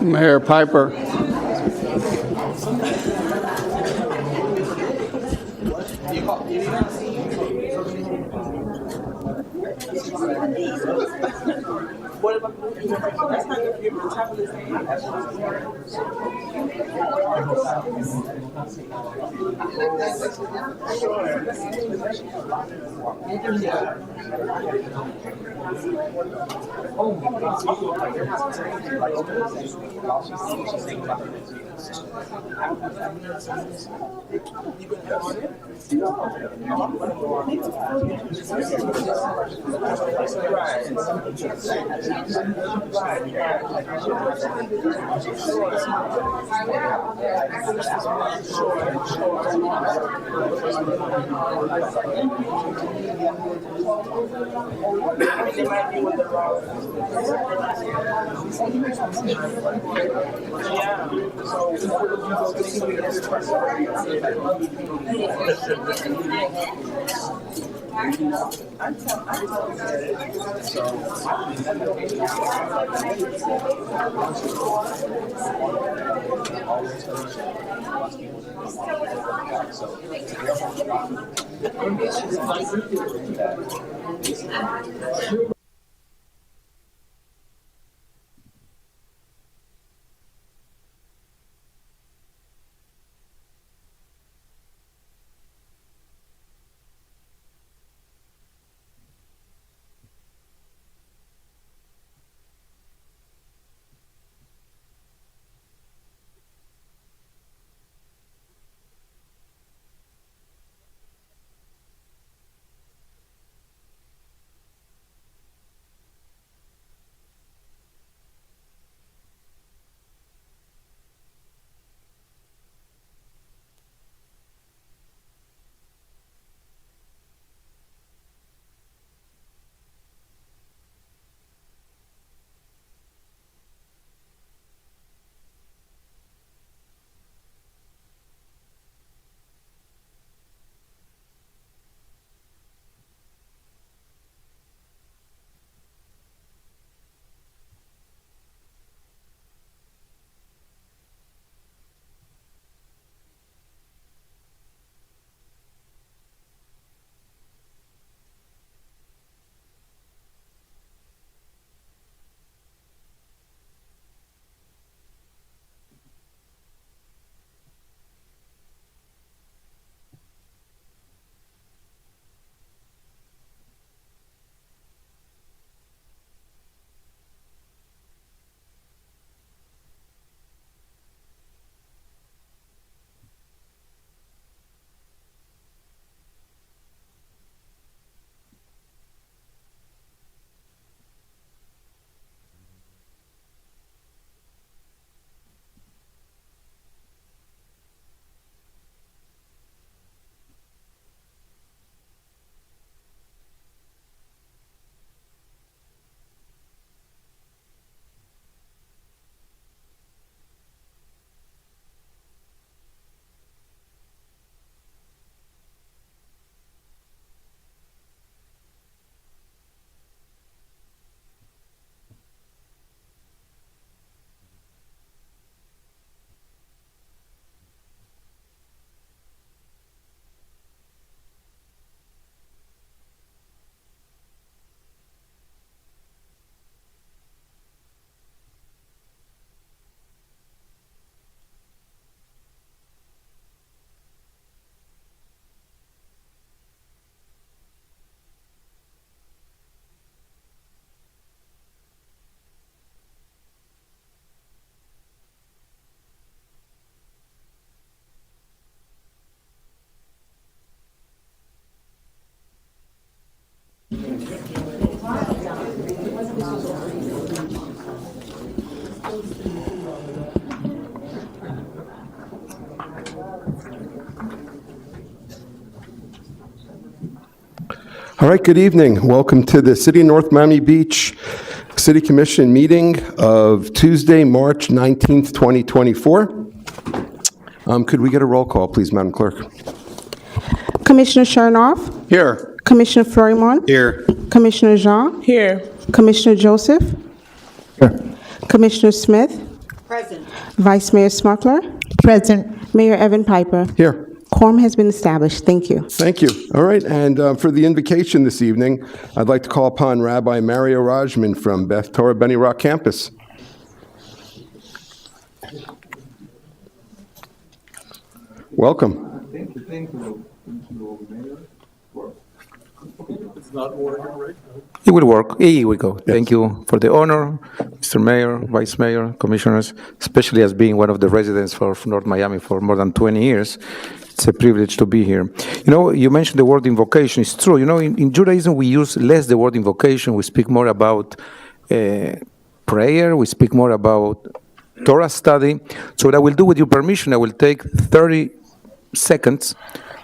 Mayor Piper. All right, good evening. Welcome to the City of North Miami Beach City Commission meeting of Tuesday, March 19th, 2024. Could we get a roll call, please, Madam Clerk? Commissioner Chernoff. Here. Commissioner Florimont. Here. Commissioner Jean. Here. Commissioner Joseph. Here. Commissioner Smith. Present. Vice Mayor Smuckler, Present. Mayor Evan Piper. Here. Quorum has been established. Thank you. Thank you. All right, and for the invocation this evening, I'd like to call upon Rabbi Mario Rajman from Beth Torah Benny Rock campus. Welcome. Thank you, Mayor. It's not working, right? It will work. Here we go. Thank you for the honor, Mr. Mayor, Vice Mayor, Commissioners, especially as being one of the residents of North Miami for more than 20 years. It's a privilege to be here. You know, you mentioned the word invocation. It's true. You know, in Judaism, we use less the word invocation. We speak more about prayer. We speak more about Torah study. So what I will do, with your permission, I will take 30 seconds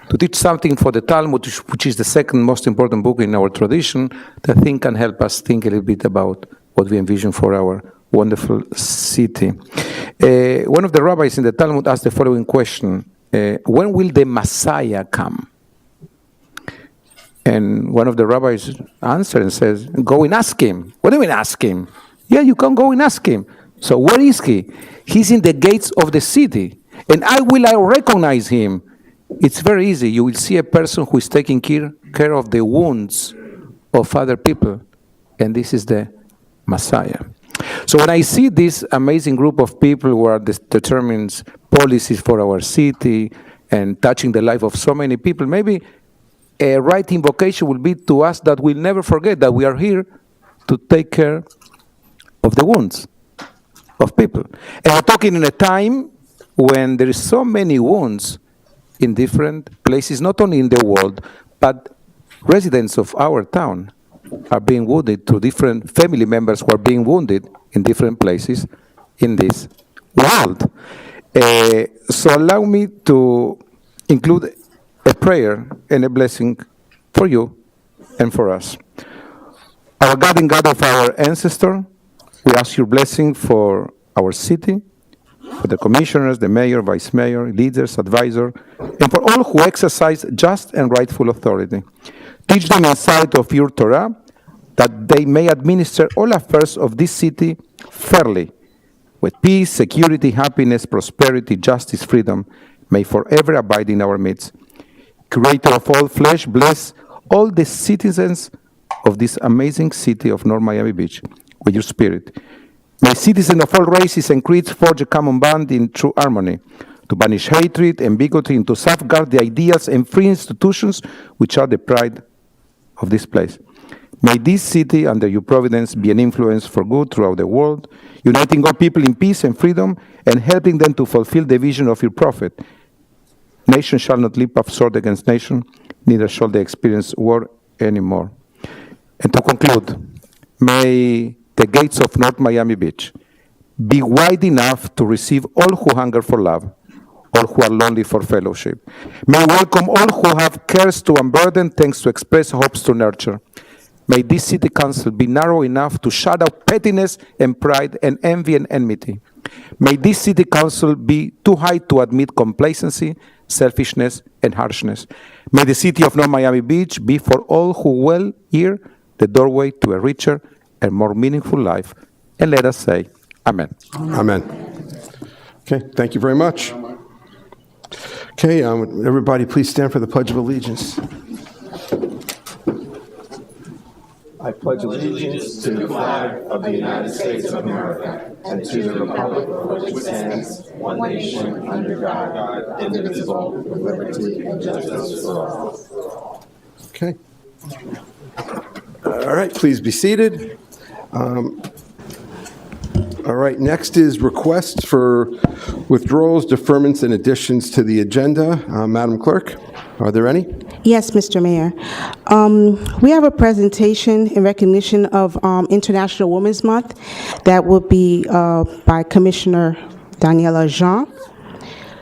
to teach something for the Talmud, which is the second most important book in our tradition, that I think can help us think a little bit about what we envision for our wonderful city. One of the rabbis in the Talmud asked the following question: when will the Messiah come? And one of the rabbis answered and says, go and ask him. What do you mean ask him? Yeah, you can go and ask him. So where is he? He's in the gates of the city. And I recognize him. It's very easy. You will see a person who is taking care of the wounds of other people. And this is the Messiah. So when I see this amazing group of people who are determines policies for our city and touching the life of so many people, maybe a right invocation will be to us that we'll never forget that we are here to take care of the wounds of people. And we're talking in a time when there is so many wounds in different places, not only in the world, but residents of our town are being wounded, to different family members who are being wounded in different places in this world. So allow me to include a prayer and a blessing for you and for us. Our God and God of our ancestor, we ask your blessing for our city, for the commissioners, the mayor, vice mayor, leaders, advisor, and for all who exercise just and rightful authority. Teach them insight of your Torah, that they may administer all affairs of this city fairly, with peace, security, happiness, prosperity, justice, freedom, may forever abide in our midst. Creator of all flesh, bless all the citizens of this amazing city of North Miami Beach with your spirit. May citizens of all races and creeds forge a common bond in true harmony, to banish hatred and bigotry, and to safeguard the ideals and free institutions which are the pride of this place. May this city, under your providence, be an influence for good throughout the world, uniting all people in peace and freedom, and helping them to fulfill the vision of your prophet. Nation shall not leap up sword against nation, neither shall they experience war anymore. And to conclude, may the gates of North Miami Beach be wide enough to receive all who hunger for love, all who are lonely for fellowship. May welcome all who have cares to unburden, thanks to express, hopes to nurture. May this city council be narrow enough to shut out pettiness and pride and envy and enmity. May this city council be too high to admit complacency, selfishness, and harshness. May the city of North Miami Beach be for all who well here the doorway to a richer and more meaningful life. And let us say, Amen. Amen. Okay, thank you very much. Okay, everybody please stand for the Pledge of Allegiance. I pledge allegiance to the flag of the United States of America and to the republic for which it stands, one nation, under God, indivisible, with liberty and justice for all. Okay. All right, please be seated. All right, next is requests for withdrawals, deferments, and additions to the agenda. Madam Clerk, are there any? Yes, Mr. Mayor. We have a presentation in recognition of International Women's Month that will be by Commissioner Daniela Jean.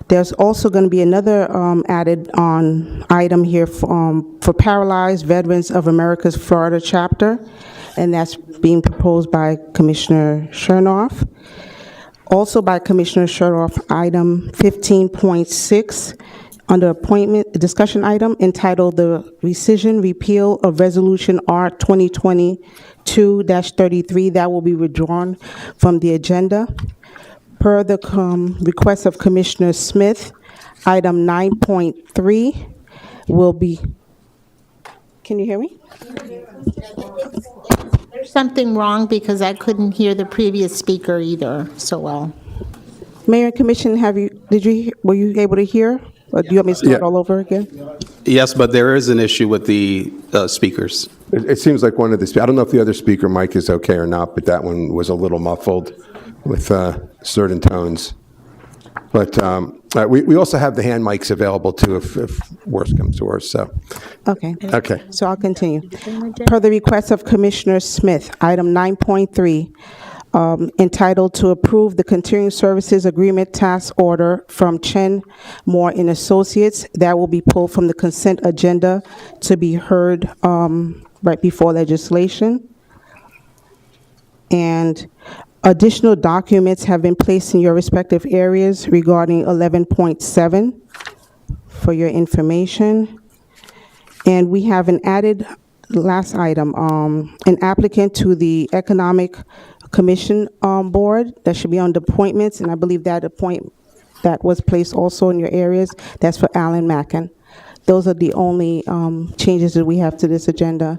There's also going to be another added on item here for Paralyzed Veterans of America's Florida chapter, and that's being proposed by Commissioner Chernoff. Also by Commissioner Chernoff, item 15.6, under appointment, discussion item entitled The Rescission Repeal of Resolution R 2022-33, that will be withdrawn from the agenda. Per the request of Commissioner Smith, item 9.3 will be, can you hear me? There's something wrong because I couldn't hear the previous speaker either so well. Mayor and Commission, were you able to hear? Or do you want me to start Yeah. all over again? Yes, but there is an issue with the speakers. It seems like one of the, I don't know if the other speaker mic is okay or not, but that one was a little muffled with certain tones. But we also have the hand mics available too if worse comes to worse, so. Okay. Okay. So I'll continue. Per the request of Commissioner Smith, item 9.3, entitled to approve the continuing services agreement task order from Chen Moore and Associates, that will be pulled from the consent agenda to be heard right before legislation. And additional documents have been placed in your respective areas regarding 11.7 for your information. And we have an added, last item, an applicant to the Economic Commission Board that should be on the appointments, and I believe that that was placed also in your areas. That's for Alan Mackin. Those are the only changes that we have to this agenda.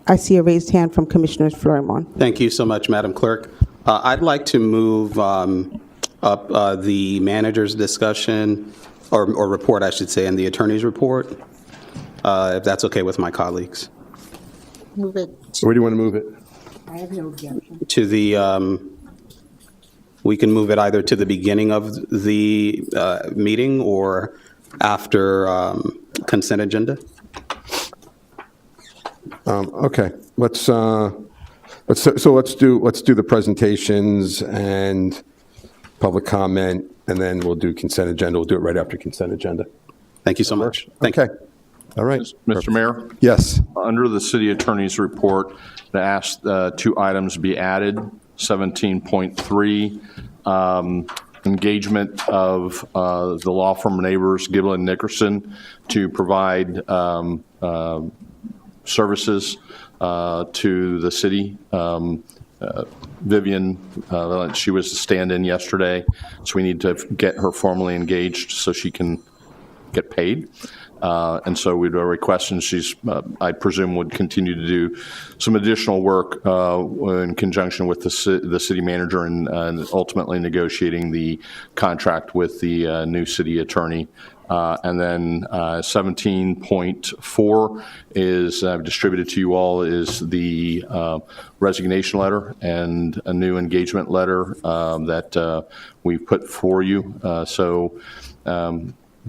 I see a raised hand from Commissioner Florimon. Thank you so much, Madam Clerk. I'd like to move up the manager's discussion, or report, I should say, and the attorney's report, if that's okay with my colleagues. Move it. Where do you want to move it? To the, we can move it either to the beginning of the meeting or after consent agenda. Okay, let's do the presentations and public comment, and then we'll do consent agenda. We'll do it right after consent agenda. Thank you so much. Thank you. Okay, all right. Mr. Mayor, Yes, under the city attorney's report, I asked two items be added. 17.3, engagement of the law firm Neighbors, Gibble and Nickerson to provide services to the city. Vivian, she was a stand-in yesterday, so we need to get her formally engaged so she can get paid. And so we'd request, and she's, I presume, would continue to do some additional work in conjunction with the city manager and ultimately negotiating the contract with the new city attorney. And then 17.4 is distributed to you all is the resignation letter and a new engagement letter that we've put for you.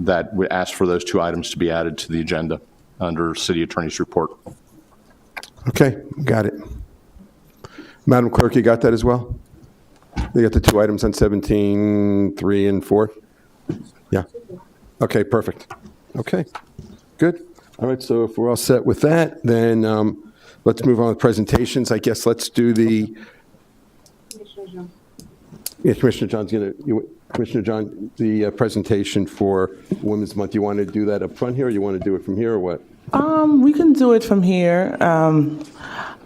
That we ask for those two items to be added to the agenda under city attorney's report. okay, got it. Madam Clerk, you got that as well? You got the two items on 17.3 and 4? Yeah. Okay, perfect. Okay, good. All right, so if we're all set with that, then let's move on with presentations. I guess let's do the... Yeah, Commissioner John's going to... Commissioner John, the presentation for Women's Month, you want to do that up front here, or you want to do it from here, or what? We can do it from here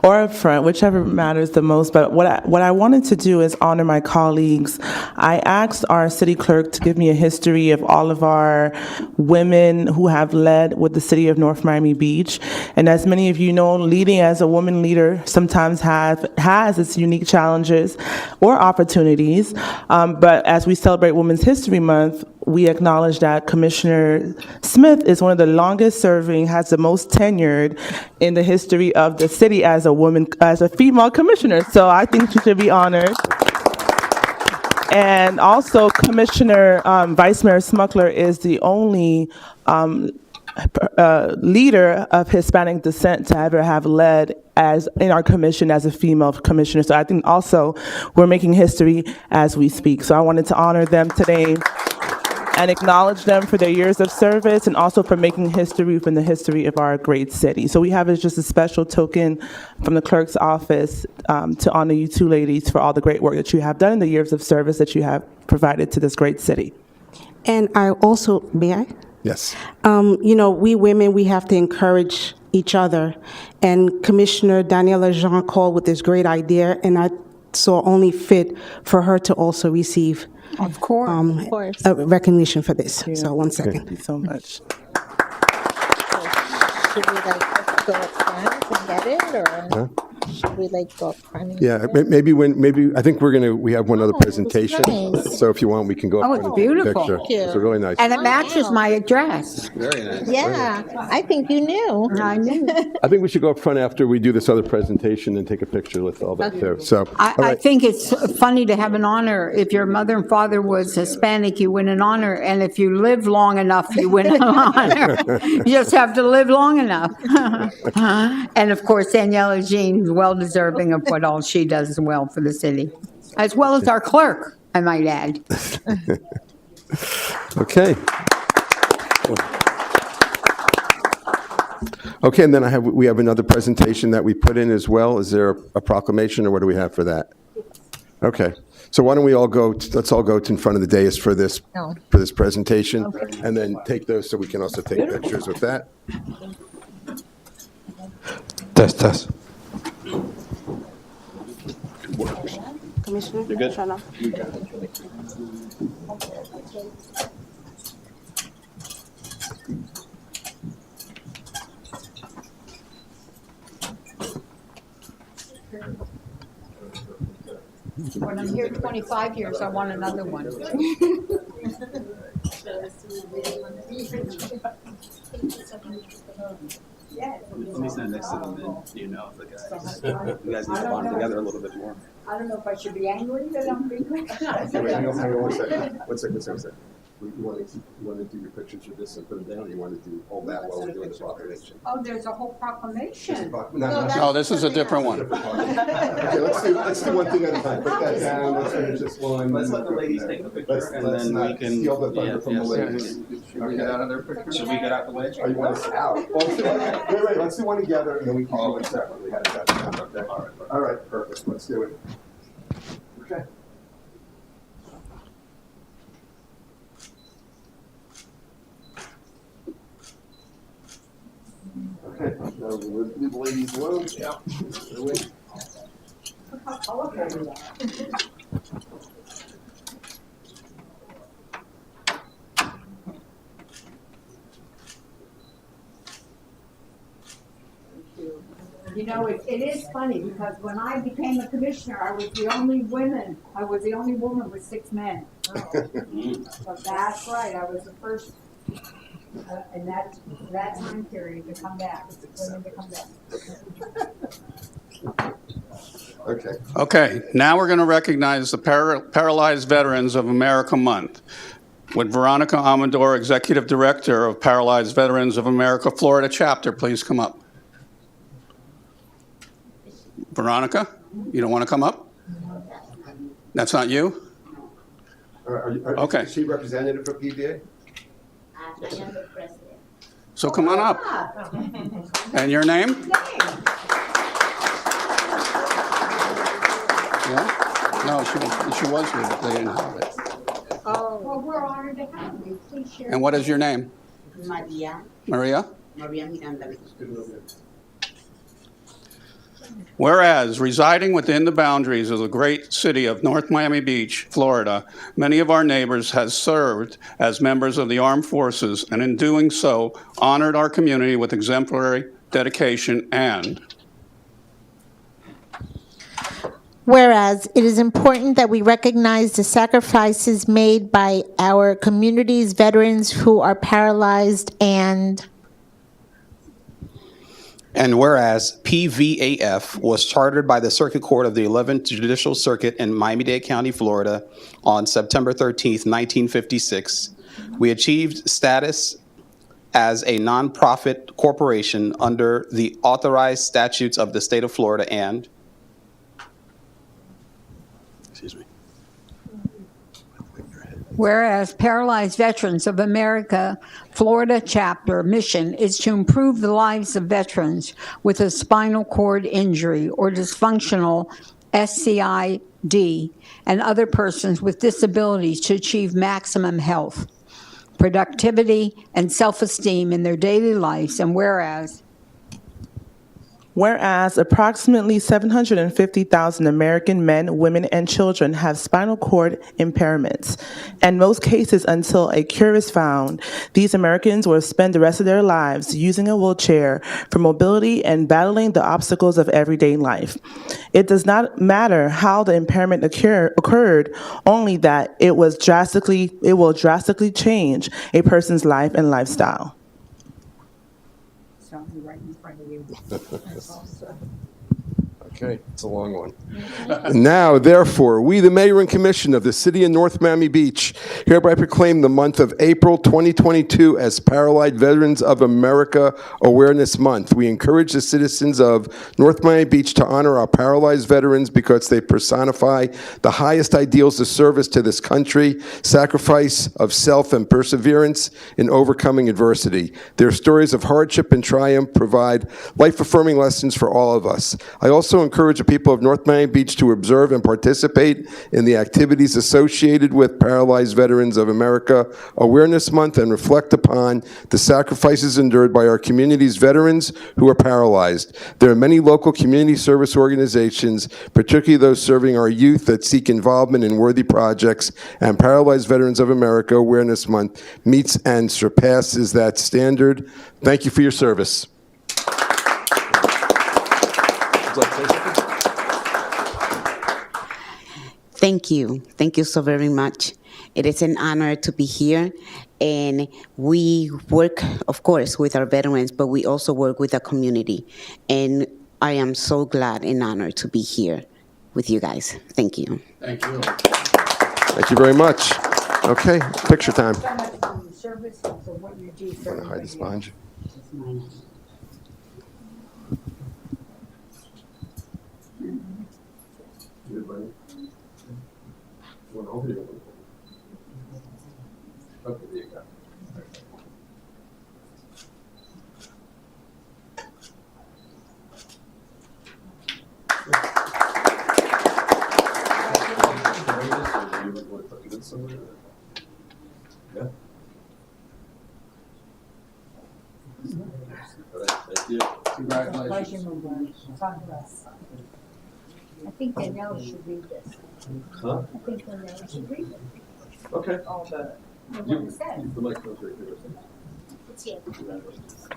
or up front, whichever matters the most. But what I wanted to do is honor my colleagues. I asked our city clerk to give me a history of all of our women who have led with the city of North Miami Beach. And as many of you know, leading as a woman leader sometimes has its unique challenges or opportunities. But as we celebrate Women's History Month, we acknowledge that Commissioner Smith is one of the longest serving, has the most tenured in the history of the city as a woman, as a female commissioner. So I think she should be honored. And also Commissioner Vice Mayor Smuckler is the only leader of Hispanic descent to ever have led as in our commission as a female commissioner. So I think also we're making history as we speak. So I wanted to honor them today and acknowledge them for their years of service and also for making history within the history of our great city. So we have just a special token from the clerk's office to honor you two ladies for all the great work that you have done in the years of service that you have provided to this great city. And I also, may I? Yes. You know, we women, we have to encourage each other. And Commissioner Daniela Jean called with this great idea, and I saw only fit for her to also receive Of course. a recognition for this. So one second. Thank you so much. Should we like go up front and get it, or should we like go up front? And Yeah, get it? maybe, I think we have one other Oh, it's presentation. nice. So if you want, we can go up Oh, front it's and take a beautiful. picture. Thank you. It's really nice. And it matches my address. Very nice. Yeah, I think you knew. I knew. I think we should go up front after we do this other presentation and take a picture with all that there. So, all I right. think it's funny to have an honor. If your mother and father was Hispanic, you win an honor. And if you live long enough, you win an honor. You just have to live long enough. And of course, Daniela Jean is well deserving of what all she does well for the city, as well as our clerk, I might add. Okay. Okay, and then we have another presentation that we put in as well. Is there a proclamation, or what do we have for that? Okay, so why don't we all go, let's all go to in front of the dais for this presentation, and then take those so we can also take pictures with that. Test. Commissioner? You're good? Shana? When I'm here 25 years, I want another one. Let me stand next to them, then you know the guys. You guys need to bond together a little bit more. I don't know if I should be angry that I'm being recognized. Wait, hang on one second. One second. You want to do your pictures with this and put them down, or you want to do all that while we're doing the proclamation? Oh, there's a whole proclamation. No, this is a different one. Okay, let's do one thing at a time. Put that down, let's finish this one. Let's let the ladies take the picture, Let's and then we not can. steal the thunder from the Yes. ladies. Should we get out of their picture? Should we get out the way? Or you want us out? Well, wait, let's do one together, and then we can do it separately. How does that sound? Okay. All right, perfect, let's do it. Okay. Okay, now we'll leave the ladies alone. Yeah. You know, it is funny because when I became a commissioner, I was the only woman with 6 men. So that's right, I was the first in that time period to come back, women to come back. Okay. Okay, now we're going to recognize the Paralyzed Veterans of America Month. Would Veronica Amador, Executive Director of Paralyzed Veterans of America, Florida Chapter, please come up? Veronica, you don't want to come up? That's not you? Okay. Is she representative for PVA? I am the president. So come on up. And your name? Yeah? No, she was here, but they didn't have it. Well, we're honored to have you. Please share. And what is your name? Maria Maria? Miranda. Whereas, residing within the boundaries of the great city of North Miami Beach, Florida, many of our neighbors have served as members of the armed forces, and in doing so, honored our community with exemplary dedication and Whereas it is important that we recognize the sacrifices made by our community's veterans who are paralyzed and whereas PVAF was chartered by the Circuit Court of the 11th Judicial Circuit in Miami-Dade County, Florida on September 13th, 1956, we achieved status as a nonprofit corporation under the authorized statutes of the state of Florida and Whereas Paralyzed Veterans of America Florida Chapter mission is to improve the lives of veterans with a spinal cord injury or dysfunctional SCID and other persons with disabilities to achieve maximum health, productivity, and self-esteem in their daily lives. And whereas Whereas approximately 750,000 American men, women, and children have spinal cord impairments. In most cases, until a cure is found, these Americans will spend the rest of their lives using a wheelchair for mobility and battling the obstacles of everyday life. It does not matter how the impairment occurred, only that it will drastically change a person's life and lifestyle. Right in front of you. Okay, it's a long one. Now, therefore, we, the Mayor and Commission of the City of North Miami Beach, hereby proclaim the month of April 2022 as Paralyzed Veterans of America Awareness Month. We encourage the citizens of North Miami Beach to honor our paralyzed veterans because they personify the highest ideals of service to this country, sacrifice of self, and perseverance in overcoming adversity. Their stories of hardship and triumph provide life-affirming lessons for all of us. I also encourage the people of North Miami Beach to observe and participate in the activities associated with Paralyzed Veterans of America Awareness Month and reflect upon the sacrifices endured by our community's veterans who are paralyzed. There are many local community service organizations, particularly those serving our youth, that seek involvement in worthy projects, and Paralyzed Veterans of America Awareness Month meets and surpasses that standard. Thank you for your service. Thank you. Thank you so very much. It is an honor to be here. And we work, of course, with our veterans, but we also work with the community. And I am so glad and honored to be here with you guys. Thank you. Thank you. Thank you very much. Okay, picture time. Service, so what you do for Want to hide the everybody sponge? Everybody? One over here. Okay, there you go. Yeah. Thank you. Congratulations. I think Danielle should read this. Huh? I think Danielle should read it. Okay. All the, what You, it said. the microphone's right there. It's here. Congratulations.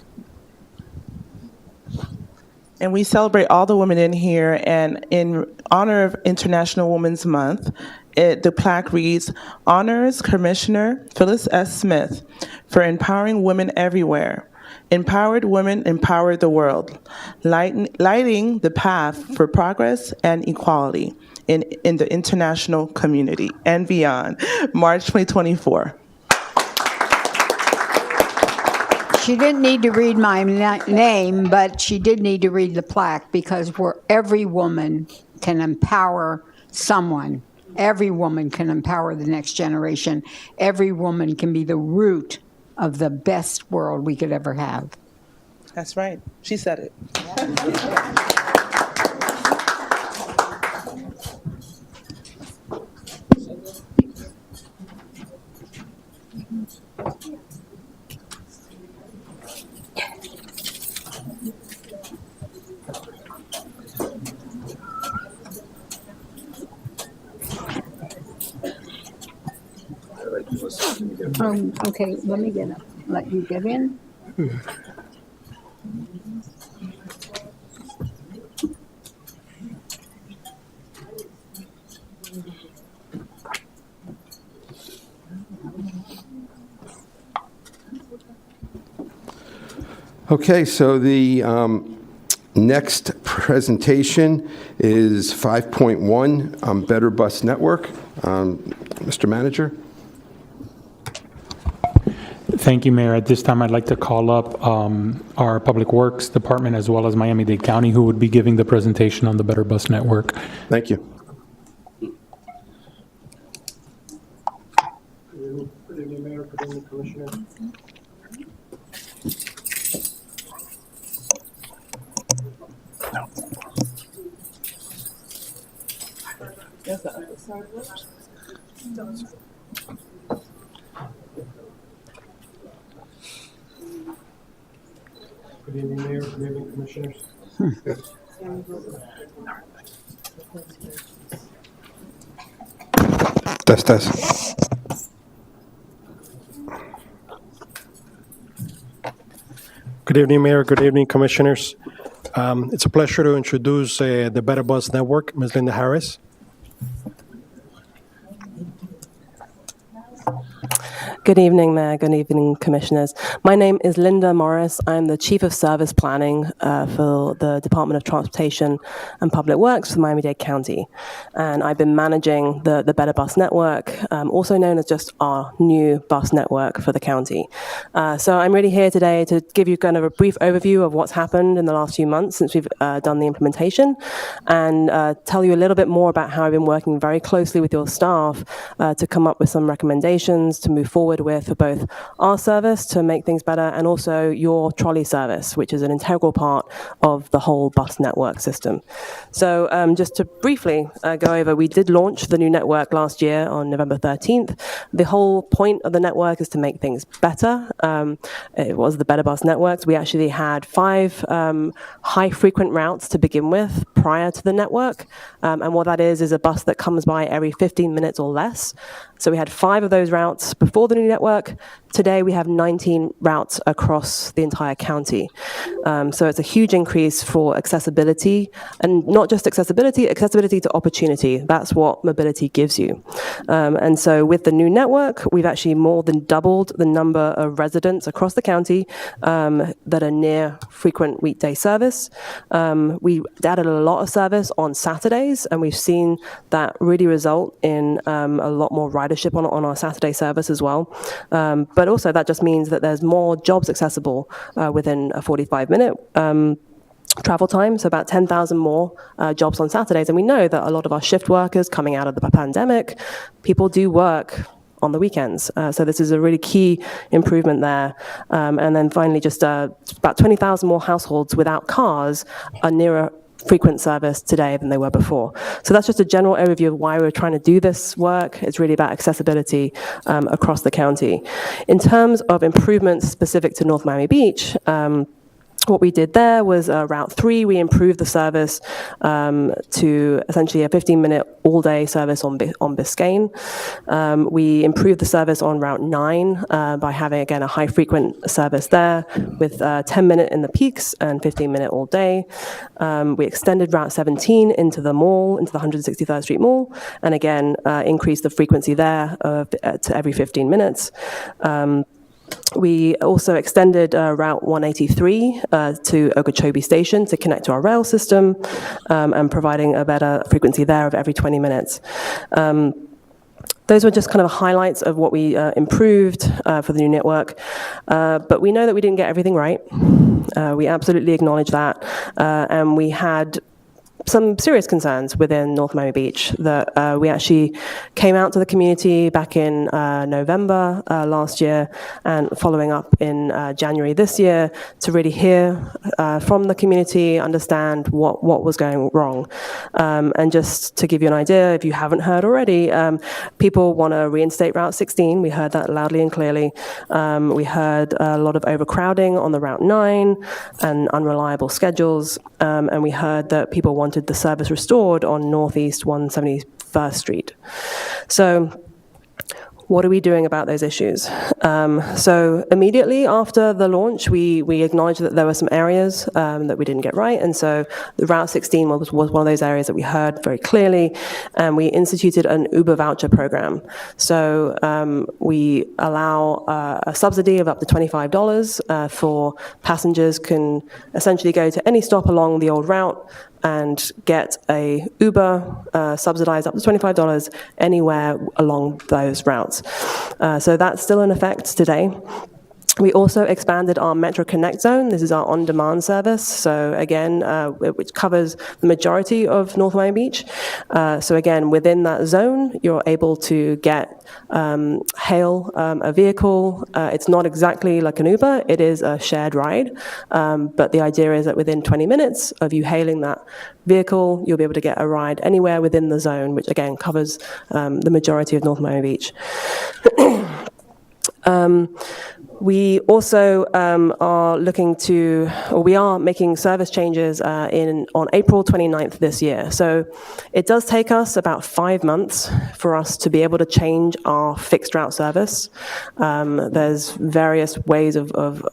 And we celebrate all the women in here, and in honor of International Women's Month, the plaque reads, Honors Commissioner Phyllis S. Smith for empowering women everywhere. Empowered women empower the world, lighting the path for progress and equality in the international community and beyond. March 2024. She didn't need to read my name, but she did need to read the plaque because every woman can empower someone. Every woman can empower the next generation. Every woman can be the root of the best world we could ever have. That's right. She said it. Okay, let me get up. Let you get in. Okay, so the next presentation is 5.1, Better Bus Network. Mr. Manager? Thank you, Mayor. At this time, I'd like to call up our Public Works Department as well as Miami-Dade County, who would be giving the presentation on the Better Bus Network. Thank you. Good evening, Mayor. Good evening, Commissioner. Good evening, Mayor. Good evening, Commissioners. Test. Good evening, Mayor. Good evening, Commissioners. It's a pleasure to introduce the Better Bus Network, Ms. Linda Harris. Good evening, Mayor. Good evening, Commissioners. My name is Linda Morris. I'm the Chief of Service Planning for the Department of Transportation and Public Works for Miami-Dade County. And I've been managing the Better Bus Network, also known as just our new bus network for the county. So I'm really here today to give you kind of a brief overview of what's happened in the last few months since we've done the implementation, and tell you a little bit more about how I've been working very closely with your staff to come up with some recommendations to move forward with for both our service to make things better and also your trolley service, which is an integral part of the whole bus network system. So just to briefly go over, we did launch the new network last year on November 13th. The whole point of the network is to make things better. It was the Better Bus Networks. We actually had 5 high-frequent routes to begin with prior to the network. And what that is a bus that comes by every 15 minutes or less. So we had 5 of those routes before the new network. Today we have 19 routes across the entire county. So it's a huge increase for accessibility, and not just accessibility to opportunity. That's what mobility gives you. And so with the new network, we've actually more than doubled the number of residents across the county that are near frequent weekday service. We added a lot of service on Saturdays, and we've seen that really result in a lot more ridership on our Saturday service as well. But also that just means that there's more jobs accessible within a 45-minute travel time, so about 10,000 more jobs on Saturdays. And we know that a lot of our shift workers coming out of the pandemic, people do work on the weekends. So this is a really key improvement there. And then finally, just about 20,000 more households without cars are nearer frequent service today than they were before. So that's just a general overview of why we're trying to do this work. It's really about accessibility across the county. In terms of improvements specific to North Miami Beach, what we did there was Route 3, we improved the service to essentially a 15-minute all-day service on Biscayne. We improved the service on Route 9 by having, again, a high-frequent service there with 10-minute in the peaks and 15-minute all day. We extended Route 17 into the mall, into the 163rd Street Mall, and again, increased the frequency there to every 15 minutes. We also extended Route 183 to Okeechobee Station to connect to our rail system and providing a better frequency there of every 20 minutes. Those were just kind of highlights of what we improved for the new network. But we know that we didn't get everything right. We absolutely acknowledge that. And we had some serious concerns within North Miami Beach that we actually came out to the community back in November last year and following up in January this year to really hear from the community, understand what was going wrong. And just to give you an idea, if you haven't heard already, people want to reinstate Route 16. We heard that loudly and clearly. We heard a lot of overcrowding on the Route 9 and unreliable schedules. And we heard that people wanted the service restored on Northeast 171st Street. So what are we doing about those issues? So immediately after the launch, we acknowledged that there were some areas that we didn't get right. And so the Route 16 was one of those areas that we heard very clearly. And we instituted an Uber voucher program. So we allow a subsidy of up to $25 for passengers can essentially go to any stop along the old route and get a Uber subsidized up to $25 anywhere along those routes. So that's still in effect today. We also expanded our Metro Connect zone. This is our on-demand service. So again, which covers the majority of North Miami Beach. So again, within that zone, you're able to hail a vehicle. It's not exactly like an Uber. It is a shared ride. But the idea is that within 20 minutes of you hailing that vehicle, you'll be able to get a ride anywhere within the zone, which again covers the majority of North Miami Beach. We also are looking to, or we are making service changes on April 29th this year. So it does take us about 5 months for us to be able to change our fixed route service. There's various ways of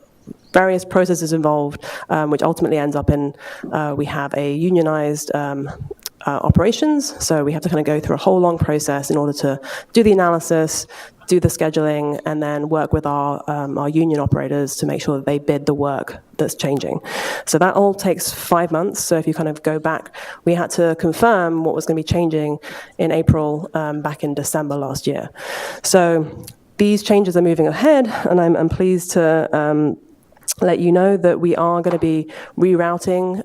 various processes involved, which ultimately ends up in we have a unionized operations, so we have to kind of go through a whole long process in order to do the analysis, do the scheduling, and then work with our union operators to make sure that they bid the work that's changing. So that all takes 5 months. So if you kind of go back, we had to confirm what was going to be changing in April back in December last year. So these changes are moving ahead, and I'm pleased to let you know that we are going to be rerouting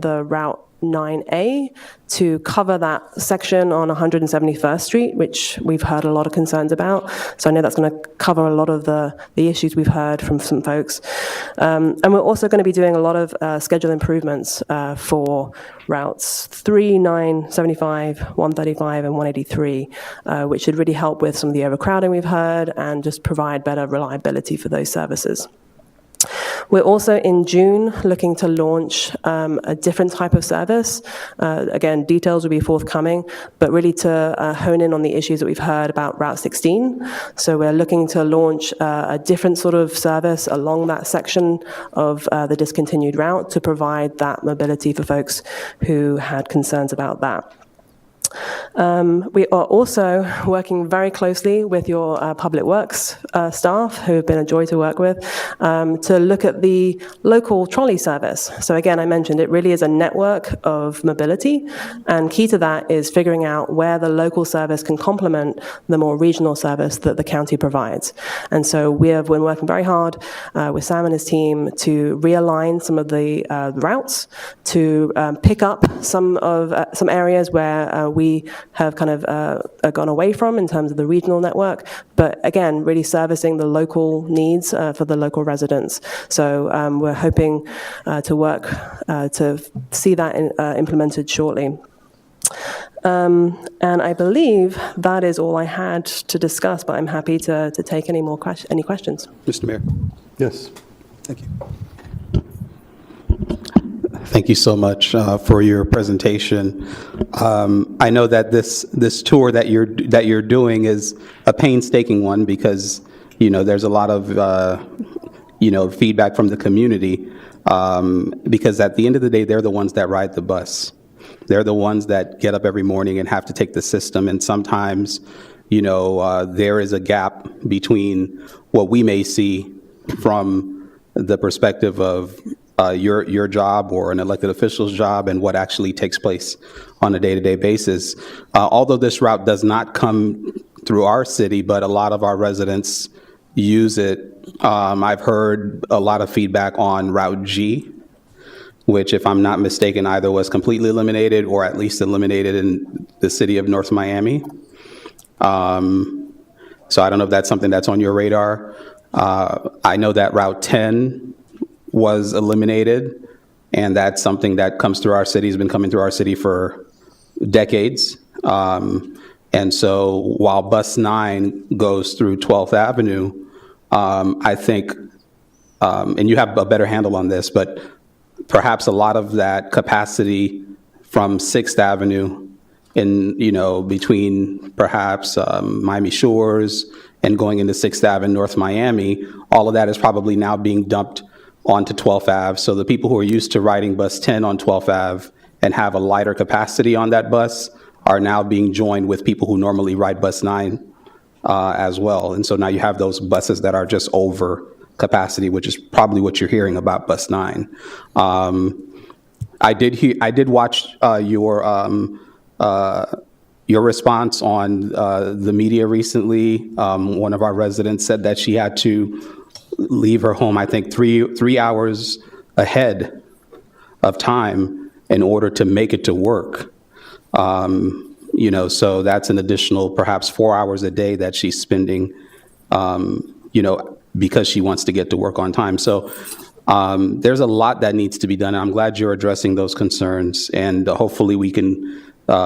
the Route 9A to cover that section on 171st Street, which we've heard a lot of concerns about. So I know that's going to cover a lot of the issues we've heard from some folks. And we're also going to be doing a lot of schedule improvements for routes 3, 9, 75, 135, and 183, which should really help with some of the overcrowding we've heard and just provide better reliability for those services. We're also in June looking to launch a different type of service. Again, details will be forthcoming, but really to hone in on the issues that we've heard about Route 16. So we're looking to launch a different sort of service along that section of the discontinued route to provide that mobility for folks who had concerns about that. We are also working very closely with your public works staff, who have been a joy to work with, to look at the local trolley service. So again, I mentioned it really is a network of mobility, and key to that is figuring out where the local service can complement the more regional service that the county provides. And so we have been working very hard with Sam and his team to realign some of the routes, to pick up some areas where we have kind of gone away from in terms of the regional network, but again, really servicing the local needs for the local residents. So we're hoping to work to see that implemented shortly. And I believe that is all I had to discuss, but I'm happy to take any questions. Mr. Mayor. Yes. Thank you. Thank you so much for your presentation. I know that this tour that you're doing is a painstaking one because there's a lot of feedback from the community because at the end of the day they're the ones that ride the bus. They're the ones that get up every morning and have to take the system, and sometimes there is a gap between what we may see from the perspective of your job or an elected official's job and what actually takes place on a day-to-day basis. Although this route does not come through our city, but a lot of our residents use it. I've heard a lot of feedback on Route G, which, if I'm not mistaken, either was completely eliminated or at least eliminated in the city of North Miami. So I don't know if that's something that's on your radar. I know that Route 10 was eliminated, and that's something that comes through our city, has been coming through our city for decades. And so while Bus 9 goes through 12th Avenue, I think, and you have a better handle on this, but perhaps a lot of that capacity from 6th Avenue in, between perhaps Miami Shores and going into 6th Avenue, North Miami, all of that is probably now being dumped onto 12th Ave. So the people who are used to riding Bus 10 on 12th Ave and have a lighter capacity on that bus are now being joined with people who normally ride Bus 9 as well. And so now you have those buses that are just over capacity, which is probably what you're hearing about Bus 9. I did watch your response on the media recently. One of our residents said that she had to leave her home, I think, three hours ahead of time in order to make it to work. So that's an additional perhaps 4 hours a day that she's spending, because she wants to get to work on time. So there's a lot that needs to be done. I'm glad you're addressing those concerns, and hopefully we can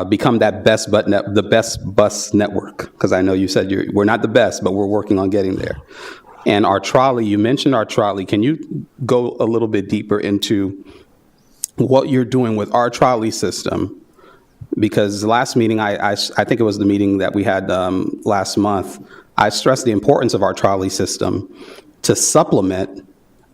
become that the best bus network, because I know you said we're not the best, but we're working on getting there. And our trolley, you mentioned our trolley. Can you go a little bit deeper into what you're doing with our trolley system? Because the last meeting, I think it was the meeting that we had last month, I stressed the importance of our trolley system to supplement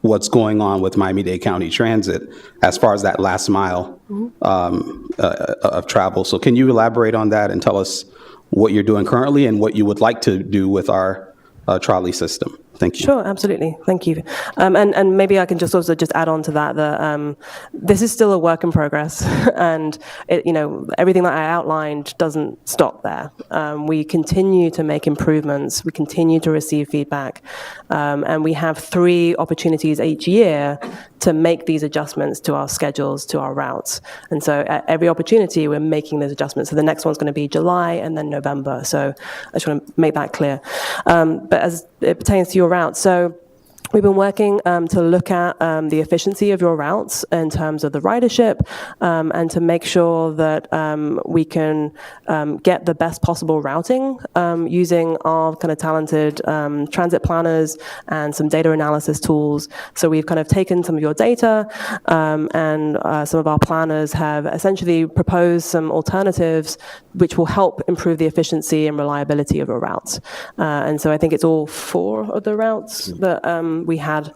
what's going on with Miami-Dade County Transit as far as that last mile of travel. So can you elaborate on that and tell us what you're doing currently and what you would like to do with our trolley system? Thank you. Sure, absolutely. Thank you. And maybe I can just also just add on to that this is still a work in progress, and everything that I outlined doesn't stop there. We continue to make improvements. We continue to receive feedback, and we have 3 opportunities each year to make these adjustments to our schedules, to our routes. And so at every opportunity, we're making those adjustments. So the next one's going to be July and then November. So I just want to make that clear. But as it pertains to your route, so we've been working to look at the efficiency of your routes in terms of the ridership, and to make sure that we can get the best possible routing using our kind of talented transit planners and some data analysis tools. So we've kind of taken some of your data, and some of our planners have essentially proposed some alternatives which will help improve the efficiency and reliability of your routes. And so I think it's all 4 of the routes that we had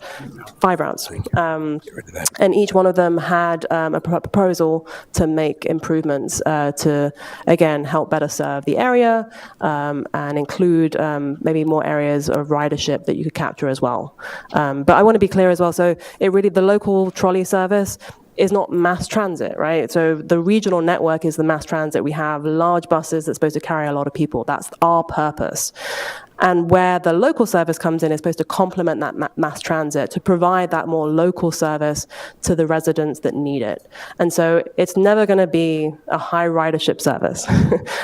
5 routes, and each one of them had a proposal to make improvements to, again, help better serve the area and include maybe more areas of ridership that you could capture as well. But I want to be clear as well, so the local trolley service is not mass transit, right? So the regional network is the mass transit. We have large buses that's supposed to carry a lot of people. That's our purpose. And where the local service comes in is supposed to complement that mass transit to provide that more local service to the residents that need it. And so it's never going to be a high ridership service.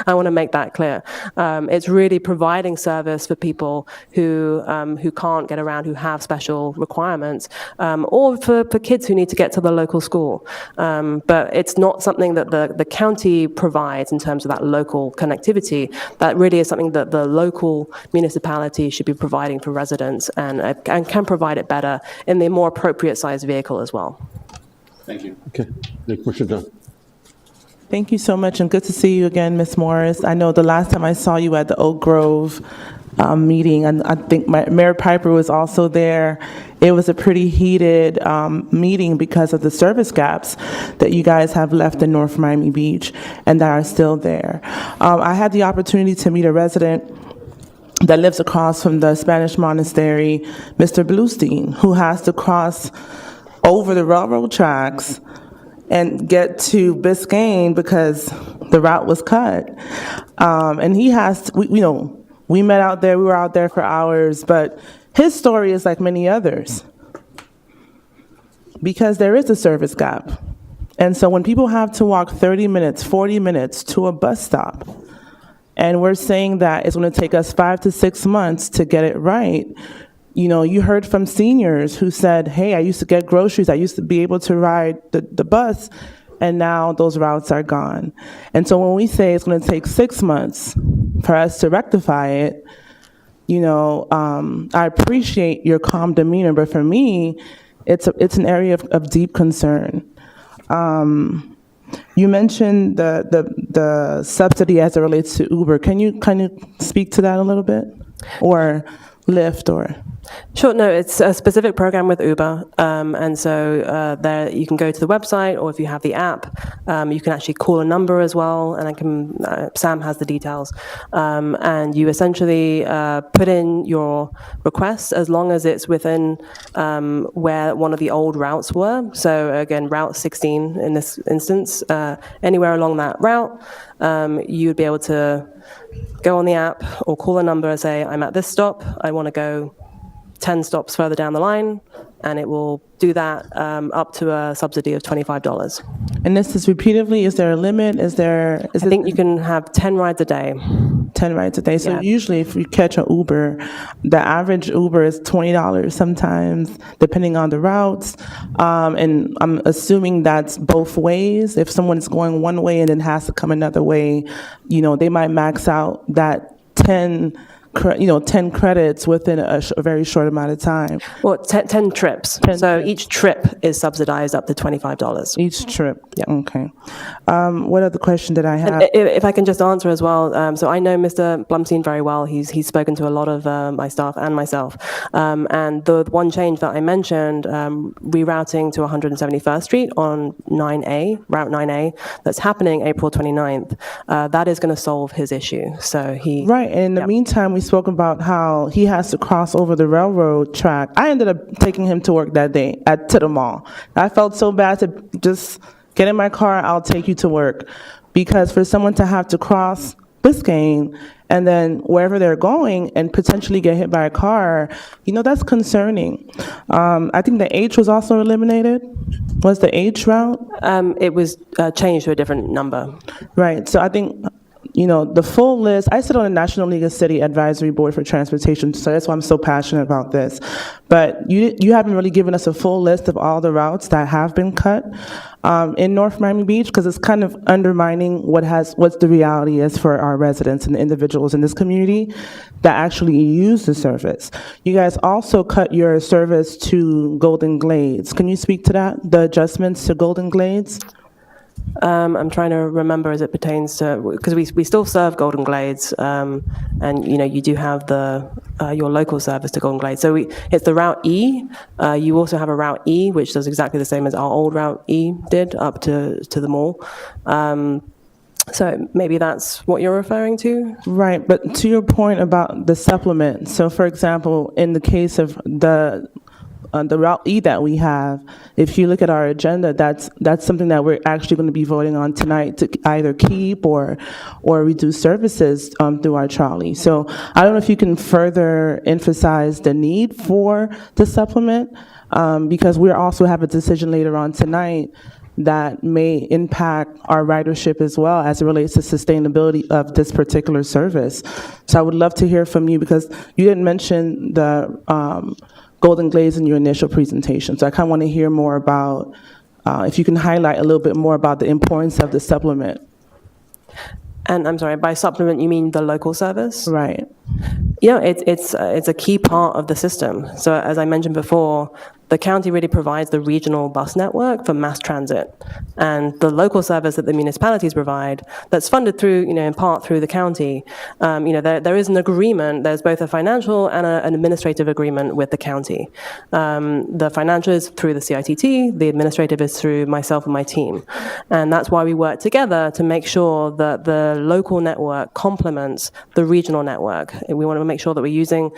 I want to make that clear. It's really providing service for people who can't get around, who have special requirements, or for kids who need to get to the local school. But it's not something that the county provides in terms of that local connectivity. That really is something that the local municipality should be providing for residents, and can provide it better in the more appropriate sized vehicle as well. Thank you. Okay. Commissioner Dunn. Thank you so much, and good to see you again, Ms. Morris. I know the last time I saw you at the Oak Grove meeting, and I think Mayor Piper was also there. It was a pretty heated meeting because of the service gaps that you guys have left in North Miami Beach and that are still there. I had the opportunity to meet a resident that lives across from the Spanish monastery, Mr. Bluestein, who has to cross over the railroad tracks and get to Biscayne because the route was cut. And he has, we met out there, we were out there for hours, but his story is like many others because there is a service gap. And so when people have to walk 30 minutes, 40 minutes to a bus stop, and we're saying that it's going to take us 5 to 6 months to get it right. You heard from seniors who said, hey, I used to get groceries. I used to be able to ride the bus, and now those routes are gone. And so when we say it's going to take 6 months for us to rectify it, I appreciate your calm demeanor, but for me, it's an area of deep concern. You mentioned the subsidy as it relates to Uber. Can you kind of speak to that a little bit? Or Lyft or? Sure, no, it's a specific program with Uber, and so there you can go to the website, or if you have the app, you can actually call a number as well, and Sam has the details, and you essentially put in your request as long as it's within where one of the old routes were. So again, Route 16 in this instance, anywhere along that route, you'd be able to go on the app or call a number and say, I'm at this stop, I want to go 10 stops further down the line, and it will do that up to a subsidy of $25. And this is repeatedly, is there a limit? I think you can have 10 rides a day. 10 rides a day. So Yeah. usually if you catch an Uber, the average Uber is $20 sometimes, depending on the routes. And I'm assuming that's both ways. If someone's going one way and then has to come another way, they might max out that 10 credits within a very short amount of time. Well, 10 trips. 10 so trips. each trip is subsidized up to $25. Each trip. Yeah. Okay. What other question did I have? If I can just answer as well, so I know Mr. Blumstein very well. He's spoken to a lot of my staff and myself. And the one change that I mentioned, rerouting to 171st Street on 9A, Route 9A, that's happening April 29th, that is going to solve his issue. So he... Right, and in the meantime, we spoke about how he has to cross over the railroad track. I ended up taking him to work that day to the mall. I felt so bad to just get in my car, I'll take you to work. Because for someone to have to cross Biscayne and then wherever they're going and potentially get hit by a car, that's concerning. I think the H was also eliminated. Was the H route? It was changed to a different number. Right, so I think... the full list, I sit on the National League of City Advisory Board for Transportation, so that's why I'm so passionate about this. But you haven't really given us a full list of all the routes that have been cut in North Miami Beach, because it's kind of undermining what the reality is for our residents and the individuals in this community that actually use the service. You guys also cut your service to Golden Glades. Can you speak to that, the adjustments to Golden Glades? I'm trying to remember as it pertains to, because we still serve Golden Glades, and you do have your local service to Golden Glades. So it's the Route E. You also have a Route E, which does exactly the same as our old Route E did up to the mall. So maybe that's what you're referring to? Right, but to your point about the supplement, so for example, in the case of the Route E that we have, if you look at our agenda, that's something that we're actually going to be voting on tonight to either keep or reduce services through our trolley. So I don't know if you can further emphasize the need for the supplement, because we also have a decision later on tonight that may impact our ridership as well as it relates to sustainability of this particular service. So I would love to hear from you, because you didn't mention the Golden Glades in your initial presentation. So I kind of want to hear more about, if you can highlight a little bit more about the importance of the supplement. And I'm sorry, by supplement, you mean the local service? Right. Yeah, it's a key part of the system. So as I mentioned before, the county really provides the regional bus network for mass transit, and the local service that the municipalities provide, that's funded through, in part through the county. There is an agreement. There's both a financial and an administrative agreement with the county. The financial is through the CITT. The administrative is through myself and my team, and that's why we work together to make sure that the local network complements the regional network. We want to make sure that we're using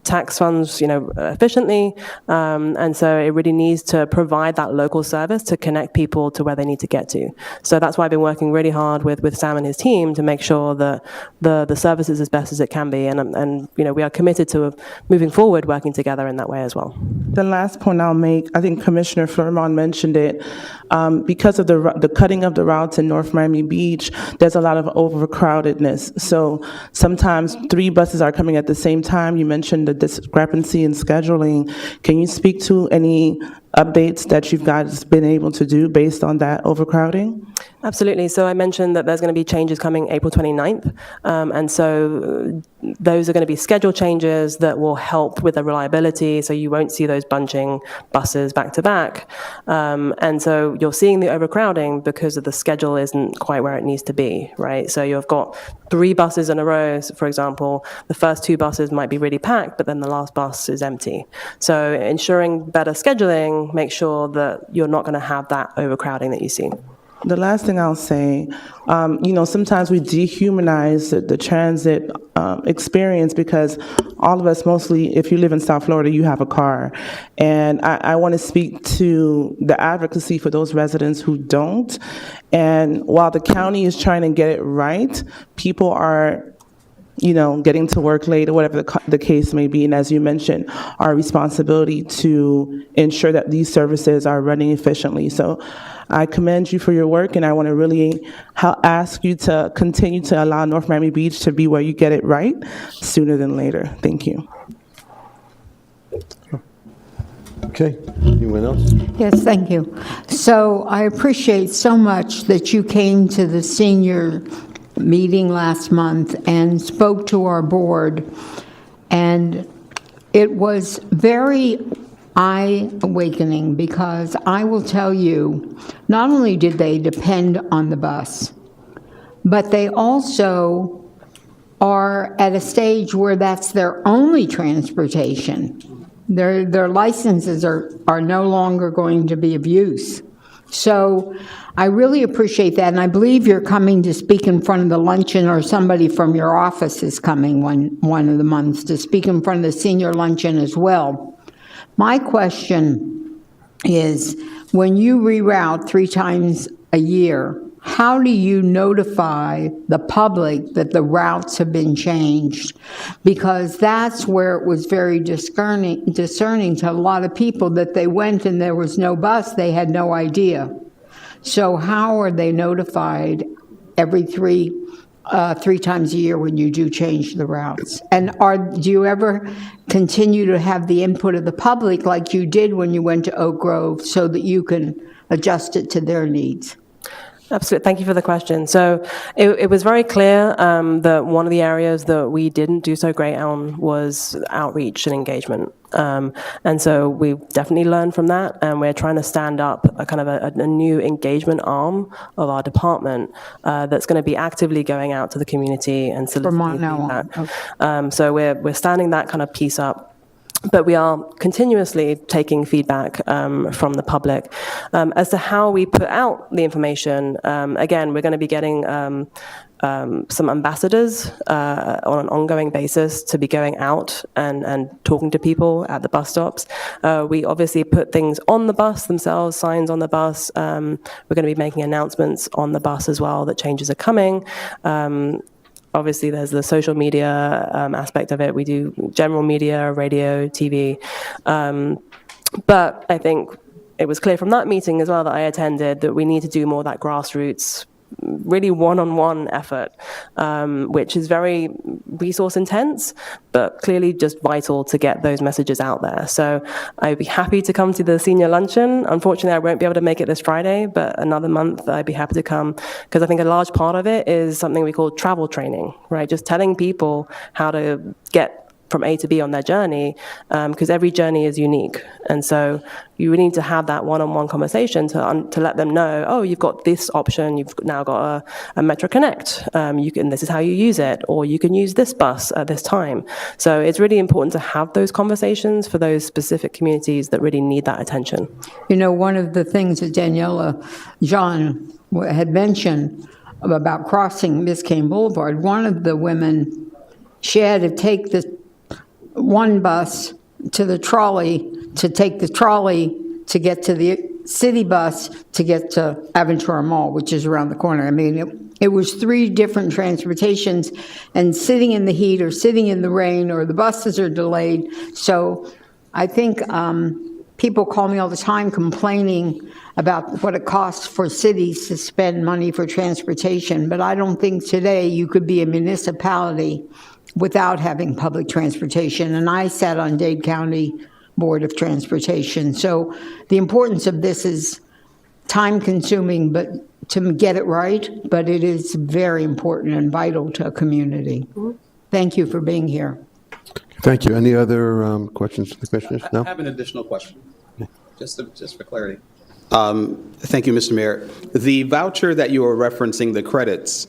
tax funds, efficiently, and so it really needs to provide that local service to connect people to where they need to get to. So that's why I've been working really hard with Sam and his team to make sure that the service is as best as it can be, and we are committed to moving forward, working together in that way as well. The last point I'll make, I think Commissioner Furman mentioned it, because of the cutting of the routes in North Miami Beach, there's a lot of overcrowdedness. So sometimes 3 buses are coming at the same time. You mentioned the discrepancy in scheduling. Can you speak to any updates that you've guys been able to do based on that overcrowding? Absolutely. So I mentioned that there's going to be changes coming April 29th. And so those are going to be schedule changes that will help with the reliability. So you won't see those bunching buses back to back. And so you're seeing the overcrowding because of the schedule isn't quite where it needs to be, right? So you've got 3 buses in a row, for example. The first 2 buses might be really packed, but then the last bus is empty. So ensuring better scheduling, make sure that you're not going to have that overcrowding that you see. The last thing I'll say, sometimes we dehumanize the transit experience because all of us, mostly, if you live in South Florida, you have a car. And I want to speak to the advocacy for those residents who don't. And while the county is trying to get it right, people are getting to work late or whatever the case may be. And as you mentioned, our responsibility to ensure that these services are running efficiently. So I commend you for your work, and I want to really ask you to continue to allow North Miami Beach to be where you get it right sooner than later. Thank you. Okay, anyone else? Yes, thank you. So I appreciate so much that you came to the senior meeting last month and spoke to our board, and it was very eye-awakening, because I will tell you, not only did they depend on the bus, but they also are at a stage where that's their only transportation. Their licenses are no longer going to be of use. So I really appreciate that, and I believe you're coming to speak in front of the luncheon, or somebody from your office is coming one of the months to speak in front of the senior luncheon as well. My question is, when you reroute 3 times a year, how do you notify the public that the routes have been changed? Because that's where it was very discerning to a lot of people, that they went and there was no bus, they had no idea. So how are they notified every 3 times a year when you do change the routes? And do you ever continue to have the input of the public like you did when you went to Oak Grove, so that you can adjust it to their needs? Absolutely. Thank you for the question. So it was very clear that one of the areas that we didn't do so great on was outreach and engagement. And so we definitely learned from that, and we're trying to stand up a kind of a new engagement arm of our department that's going to be actively going out to the community and soliciting feedback. Okay. So we're standing that kind of piece up. But we are continuously taking feedback from the public as to how we put out the information. Again, we're going to be getting some ambassadors on an ongoing basis to be going out and talking to people at the bus stops. We obviously put things on the bus themselves, signs on the bus. We're going to be making announcements on the bus as well that changes are coming. Obviously, there's the social media aspect of it. We do general media, radio, TV. But I think it was clear from that meeting as well that I attended that we need to do more of that grassroots, really one-on-one effort, which is very resource intense, but clearly just vital to get those messages out there. So I'd be happy to come to the senior luncheon. Unfortunately, I won't be able to make it this Friday, but another month I'd be happy to come, because I think a large part of it is something we call travel training, right? Just telling people how to get from A to B on their journey, because every journey is unique. And so you really need to have that one-on-one conversation to let them know, oh, you've got this option, you've now got a Metro Connect, this is how you use it, or you can use this bus at this time. So it's really important to have those conversations for those specific communities that really need that attention. You know, one of the things that Daniela Jean had mentioned about crossing Biscayne Boulevard, one of the women, she had to take the one bus to the trolley, to take the trolley to get to the city bus to get to Aventura Mall, which is around the corner. I mean, it was 3 different transportations, and sitting in the heat or sitting in the rain, or the buses are delayed. So I think people call me all the time complaining about what it costs for cities to spend money for transportation, but I don't think today you could be a municipality without having public transportation. And I sat on Dade County Board of Transportation. So the importance of this is time-consuming, but to get it right, but it is very important and vital to a community. Thank you for being here. Thank you. Any other questions to the commissioners? No? I have an additional question, just for clarity. Thank you, Mr. Mayor. The voucher that you were referencing, the credits,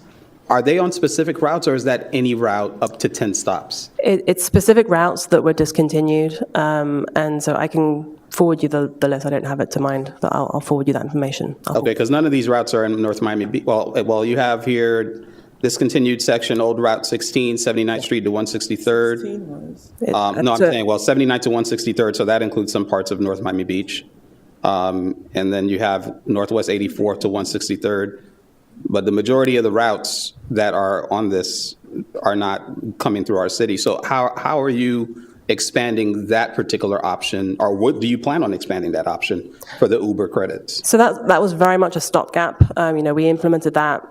are they on specific routes, or is that any route up to 10 stops? It's specific routes that were discontinued, and so I can forward you the list. I don't have it to mind, but I'll forward you that information. Okay, because none of these routes are in North Miami Beach. Well, you have here discontinued section, Old Route 16, 79th Street to 163rd. No, I'm saying, 79th to 163rd, so that includes some parts of North Miami Beach. And then you have Northwest 84th to 163rd. But the majority of the routes that are on this are not coming through our city. So how are you expanding that particular option, or what do you plan on expanding that option for the Uber credits? So that was very much a stopgap. We implemented that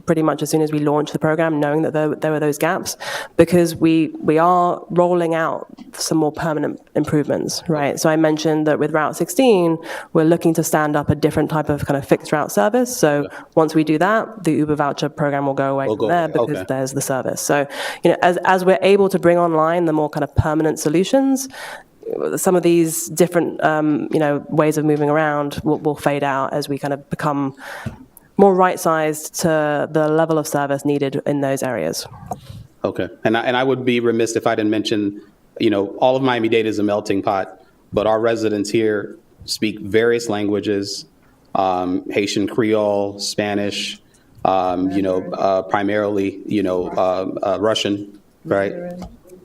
pretty much as soon as we launched the program, knowing that there were those gaps, because we are rolling out some more permanent improvements, right? So I mentioned that with Route 16, we're looking to stand up a different type of kind of fixed route service. So once we do that, the Uber voucher program will go away from there because there's the service. So, as we're able to bring online the more kind of permanent solutions, some of these different, ways of moving around will fade out as we kind of become more right-sized to the level of service needed in those areas. Okay, and I would be remiss if I didn't mention, all of Miami-Dade is a melting pot, but our residents here speak various languages, Haitian Creole, Spanish, primarily, Russian, right?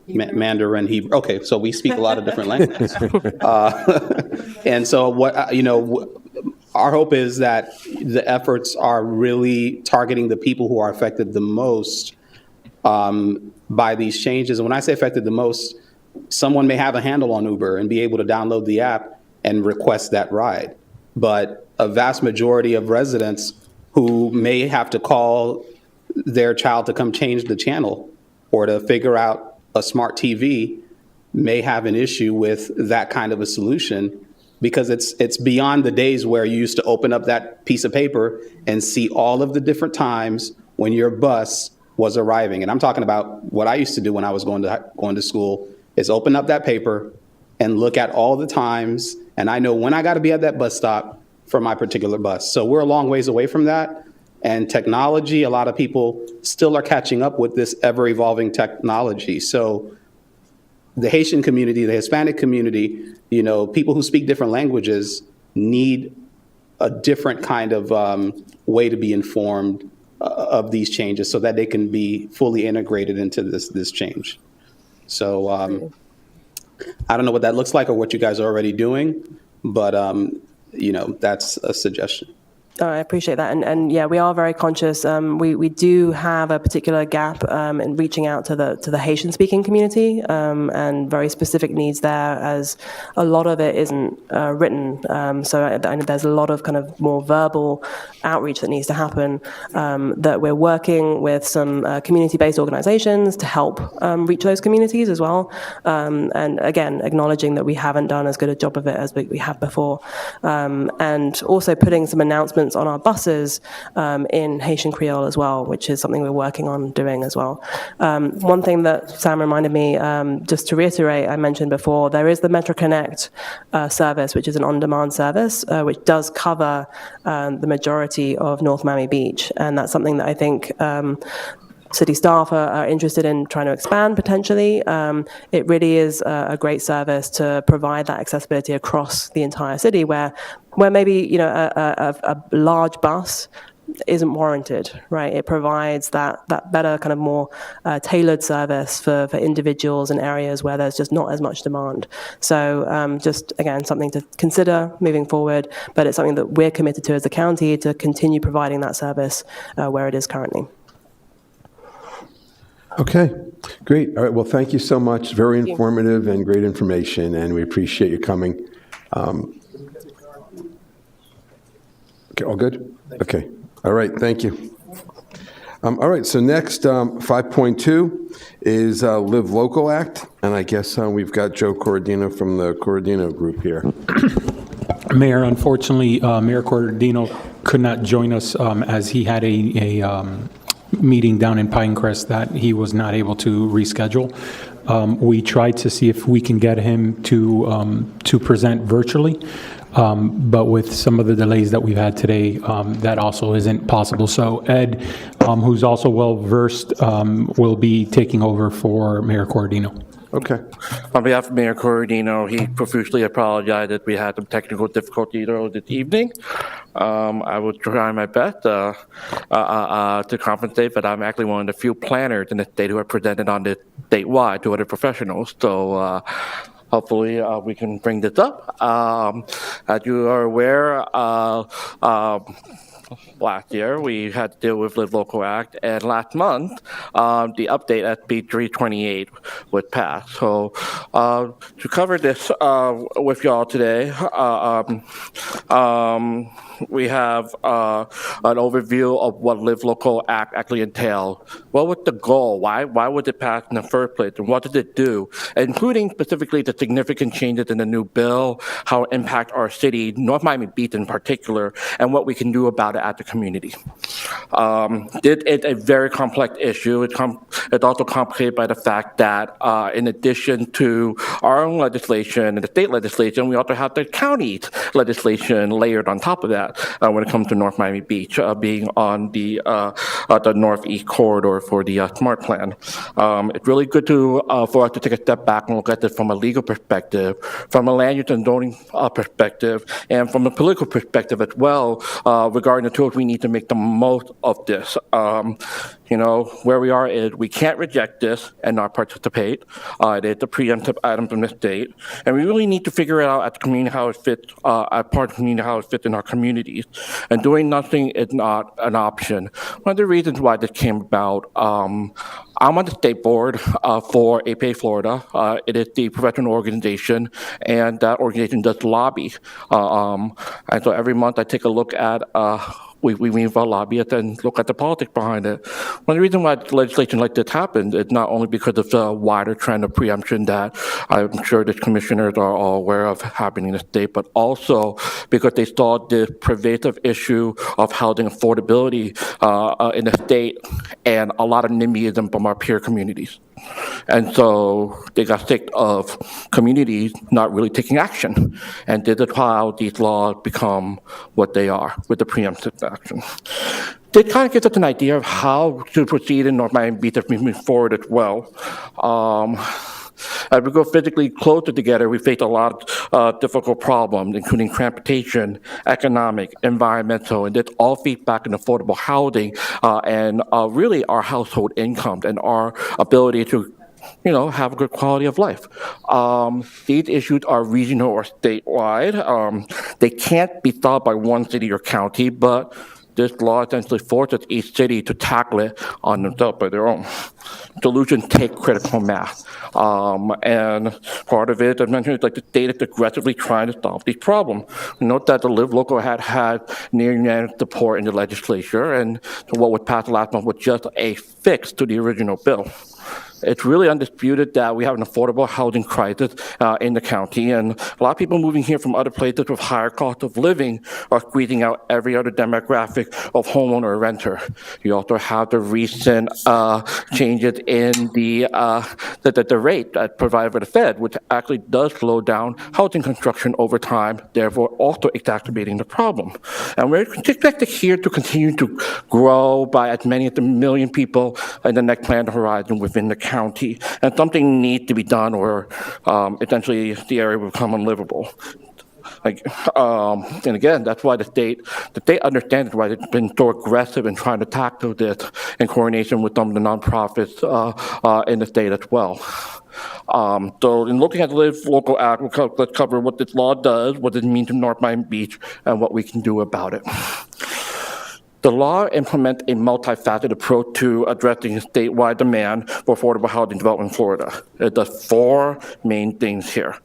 Mandarin, Hebrew. Okay, so we speak a lot of different languages. And so our hope is that the efforts are really targeting the people who are affected the most by these changes. And when I say affected the most, someone may have a handle on Uber and be able to download the app and request that ride. But a vast majority of residents who may have to call their child to come change the channel or to figure out a smart TV may have an issue with that kind of a solution, because it's beyond the days where you used to open up that piece of paper and see all of the different times when your bus was arriving. And I'm talking about what I used to do when I was going to school, is open up that paper and look at all the times, and I know when I got to be at that bus stop for my particular bus. So we're a long ways away from that. And technology, a lot of people still are catching up with this ever-evolving technology. So the Haitian community, the Hispanic community, people who speak different languages need a different kind of way to be informed of these changes so that they can be fully integrated into this change. So I don't know what that looks like or what you guys are already doing, but that's a suggestion. Oh, I appreciate that. And yeah, we are very conscious. We do have a particular gap in reaching out to the Haitian-speaking community and very specific needs there, as a lot of it isn't written. So I know there's a lot of kind of more verbal outreach that needs to happen, that we're working with some community-based organizations to help reach those communities as well. And again, acknowledging that we haven't done as good a job of it as we have before. And also putting some announcements on our buses in Haitian Creole as well, which is something we're working on doing as well. One thing that Sam reminded me, just to reiterate, I mentioned before, there is the Metro Connect service, which is an on-demand service, which does cover the majority of North Miami Beach. And that's something that I think city staff are interested in trying to expand potentially. It really is a great service to provide that accessibility across the entire city, where maybe a large bus isn't warranted, right? It provides that better kind of more tailored service for individuals in areas where there's just not as much demand. So just again, something to consider moving forward, but it's something that we're committed to as a county to continue providing that service where it is currently. Okay, great. All right, well, thank you so much. Very informative and great information, and we appreciate you coming. Okay, all good? Okay, all right, thank you. All right, so next, 5.2 is Live Local Act, and I guess we've got Joe Corradino from the Corradino Group here. Mayor, unfortunately, Mayor Corradino could not join us as he had a meeting down in Pinecrest that he was not able to reschedule. We tried to see if we can get him to present virtually, but with some of the delays that we've had today, that also isn't possible. So Ed, who's also well-versed, will be taking over for Mayor Corradino. Okay. On behalf of Mayor Corradino, he profusely apologized that we had some technical difficulty this evening. I will try my best to compensate, but I'm actually one of the few planners in the state who are presented on this statewide to other professionals. So hopefully we can bring this up. As you are aware, last year, we had to deal with the local act, and last month, the update SB 328 was passed. So to cover this with y'all today, we have an overview of what Live Local Act actually entails. What was the goal? Why was it passed in the first place? And what did it do? Including specifically the significant changes in the new bill, how it impacts our city, North Miami Beach in particular, and what we can do about it as a community. It's a very complex issue. It's also complicated by the fact that in addition to our own legislation and the state legislation, we also have the county legislation layered on top of that when it comes to North Miami Beach being on the northeast corridor for the SMART plan. It's really good for us to take a step back and look at this from a legal perspective, from a land use and zoning perspective, and from a political perspective as well, regarding the tools we need to make the most of this. Where we are is we can't reject this and not participate. It is a preemptive item from the state, and we really need to figure it out at the community how it fits, as part of the community how it fits in our communities. And doing nothing is not an option. One of the reasons why this came about, I'm on the state board for APA Florida. It is the professional organization, and that organization does lobby. And so every month I take a look at we meet our lobbyists and look at the politics behind it. One of the reasons why legislation like this happens is not only because of the wider trend of preemption that I'm sure the commissioners are all aware of happening in the state, but also because they saw the pervasive issue of housing affordability in the state and a lot of NIMBYism from our peer communities. And so they got sick of communities not really taking action. And this is how these laws become what they are with the preemptive action. It kind of gives us an idea of how to proceed in North Miami Beach as we move forward as well. As we go physically closer together, we face a lot of difficult problems, including transportation, economic, environmental, and this all feeds back in affordable housing and really our household incomes and our ability to have a good quality of life. These issues are regional or statewide. They can't be solved by one city or county, but this law essentially forces each city to tackle it on themselves by their own. Solutions take critical mass. And part of it, as mentioned, is like the state is aggressively trying to solve these problems. Note that the Live Local had near unanimous support in the legislature, and what was passed last month was just a fix to the original bill. It's really undisputed that we have an affordable housing crisis in the county, and a lot of people moving here from other places with higher cost of living are squeezing out every other demographic of homeowner or renter. You also have the recent changes in the rate that's provided by the Fed, which actually does slow down housing construction over time, therefore also exacerbating the problem. And we're expected here to continue to grow by as many as 1 million people in the next planned horizon within the county, and something needs to be done, or essentially the area will become unlivable. And again, that's why the state understands why it's been so aggressive in trying to tackle this in coordination with some of the nonprofits in the state as well. So in looking at the Live Local Act, let's cover what this law does, what it means to North Miami Beach, and what we can do about it. The law implements a multifaceted approach to addressing statewide demand for affordable housing development in Florida. It does 4 main things here.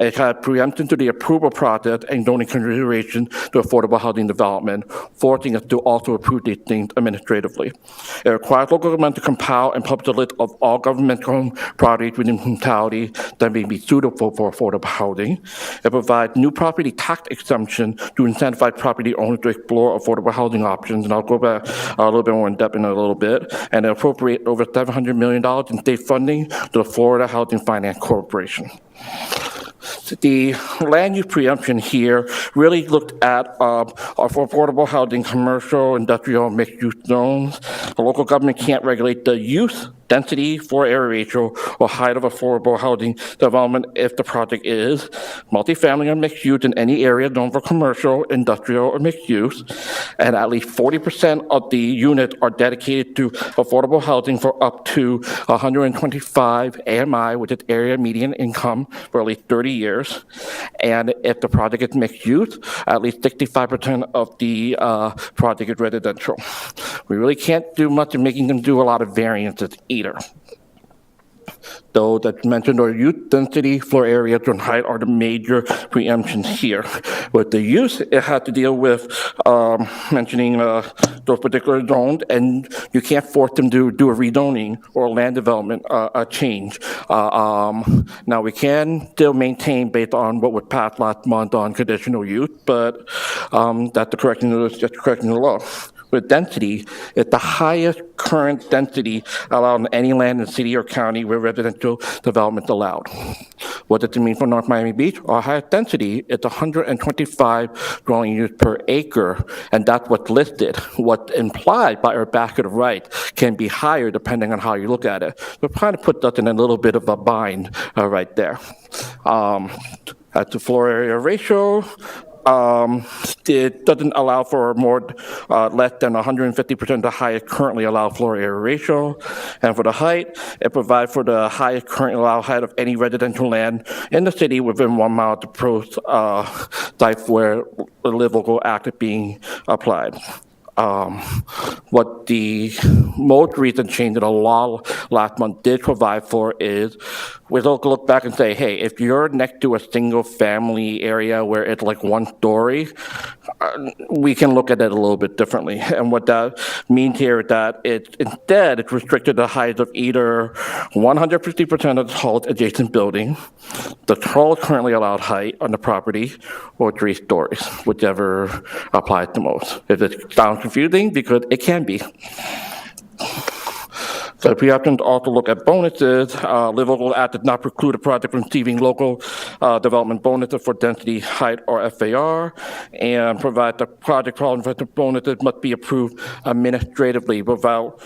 It has preemption to the approval process and zoning consideration to affordable housing development, forcing us to also approve these things administratively. It requires local government to compile and publish a list of all government-owned properties within municipality that may be suitable for affordable housing. It provides new property tax exemption to incentivize property owners to explore affordable housing options, and I'll go back a little bit more in depth in a little bit, and appropriate over $700 million in state funding to the Florida Housing Finance Corporation. The land use preemption here really looked at affordable housing, commercial, industrial, mixed-use zones. The local government can't regulate the use density, floor area ratio, or height of affordable housing development if the project is multifamily or mixed use in any area known for commercial, industrial, or mixed use, and at least 40% of the units are dedicated to affordable housing for up to 125 AMI, which is area median income, for at least 30 years. And if the project is mixed use, at least 65% of the project is residential. We really can't do much in making them do a lot of variances either. Though that mentioned our youth density, floor area, and height are the major preemptions here. With the use, it had to deal with mentioning those particular zones, and you can't force them to do a rezoning or land development change. Now, we can still maintain based on what was passed last month on conditional use, but that's the correction of the law. With density, it's the highest current density allowed in any land in city or county where residential development is allowed. What does it mean for North Miami Beach? Our highest density is 125 dwelling units per acre, and that's what's listed. What's implied by our basket of right can be higher depending on how you look at it. So it kind of puts us in a little bit of a bind right there. At the floor area ratio, it doesn't allow for more less than 150% the highest currently allowed floor area ratio. And for the height, it provides for the highest currently allowed height of any residential land in the city within 1 mile of the proposed site where the Live Local Act is being applied. What the most recent change in the law last month did provide for is we look back and say, hey, if you're next to a single family area where it's like one story, we can look at it a little bit differently. And what that means here is that it's restricted to height of either 150% of the tallest adjacent building, the tallest currently allowed height on the property, or 3 stories, whichever applies the most. If it sounds confusing, because it can be. So if we happen to also look at bonuses, Live Local Act does not preclude a project from receiving local development bonuses for density, height, or FAR, and provide the project bonuses must be approved administratively without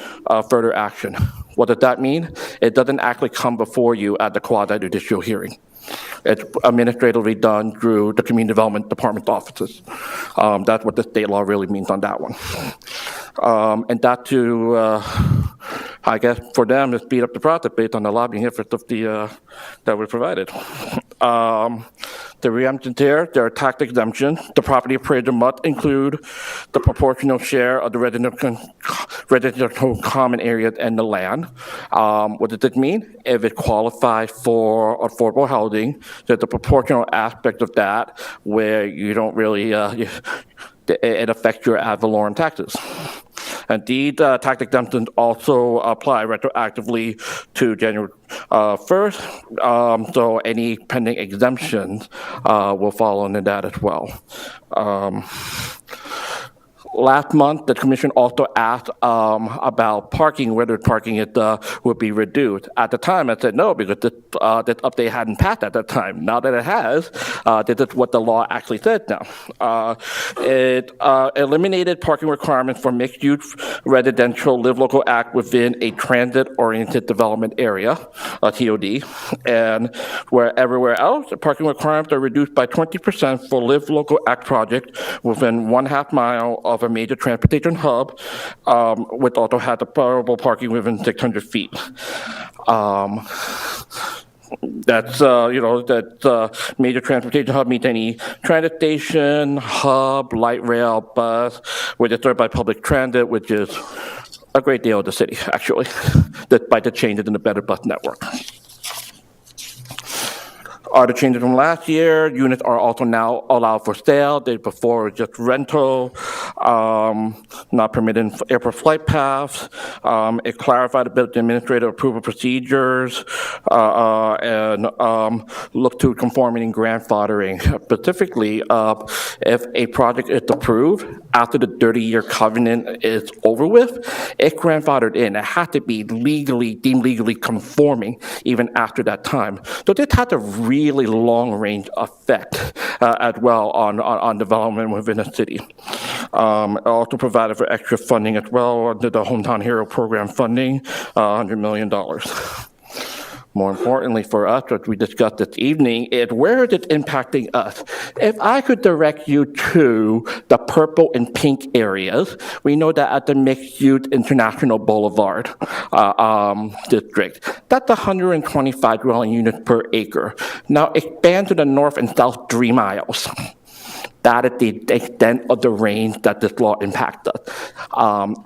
further action. What does that mean? It doesn't actually come before you at the quasi-judicial hearing. It's administratively done through the Community Development Department's offices. That's what the state law really means on that one. And that to, I guess, for them, to speed up the process based on the lobbying efforts of the that we provided. The reemptions here, there are tax exemptions. The property appraiser must include the proportional share of the residential common areas and the land. What does it mean? If it qualifies for affordable housing, there's a proportional aspect of that where you don't really, it affects your ad valorem taxes. Indeed, tax exemptions also apply retroactively to January 1st, so any pending exemptions will fall under that as well. Last month, the commission also asked about parking, whether parking would be reduced. At the time, I said no, because this update hadn't passed at that time. Now that it has, this is what the law actually says now. It eliminated parking requirements for mixed-use residential Live Local Act within a transit-oriented development area, a TOD, and where everywhere else, the parking requirements are reduced by 20% for Live Local Act projects within 1/2 mile of a major transportation hub, which also has allowable parking within 600 feet. That's, that major transportation hub means any transit station, hub, light rail, bus, which is served by public transit, which is a great deal of the city, actually, despite the changes in the better bus network. Are the changes from last year? Units are also now allowed for sale. They before was just rental, not permitted in airport flight paths. It clarified a bit the administrative approval procedures and looked to conforming and grandfathering. Specifically, if a project is approved after the 30-year covenant is over with, it's grandfathered in. It has to be deemed legally conforming even after that time. So this has a really long-range effect as well on development within the city. It also provided for extra funding as well under the Hometown Hero Program funding, $100 million. More importantly for us, what we discussed this evening, is where is it impacting us? If I could direct you to the purple and pink areas, we know that at the mixed-use International Boulevard district, that's 125 dwelling units per acre. Now expand to the north and south 3 miles. That is the extent of the range that this law impacts us.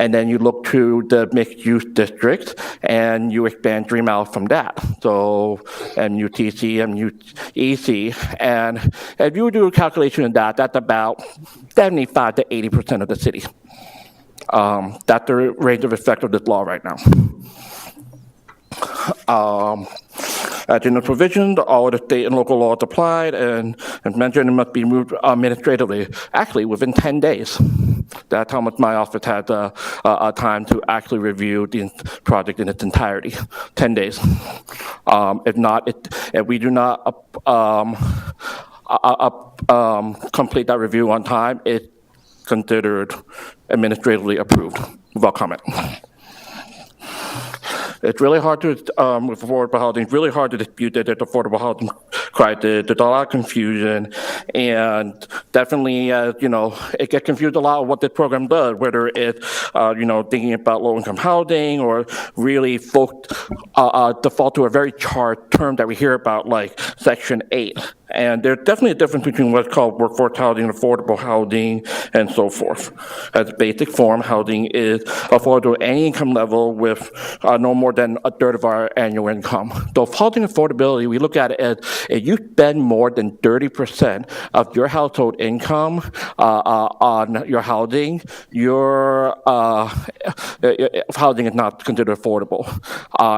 And then you look to the mixed-use districts, and you expand 3 miles from that. So MUTC, MUEC, and if you do a calculation of that, that's about 75 to 80% of the city. That's the range of effect of this law right now. As in the provisions, all the state and local laws applied, and as mentioned, it must be moved administratively, actually within 10 days. That's how much my office had time to actually review the project in its entirety, 10 days. If not, if we do not complete that review on time, it's considered administratively approved without comment. It's really hard to, with affordable housing, it's really hard to dispute that there's affordable housing crisis. There's a lot of confusion, and definitely, it gets confused a lot of what this program does, whether it's, thinking about low-income housing or really folks default to a very charged term that we hear about, like Section 8. And there's definitely a difference between what's called workforce housing, affordable housing, and so forth. As basic form, housing is affordable at any income level with no more than a third of our annual income. So housing affordability, we look at it as if you spend more than 30% of your household income on your housing, your housing is not considered affordable.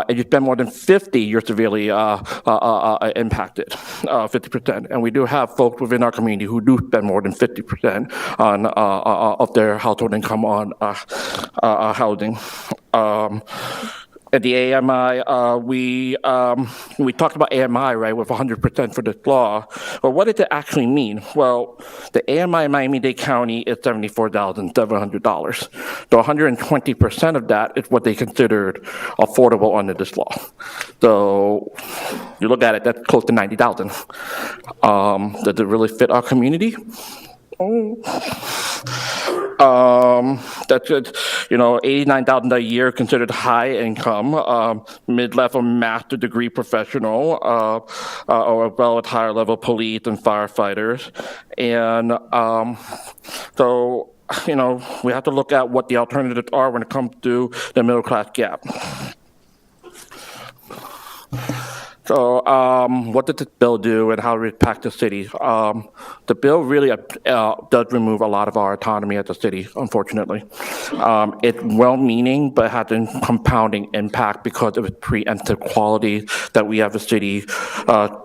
If you spend more than 50, you're severely impacted, 50%. And we do have folks within our community who do spend more than 50% on of their household income on housing. At the AMI, we talked about AMI, right, with 100% for this law. But what does it actually mean? Well, the AMI in Miami-Dade County is $74,700. So 120% of that is what they considered affordable under this law. So you look at it, that's close to $90,000. Does it really fit our community? That's it. $89,000 a year considered high income, mid-level master degree professional, or well at higher level police and firefighters, and so we have to look at what the alternatives are when it comes to the middle class gap. So what did this bill do and how it impact the city? The bill really does remove a lot of our autonomy as a city, unfortunately. It's well-meaning, but has a compounding impact because of its preemptive quality that we as a city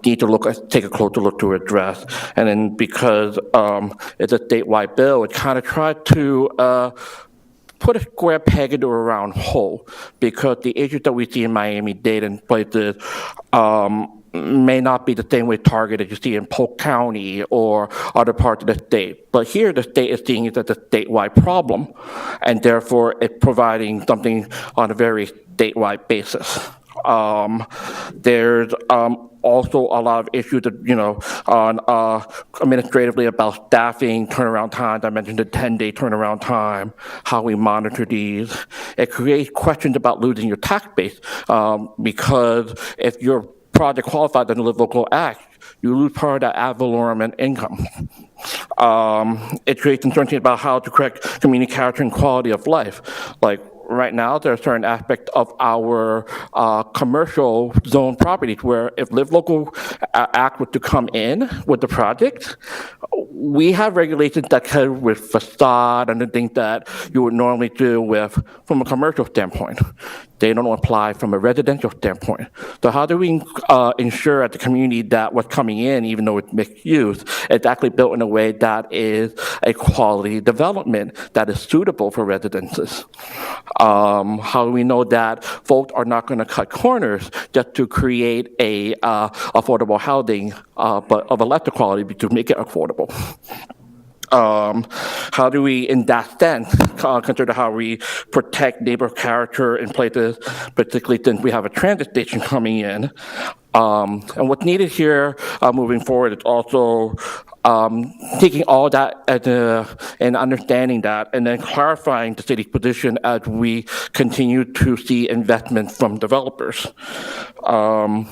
need to take a closer look to address. And then because it's a statewide bill, it kind of tried to put a square peg into a round hole, because the issues that we see in Miami-Dade and places may not be the same way targeted you see in Polk County or other parts of the state. But here the state is seeing it as a statewide problem, and therefore it's providing something on a very statewide basis. There's also a lot of issues that, on administratively about staffing, turnaround times. I mentioned the 10-day turnaround time, how we monitor these. It creates questions about losing your tax base, because if your project qualifies under the Local Act, you lose part of that ad valorem and income. It creates uncertainty about how to correct community character and quality of life. Like, right now, there are certain aspects of our commercial zone properties where if Live Local Act were to come in with the project, we have regulations that come with facade and the things that you would normally do with from a commercial standpoint. They don't apply from a residential standpoint. So how do we ensure at the community that what's coming in, even though it's mixed use, it's actually built in a way that is a quality development that is suitable for residences? How do we know that folks are not going to cut corners just to create a affordable housing, but of a lesser quality to make it affordable? How do we, in that sense, consider how we protect neighborhood character in places, particularly since we have a transit station coming in? And what's needed here moving forward is also taking all that and understanding that, and then clarifying the city's position as we continue to see investment from developers. And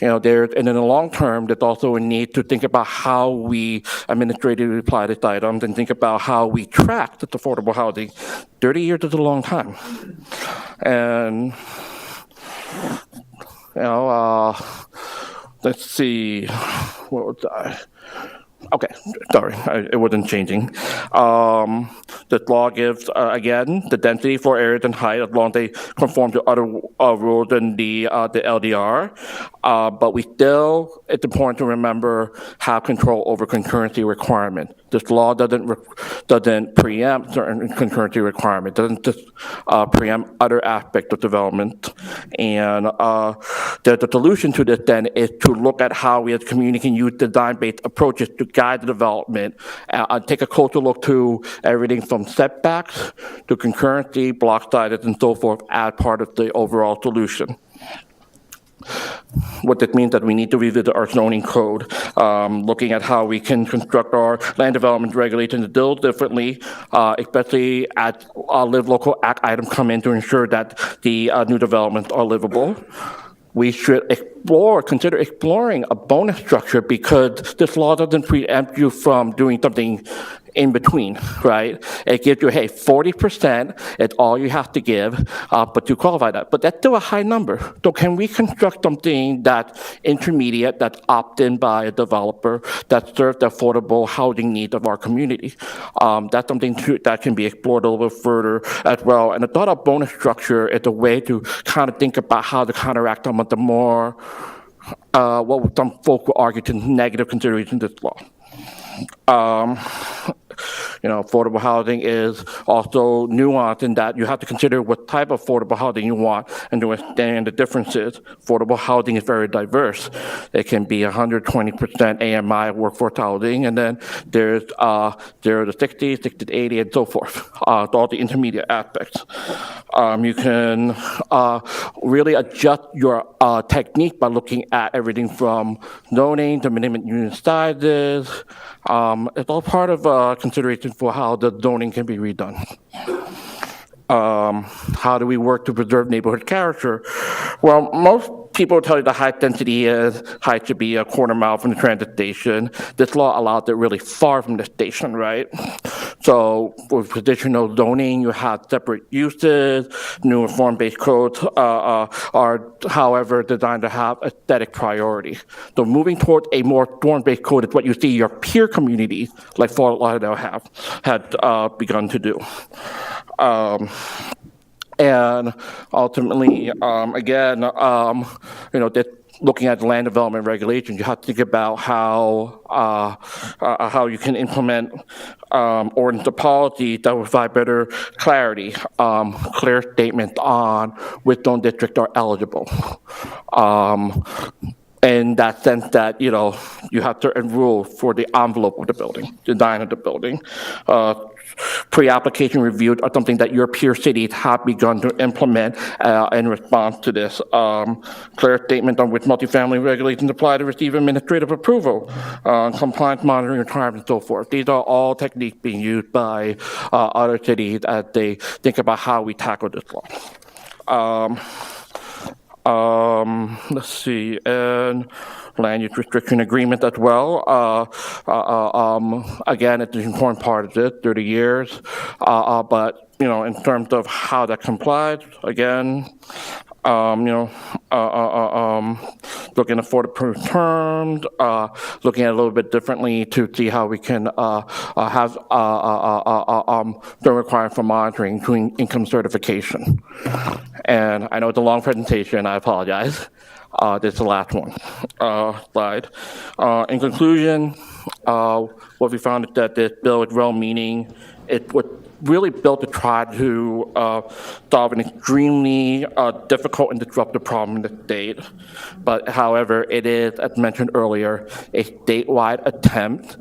in the long term, there's also a need to think about how we administratively apply these items and think about how we track this affordable housing. 30 years is a long time. And, let's see, what was I? Okay, sorry, it wasn't changing. The law gives, again, the density for areas and height as long as they conform to other rules in the LDR. But we still, it's important to remember, have control over concurrency requirement. This law doesn't preempt certain concurrency requirements, doesn't just preempt other aspects of development. And the solution to this then is to look at how we as a community can use design-based approaches to guide the development, take a closer look to everything from setbacks to concurrency, block sizes, and so forth as part of the overall solution. What that means that we need to revisit our zoning code, looking at how we can construct our land development regulations a little differently, especially as Live Local Act items come in to ensure that the new developments are livable. We should consider exploring a bonus structure because this law doesn't preempt you from doing something in between, right? It gives you, hey, 40% is all you have to give, but you qualify that. But that's still a high number. So can we construct something that's intermediate, that's opt-in by a developer, that serves the affordable housing needs of our community? That's something that can be explored a little bit further as well. And the thought of bonus structure is a way to kind of think about how to counteract some of the more, what some folk will argue to negative considerations of this law. Affordable housing is also nuanced in that you have to consider what type of affordable housing you want and to understand the differences. Affordable housing is very diverse. It can be 120% AMI workforce housing, and then there's 0 to 60, 60 to 80, and so forth. All the intermediate aspects. You can really adjust your technique by looking at everything from zoning to minimum unit sizes. It's all part of consideration for how the zoning can be redone. How do we work to preserve neighborhood character? Well, most people tell you the height should be a quarter mile from the transit station. This law allows it really far from the station, right? So with traditional zoning, you have separate uses. Newer form-based codes are, however, designed to have aesthetic priority. So moving towards a more form-based code is what you see your peer communities, like Fort Lauderdale had begun to do. And ultimately, again, looking at land development regulations, you have to think about how you can implement ordinance policies that will provide better clarity, clear statements on which zone districts are eligible. In that sense that, you have certain rules for the envelope of the building, design of the building. Pre-application reviews are something that your peer cities have begun to implement in response to this. Clear statement on which multifamily regulations apply to receive administrative approval, compliance monitoring requirements, and so forth. These are all techniques being used by other cities as they think about how we tackle this law. Let's see, and land use restriction agreement as well. Again, it's an important part of this, 30 years. But, in terms of how that complies, again, looking at for the terms, looking at it a little bit differently to see how we can have the requirement for monitoring, including income certification. And I know it's a long presentation, I apologize. This is the last one slide. In conclusion, what we found is that this bill is well-meaning. It would really built to try to solve an extremely difficult and disruptive problem in the state. But however, it is, as mentioned earlier, a statewide attempt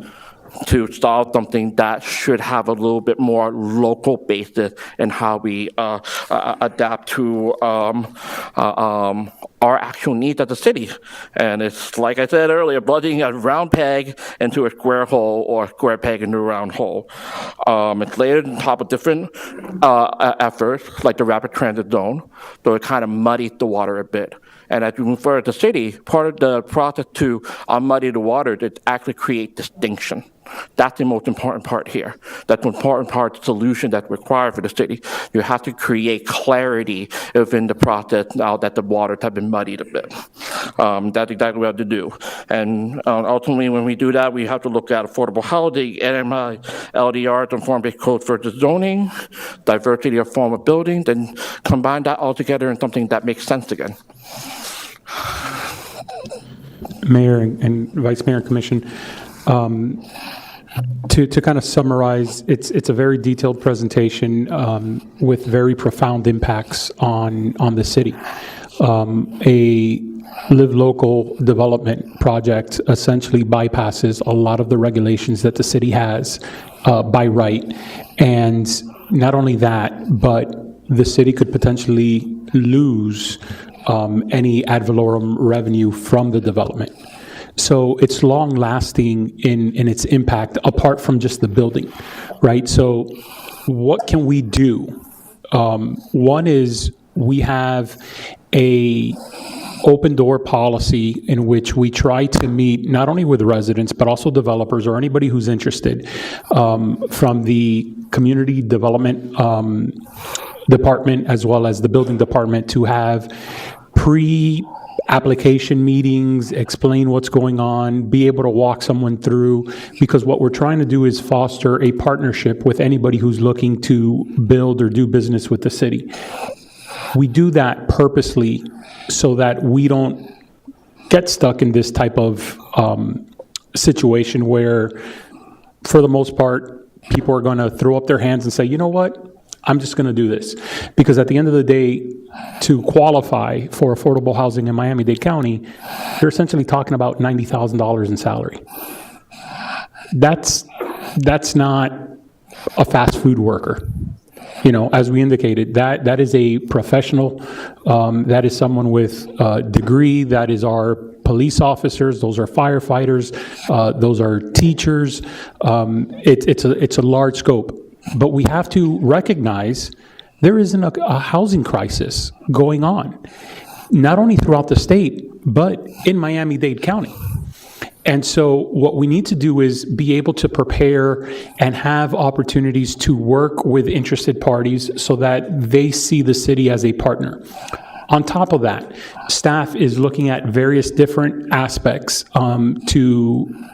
to solve something that should have a little bit more local basis in how we adapt to our actual needs as a city. And it's, like I said earlier, budgeting a round peg into a square hole or a square peg into a round hole. It's layered on top of different efforts, like the rapid transit zone, so it kind of muddies the water a bit. And as we move further to the city, part of the process to unmuddy the water is to actually create distinction. That's the most important part here. That's the important part of the solution that's required for the city. You have to create clarity within the process now that the waters have been muddied a bit. That's exactly what we have to do. And ultimately, when we do that, we have to look at affordable housing, NMB, LDRs, and form-based codes versus zoning, diversity of form of buildings, and combine that all together in something that makes sense again. Mayor and Vice Mayor and Commission, to kind of summarize, it's a very detailed presentation with very profound impacts on the city. A Live Local development project essentially bypasses a lot of the regulations that the city has by right. And not only that, but the city could potentially lose any ad valorem revenue from the development. So it's long-lasting in its impact, apart from just the building, right? So what can we do? One is we have a open door policy in which we try to meet not only with residents, but also developers or anybody who's interested, from the community development department as well as the building department, to have pre-application meetings, explain what's going on, be able to walk someone through, because what we're trying to do is foster a partnership with anybody who's looking to build or do business with the city. We do that purposely so that we don't get stuck in this type of situation where, for the most part, people are going to throw up their hands and say, you know what? I'm just going to do this. Because at the end of the day, to qualify for affordable housing in Miami-Dade County, you're essentially talking about $90,000 in salary. That's not a fast food worker. You know, as we indicated, that is a professional, that is someone with a degree, that is our police officers, those are firefighters, those are teachers. It's a large scope. But we have to recognize there isn't a housing crisis going on, not only throughout the state, but in Miami-Dade County. And so what we need to do is be able to prepare and have opportunities to work with interested parties so that they see the city as a partner. On top of that, staff is looking at various different aspects to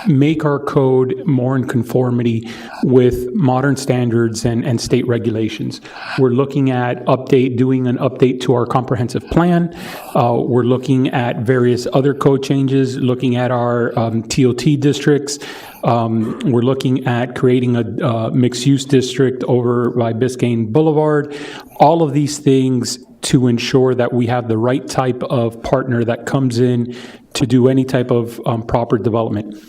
make our code more in conformity with modern standards and state regulations. We're looking at doing an update to our comprehensive plan. We're looking at various other code changes, looking at our TOT districts. We're looking at creating a mixed-use district over by Biscayne Boulevard. All of these things to ensure that we have the right type of partner that comes in to do any type of proper development.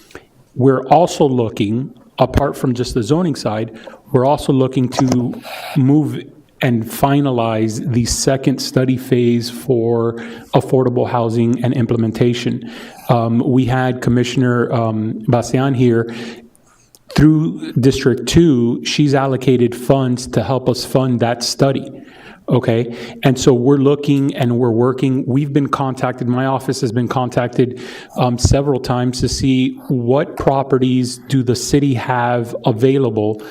We're also looking, apart from just the zoning side, we're also looking to move and finalize the second study phase for affordable housing and implementation. We had Commissioner Bastian here. Through District 2, she's allocated funds to help us fund that study. Okay, and so we're looking and we're working. We've been contacted, my office has been contacted several times to see what properties do the city have available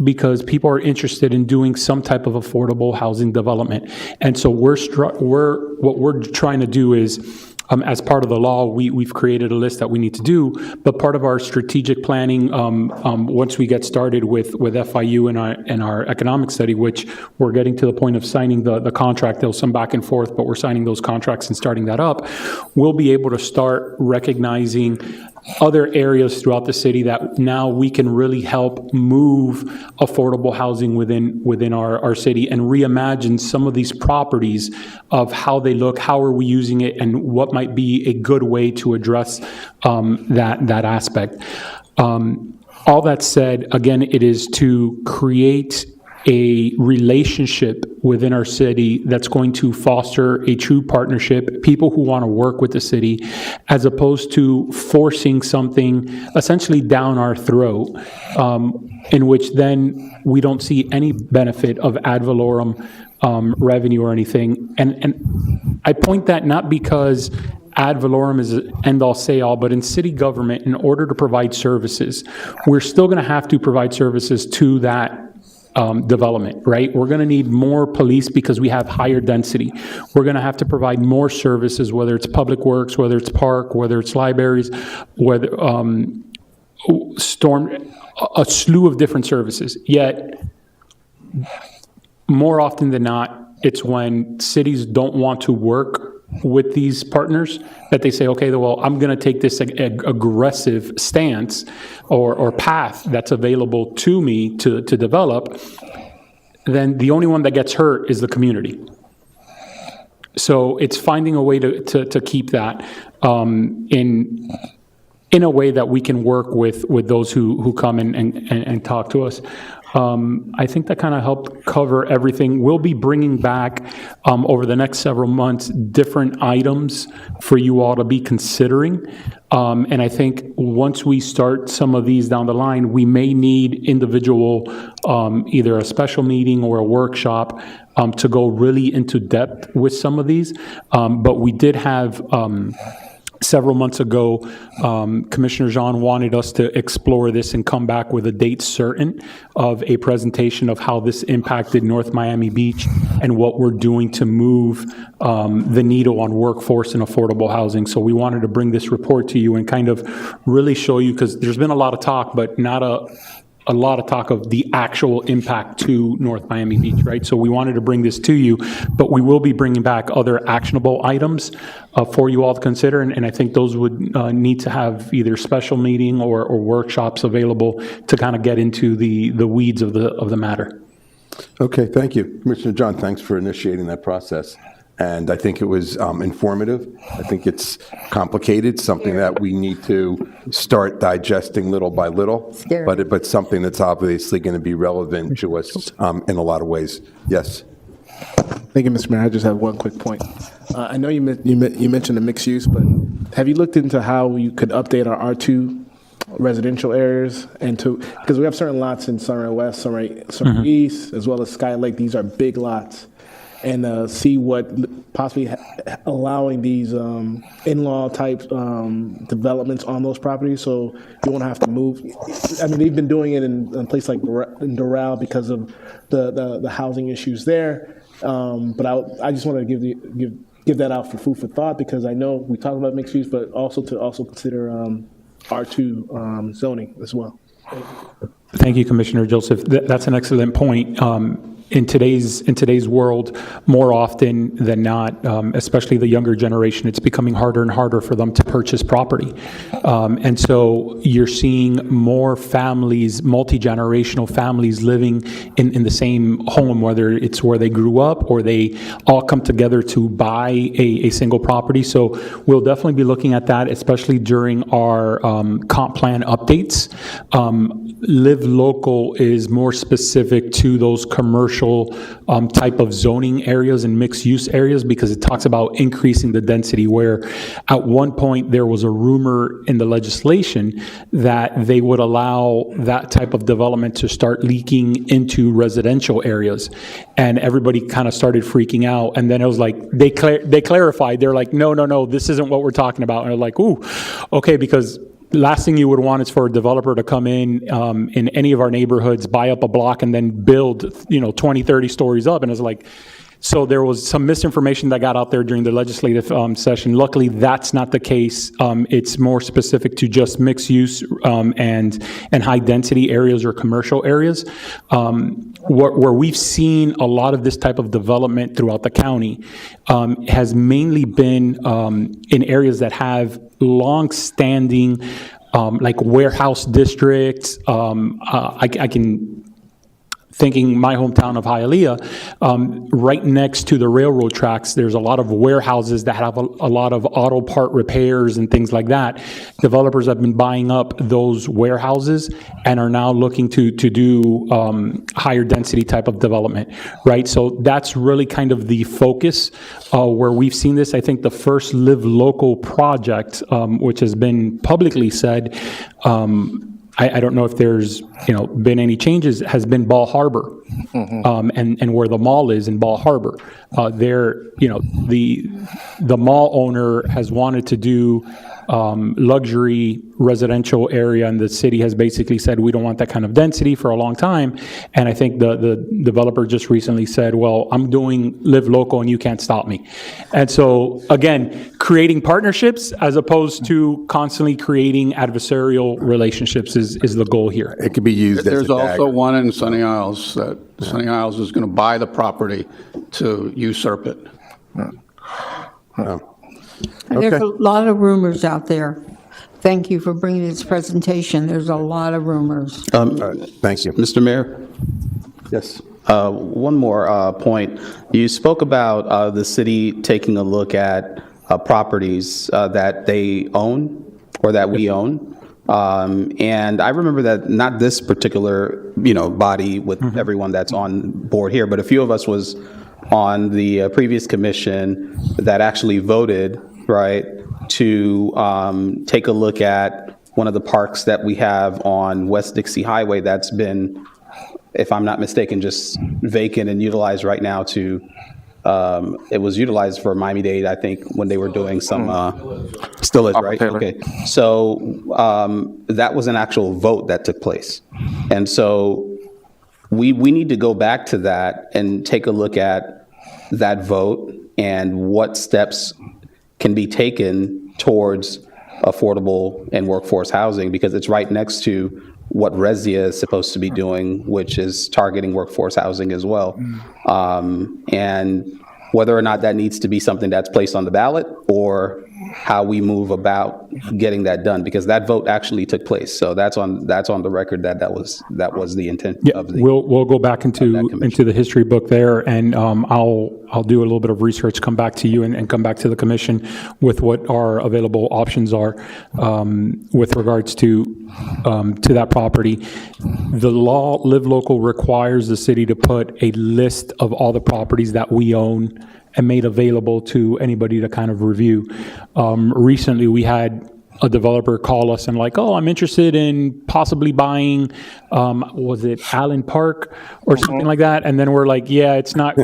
because people are interested in doing some type of affordable housing development. And so what we're trying to do is, as part of the law, we've created a list that we need to do, but part of our strategic planning, once we get started with FIU and our economic study, which we're getting to the point of signing the contract, there's some back and forth, but we're signing those contracts and starting that up, we'll be able to start recognizing other areas throughout the city that now we can really help move affordable housing within our city and reimagine some of these properties of how they look, how are we using it, and what might be a good way to address that aspect. All that said, again, it is to create a relationship within our city that's going to foster a true partnership, people who want to work with the city, as opposed to forcing something essentially down our throat, in which then we don't see any benefit of ad valorem revenue or anything. And I point that not because ad valorem is an end-all, say-all, but in city government, in order to provide services, we're still going to have to provide services to that development, right? We're going to need more police because we have higher density. We're going to have to provide more services, whether it's public works, whether it's park, whether it's libraries, whether a slew of different services. Yet, more often than not, it's when cities don't want to work with these partners that they say, okay, well, I'm going to take this aggressive stance or path that's available to me to develop, then the only one that gets hurt is the community. So it's finding a way to keep that in a way that we can work with those who come and talk to us. I think that kind of helped cover everything. We'll be bringing back over the next several months different items for you all to be considering. And I think once we start some of these down the line, we may need individual, either a special meeting or a workshop to go really into depth with some of these. But we did have several months ago, Commissioner Jean wanted us to explore this and come back with a date certain of a presentation of how this impacted North Miami Beach and what we're doing to move the needle on workforce and affordable housing. So we wanted to bring this report to you and kind of really show you, because there's been a lot of talk, but not a lot of talk of the actual impact to North Miami Beach, right? So we wanted to bring this to you, but we will be bringing back other actionable items for you all to consider, and I think those would need to have either special meeting or workshops available to kind of get into the weeds of the matter. Okay, thank you. Commissioner John, thanks for initiating that process. And I think it was informative. I think it's complicated, something that we need to start digesting little by little, but something that's obviously going to be relevant to us in a lot of ways. Yes. Thank you, Mr. Mayor. I just have one quick point. I know you mentioned the mixed use, but have you looked into how you could update our R2 residential areas because we have certain lots in Sunray West, Sunray East, as well as Sky Lake. These are big lots. And see what possibly allowing these in-law type developments on those properties, so you won't have to move. I mean, they've been doing it in a place like in Doral because of the housing issues there. But I just wanted to give that out for food for thought, because I know we talk about mixed use, but also to consider R2 zoning as well. Thank you, Commissioner Joseph. That's an excellent point. In today's world, more often than not, especially the younger generation, it's becoming harder and harder for them to purchase property. And so you're seeing more families, multi-generational families living in the same home, whether it's where they grew up or they all come together to buy a single property. So we'll definitely be looking at that, especially during our comp plan updates. Live Local is more specific to those commercial type of zoning areas and mixed use areas, because it talks about increasing the density, where at one point there was a rumor in the legislation that they would allow that type of development to start leaking into residential areas, and everybody kind of started freaking out. And then it was like they clarified, they're like, no, this isn't what we're talking about. And they're like, ooh, okay, because last thing you would want is for a developer to come in any of our neighborhoods, buy up a block, and then build, 20, 30 stories up. And it's like, so there was some misinformation that got out there during the legislative session. Luckily, that's not the case. It's more specific to just mixed use and high density areas or commercial areas. Where we've seen a lot of this type of development throughout the county has mainly been in areas that have long-standing like warehouse districts. I can thinking my hometown of Hialeah, right next to the railroad tracks, there's a lot of warehouses that have a lot of auto part repairs and things like that. Developers have been buying up those warehouses and are now looking to do higher density type of development, right? So that's really kind of the focus where we've seen this. I think the first Live Local project, which has been publicly said, I don't know if there's, been any changes, has been Ball Harbor, and where the mall is in Ball Harbor. There, the mall owner has wanted to do luxury residential area, and the city has basically said, we don't want that kind of density for a long time. And I think the developer just recently said, well, I'm doing Live Local and you can't stop me. And so, again, creating partnerships as opposed to constantly creating adversarial relationships is the goal here. It could be used as a There's also dagger. one in Sunny Isles that Sunny Isles is going to buy the property to usurp it. There's a lot of rumors out there. Thank you for bringing this presentation. There's a lot of rumors. Thank you. Mr. Mayor? Yes. One more point. You spoke about the city taking a look at properties that they own or that we own. And I remember that not this particular, body with everyone that's on board here, but a few of us was on the previous commission that actually voted, right, to take a look at one of the parks that we have on West Dixie Highway that's been, if I'm not mistaken, just vacant and utilized right now to, it was utilized for Miami-Dade, I think, when they were doing some, still is, right? Okay. So that was an actual vote that took place. And so we need to go back to that and take a look at that vote and what steps can be taken towards affordable and workforce housing, because it's right next to what Resia is supposed to be doing, which is targeting workforce housing as well. And whether or not that needs to be something that's placed on the ballot or how we move about getting that done, because that vote actually took place. So that's on the record that was the intent of the. We'll go back into the history book there, and I'll do a little bit of research, come back to you, and come back to the commission with what our available options are with regards to that property. The law Live Local requires the city to put a list of all the properties that we own and made available to anybody to kind of review. Recently, we had a developer call us and like, oh, I'm interested in possibly buying, was it Allen Park or something like that? And then we're like, yeah, it's not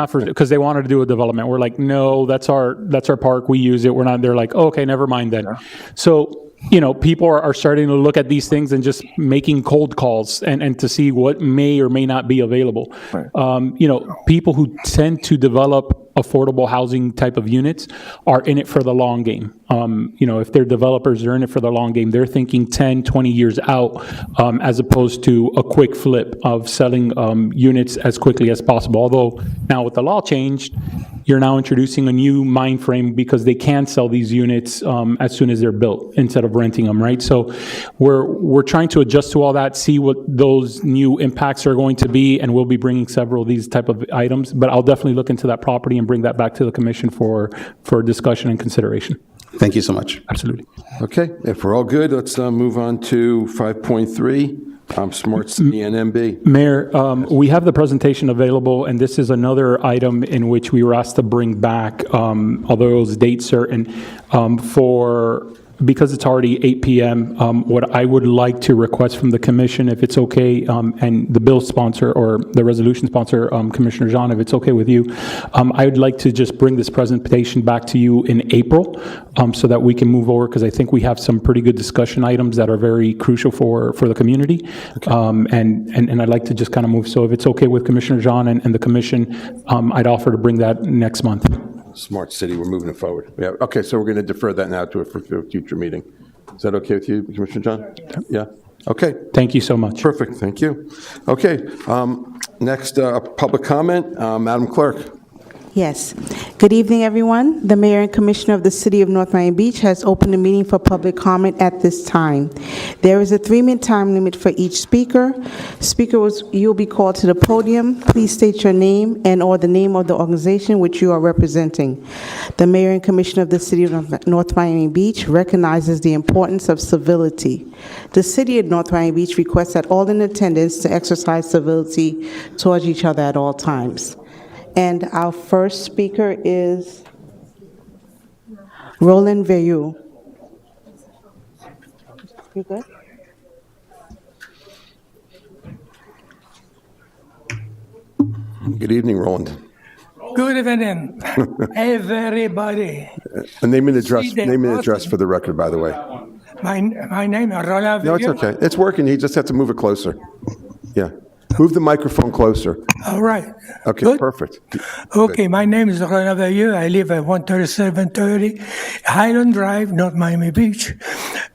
for, because they wanted to do a development. We're like, no, that's our park. We use it. We're not, they're like, oh, okay, never mind then. So, people are starting to look at these things and just making cold calls and to see what may or may not be available. Right. People who tend to develop affordable housing type of units are in it for the long game. If they're developers, they're in it for the long game. They're thinking 10, 20 years out, as opposed to a quick flip of selling units as quickly as possible. Although now with the law changed, you're now introducing a new mind frame because they can sell these units as soon as they're built instead of renting them, right? So we're trying to adjust to all that, see what those new impacts are going to be, and we'll be bringing several of these type of items. But I'll definitely look into that property and bring that back to the commission for discussion and consideration. Thank you so much. Absolutely. Okay, if we're all good, let's move on to 5.3, Smart City NMB. Mayor, we have the presentation available, and this is another item in which we were asked to bring back, although it was date certain, for because it's already 8 p.m., what I would like to request from the commission, if it's okay, and the bill sponsor or the resolution sponsor, Commissioner Jean, if it's okay with you, I would like to just bring this presentation back to you in April so that we can move over, because I think we have some pretty good discussion items that are very crucial for the community. And I'd like to just kind of move. So if it's okay with Commissioner Jean and the commission, I'd offer to bring that next month. Smart city, we're moving it forward. Yeah, okay, so we're going to defer that now to a future meeting. Is that okay with you, Commissioner John? Yeah? Okay. Thank you so much. Perfect, thank you. Okay, next, public comment. Madam Clerk. Yes. Good evening, everyone. The Mayor and Commissioner of the City of North Miami Beach has opened the meeting for public comment at this time. There is a 3-minute time limit for each speaker. You'll be called to the podium. Please state your name and/or the name of the organization which you are representing. The Mayor and Commissioner of the City of North Miami Beach recognizes the importance of civility. The City of North Miami Beach requests that all in attendance to exercise civility towards each other at all times. And our first speaker is Roland Veilleux. You good? Good evening, Roland. Good evening, everybody. A name and address for the record, by the way. My name is Roland Veilleux. No, it's okay. It's working. You just have to move it closer. Yeah. Move the microphone closer. All right. Okay, Good. perfect. Okay, my name is Roland Veilleux. I live at 13730 Highland Drive, North Miami Beach.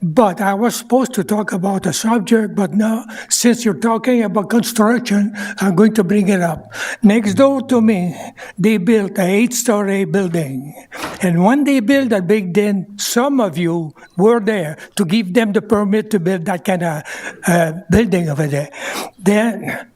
But I was supposed to talk about a subject, but now, since you're talking about construction, I'm going to bring it up. Next door to me, they built an 8-story building. And when they built that big den, some of you were there to give them the permit to build that kind of building over there. Then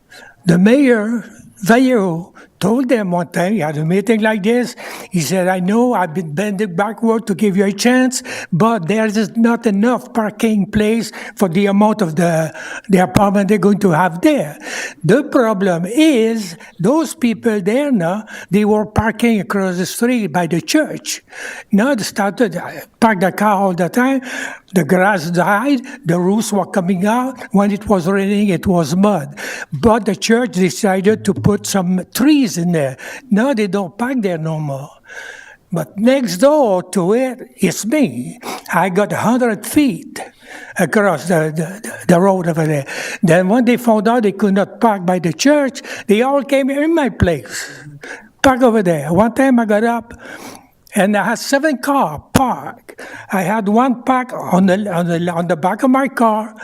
the mayor, Veilleux, told them one time, he had a meeting like this, he said, I know I've been bending backward to give you a chance, but there's not enough parking place for the amount of the apartment they're going to have there. The problem is, those people there now, they were parking across the street by the church. Now they started to park the car all the time, the grass died, the roofs were coming out, when it was raining it was mud. But the church decided to put some trees in there. Now they don't park there no more. But next door to it is me. I got 100 feet across the road over there. Then when they found out they could not park by the church, they all came in my place. Park over there. One time I got up and I had 7 cars parked. I had one parked on the back of my car,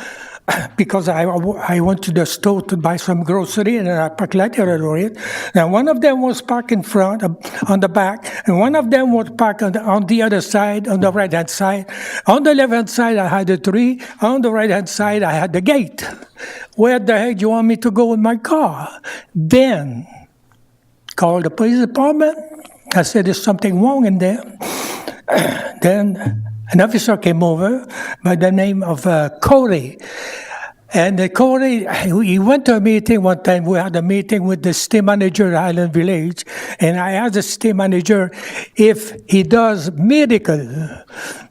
because I went to the store to buy some grocery and I parked lateral on it. And one of them was parked in front, on the back, and one of them was parked on the other side, on the right-hand side. On the left-hand side, I had the tree. On the right-hand side, I had the gate. Where the heck do you want me to go with my car? Then, called the police department. I said, there's something wrong in there. Then an officer came over by the name of Corey. And Corey, he went to a meeting one time. We had a meeting with the city manager at Island Village. And I asked the city manager if he does medical.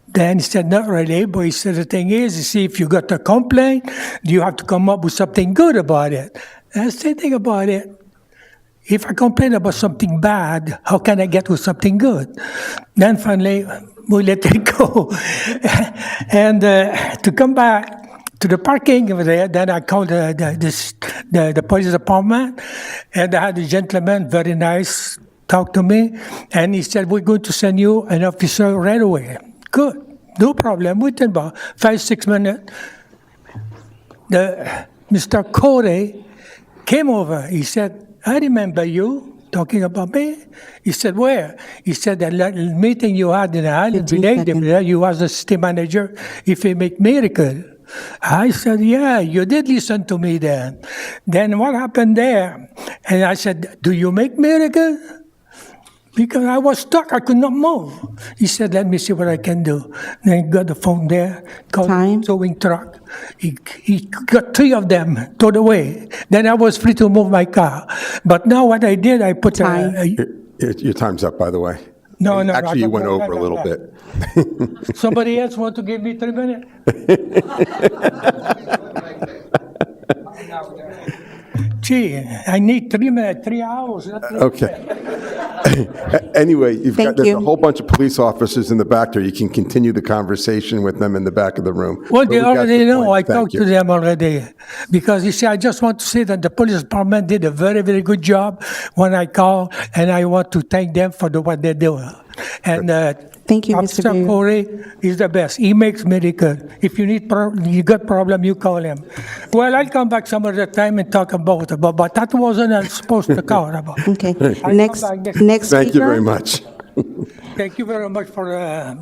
Then he said, not really. But he said, the thing is, you see, if you got a complaint, you have to come up with something good about it. And I said, think about it. If I complain about something bad, how can I get with something good? Then finally, we let it go. And to come back to the parking over there, then I called the police department, and I had a gentleman, very nice, talk to me, and he said, we're going to send you an officer right away. Good, no problem. Within about 5-6 minutes, Mr. Corey came over. He said, I remember you talking about me. He said, where? He said, that meeting you had in the Island Village, you was the city manager, if you make miracle. I said, yeah, you did listen to me then. Then what happened there? And I said, do you make miracle? Because I was stuck, I could not move. He said, let me see what I can do. Then he got the phone there, called the towing truck. He got 3 of them towed away. Then I was free to move my car. But now what I did, I put Your time's up, by the way. No, no. Actually, you went over a little bit. Somebody else want to give me 3 minutes? Gee, I need 3 minutes, 3 hours. not 3 Okay. minutes. Anyway, there's you. a whole bunch of police officers in the back there. You can continue the conversation with them in the back of the room. Well, But they we got already your know. point. I Thank talked you. to them already. Because you see, I just want to say that the police department did a very, very good job when I called, and I want to thank them for what they do. And Thank you, Mr. Officer Mayor. Corey is the best. He makes me good. If you need you got problem, you call him. Well, I'll come back some other time and talk about it, but that wasn't I supposed to cover about. Okay. I'll Next, come back next speaker. Thank you very much Thank you very much for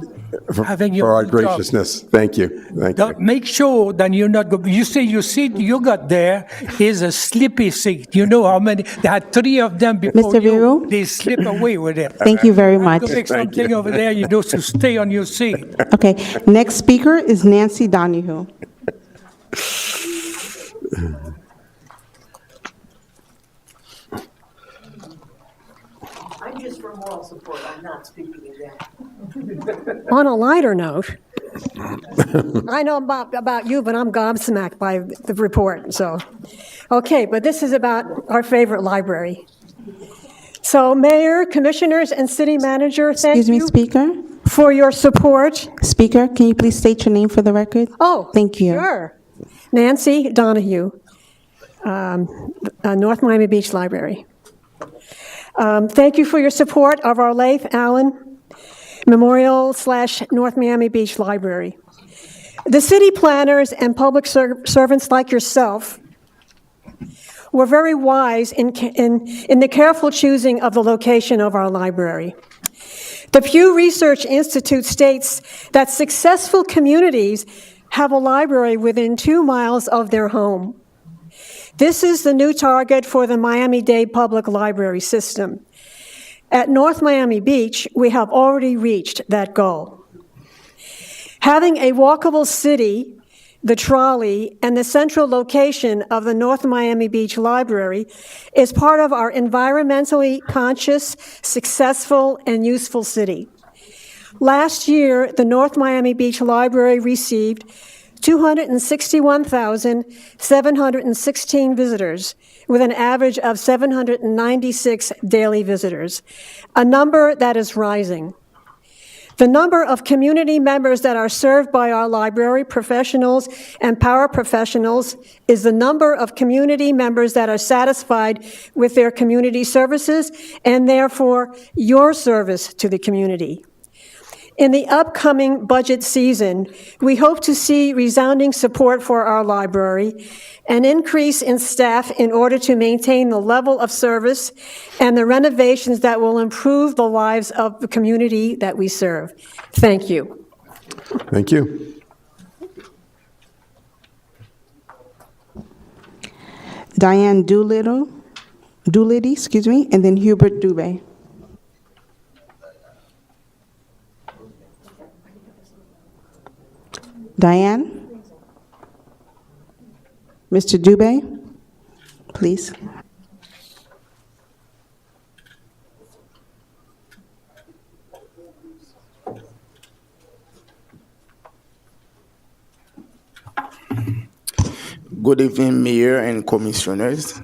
having your for our job. graciousness. Thank you. Thank you. Don't make sure that you're not going. You say your seat you got there is a sleepy seat. You know how many? They had 3 of them before Mr. you. Vero? They slip away with it. Thank you very much. Go make something over there. You know to stay on your seat. Okay. Next speaker is Nancy Donahue. I'm just for moral support. I'm not speaking again. On a lighter note, I know about you, but I'm gobsmacked by the report. So, okay, but this is about our favorite library. So, Mayor, Commissioners, and City Manager, thank Excuse me, you Speaker. for your support. Speaker, can you please state your name for the record? Oh, Thank you. Sure. Nancy Donahue, North Miami Beach Library. Thank you for your support of our Leif Allen Memorial / North Miami Beach Library. The city planners and public servants like yourself were very wise in the careful choosing of the location of our library. The Pew Research Institute states that successful communities have a library within 2 miles of their home. This is the new target for the Miami-Dade Public Library System. At North Miami Beach, we have already reached that goal. Having a walkable city, the trolley, and the central location of the North Miami Beach Library is part of our environmentally conscious, successful, and useful city. Last year, the North Miami Beach Library received 261,716 visitors, with an average of 796 daily visitors, a number that is rising. The number of community members that are served by our library professionals and paraprofessionals is the number of community members that are satisfied with their community services and therefore your service to the community. In the upcoming budget season, we hope to see resounding support for our library, an increase in staff in order to maintain the level of service, and the renovations that will improve the lives of the community that we serve. Thank you. Thank you. Diane Doolittle, excuse me, and then Hubert Dubé. Diane? Mr. Dubé, please. Good evening, Mayor and Commissioners.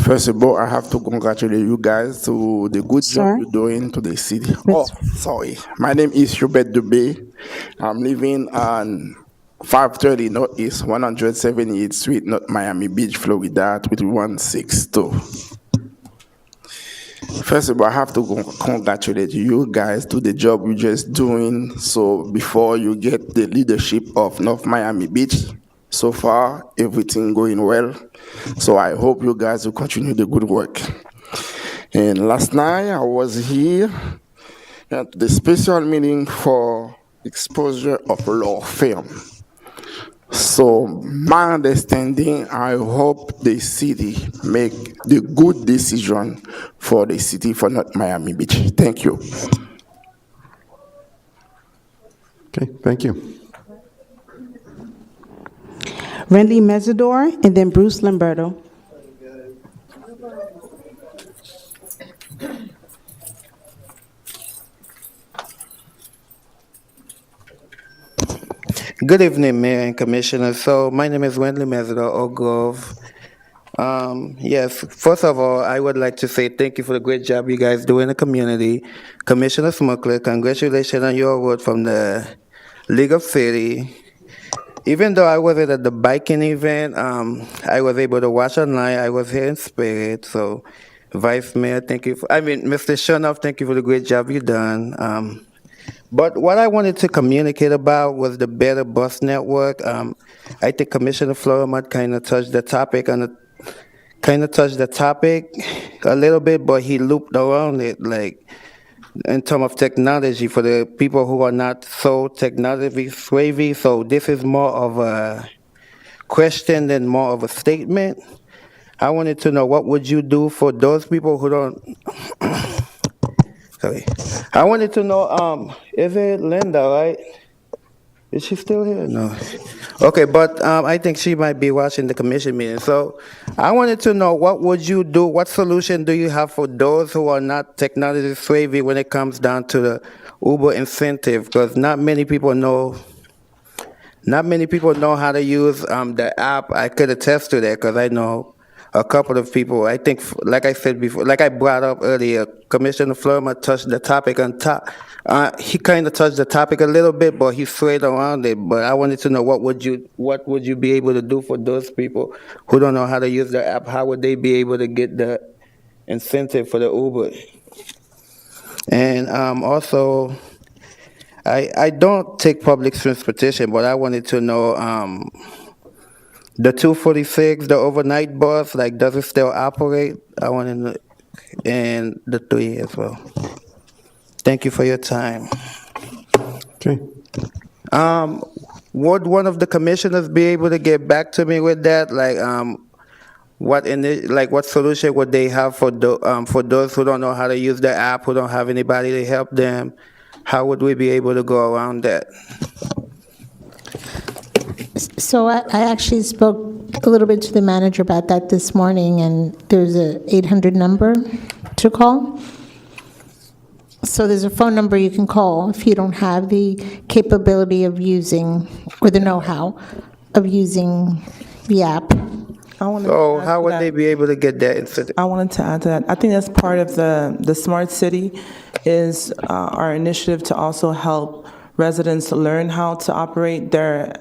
First of all, I have to congratulate you guys to the good job you're doing to the city. Oh, sorry. My name is Hubert Dubé. I'm living on 530 Northeast 178th Street, North Miami Beach, Florida, 2162. First of all, I have to congratulate you guys to the job you're just doing. So before you get the leadership of North Miami Beach, so far, everything going well. So I hope you guys will continue the good work. And last night, I was here at the special meeting for exposure of law firm. So my understanding, I hope the city make the good decision for the city for North Miami Beach. Thank you. Okay, thank you. Randy Mesidor, and then Bruce Lamberto. Good evening, Mayor and Commissioner. So my name is Wendley Mesero Ogrove. Yes, first of all, I would like to say thank you for the great job you guys do in the community. Commissioner Smuckler, congratulations on your award from the League of City. Even though I wasn't at the biking event, I was able to watch online. I was here in spirit. So, Vice Mayor, thank you. Mr. Shonoff, thank you for the great job you done. But what I wanted to communicate about was the better bus network. I think Commissioner Florimont kind of touched the topic a little bit, but he looped around it, like in terms of technology for the people who are not so technology savvy. So this is more of a question than more of a statement. I wanted to know, what would you do for those people who don't? Sorry. I wanted to know, is it Linda, right? Is she still here? No. Okay, but I think she might be watching the commission meeting. So I wanted to know, what would you do? What solution do you have for those who are not technology savvy when it comes down to the Uber incentive? Because not many people know how to use the app. I could attest to that because I know a couple of people. I think, like I said before, like I brought up earlier, Commissioner Florima touched the topic on top. He kind of touched the topic a little bit, but he swayed around it. But I wanted to know, what would you be able to do for those people who don't know how to use the app? How would they be able to get the incentive for the Uber? And also, I don't take public transportation, but I wanted to know, the 246, the overnight bus, like, does it still operate? I want to know, and the 3 as well. Thank you for your time. Okay. Would one of the commissioners be able to get back to me with that? Like, what solution would they have for those who don't know how to use the app, who don't have anybody to help them? How would we be able to go around that? So I actually spoke a little bit to the manager about that this morning, and there's a 800 number to call. So there's a phone number you can call if you don't have the capability of using, or the know-how of using the app. So how would they be able to get that incentive? I wanted to add to that. I think that's part of the Smart City is our initiative to also help residents learn how to operate their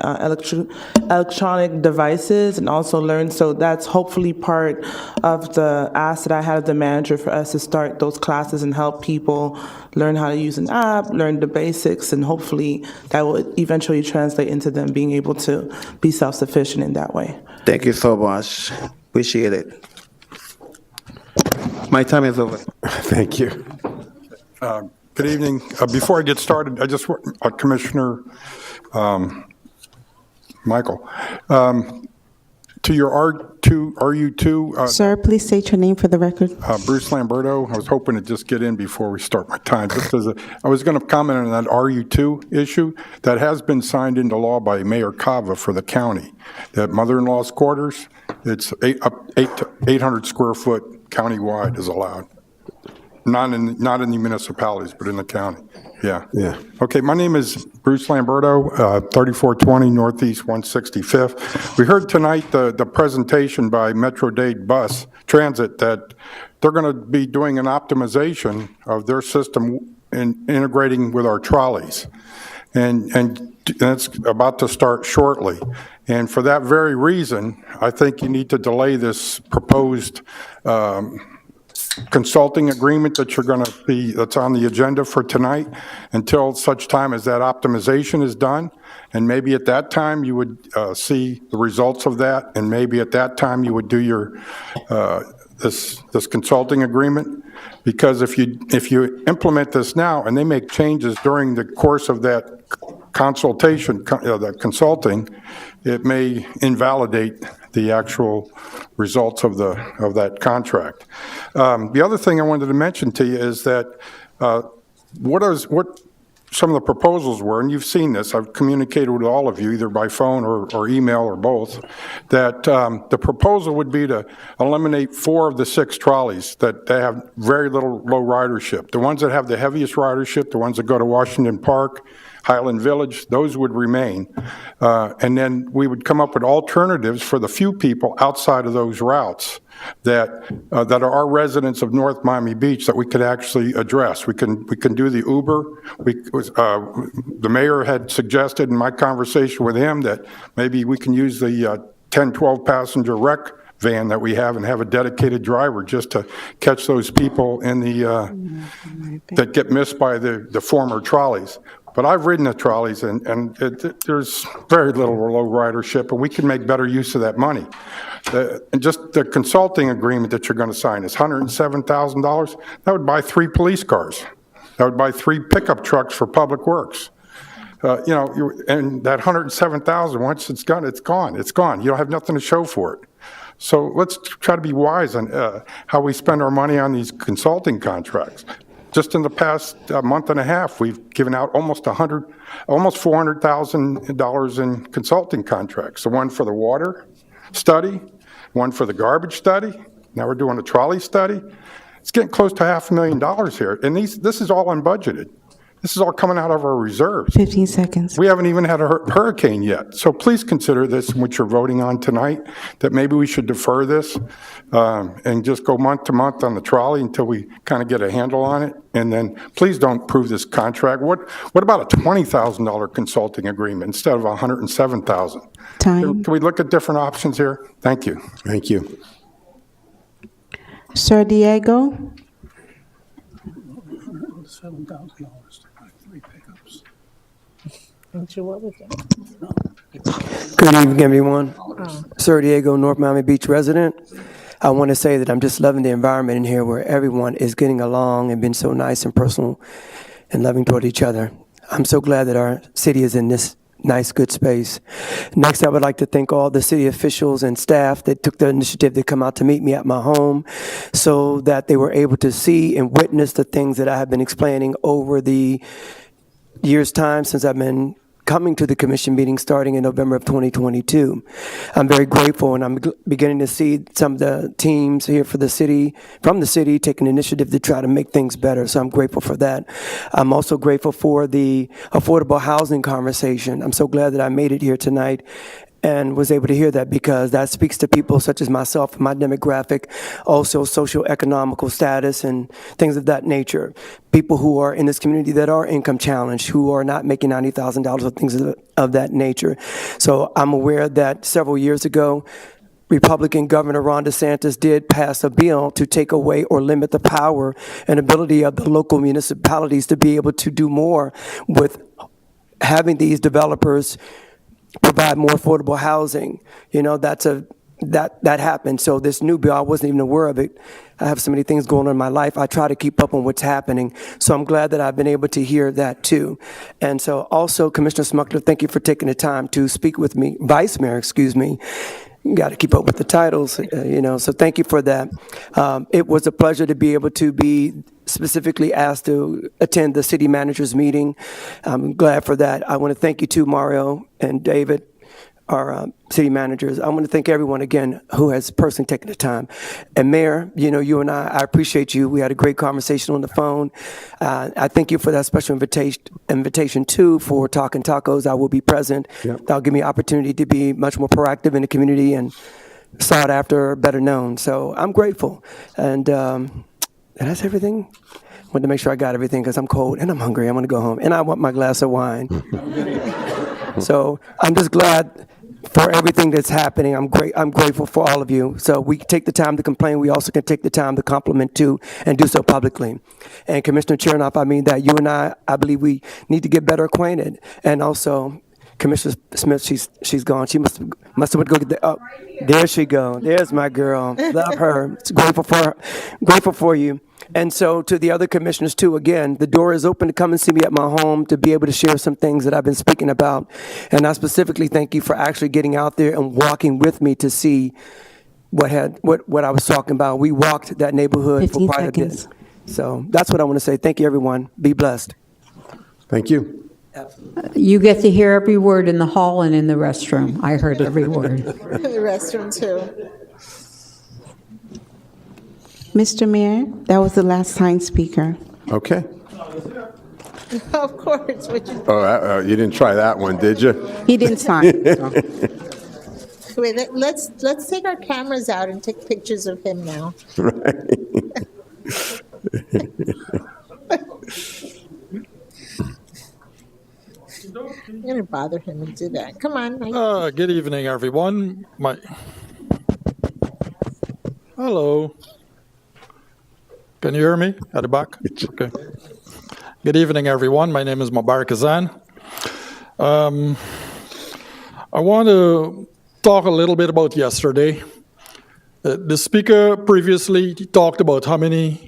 electronic devices and also learn. So that's hopefully part of the ask that I had of the manager for us to start those classes and help people learn how to use an app, learn the basics, and hopefully that will eventually translate into them being able to be self-sufficient in that way. Thank you so much. Appreciate it. My time is over. Thank you. Good evening. Before I get started, I just want Commissioner Michael, to your RU2. Sir, please state your name for the record. Bruce Lamberto. I was hoping to just get in before we start my time. I was going to comment on that RU2 issue that has been signed into law by Mayor Cava for the county. That mother-in-law's quarters, it's 800 square foot countywide is allowed. Not in the municipalities, but in the county. Yeah. Yeah. Okay, my name is Bruce Lamberto, 3420 Northeast 165th. We heard tonight the presentation by Metro-Dade Bus Transit that they're going to be doing an optimization of their system and integrating with our trolleys. And that's about to start shortly. And for that very reason, I think you need to delay this proposed consulting agreement that that's on the agenda for tonight until such time as that optimization is done. And maybe at that time you would see the results of that, and maybe at that time you would do your this consulting agreement. Because if you implement this now and they make changes during the course of that consultation, that consulting, it may invalidate the actual results of that contract. The other thing I wanted to mention to you is that what some of the proposals were, and you've seen this, I've communicated with all of you, either by phone or email or both, that the proposal would be to eliminate 4 of the 6 trolleys that they have very little low ridership. The ones that have the heaviest ridership, the ones that go to Washington Park, Highland Village, those would remain. And then we would come up with alternatives for the few people outside of those routes that are residents of North Miami Beach that we could actually address. We can do the Uber. The mayor had suggested in my conversation with him that maybe we can use the 10, 12 passenger rec van that we have and have a dedicated driver just to catch those people in the that get missed by the former trolleys. But I've ridden the trolleys, and there's very little low ridership, and we can make better use of that money. And just the consulting agreement that you're going to sign is $107,000. That would buy 3 police cars. That would buy 3 pickup trucks for Public Works. And that $107,000, once it's gone, it's gone. It's gone. You don't have nothing to show for it. So let's try to be wise on how we spend our money on these consulting contracts. Just in the past month and a half, we've given out almost $400,000 in consulting contracts. The one for the water study, one for the garbage study. Now we're doing a trolley study. It's getting close to $500,000 here, and this is all unbudgeted. This is all coming out of our reserves. 15 seconds. We haven't even had a hurricane yet. So please consider this, which you're voting on tonight, that maybe we should defer this and just go month to month on the trolley until we kind of get a handle on it. And then please don't approve this contract. What about a $20,000 consulting agreement instead of $107,000? Time. Can we look at different options here? Thank you. Thank you. Sir Diego? $7,000 to buy 3 pickups. Good evening, everyone. Sir Diego, North Miami Beach resident. I want to say that I'm just loving the environment in here where everyone is getting along and being so nice and personal and loving toward each other. I'm so glad that our city is in this nice, good space. Next, I would like to thank all the city officials and staff that took the initiative to come out to meet me at my home so that they were able to see and witness the things that I have been explaining over the year's time since I've been coming to the commission meeting starting in November of 2022. I'm very grateful, and I'm beginning to see some of the teams here from the city taking initiative to try to make things better, so I'm grateful for that. I'm also grateful for the affordable housing conversation. I'm so glad that I made it here tonight and was able to hear that, because that speaks to people such as myself, my demographic, also socioeconomical status and things of that nature. People who are in this community that are income challenged, who are not making $90,000 or things of that nature. So I'm aware that several years ago, Republican Governor Ron DeSantis did pass a bill to take away or limit the power and ability of the local municipalities to be able to do more with having these developers provide more affordable housing. You know, that happened. So this new bill, I wasn't even aware of it. I have so many things going on in my life. I try to keep up on what's happening. So I'm glad that I've been able to hear that too. And so also, Commissioner Smuckler, thank you for taking the time to speak with me. Vice Mayor, excuse me. You got to keep up with the titles, so thank you for that. It was a pleasure to be able to be specifically asked to attend the city manager's meeting. I'm glad for that. I want to thank you too, Mario and David, our city managers. I want to thank everyone again who has personally taken the time. And Mayor, you and I appreciate you. We had a great conversation on the phone. I thank you for that special invitation too for Talking Tacos. I will be present. Yep. That'll give me an opportunity to be much more proactive in the community and sought after, better known. So I'm grateful. And that's everything. I wanted to make sure I got everything because I'm cold and I'm hungry. I want to go home and I want my glass of wine. So I'm just glad for everything that's happening. I'm grateful for all of you. So we take the time to complain. We also can take the time to compliment too, and do so publicly. And Commissioner Chernoff, I mean that you and I believe we need to get better acquainted. And also, Commissioner Smith, she's gone. She must have went to go get the. Oh, there she go. There's my girl. Love her. Grateful for her. Grateful for you. And so to the other commissioners too, again, the door is open to come and see me at my home to be able to share some things that I've been speaking about. And I specifically thank you for actually getting out there and walking with me to see what I was talking about. We walked that neighborhood for quite a bit. So that's what I want to say. Thank you, everyone. Be blessed. Thank you. You get to hear every word in the hall and in the restroom. I heard every word. The restroom, too. Mr. Mayor, that was the last signed speaker. Okay. Of course. Oh, you didn't try that one, did you? He didn't sign. Wait, let's take our cameras out and take pictures of him now. I'm going to bother him and do that. Come on. Good evening, everyone. Hello. Can you hear me at the back? Okay. Good evening, everyone. My name is Mubarak Kazan. I want to talk a little bit about yesterday. The speaker previously talked about how much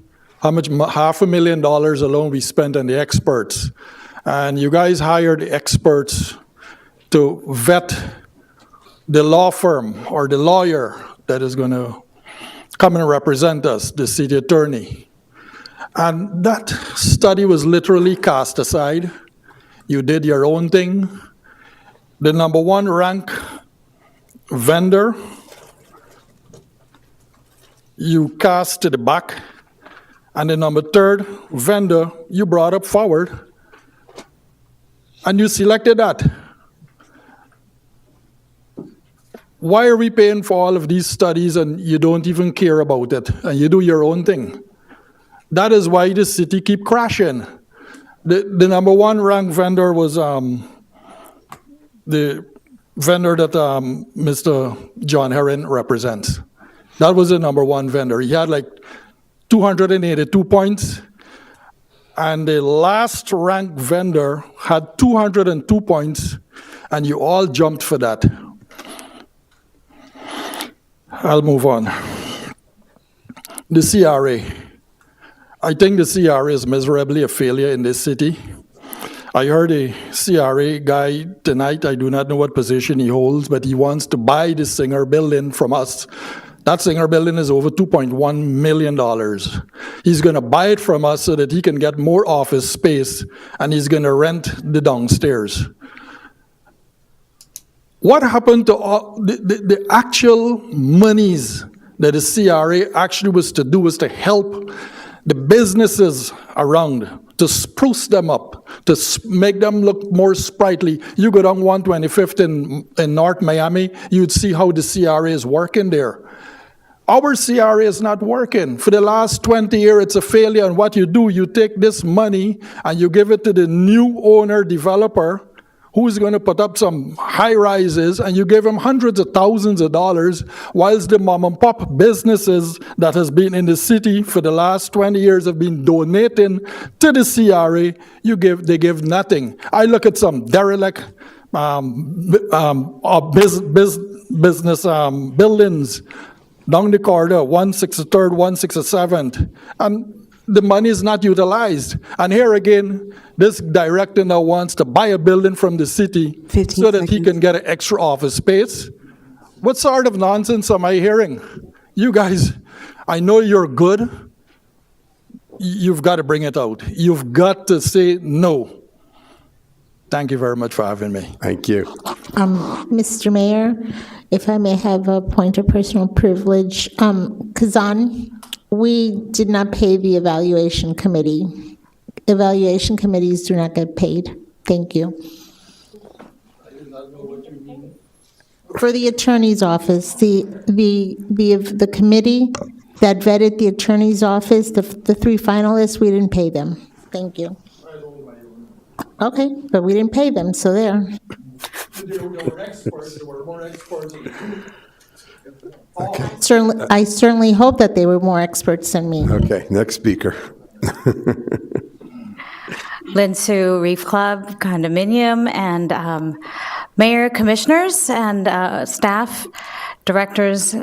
$500,000 alone we spent on the experts. And you guys hired experts to vet the law firm or the lawyer that is going to come and represent us, the city attorney. And that study was literally cast aside. You did your own thing. The number one rank vendor, you cast to the back. And the number third vendor, you brought up forward. And you selected that. Why are we paying for all of these studies and you don't even care about it and you do your own thing? That is why the city keep crashing. The number one ranked vendor was the vendor that Mr. John Herron represents. That was the number one vendor. He had like 282 points. And the last ranked vendor had 202 points, and you all jumped for that. I'll move on. The CRA. I think the CRA is miserably a failure in this city. I heard a CRA guy tonight, I do not know what position he holds, but he wants to buy the Singer building from us. That Singer building is over $2.1 million. He's going to buy it from us so that he can get more office space, and he's going to rent the downstairs. What happened to all the actual monies that the CRA actually was to do was to help the businesses around, to spruce them up, to make them look more sprightly. You go down 125th in North Miami, you'd see how the CRA is working there. Our CRA is not working. For the last 20 years, it's a failure. And what you do, you take this money and you give it to the new owner developer who's going to put up some high rises, and you give him hundreds of thousands of dollars, whilst the mom and pop businesses that has been in the city for the last 20 years have been donating to the CRA. They give nothing. I look at some derelict business buildings down the corridor, 163rd, 167th, and the money is not utilized. And here again, this director now wants to buy a building from the city so that he can get an extra office space. What sort of nonsense am I hearing? You guys, I know you're good. You've got to bring it out. You've got to say no. Thank you very much for having me. Thank you. Mr. Mayor, if I may have a point of personal privilege. Kazan, we did not pay the evaluation committee. Evaluation committees do not get paid. Thank you. I do not know what you mean. For the attorney's office, the committee that vetted the attorney's office, the three finalists, we didn't pay them. Thank you. Okay, but we didn't pay them, so there. There were experts. There were more experts. Okay. I certainly hope that they were more experts than me. Okay, next speaker. Linsu Reef Club Condominium, and Mayor, Commissioners, and staff, directors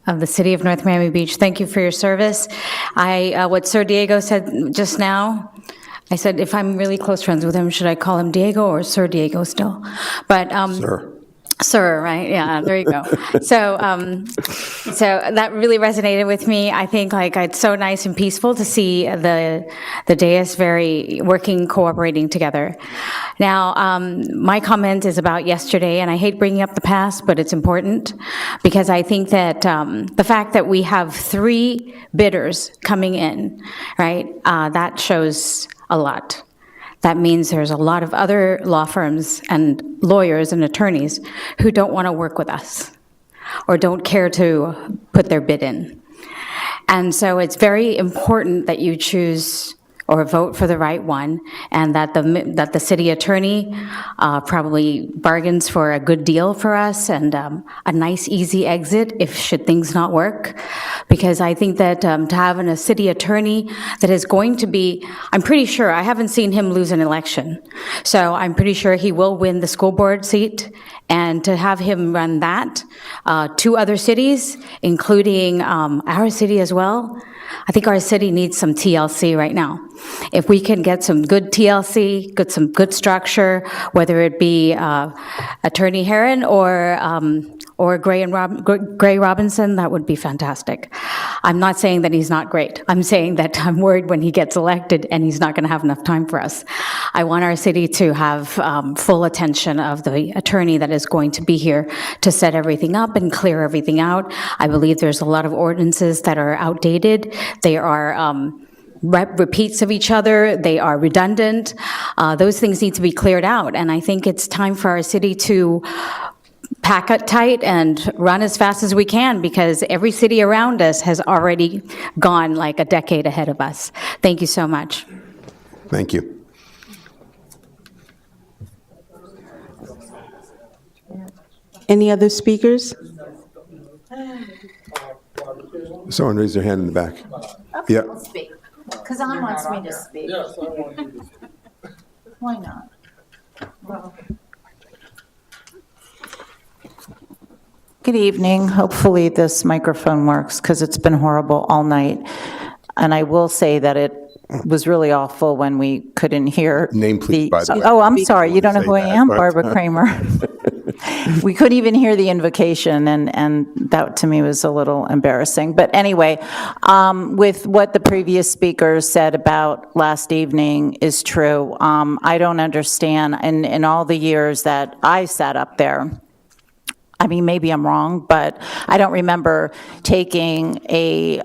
of the City of North Miami Beach, thank you for your service. What Sir Diego said just now, I said if I'm really close friends with him, should I call him Diego or Sir Diego still? But Sir. Sir, right? Yeah, there you go. So that really resonated with me. I think like it's so nice and peaceful to see the dais very working, cooperating together. Now, my comment is about yesterday, and I hate bringing up the past, but it's important because I think that the fact that we have 3 bidders coming in, right? That shows a lot. That means there's a lot of other law firms and lawyers and attorneys who don't want to work with us or don't care to put their bid in. And so it's very important that you choose or vote for the right one, and that the city attorney probably bargains for a good deal for us and a nice, easy exit if should things not work. Because I think that to have a city attorney that is going to be, I'm pretty sure, I haven't seen him lose an election, so I'm pretty sure he will win the school board seat, and to have him run that, 2 other cities, including our city as well, I think our city needs some TLC right now. If we can get some good TLC, some good structure, whether it be Attorney Herron or Gray Robinson, that would be fantastic. I'm not saying that he's not great. I'm saying that I'm worried when he gets elected and he's not going to have enough time for us. I want our city to have full attention of the attorney that is going to be here to set everything up and clear everything out. I believe there's a lot of ordinances that are outdated. They are repeats of each other. They are redundant. Those things need to be cleared out. And I think it's time for our city to pack it tight and run as fast as we can, because every city around us has already gone like a decade ahead of us. Thank you so much. Thank you. Any other speakers? Someone raise their hand in the back. Yeah. I'll speak. Kazan wants me to speak. Yes, I want you to speak. Why not? Well, good evening. Hopefully this microphone works, because it's been horrible all night. And I will say that it was really awful when we couldn't hear. Name, please, by the way. Oh, I'm sorry. You don't know who I am? but- Barbara Kramer. We couldn't even hear the invocation, and that to me was a little embarrassing. But anyway, with what the previous speaker said about last evening is true. I don't understand, in all the years that I sat up there, I mean, maybe I'm wrong, but I don't remember taking a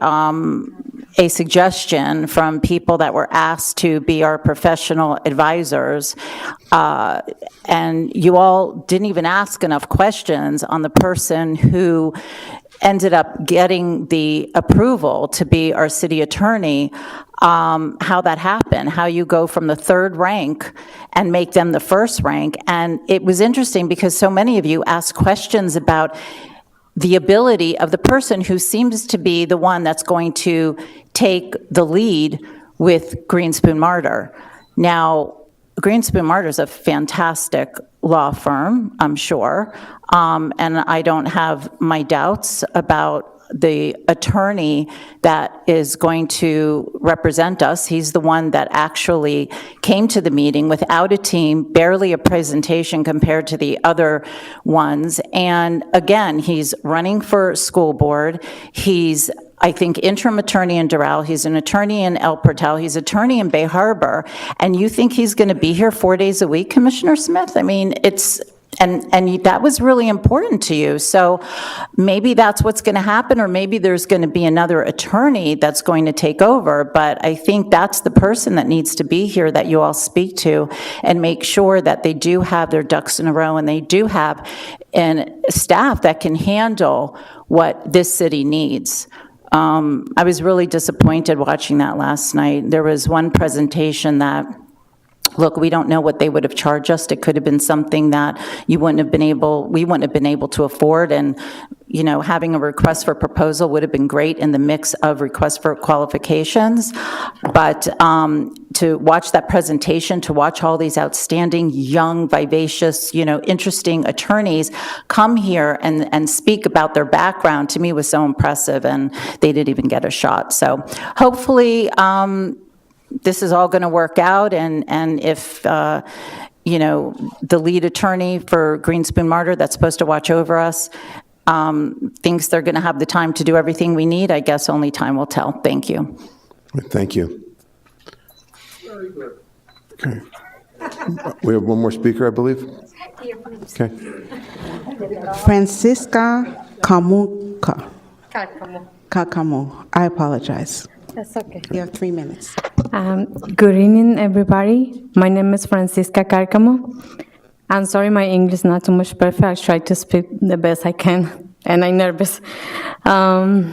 suggestion from people that were asked to be our professional advisors, and you all didn't even ask enough questions on the person who ended up getting the approval to be our city attorney, how that happened, how you go from the 3rd rank and make them the 1st rank. And it was interesting because so many of you asked questions about the ability of the person who seems to be the one that's going to take the lead with Greenspoon Martyr. Now, Greenspoon Martyr is a fantastic law firm, I'm sure, and I don't have my doubts about the attorney that is going to represent us. He's the one that actually came to the meeting without a team, barely a presentation compared to the other ones. And again, he's running for school board. He's, I think, interim attorney in Doral. He's an attorney in El Portal. He's attorney in Bay Harbor. And you think he's going to be here 4 days a week, Commissioner Smith? I mean, it's... And that was really important to you. So maybe that's what's going to happen, or maybe there's going to be another attorney that's going to take over. But I think that's the person that needs to be here that you all speak to and make sure that they do have their ducks in a row and they do have staff that can handle what this city needs. I was really disappointed watching that last night. There was one presentation that, look, we don't know what they would have charged us. It could have been something that we wouldn't have been able to afford. And, you know, having a request for proposal would have been great in the mix of requests for qualifications. But to watch that presentation, to watch all these outstanding, young, vivacious, you know, interesting attorneys come here and speak about their background, to me was so impressive, and they didn't even get a shot. So hopefully, this is all going to work out, and if the lead attorney for Green Spoon Martyr that's supposed to watch over us thinks they're going to have the time to do everything we need. I guess only time will tell. Thank you. Thank you. Okay. We have one more speaker, I believe. Okay. Francisca Kamuka. Kakamu. I apologize. That's okay. You have 3 minutes. Good evening, everybody. My name is Francisca Cárcamo. I'm sorry my English is not too much perfect. I try to speak the best I can, and I'm nervous. I'm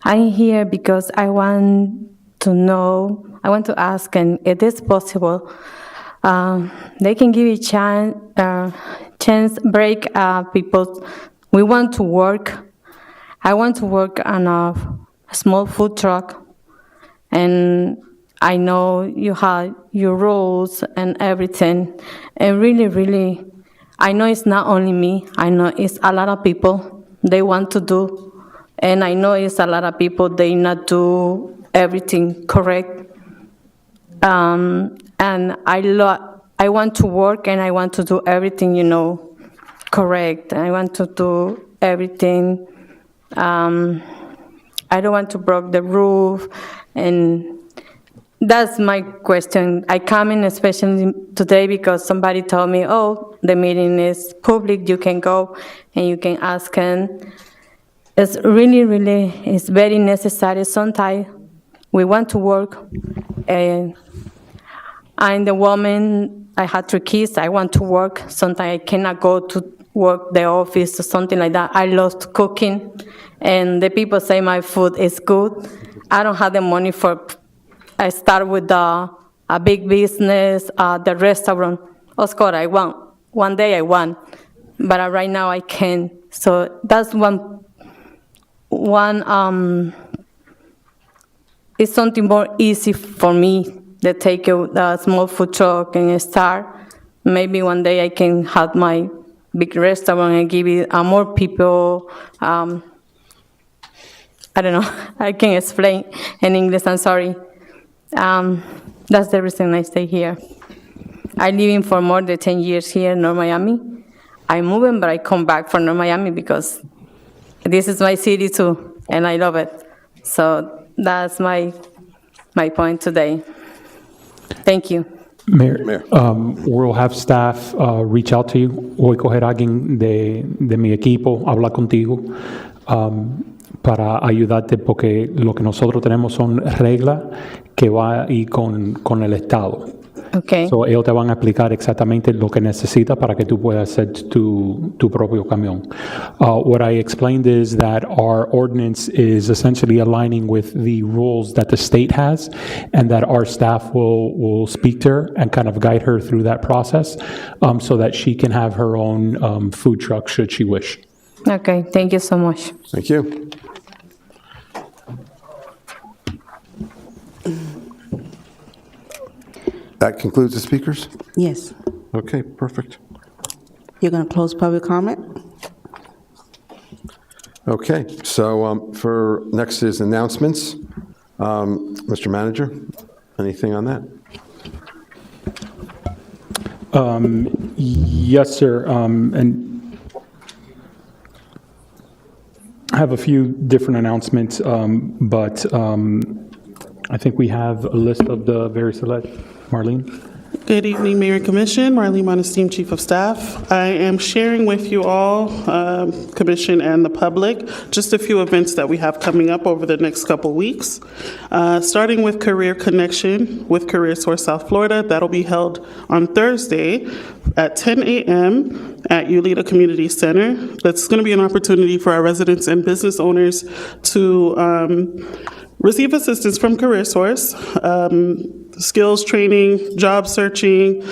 here because I want to ask, and it is possible, they can give a chance break people. We want to work. I want to work on a small food truck, and I know you have your rules and everything, and really, I know it's not only me. I know it's a lot of people they want to do, and I know it's a lot of people they not do everything correct. And I want to work, and I want to do everything, correct. I want to do everything. I don't want to break the roof, and that's my question. I come in especially today because somebody told me, the meeting is public, you can go and you can ask, and it's really, it's very necessary. Sometimes we want to work, and I'm the woman, I had 3 kids, I want to work. Sometimes I cannot go to work the office or something like that. I love cooking, and the people say my food is good. I don't have the money I start with a big business, the restaurant. Of course, I want. One day I want, but right now I can't. So that's one. It's something more easy for me to take a small food truck and start. Maybe one day I can have my big restaurant and give it more people. I don't know. I can't explain in English. I'm sorry. That's the reason I stay here. I live in for more than 10 years here in North Miami. I move, but I come back from North Miami because this is my city too, and I love it. So that's my point today. Thank you. Mayor, we'll have staff reach out to you. Voy a coger a alguien de mi equipo, hablar contigo. Para ayudarte, porque lo que nosotros tenemos son reglas que va a ir con el Estado. Okay. So, ellos te van a explicar exactamente lo que necesitas para que tú puedas hacer tu propio camión. What I explained is that our ordinance is essentially aligning with the rules that the state has, and that our staff will speak to her and kind of guide her through that process, so that she can have her own food truck should she wish. Okay, thank you so much. Thank you. That concludes the speakers? Yes. Okay, perfect. You're going to close public comment? Okay, so for next is announcements. Mr. Manager, anything on that? Yes, sir. And I have a few different announcements, but I think we have a list of the very select. Marlene? Good evening, Mayor and Commission. Marlene Monesteem, Chief of Staff. I am sharing with you all, Commission and the public, just a few events that we have coming up over the next couple weeks. Starting with Career Connection with Career Source South Florida. That'll be held on Thursday at 10 a.m. at Ulita Community Center. That's going to be an opportunity for our residents and business owners to receive assistance from Career Source, skills training, job searching,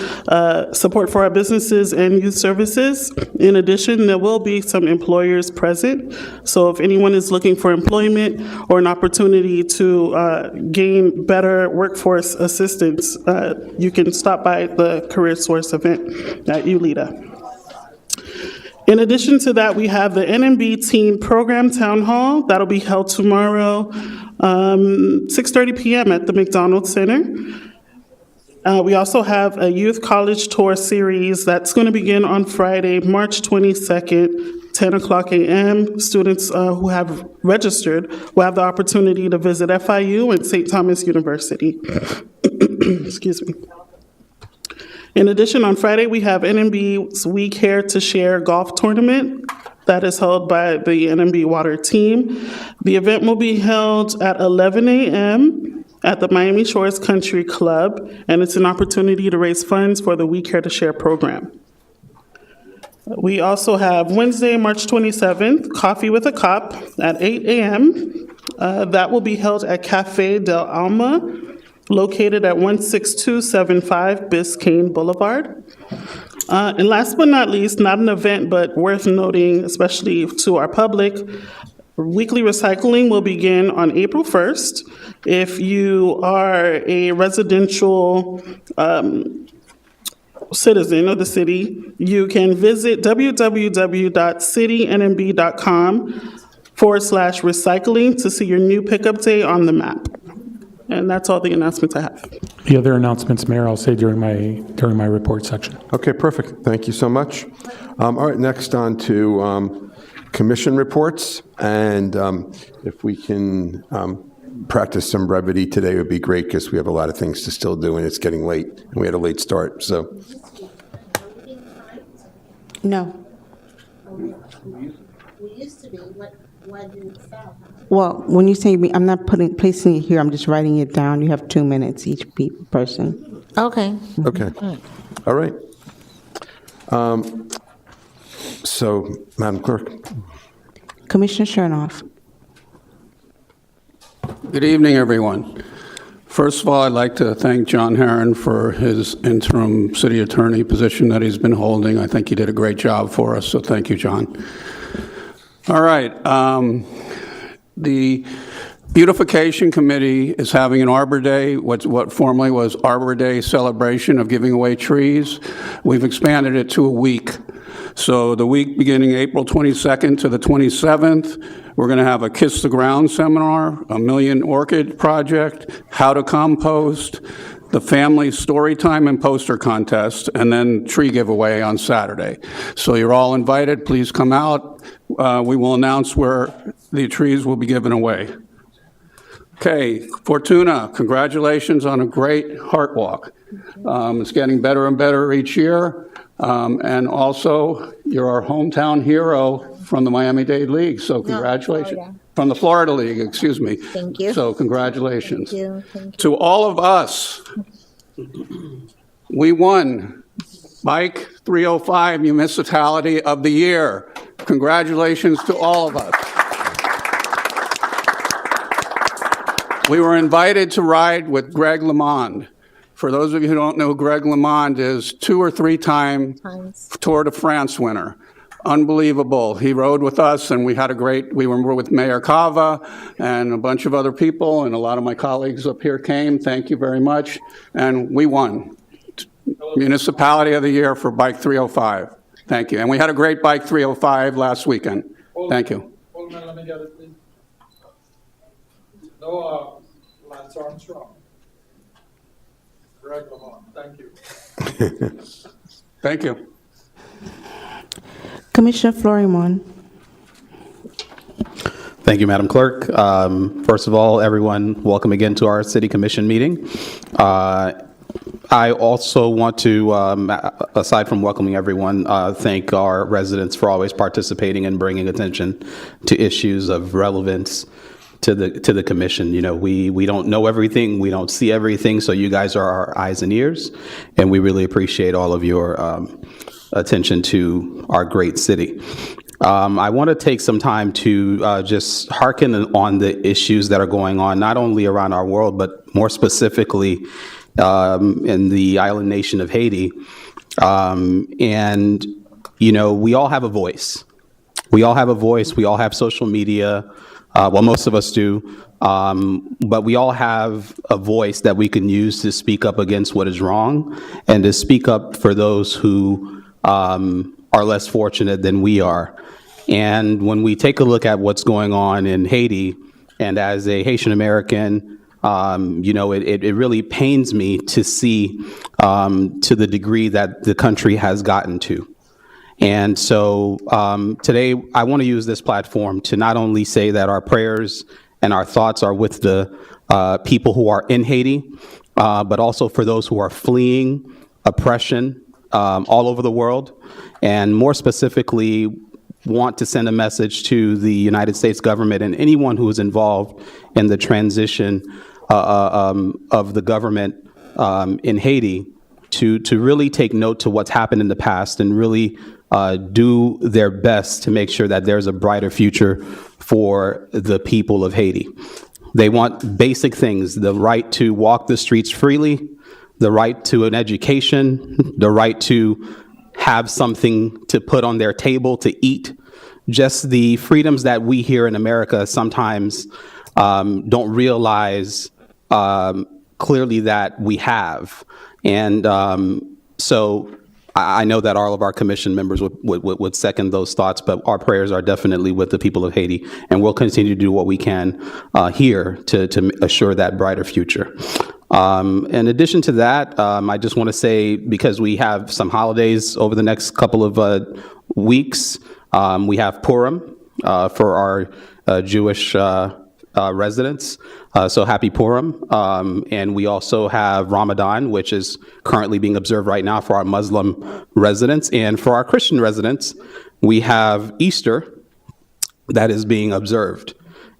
support for our businesses and youth services. In addition, there will be some employers present. So if anyone is looking for employment or an opportunity to gain better workforce assistance, you can stop by the Career Source event at Ulita. In addition to that, we have the NMB Teen Program Town Hall. That'll be held tomorrow, 6:30 p.m. at the McDonald Center. We also have a youth college tour series that's going to begin on Friday, March 22nd, 10 o'clock a.m. Students who have registered will have the opportunity to visit FIU and St. Thomas University. Excuse me. In addition, on Friday, we have NMB's We Care to Share golf tournament that is held by the NMB Water team. The event will be held at 11 a.m. at the Miami Shores Country Club, and it's an opportunity to raise funds for the We Care to Share program. We also have Wednesday, March 27th, Coffee with a Cop at 8 a.m. That will be held at Cafe Del Alma, located at 16275 Biscayne Boulevard. And last but not least, not an event, but worth noting, especially to our public, weekly recycling will begin on April 1st. If you are a residential citizen of the city, you can visit www.citynmb.com/recycling to see your new pickup day on the map. And that's all the announcements I have. The other announcements, Mayor, I'll say during my report section. Okay, perfect. Thank you so much. All right, next on to commission reports. And if we can practice some brevity today, would be great because we have a lot of things to still do and it's getting late. And we had a late start, so. No. We used to be. Why didn't it stop? Well, when you say me, I'm not placing it here, I'm just writing it down. You have 2 minutes each person. Okay. Okay. All right. So, Madam Clerk. Commissioner Chernoff. Good evening, everyone. First of all, I'd like to thank John Herron for his interim city attorney position that he's been holding. I think he did a great job for us, so thank you, John. All right. The Beautification Committee is having an Arbor Day, what formerly was Arbor Day celebration of giving away trees. We've expanded it to a week. So the week beginning April 22nd to the 27th, we're going to have a Kiss the Ground seminar, a Million Orchid Project, how to compost, the family story time and poster contest, and then tree giveaway on Saturday. So you're all invited. Please come out. We will announce where the trees will be given away. Okay, Fortuna, congratulations on a great Heart Walk. It's getting better and better each year. And also, you're our hometown hero from the Miami-Dade League, so congratulations. Florida. From the Florida League, excuse me. Thank you. So congratulations. Thank you. Thank you. To all of us, we won Bike 305 Municipality of the Year. Congratulations to all of us. We were invited to ride with Greg LeMond. For those of you who don't know who Greg LeMond is, 2 or 3 time Tour de France winner. Unbelievable. He rode with us and we were with Mayor Cava and a bunch of other people, and a lot of my colleagues up here came. Thank you very much. And we won Municipality of the Year for Bike 305. Thank you. And we had a great Bike 305 last weekend. Thank you. Let me get it, please. No, Lance Armstrong. Greg Lamont, thank you. Thank you. Commissioner Florimon. Thank you, Madam Clerk. First of all, everyone, welcome again to our City Commission meeting. I also want to, aside from welcoming everyone, thank our residents for always participating and bringing attention to issues of relevance to the commission. You know, we don't know everything, we don't see everything, so you guys are our eyes and ears, and we really appreciate all of your attention to our great city. I want to take some time to just hearken on the issues that are going on, not only around our world, but more specifically in the island nation of Haiti. And, you know, we all have a voice. We all have a voice. We all have social media. Well, most of us do. But we all have a voice that we can use to speak up against what is wrong and to speak up for those who are less fortunate than we are. And when we take a look at what's going on in Haiti, and as a Haitian American, It really pains me to see to the degree that the country has gotten to. And so today, I want to use this platform to not only say that our prayers and our thoughts are with the people who are in Haiti, but also for those who are fleeing oppression all over the world, and more specifically, want to send a message to the United States government and anyone who is involved in the transition of the government in Haiti to really take note to what's happened in the past and really do their best to make sure that there's a brighter future for the people of Haiti. They want basic things: the right to walk the streets freely, the right to an education, the right to have something to put on their table to eat. Just the freedoms that we here in America sometimes don't realize clearly that we have. And so I know that all of our commission members would second those thoughts, but our prayers are definitely with the people of Haiti, and we'll continue to do what we can here to assure that brighter future. In addition to that, I just want to say, because we have some holidays over the next couple of weeks, we have Purim for our Jewish residents, so happy Purim. And we also have Ramadan, which is currently being observed right now for our Muslim residents. And for our Christian residents, we have Easter that is being observed.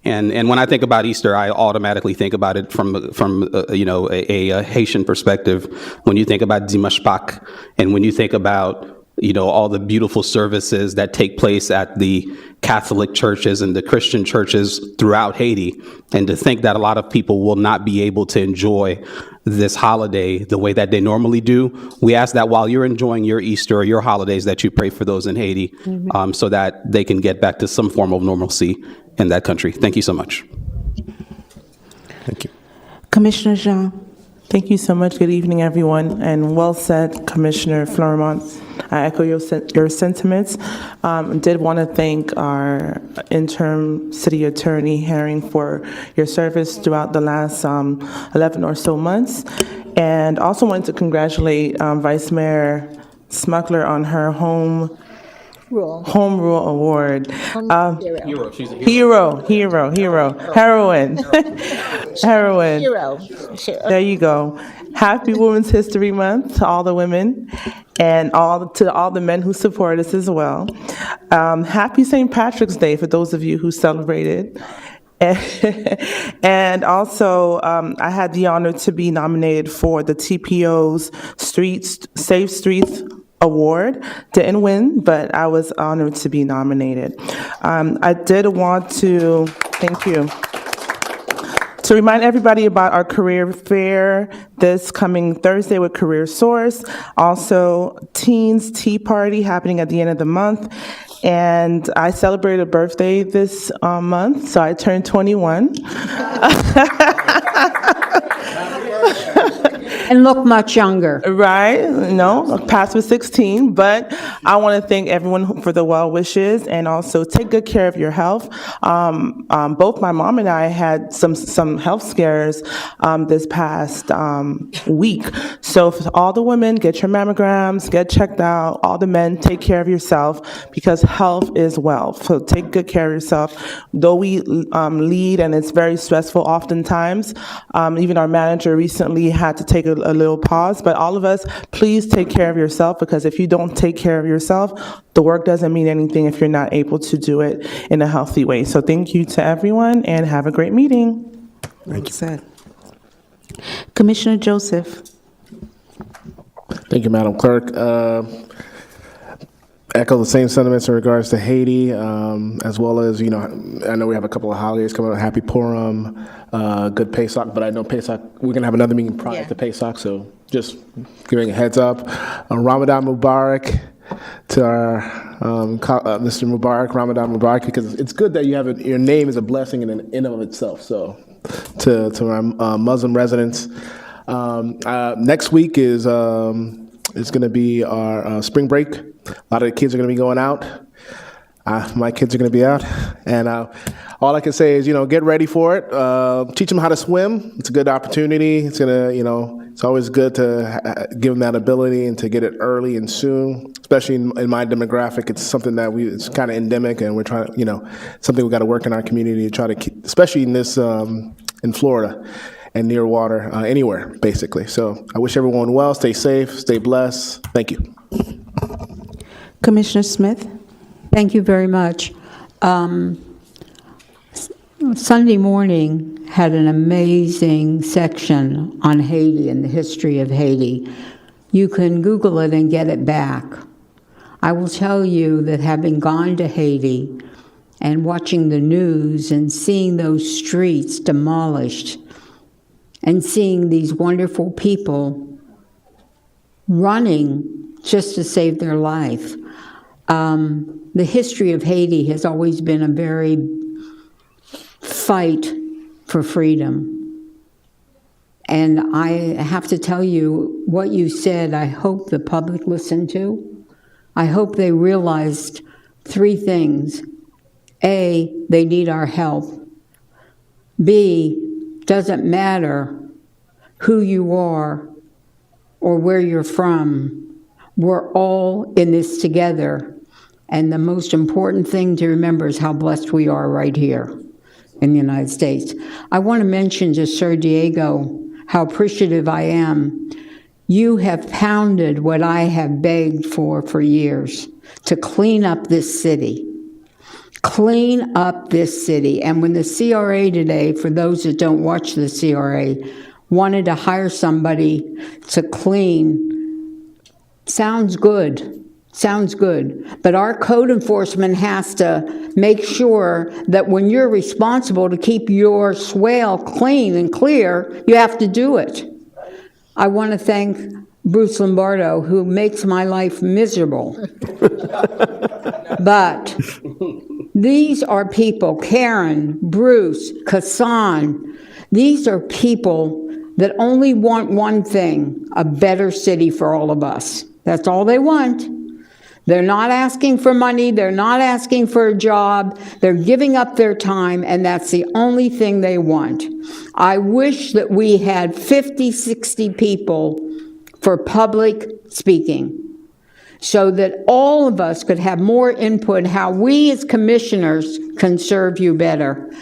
And when I think about Easter, I automatically think about it from a Haitian perspective. When you think about Dimanche Pâques, and when you think about all the beautiful services that take place at the Catholic churches and the Christian churches throughout Haiti, and to think that a lot of people will not be able to enjoy this holiday the way that they normally do, we ask that while you're enjoying your Easter or your holidays, that you pray for those in Haiti, so that they can get back to some form of normalcy in that country. Thank you so much. Thank you. Commissioner Jean. Thank you so much. Good evening, everyone, and well said, Commissioner Florimont. I echo your sentiments. Did want to thank our interim city attorney, Herring, for your service throughout the last 11 or so months, and also wanted to congratulate Vice Mayor Smuckler on her Home Rule Award. Hero. She's a hero. Heroine. There you go. Happy Women's History Month to all the women and to all the men who support us as well. Happy St. Patrick's Day for those of you who celebrated. And also, I had the honor to be nominated for the TPO's Safe Streets Award. Didn't win, but I was honored to be nominated. I did want to, thank you, to remind everybody about our career fair this coming Thursday with Career Source. Also, Teens Tea Party happening at the end of the month. And I celebrated a birthday this month, so I turned 21. And look much younger. Right? No, past was 16, but I want to thank everyone for the well wishes, and also take good care of your health. Both my mom and I had some health scares this past week. So for all the women, get your mammograms, get checked out. All the men, take care of yourself, because health is wealth. So take good care of yourself. Though we lead and it's very stressful oftentimes, even our manager recently had to take a little pause, but all of us, please take care of yourself, because if you don't take care of yourself, the work doesn't mean anything if you're not able to do it in a healthy way. So thank you to everyone, and have a great meeting. Thank you. Commissioner Joseph. Thank you, Madam Clerk. Echo the same sentiments in regards to Haiti, as well as, I know we have a couple of holidays coming up. Happy Purim, good Pesach, but I know Pesach, we're going to have another meeting prior to Pesach, so just giving a heads up. Ramadan Mubarak to our Mr. Mubarak, Ramadan Mubarak, because it's good that you have your name is a blessing in and of itself. So to our Muslim residents, next week is going to be our spring break. A lot of the kids are going to be going out. My kids are going to be out, and all I can say is, get ready for it. Teach them how to swim. It's a good opportunity. It's gonna, it's always good to give them that ability and to get it early and soon. Especially in my demographic, it's something that it's kind of endemic, and we're trying, something we got to work in our community to try to keep, especially in this in Florida and near water, anywhere basically. So I wish everyone well. Stay safe. Stay blessed. Thank you. Commissioner Smith? Thank you very much. Sunday morning had an amazing section on Haiti and the history of Haiti. You can Google it and get it back. I will tell you that having gone to Haiti and watching the news and seeing those streets demolished and seeing these wonderful people running just to save their life, the history of Haiti has always been a very fight for freedom. And I have to tell you, what you said, I hope the public listened to. I hope they realized 3 things. A, they need our help. B, doesn't matter who you are or where you're from. We're all in this together. And the most important thing to remember is how blessed we are right here in the United States. I want to mention to Sir Diego how appreciative I am. You have pounded what I have begged for years, to clean up this city. Clean up this city. And when the CRA today, for those that don't watch the CRA, wanted to hire somebody to clean, sounds good. Sounds good. But our code enforcement has to make sure that when you're responsible to keep your swale clean and clear, you have to do it. I want to thank Bruce Lombardo, who makes my life miserable. But these are people, Karen, Bruce, Kassan, these are people that only want one thing, a better city for all of us. That's all they want. They're not asking for money, they're not asking for a job, they're giving up their time, and that's the only thing they want. I wish that we had 50, 60 people for public speaking, so that all of us could have more input how we as commissioners can serve you better.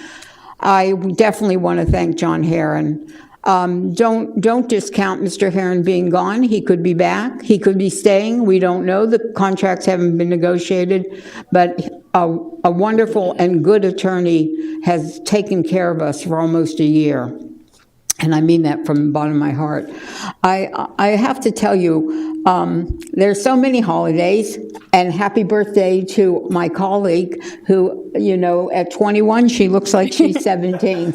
I definitely want to thank John Herron. Don't discount Mr. Herron being gone. He could be back. He could be staying. We don't know. The contracts haven't been negotiated. But a wonderful and good attorney has taken care of us for almost a year. And I mean that from the bottom of my heart. I have to tell you, there's so many holidays, and happy birthday to my colleague who, at 21, she looks like she's 17.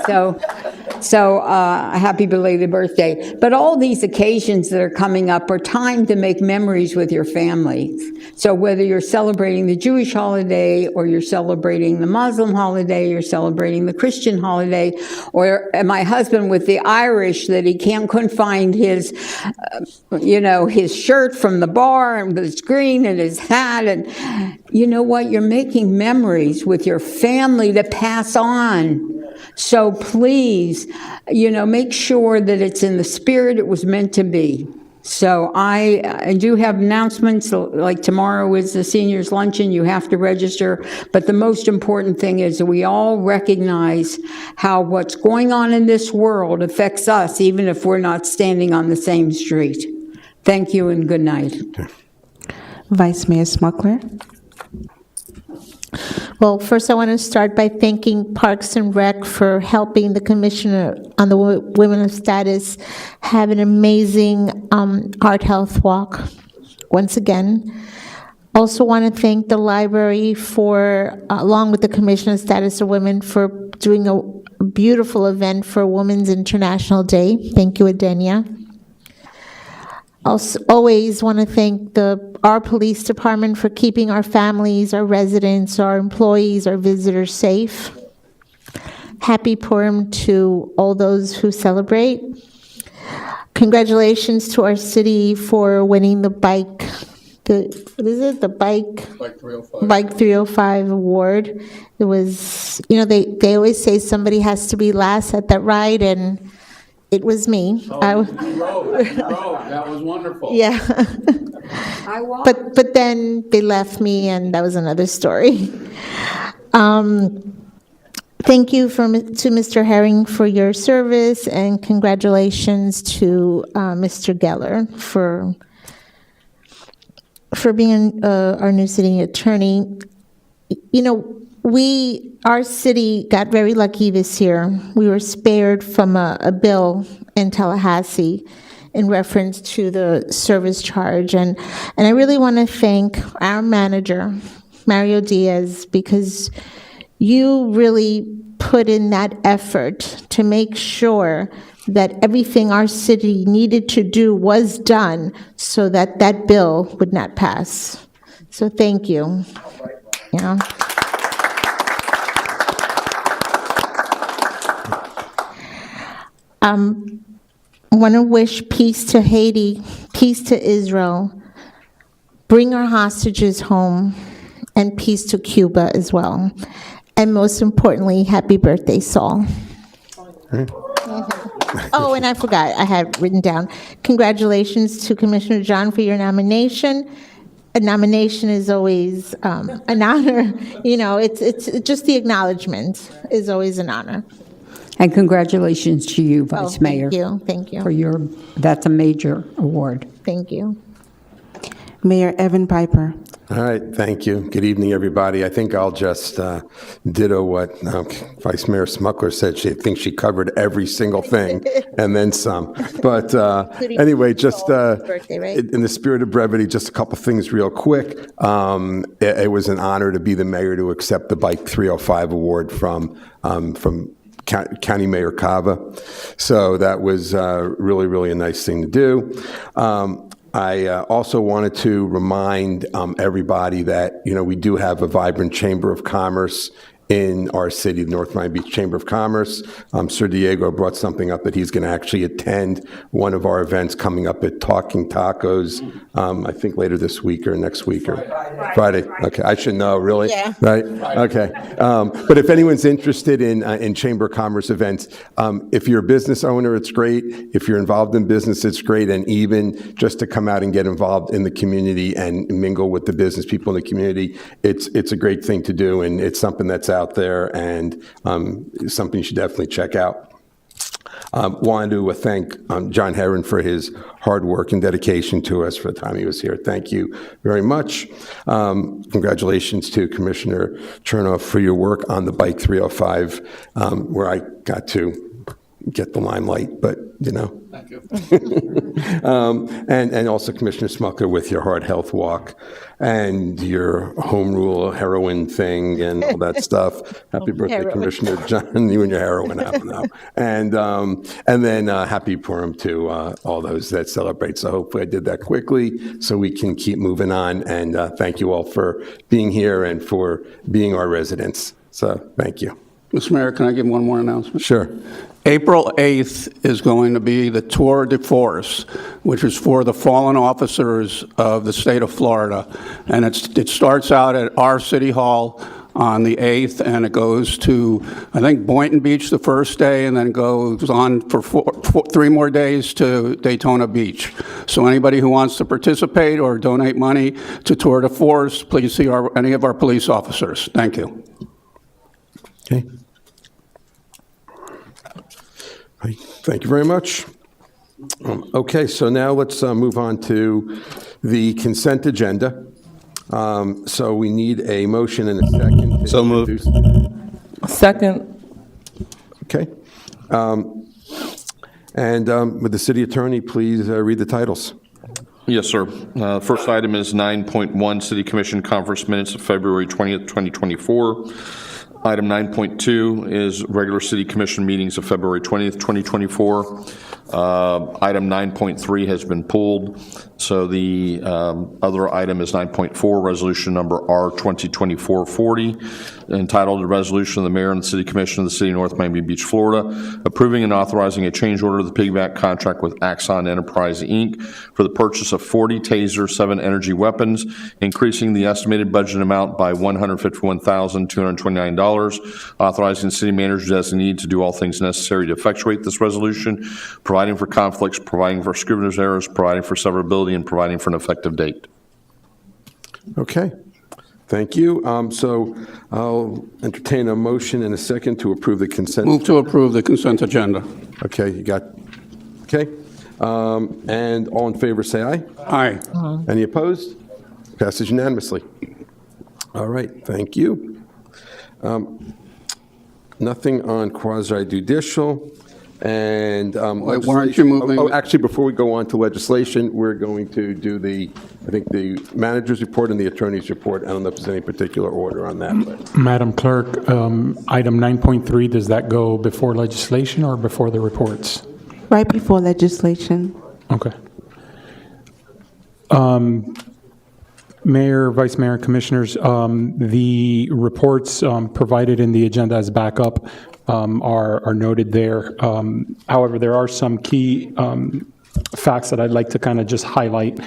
So happy belated birthday. But all these occasions that are coming up are time to make memories with your families. So whether you're celebrating the Jewish holiday, or you're celebrating the Muslim holiday, you're celebrating the Christian holiday, or my husband with the Irish that he couldn't find his, his shirt from the bar and his green and his hat. And you know what? You're making memories with your family to pass on. So please, make sure that it's in the spirit it was meant to be. So I do have announcements, like tomorrow is the seniors luncheon, you have to register. But the most important thing is that we all recognize how what's going on in this world affects us, even if we're not standing on the same street. Thank you and good night. Vice Mayor Smuckler. Well, first I want to start by thanking Parks and Rec for helping the Commissioner on the Women of Status have an amazing Heart Health Walk once again. Also want to thank the library for, along with the Commissioner of Status of Women, for doing a beautiful event for Women's International Day. Thank you, Adenia. Also, always want to thank our police department for keeping our families, our residents, our employees, our visitors safe. Happy Purim to all those who celebrate. Congratulations to our city for winning the what is it, the Bike 305. Bike 305 award. It was, they always say somebody has to be last at that ride, and it was me. You rode. That was wonderful. Yeah. I walked. But then they left me, and that was another story. Thank you to Mr. Herring for your service, and congratulations to Mr. Geller for being our new city attorney. Our city got very lucky this year. We were spared from a bill in Tallahassee in reference to the service charge. And I really want to thank our manager, Mario Diaz, because you really put in that effort to make sure that everything our city needed to do was done so that that bill would not pass. So thank you. I want to wish peace to Haiti, peace to Israel, bring our hostages home, and peace to Cuba as well. And most importantly, happy birthday, Saul. Oh, and I forgot, I had written down, congratulations to Commissioner John for your nomination. A nomination is always an honor. It's just the acknowledgement is always an honor. And congratulations to you, Vice Mayor. Thank you. That's a major award. Thank you. Mayor Evan Piper. All right, thank you. Good evening, everybody. I think I'll just ditto what Vice Mayor Smuckler said. She thinks she covered every single thing and then some. But anyway, just in the spirit of brevity, just a couple things real quick. It was an honor to be the mayor to accept the Bike 305 award from County Mayor Cava. So that was really, really a nice thing to do. I also wanted to remind everybody that, we do have a vibrant Chamber of Commerce in our city, the North Miami Beach Chamber of Commerce. Sir Diego brought something up that he's going to actually attend one of our events coming up at Talking Tacos, I think later this week or next week or Friday. Okay, I should know, really? Yeah. Right? Okay. But if anyone's interested in Chamber of Commerce events, if you're a business owner, it's great. If you're involved in business, it's great. And even just to come out and get involved in the community and mingle with the business people in the community, it's a great thing to do, and it's something that's out there, and something you should definitely check out. Wanted to thank John Herron for his hard work and dedication to us for the time he was here. Thank you very much. Congratulations to Commissioner Chernoff for your work on the Bike 305, where I got to get the limelight, but Thank you. And also Commissioner Smucker with your heart health walk and your home rule heroin thing and all that stuff. Happy birthday, Heroin. Commissioner John, you and your heroin, I don't know. And then happy Purim to all those that celebrate. So hopefully I did that quickly so we can keep moving on. And thank you all for being here and for being our residents. So thank you. Mr. Mayor, can I give one more announcement? Sure. April 8th is going to be the Tour de Force, which is for the fallen officers of the state of Florida. And it starts out at our City Hall on the 8th, and it goes to, I think, Boynton Beach the first day, and then goes on for 3 more days to Daytona Beach. So anybody who wants to participate or donate money to Tour de Force, please see any of our police officers. Thank you. Okay. Thank you very much. Okay, so now let's move on to the consent agenda. So we need a motion and a second. So moved. Second. Okay. And would the city attorney please read the titles? Yes, sir. First item is 9.1 City Commission Conference Minutes of February 20th, 2024. Item 9.2 is regular City Commission meetings of February 20th, 2024. Item 9.3 has been pulled. So the other item is 9.4, resolution number R 2024-40, entitled "A Resolution of the Mayor and the City Commission of the City of North Miami Beach, Florida, approving and authorizing a change order to the piggyback contract with Axon Enterprise, Inc. for the purchase of 40 Taser 7 energy weapons, increasing the estimated budget amount by $151,229, authorizing the city manager designee to do all things necessary to effectuate this resolution, providing for conflicts, providing for scrivener's errors, providing for severability, and providing for an effective date." Okay, thank you. So I'll entertain a motion and a second to approve the consent. Move to approve the consent agenda. Okay, you got, okay. And all in favor, say aye. Aye. Any opposed? Passes unanimously. All right, thank you. Nothing on quasi-judicial. And Wait, weren't you moving? actually, before we go on to legislation, we're going to do the manager's report and the attorney's report. I don't know if there's any particular order on that. But. Madam Clerk, item 9.3, does that go before legislation or before the reports? Right before legislation. Okay. Mayor, Vice Mayor, Commissioners, the reports provided in the agenda as backup are noted there. However, there are some key facts that I'd like to kind of just highlight.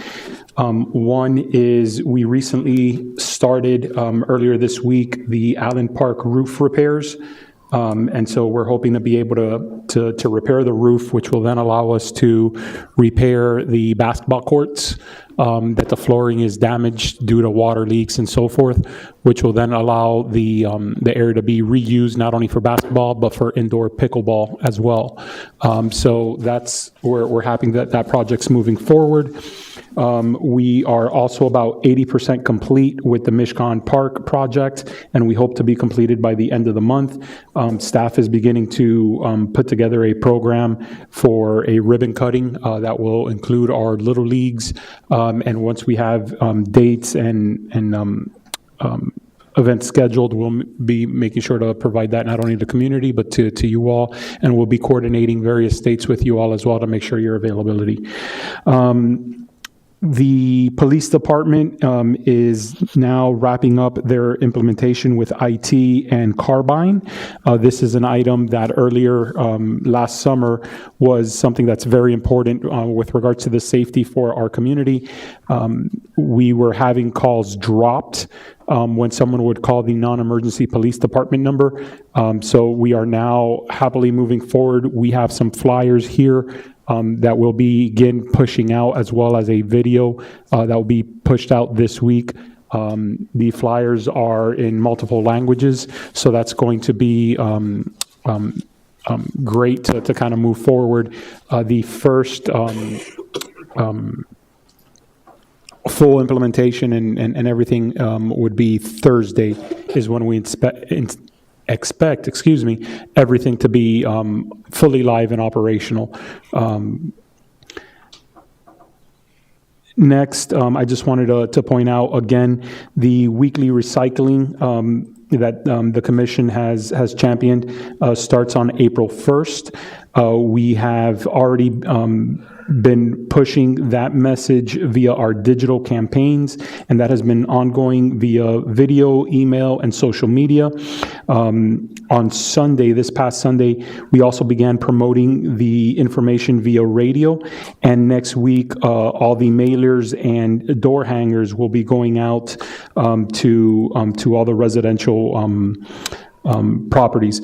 One is we recently started earlier this week the Allen Park roof repairs. And so we're hoping to be able to repair the roof, which will then allow us to repair the basketball courts, that the flooring is damaged due to water leaks and so forth, which will then allow the area to be reused not only for basketball, but for indoor pickleball as well. So that's, we're happy that that project's moving forward. We are also about 80% complete with the Mishkan Park project, and we hope to be completed by the end of the month. Staff is beginning to put together a program for a ribbon cutting that will include our little leagues. And once we have dates and events scheduled, we'll be making sure to provide that not only to the community, but to you all. And we'll be coordinating various dates with you all as well to make sure your availability. The police department is now wrapping up their implementation with IT and Carbine. This is an item that earlier last summer was something that's very important with regards to the safety for our community. We were having calls dropped when someone would call the non-emergency police department number. So we are now happily moving forward. We have some flyers here that will begin pushing out, as well as a video that will be pushed out this week. The flyers are in multiple languages, so that's going to be great to kind of move forward. The first full implementation and everything would be Thursday, is when we expect, everything to be fully live and operational. Next, I just wanted to point out again the weekly recycling that the commission has championed starts on April 1st. We have already been pushing that message via our digital campaigns, and that has been ongoing via video, email, and social media. On Sunday, this past Sunday, we also began promoting the information via radio, and next week, all the mailers and door hangers will be going out to all the residential properties.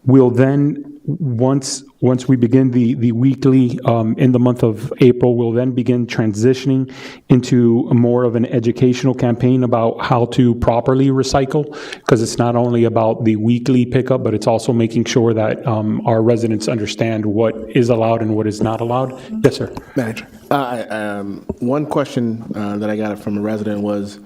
We'll then, once we begin the weekly in the month of April, we'll then begin transitioning into more of an educational campaign about how to properly recycle, because it's not only about the weekly pickup, but it's also making sure that our residents understand what is allowed and what is not allowed. Yes, sir. Manager. One question that I got from a resident was,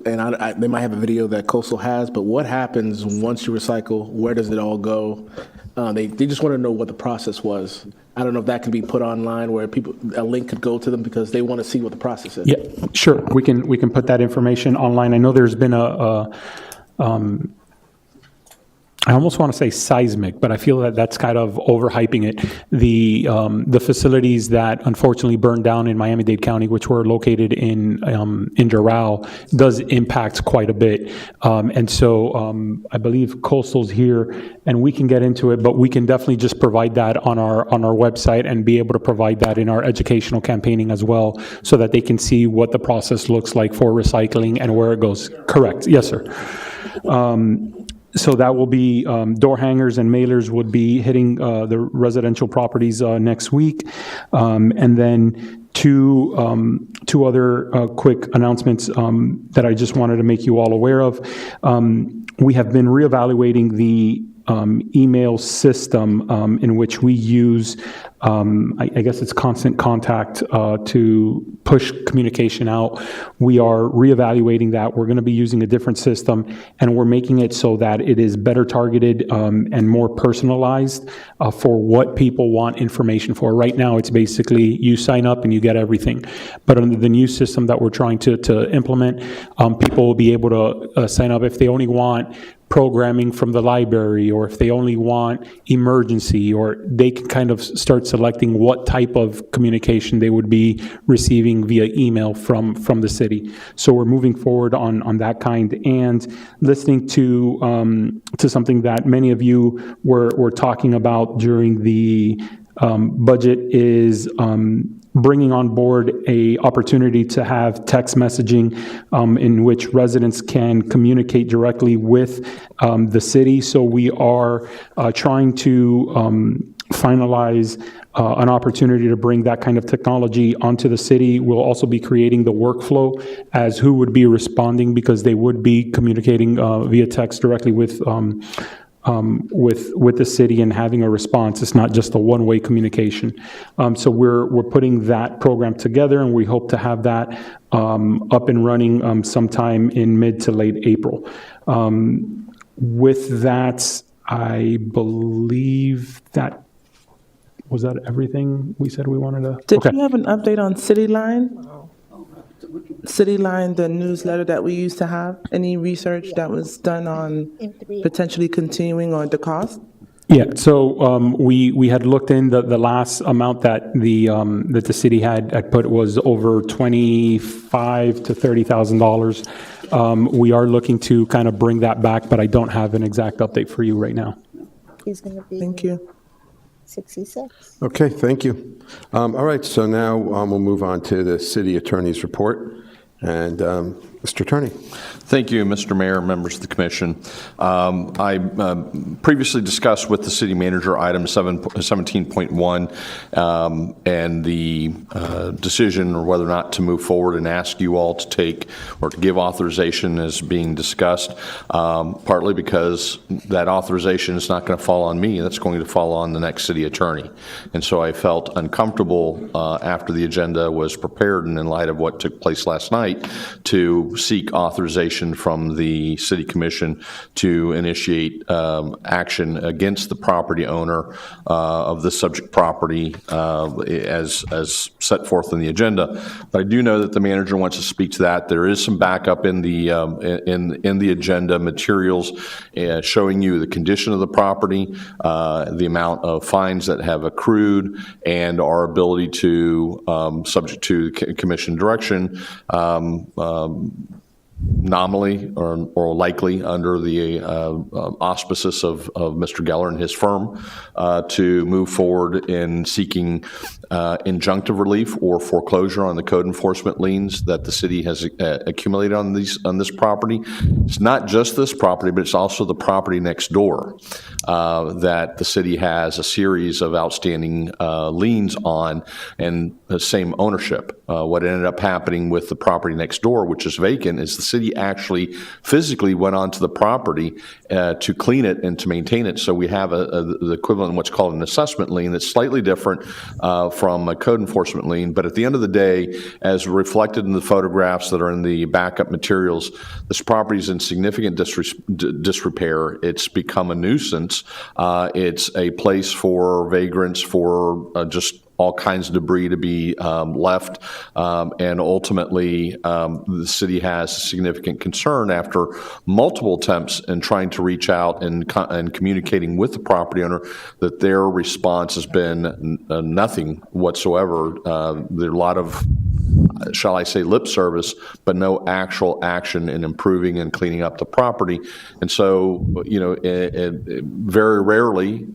and they might have a video that Coastal has, but what happens once you recycle? Where does it all go? They just want to know what the process was. I don't know if that can be put online where a link could go to them because they want to see what the process is. Yeah, sure. We can put that information online. I know there's been I almost want to say seismic, but I feel that that's kind of overhyping it. The facilities that unfortunately burned down in Miami-Dade County, which were located in Doral, does impact quite a bit. And so I believe Coastal's here, and we can get into it, but we can definitely just provide that on our website and be able to provide that in our educational campaigning as well, so that they can see what the process looks like for recycling and where it goes. Correct. Yes, sir. So that will be, door hangers and mailers would be hitting the residential properties next week. And then two other quick announcements that I just wanted to make you all aware of. We have been reevaluating the email system in which we use, I guess it's constant contact to push communication out. We are reevaluating that. We're going to be using a different system, and we're making it so that it is better targeted and more personalized for what people want information for. Right now, it's basically you sign up and you get everything. But under the new system that we're trying to implement, people will be able to sign up if they only want programming from the library, or if they only want emergency, or they can kind of start selecting what type of communication they would be receiving via email from the city. So we're moving forward on that kind, and listening to something that many of you were talking about during the budget is bringing on board a opportunity to have text messaging in which residents can communicate directly with the city. So we are trying to finalize an opportunity to bring that kind of technology onto the city. We'll also be creating the workflow as who would be responding, because they would be communicating via text directly with the city and having a response. It's not just a one-way communication. So we're putting that program together, and we hope to have that up and running sometime in mid to late April. With that, I believe that, was that everything we said we wanted to? Did you have an update on City Line? City Line, the newsletter that we used to have, any research that was done on potentially continuing or the cost? Yeah, so we had looked in, the last amount that the city had put was over $25,000 to $30,000. We are looking to kind of bring that back, but I don't have an exact update for you right now. He's going to be. Thank you. 66. Okay, thank you. All right, so now we'll move on to the city attorney's report. And Mr. Attorney. Thank you, Mr. Mayor, members of the commission. I previously discussed with the city manager item 17.1 and the decision or whether or not to move forward and ask you all to take or to give authorization as being discussed, partly because that authorization is not going to fall on me. That's going to fall on the next city attorney. And so I felt uncomfortable after the agenda was prepared and in light of what took place last night to seek authorization from the city commission to initiate action against the property owner of the subject property as set forth in the agenda. But I do know that the manager wants to speak to that. There is some backup in the agenda materials showing you the condition of the property, the amount of fines that have accrued, and our ability to, subject to commission direction, nominally or likely under the auspices of Mr. Geller and his firm to move forward in seeking injunctive relief or foreclosure on the code enforcement liens that the city has accumulated on this property. It's not just this property, but it's also the property next door that the city has a series of outstanding liens on, and the same ownership. What ended up happening with the property next door, which is vacant, is the city actually physically went onto the property to clean it and to maintain it. So we have the equivalent of what's called an assessment lien that's slightly different from a code enforcement lien. But at the end of the day, as reflected in the photographs that are in the backup materials, this property is in significant disrepair. It's become a nuisance. It's a place for vagrants, for just all kinds of debris to be left. And ultimately, the city has significant concern after multiple attempts in trying to reach out and communicating with the property owner that their response has been nothing whatsoever. There are a lot of, shall I say, lip service, but no actual action in improving and cleaning up the property. And so, very rarely,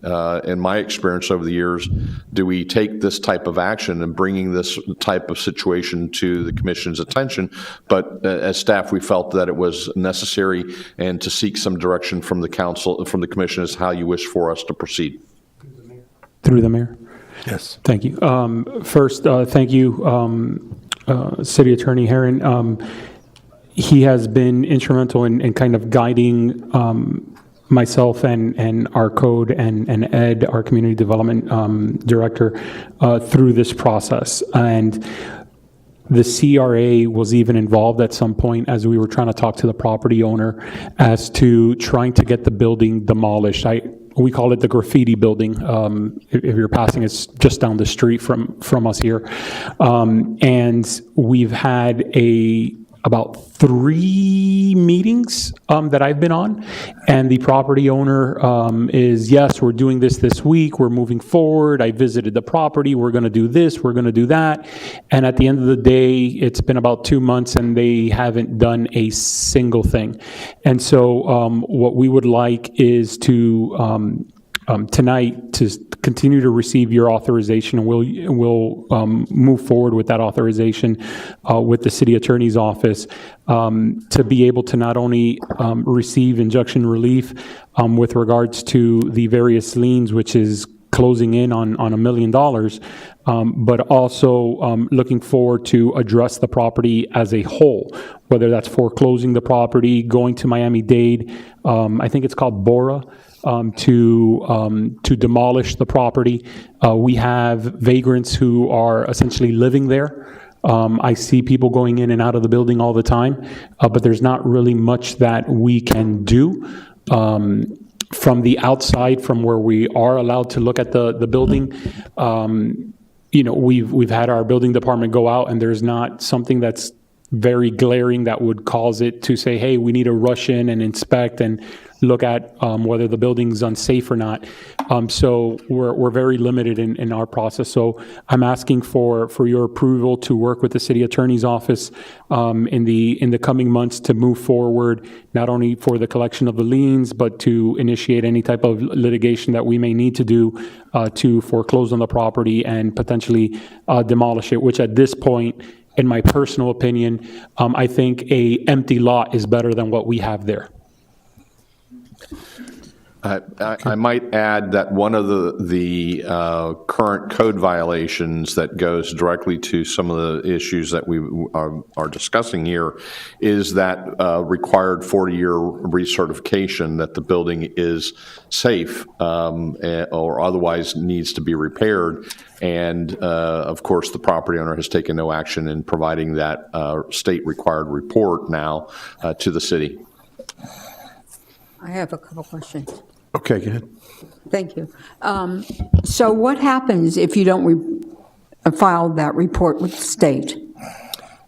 in my experience over the years, do we take this type of action and bringing this type of situation to the commission's attention. But as staff, we felt that it was necessary and to seek some direction from the council, from the commission, as how you wish for us to proceed. Through the mayor. Yes. Thank you. First, thank you, City Attorney Herron. He has been instrumental in kind of guiding myself and our code and Ed, our community development director, through this process. And the CRA was even involved at some point as we were trying to talk to the property owner as to trying to get the building demolished. We call it the graffiti building. If you're passing, it's just down the street from us here. And we've had about 3 meetings that I've been on, and the property owner is, yes, we're doing this week, we're moving forward, I visited the property, we're gonna do this, we're gonna do that, and at the end of the day, it's been about 2 months and they haven't done a single thing. And so what we would like is to tonight to continue to receive your authorization, and we'll move forward with that authorization with the city attorney's office to be able to not only receive injunction relief with regards to the various liens, which is closing in on $1 million, but also looking forward to address the property as a whole, whether that's foreclosing the property, going to Miami-Dade, I think it's called Bora, to demolish the property. We have vagrants who are essentially living there. I see people going in and out of the building all the time, but there's not really much that we can do. From the outside, from where we are allowed to look at the building, we've had our building department go out, and there's not something that's very glaring that would cause it to say, hey, we need to rush in and inspect and look at whether the building's unsafe or not. So we're very limited in our process. So I'm asking for your approval to work with the city attorney's office in the coming months to move forward, not only for the collection of the liens, but to initiate any type of litigation that we may need to do to foreclose on the property and potentially demolish it, which at this point, in my personal opinion, I think a empty lot is better than what we have there. I might add that one of the current code violations that goes directly to some of the issues that we are discussing here is that required 40-year recertification that the building is safe or otherwise needs to be repaired. And of course, the property owner has taken no action in providing that state-required report now to the city. I have a couple questions. Okay, go ahead. Thank you. So what happens if you don't file that report with the state?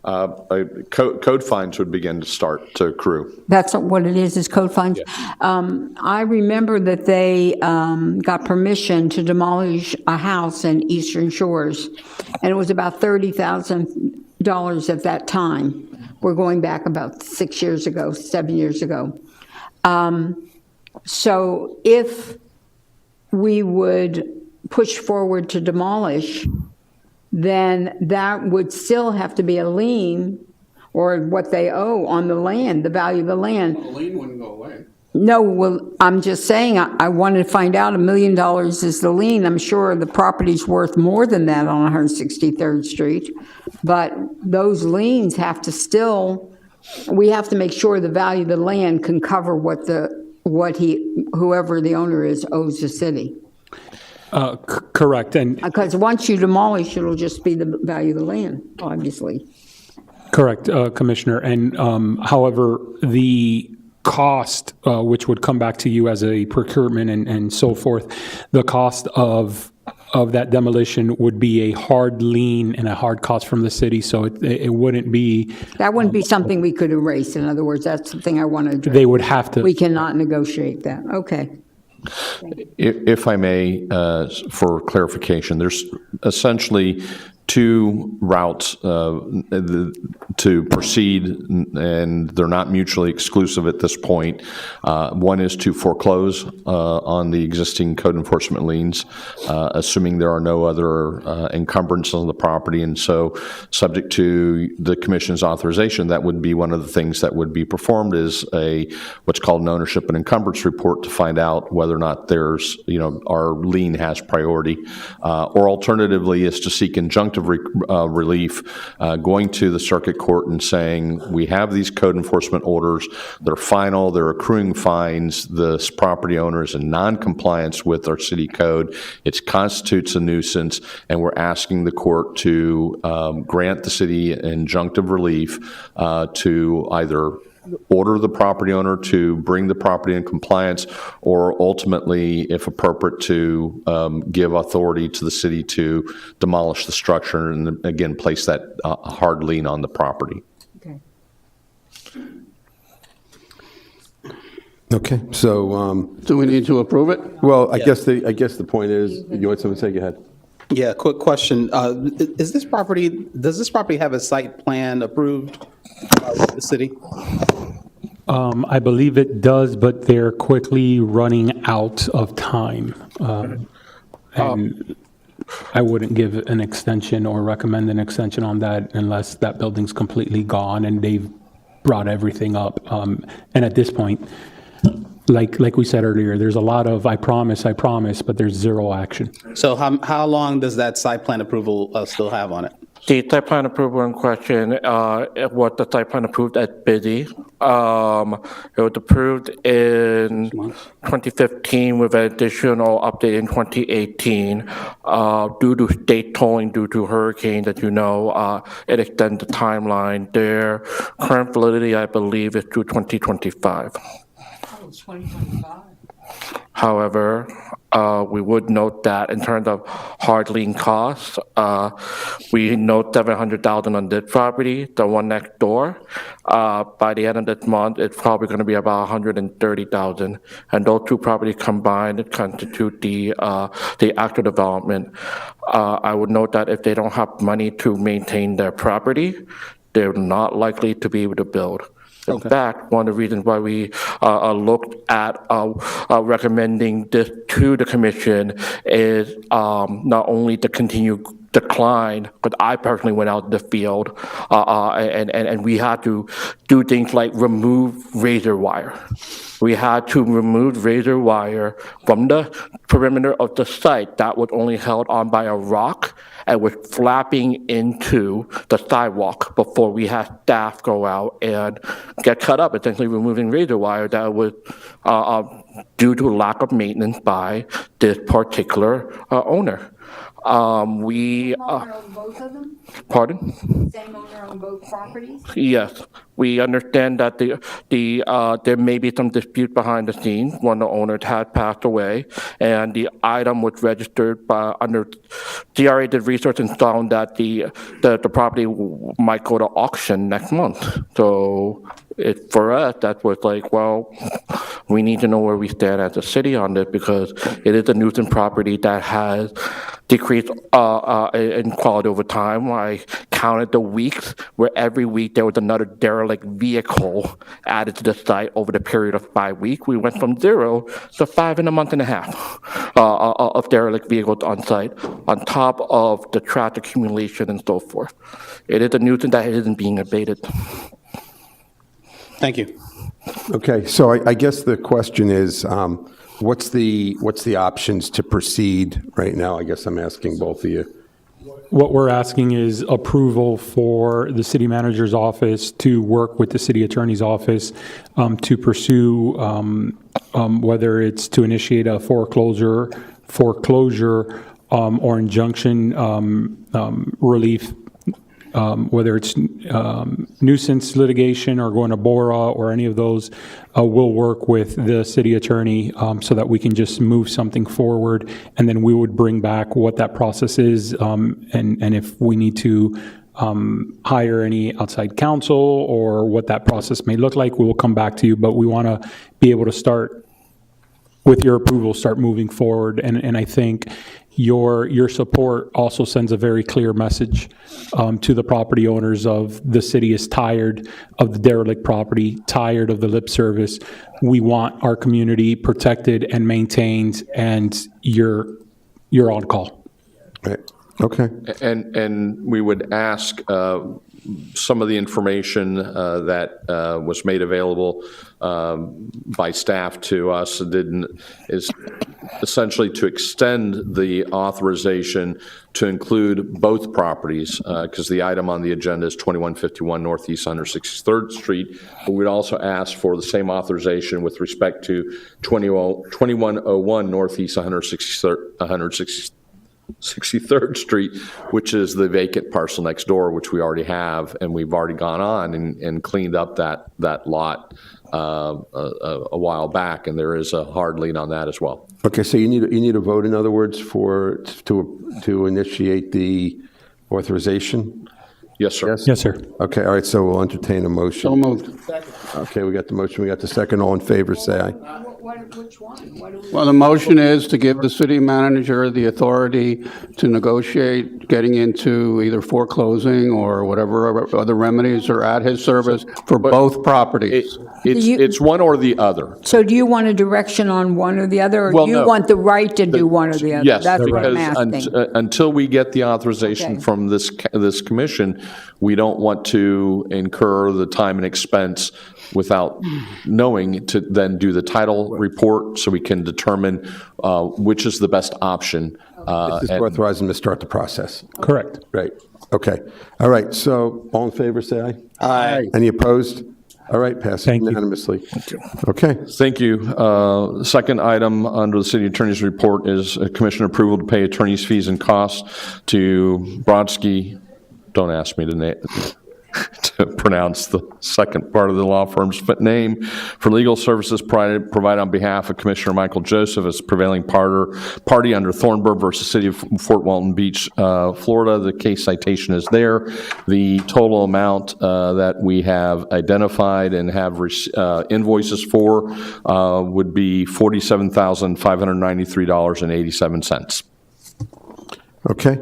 Code fines would begin to start to accrue. That's what it is code fines? Yes. I remember that they got permission to demolish a house in Eastern Shores, and it was about $30,000 at that time. We're going back about 7 years ago. So if we would push forward to demolish, then that would still have to be a lien or what they owe on the land, the value of the land. Well, the lien wouldn't go away. No, well, I'm just saying, I wanted to find out $1 million is the lien. I'm sure the property's worth more than that on 163rd Street, but those liens have to still, we have to make sure the value of the land can cover whoever the owner is owes the city. Correct. And because once you demolish, it'll just be the value of the land, obviously. Correct, Commissioner. And however, the cost, which would come back to you as a procurement and so forth, the cost of of that demolition would be a hard lien and a hard cost from the city, so it wouldn't be, That wouldn't be something we could erase. In other words, that's the thing I want to address. they would have to. We cannot negotiate that. Okay. If I may, for clarification, there's essentially two routes to proceed, and they're not mutually exclusive at this point. One is to foreclose on the existing code enforcement liens, assuming there are no other encumbrances on the property. And so, subject to the commission's authorization, that would be one of the things that would be performed is what's called an ownership and encumbrance report to find out whether or not there's, our lien has priority. Or alternatively is to seek injunctive relief, going to the circuit court and saying, we have these code enforcement orders, they're final, they're accruing fines, this property owner is in non-compliance with our city code, it constitutes a nuisance, and we're asking the court to grant the city injunctive relief to either order the property owner to bring the property in compliance, or ultimately, if appropriate, to give authority to the city to demolish the structure and again place that hard lien on the property. Okay, so, Do we need to approve it? well, I guess the point is, you want someone to say, go ahead. Yeah, quick question. Does this property have a site plan approved by the city? I believe it does, but they're quickly running out of time. And I wouldn't give an extension or recommend an extension on that unless that building's completely gone and they've brought everything up. And at this point, like we said earlier, there's a lot of I promise, but there's zero action. So how long does that site plan approval still have on it? The site plan approval in question, what the site plan approved at Biddy. It was approved in 2015 with an additional update in 2018. Due to state tolling due to hurricane that it extended the timeline. Their current validity, I believe, is through 2025. Oh, it's 2025. However, we would note that in terms of hard lien costs, we note $700,000 on this property, the one next door. By the end of this month, it's probably going to be about $130,000, and those two properties combined constitute the actual development. I would note that if they don't have money to maintain their property, they're not likely to be able to build. In fact, one of the reasons why we looked at recommending this to the commission is not only the continued decline, but I personally went out in the field and we had to do things like remove razor wire. We had to remove razor wire from the perimeter of the site that was only held on by a rock and was flapping into the sidewalk before we had staff go out and get cut up, essentially removing razor wire that was due to lack of maintenance by this particular owner. Same owner on both of them? Pardon? Same owner on both properties? Yes, we understand that there may be some dispute behind the scenes. One of the owners had passed away, and the item was registered under CRA did research and found that the property might go to auction next month. So for us, that was like, well, we need to know where we stand as a city on this because it is a nuisance property that has decreased in quality over time. I counted the weeks where every week there was another derelict vehicle added to the site over the period of 5 weeks. We went from 0 to 5 in a month and a half of derelict vehicles on site, on top of the trash accumulation and so forth. It is a nuisance that isn't being abated. Thank you. Okay, so I guess the question is, what's the options to proceed right now? I guess I'm asking both of you. What we're asking is approval for the city manager's office to work with the city attorney's office to pursue whether it's to initiate a foreclosure or injunction relief whether it's nuisance litigation or going to BORA or any of those, we'll work with the city attorney so that we can just move something forward, and then we would bring back what that process is, and if we need to hire any outside counsel or what that process may look like, we will come back to you, but we want to be able to start, with your approval, start moving forward. And I think your support also sends a very clear message to the property owners of the city is tired of the derelict property, tired of the lip service. We want our community protected and maintained, and you're on call. Right. Okay. And we would ask some of the information that was made available by staff to us is essentially to extend the authorization to include both properties, because the item on the agenda is 2151 Northeast 163rd Street. But we'd also ask for the same authorization with respect to 2101 Northeast 163rd Street, which is the vacant parcel next door, which we already have, and we've already gone on and cleaned up that lot a while back, and there is a hard lien on that as well. Okay, so you need a vote, in other words, to initiate the authorization? Yes, sir. Yes, sir. Okay, all right, so we'll entertain a motion. So moved. Okay, we got the motion, we got the second. All in favor, say aye. Which one? Well, the motion is to give the city manager the authority to negotiate getting into either foreclosing or whatever other remedies are at his service for both properties. It's one or the other. So do you want a direction on one or the other, or Well, do you no. want the right to do one or the other? Yes, That's what I'm because asking. until we get the authorization Okay. from this commission, we don't want to incur the time and expense without knowing to then do the title report so we can determine which is the best option. This is authorizing them to start the process. Correct. Right. Okay. All right, so all in favor, say aye. Aye. Any opposed? All right, passes Thank you. unanimously. Okay. Thank you. Second item under the city attorney's report is commission approval to pay attorney's fees and costs to Brodsky. Don't ask me to pronounce the second part of the law firm's name, for legal services provided on behalf of Commissioner Michael Joseph as prevailing party under Thornburg versus City of Fort Walton Beach, Florida. The case citation is there. The total amount that we have identified and have invoices for would be $47,593.87. Okay.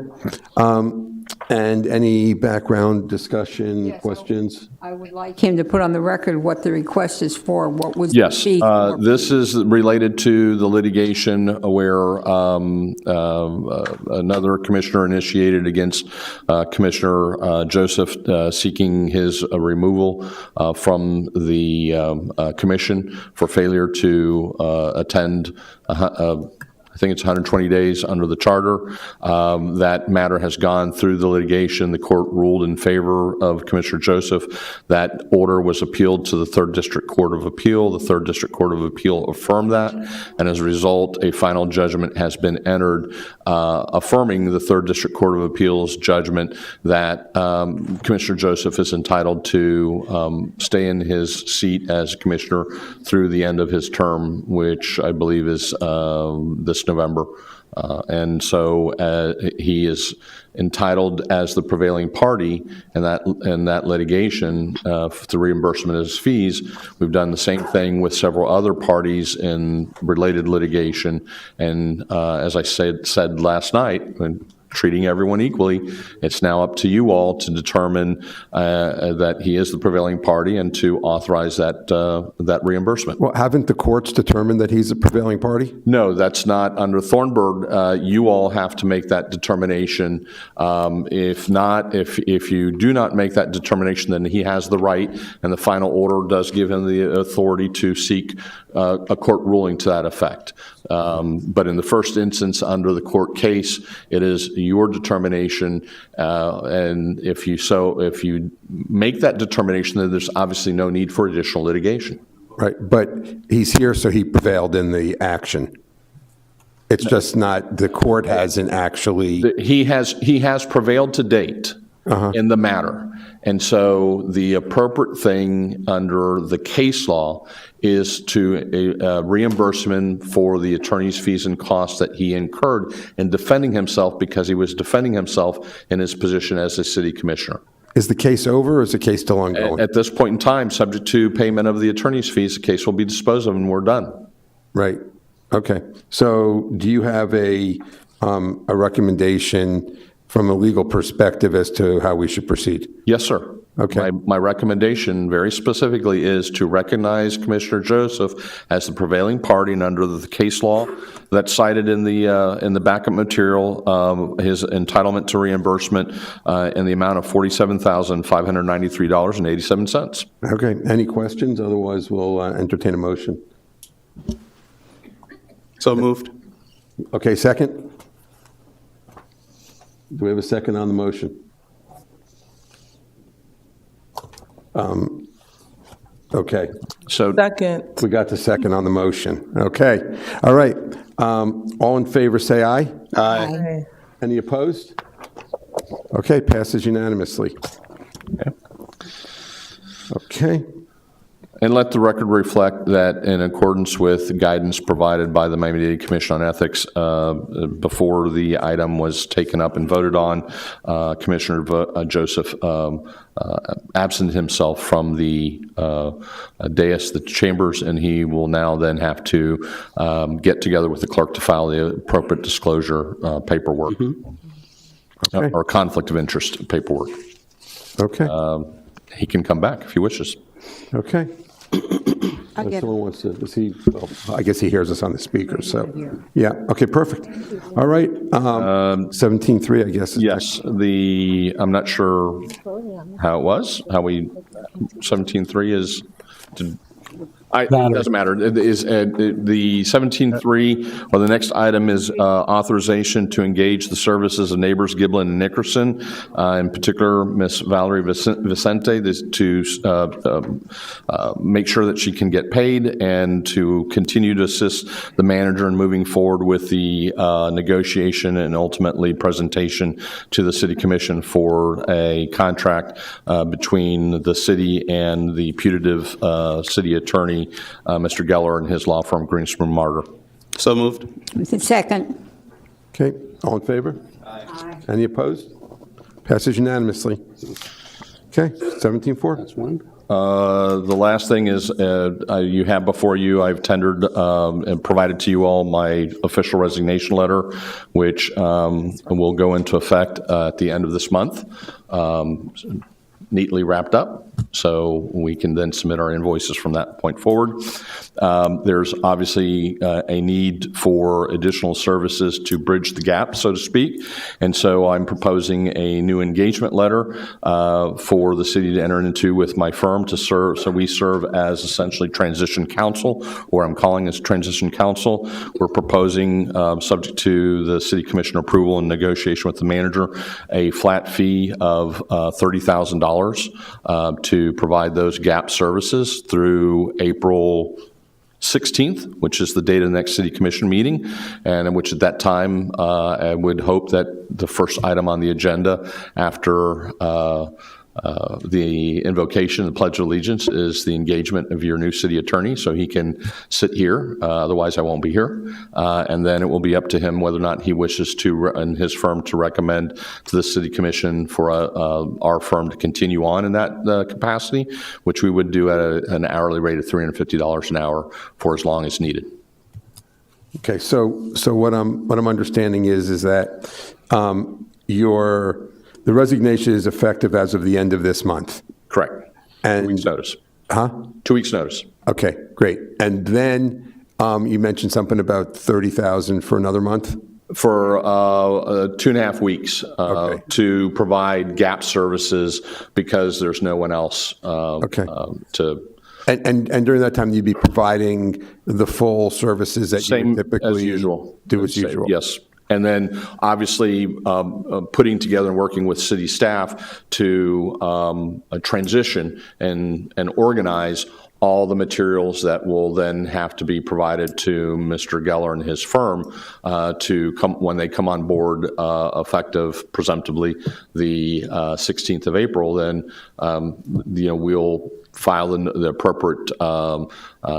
And any background discussion, questions? I would like him to put on the record what the request is for, what was the Yes, fee for. this is related to the litigation where another commissioner initiated against Commissioner Joseph seeking his removal from the commission for failure to attend I think it's 120 days under the charter. That matter has gone through the litigation. The court ruled in favor of Commissioner Joseph. That order was appealed to the 3rd District Court of Appeal. The 3rd District Court of Appeal affirmed that, and as a result, a final judgment has been entered affirming the 3rd District Court of Appeal's judgment that Commissioner Joseph is entitled to stay in his seat as commissioner through the end of his term, which I believe is this November. And so he is entitled as the prevailing party in that litigation for the reimbursement of his fees. We've done the same thing with several other parties in related litigation. And as I said last night, when treating everyone equally, it's now up to you all to determine that he is the prevailing party and to authorize that reimbursement. Well, haven't the courts determined that he's a prevailing party? No, that's not under Thornburg. You all have to make that determination. If not, if you do not make that determination, then he has the right, and the final order does give him the authority to seek a court ruling to that effect. But in the first instance, under the court case, it is your determination, and if you make that determination, then there's obviously no need for additional litigation. Right, but he's here, so he prevailed in the action. It's just not, the court hasn't actually. He has prevailed to date. in the matter. And so the appropriate thing under the case law is to reimburse him for the attorney's fees and costs that he incurred in defending himself, because he was defending himself in his position as a city commissioner. Is the case over, or is the case still ongoing? At this point in time, subject to payment of the attorney's fees, the case will be disposed of and we're done. Right. Okay. So do you have a recommendation from a legal perspective as to how we should proceed? Yes, sir. Okay. My recommendation very specifically is to recognize Commissioner Joseph as the prevailing party, and under the case law that's cited in the backup material, his entitlement to reimbursement in the amount of $47,593.87. Okay. Any questions? Otherwise, we'll entertain a motion. So moved. Okay, second? Do we have a second on the motion? Okay. So Second. We got the second on the motion. Okay. All right. All in favor, say aye. Aye. Any opposed? Okay, passes unanimously. Okay. And let the record reflect that in accordance with guidance provided by the Miami-Dade Commission on Ethics, before the item was taken up and voted on, Commissioner Joseph absented himself from the dais, the chambers, and he will now then have to get together with the clerk to file the appropriate disclosure paperwork, Okay. or conflict of interest paperwork. Okay. He can come back if he wishes. Okay. If someone wants to, well, I guess he hears us on the speaker, so, yeah, okay, perfect. All right, 17.3, I guess. Yes, I'm not sure how it was, 17.3 is, it doesn't matter. It is, the 17.3, or the next item is authorization to engage the services of neighbors Giblin and Nickerson, in particular Miss Valerie Vicente, to make sure that she can get paid and to continue to assist the manager in moving forward with the negotiation and ultimately presentation to the City Commission for a contract between the city and the putative city attorney, Mr. Geller, and his law firm, Greenspan Martyr. So moved. Second. Okay, all in favor? Aye. Any opposed? Passes unanimously. Okay, 17.4. That's one. The last thing is, you have before you, I've tendered and provided to you all my official resignation letter, which will go into effect at the end of this month. Neatly wrapped up, so we can then submit our invoices from that point forward. There's obviously a need for additional services to bridge the gap, so to speak, and so I'm proposing a new engagement letter for the city to enter into with my firm to serve, so we serve as essentially transition counsel, or I'm calling as transition counsel. We're proposing, subject to the city commission approval and negotiation with the manager, a flat fee of $30,000 to provide those gap services through April 16th, which is the date of the next City Commission meeting, and in which at that time I would hope that the first item on the agenda after the invocation, the Pledge of Allegiance, is the engagement of your new city attorney, so he can sit here. Otherwise, I won't be here. And then it will be up to him whether or not he wishes to, and his firm, to recommend to the City Commission for our firm to continue on in that capacity, which we would do at an hourly rate of $350 an hour for as long as needed. Okay, so what I'm understanding is that the resignation is effective as of the end of this month. Correct. And 2 weeks notice. Huh? 2 weeks notice. Okay, great. And then you mentioned something about $30,000 for another month? For 2.5 weeks to provide gap services because there's no one else to. And during that time, you'd be providing the full services that you would typically do as usual? Yes. And then, obviously, putting together and working with city staff to transition and organize all the materials that will then have to be provided to Mr. Geller and his firm to come, when they come on board effective presumptively the 16th of April, then, we'll file the appropriate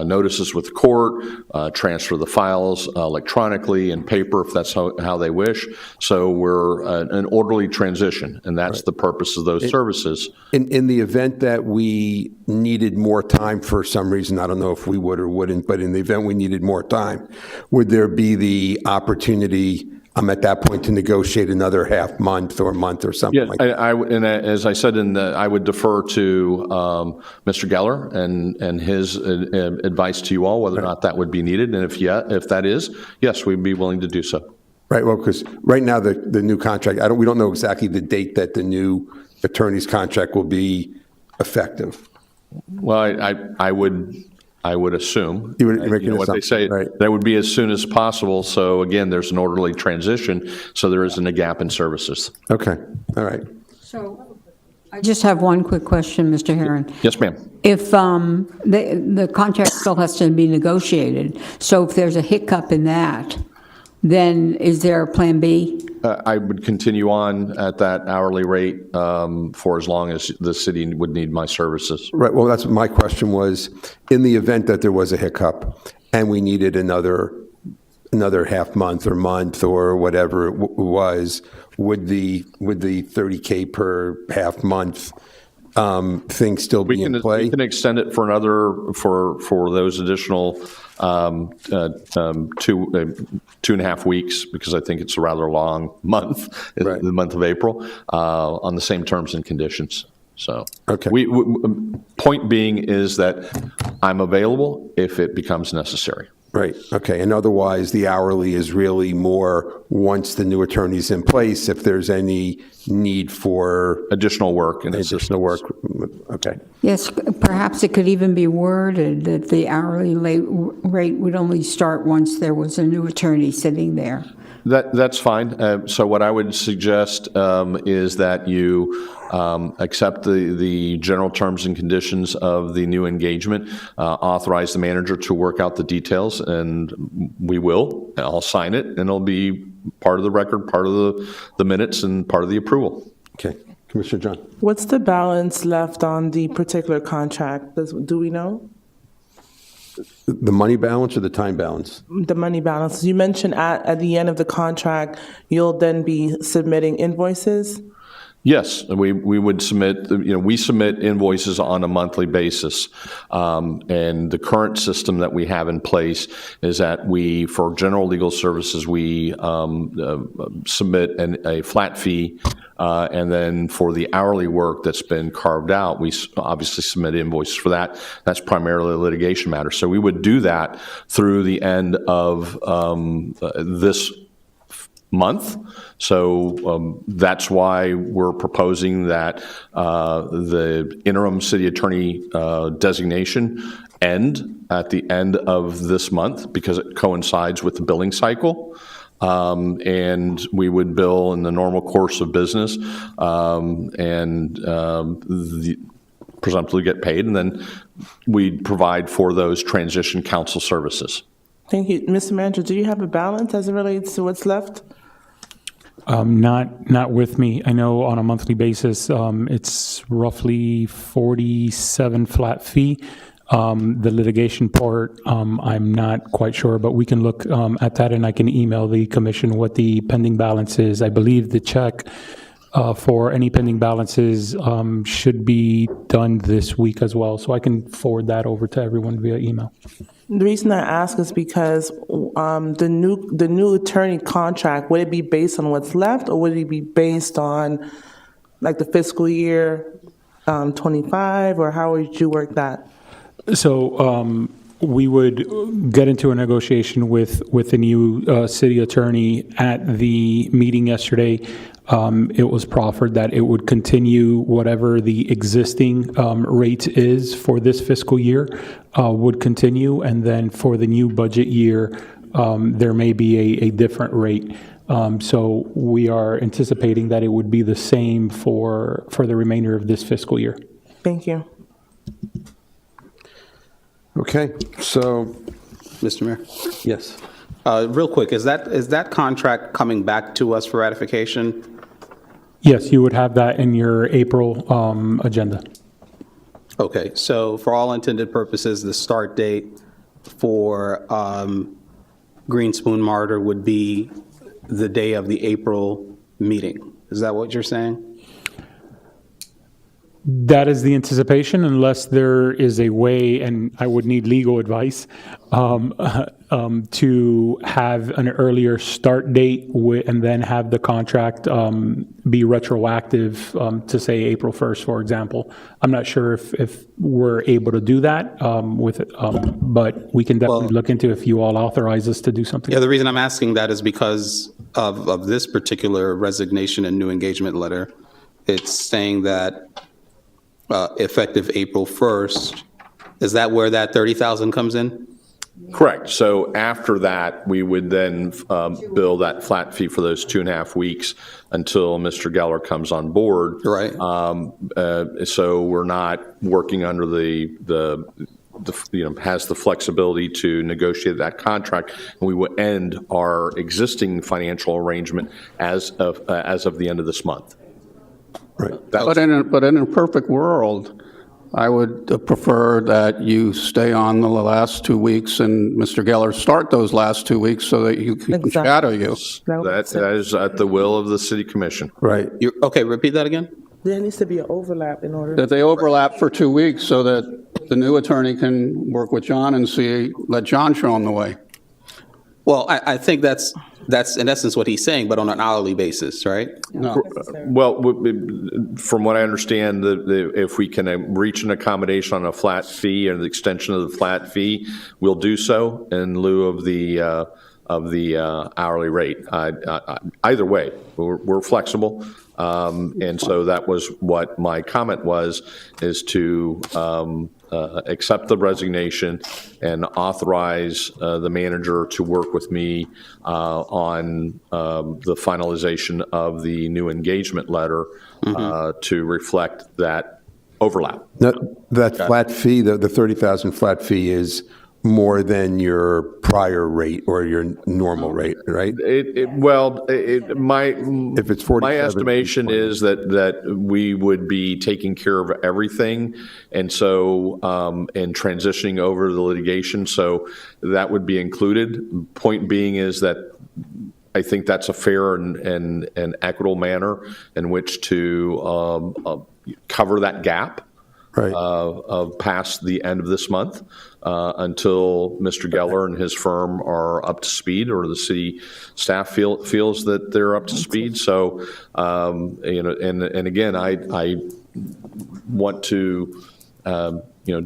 notices with the court, transfer the files electronically and paper if that's how they wish. So we're an orderly transition, and that's the purpose of those services. In the event that we needed more time for some reason, I don't know if we would or wouldn't, but in the event we needed more time, would there be the opportunity at that point to negotiate another half month or month or something like that? And as I said, I would defer to Mr. Geller and his advice to you all, whether or not that would be needed. And if that is, yes, we'd be willing to do so. Right, well, because right now the new contract, we don't know exactly the date that the new attorney's contract will be effective. Well, I would assume, what they say, that would be as soon as possible. So again, there's an orderly transition, so there isn't a gap in services. Okay, all right. So I just have one quick question, Mr. Herron. Yes, ma'am. If the contract still has to be negotiated, so if there's a hiccup in that, then is there a plan B? I would continue on at that hourly rate for as long as the city would need my services. Right, well, that's my question was, in the event that there was a hiccup and we needed another half month or whatever it was, would the $30K per half month thing still be in play? We can extend it for those additional 2.5 weeks, because I think it's a rather long month, the month of April, on the same terms and conditions. So, okay. Point being is that I'm available if it becomes necessary. Right, okay, and otherwise the hourly is really more once the new attorney's in place, if there's any need for additional work and additional work. Okay. Yes, perhaps it could even be worded that the hourly rate would only start once there was a new attorney sitting there. That's fine. So what I would suggest is that you accept the general terms and conditions of the new engagement, authorize the manager to work out the details, and we will. I'll sign it, and it'll be part of the record, part of the minutes, and part of the approval. Okay. Commissioner John. What's the balance left on the particular contract? Do we know? The money balance or the time balance? The money balance. You mentioned at the end of the contract, you'll then be submitting invoices? Yes, we would submit, we submit invoices on a monthly basis. And the current system that we have in place is that for general legal services, we submit a flat fee. And then for the hourly work that's been carved out, we obviously submit invoices for that. That's primarily a litigation matter. So we would do that through the end of this month. So that's why we're proposing that the interim city attorney designation end at the end of this month, because it coincides with the billing cycle. And we would bill in the normal course of business and presumptively get paid, and then we'd provide for those transition counsel services. Thank you. Mr. Manager, do you have a balance as it relates to what's left? Not with me. I know on a monthly basis, it's roughly 47 flat fee. The litigation part, I'm not quite sure, but we can look at that, and I can email the commission what the pending balance is. I believe the check for any pending balances should be done this week as well, so I can forward that over to everyone via email. The reason I ask is because the new attorney contract, would it be based on what's left, or would it be based on like the fiscal year 25, or how would you work that? So we would get into a negotiation with the new city attorney. At the meeting yesterday, it was proffered that it would continue whatever the existing rate is for this fiscal year would continue, and then for the new budget year, there may be a different rate. So we are anticipating that it would be the same for the remainder of this fiscal year. Thank you. Okay, so, Mr. Mayor? yes. Real quick, is that contract coming back to us for ratification? Yes, you would have that in your April agenda. Okay, so for all intended purposes, the start date for Green Spoon Martyr would be the day of the April meeting. Is that what you're saying? That is the anticipation, unless there is a way, and I would need legal advice, to have an earlier start date and then have the contract be retroactive to, say, April 1st, for example. I'm not sure if we're able to do that with it, but we can definitely look into if you all authorize us to do something. Yeah, the reason I'm asking that is because of this particular resignation and new engagement letter. It's saying that effective April 1st, is that where that 30,000 comes in? Correct. So after that, we would then bill that flat fee for those 2.5 weeks until Mr. Geller comes on board. Right. So we're not working under has the flexibility to negotiate that contract, and we will end our existing financial arrangement as of the end of this month. Right. But in a perfect world, I would prefer that you stay on the last 2 weeks and Mr. Geller start those last 2 weeks so that you can shadow you. That is at the will of the city commission. Right. Okay, repeat that again? There needs to be an overlap in order. That they overlap for 2 weeks so that the new attorney can work with John and let John show him the way. Well, I think that's in essence what he's saying, but on an hourly basis, right? No. Well, from what I understand, if we can reach an accommodation on a flat fee and the extension of the flat fee, we'll do so in lieu of the hourly rate. Either way, we're flexible. And so that was what my comment was, is to accept the resignation and authorize the manager to work with me on the finalization of the new engagement letter to reflect that overlap. That flat fee, the 30,000 flat fee is more than your prior rate or your normal rate, right? If it's 47, my estimation is that we would be taking care of everything, and so and transitioning over the litigation, so that would be included. Point being is that I think that's a fair and equitable manner in which to cover that gap. Right. Past the end of this month until Mr. Geller and his firm are up to speed, or the city staff feels that they're up to speed. So, and again, I want to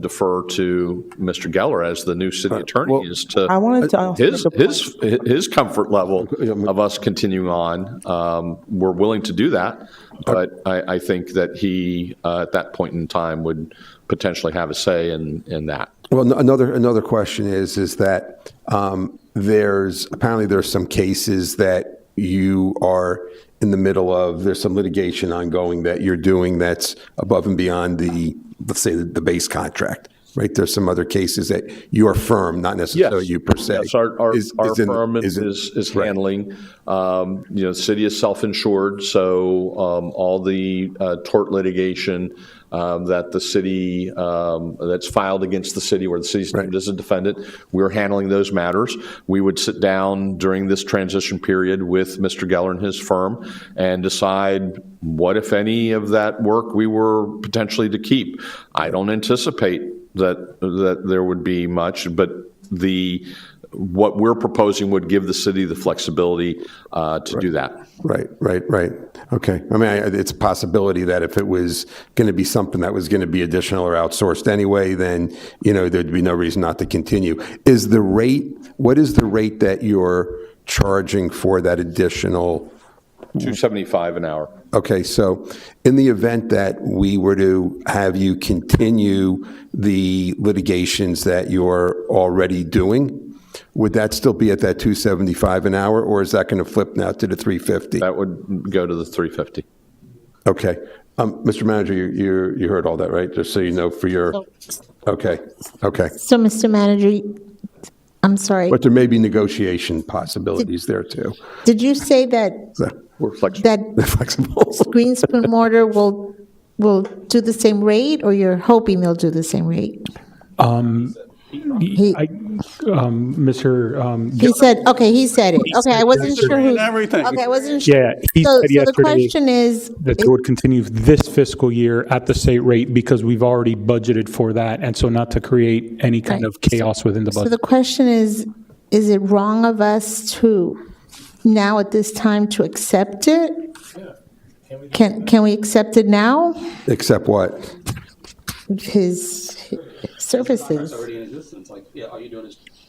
defer to Mr. Geller as the new city attorney as to I wanted to ask his comfort level of us continuing on. We're willing to do that, but I think that he, at that point in time, would potentially have a say in that. Well, another question is that apparently there's some cases that you are in the middle of. There's some litigation ongoing that you're doing that's above and beyond let's say the base contract, right? There's some other cases that your firm, not necessarily you per se. Yes, our firm is handling. The city is self-insured, so all the tort litigation that the city, that's filed against the city where the city's named as a defendant, we're handling those matters. We would sit down during this transition period with Mr. Geller and his firm and decide what, if any, of that work we were potentially to keep. I don't anticipate that there would be much, but what we're proposing would give the city the flexibility to do that. Right. Okay. I mean, it's a possibility that if it was going to be something that was going to be additional or outsourced anyway, then, there'd be no reason not to continue. What is the rate that you're charging for that additional? $275 an hour. Okay, so in the event that we were to have you continue the litigations that you're already doing, would that still be at that $275 an hour, or is that going to flip now to the $350? That would go to the $350. Okay. Mr. Manager, you heard all that, right? Just so you know for your, okay. Okay. So, Mr. Manager, I'm sorry, But there may be negotiation possibilities there, too. did you say that, We're flexible. that Flexible. Green Spoon Mortar will do the same rate, or you're hoping they'll do the same rate? He said, okay, he said it. Okay, I wasn't sure who. Everything. Okay, I wasn't sure. Yeah, he So said the yesterday question is, that they would continue this fiscal year at the state rate because we've already budgeted for that, and so not to create any kind of chaos within the so budget. the question is it wrong of us to, now at this time, to accept it? Can we accept it now? Except what? His services.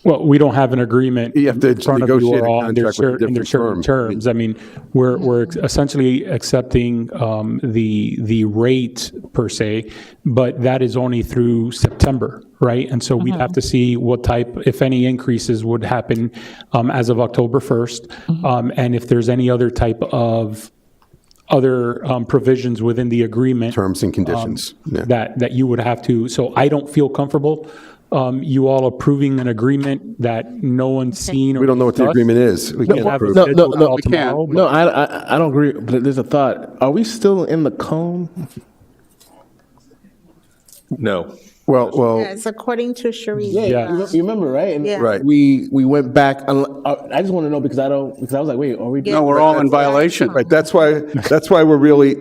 Well, we don't have an agreement. You have to in front of you negotiate a all, and there's contract with a and there's certain different terms. I mean, we're essentially accepting the rate per se, but that is only through September, right? And so we'd have to see what type, if any, increases would happen as of October 1st, and if there's any other type of other provisions within the agreement. Terms and conditions. Yeah. That you would have to, so I don't feel comfortable you all approving an agreement that no one's seen. We don't know what the agreement is. We can't have approve. it scheduled out tomorrow, No, I don't agree, but there's a thought. Are we still in the cone? No. Well, Yes, according to Sharice. You remember, right? And Yeah. Right. We went back. I just want to know because I was like, wait, are we? No, we're all in violation. right, that's why we're really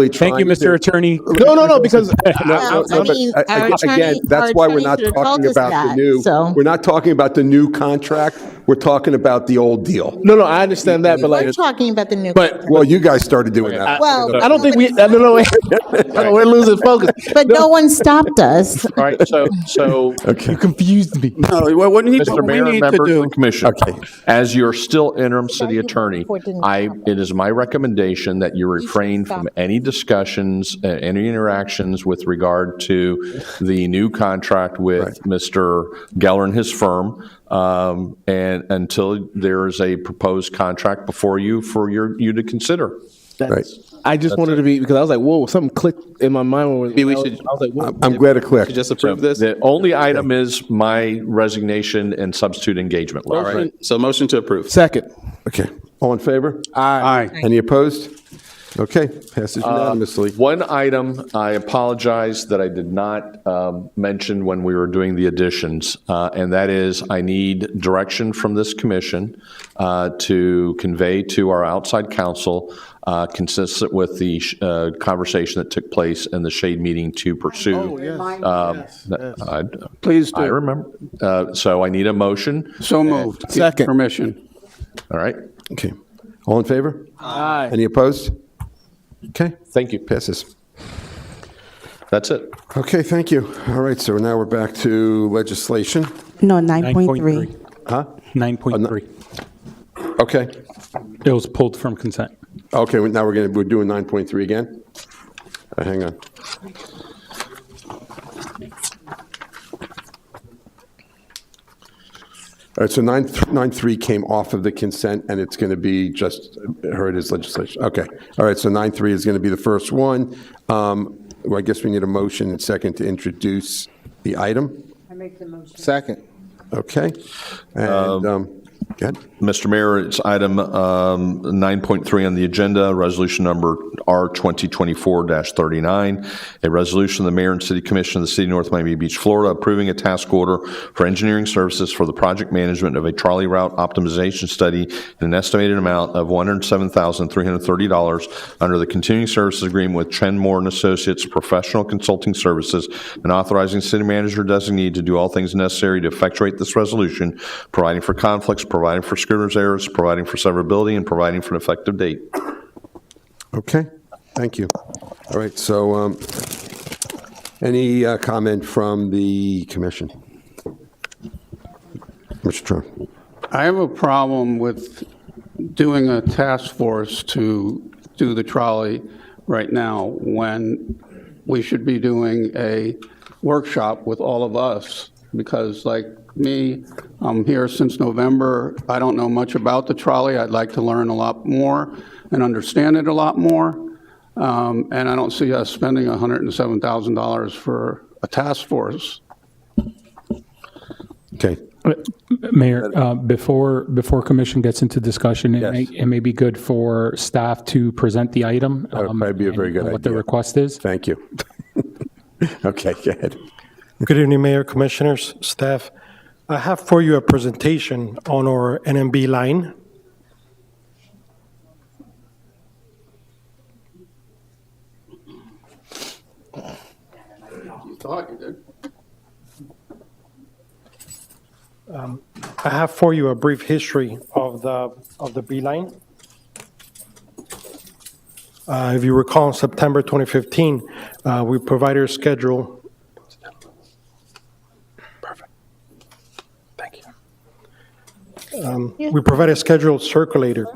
trying. Thank you, Mr. Attorney. No, because Well, I mean, our again, attorney- that's our why we're attorney not should have told talking us about the that, new, so. we're not talking about the new contract, we're talking about the old deal. no, I understand that, but like, We're talking about the new. but Well, you guys started doing that. Well, I don't think we. No, we're losing focus. but no one stopped us. All right, so Okay. Confused me. No, what we need Mr. Mayor and to members of do. the commission. Okay. As you're still interim city attorney, it is my recommendation that you refrain from any discussions, any interactions with regard to the new contract with Mr. Geller and his firm, and until there is a proposed contract before you for you to consider. Right. I just wanted to be because I was like, whoa, something clicked in my mind. Maybe we should- I was like, whoa. I'm glad it clicked. Just approve this? The only item is my resignation and substitute engagement All letter. right, so motion to approve. Second. Okay. All in favor? Aye. Any opposed? Okay, passes unanimously. One item, I apologize that I did not mention when we were doing the additions, and that is I need direction from this commission to convey to our outside counsel, consistent with the conversation that took place in the shade meeting to pursue. Please I do. remember. So I need a motion. So moved. Get Second. Permission. All right. Okay. All in favor? Aye. Any opposed? Okay, Thank you. passes. That's it. Okay, thank you. All right, so now we're back to legislation. No, 9.3. Huh? 9.3. Okay. It was pulled from consent. Okay, now we're doing 9.3 again? Hang on. All right, so 9.3 came off of the consent, and it's going to be just heard as legislation. Okay. All right, so 9.3 is going to be the first one. Well, I guess we need a motion and second to introduce the item. I make the motion. Second. Okay. And, go ahead. Mr. Mayor, it's item 9.3 on the agenda, resolution number R 2024-39, a resolution of the Mayor and City Commission of the City of North Miami Beach, Florida, approving a task order for engineering services for the project management of a trolley route optimization study in an estimated amount of $107,330 under the continuing services agreement with Chen Moore and Associates Professional Consulting Services, and authorizing city manager designee to do all things necessary to effectuate this resolution, providing for conflicts, providing for scrivener's errors, providing for severability, and providing for an effective date. Okay, thank you. All right, so any comment from the commission? Mr. Trump. I have a problem with doing a task force to do the trolley right now when we should be doing a workshop with all of us, because like me, I'm here since November. I don't know much about the trolley. I'd like to learn a lot more and understand it a lot more. And I don't see us spending $107,000 for a task force. Okay. Mayor, before commission gets into discussion, it may be good for staff to present the item. That would probably be a very good idea. What the request is. Thank you. Okay, go ahead. Good evening, Mayor, Commissioners, staff. I have for you a presentation on our NMB line. I have for you a brief history of the B line. If you recall, in September 2015, we provided a schedule. Perfect. Thank you. We provided a scheduled circulator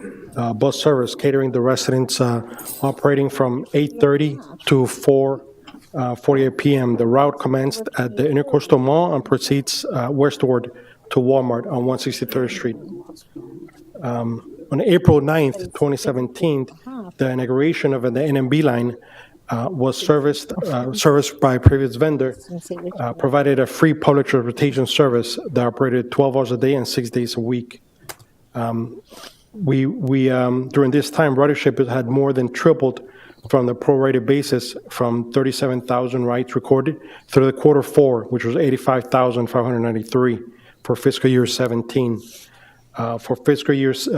bus service catering the residents operating from 8:30 to 4:48 p.m. The route commenced at the Intercoastal Mall and proceeds westward to Walmart on 163rd Street. On April 9th, 2017, the inauguration of the NMB line was serviced by a previous vendor, provided a free public transportation service that operated 12 hours a day and 6 days a week. During this time, ridership had more than tripled from the prorated basis from 37,000 rides recorded through the quarter four, which was 85,593 for fiscal year 17. For fiscal years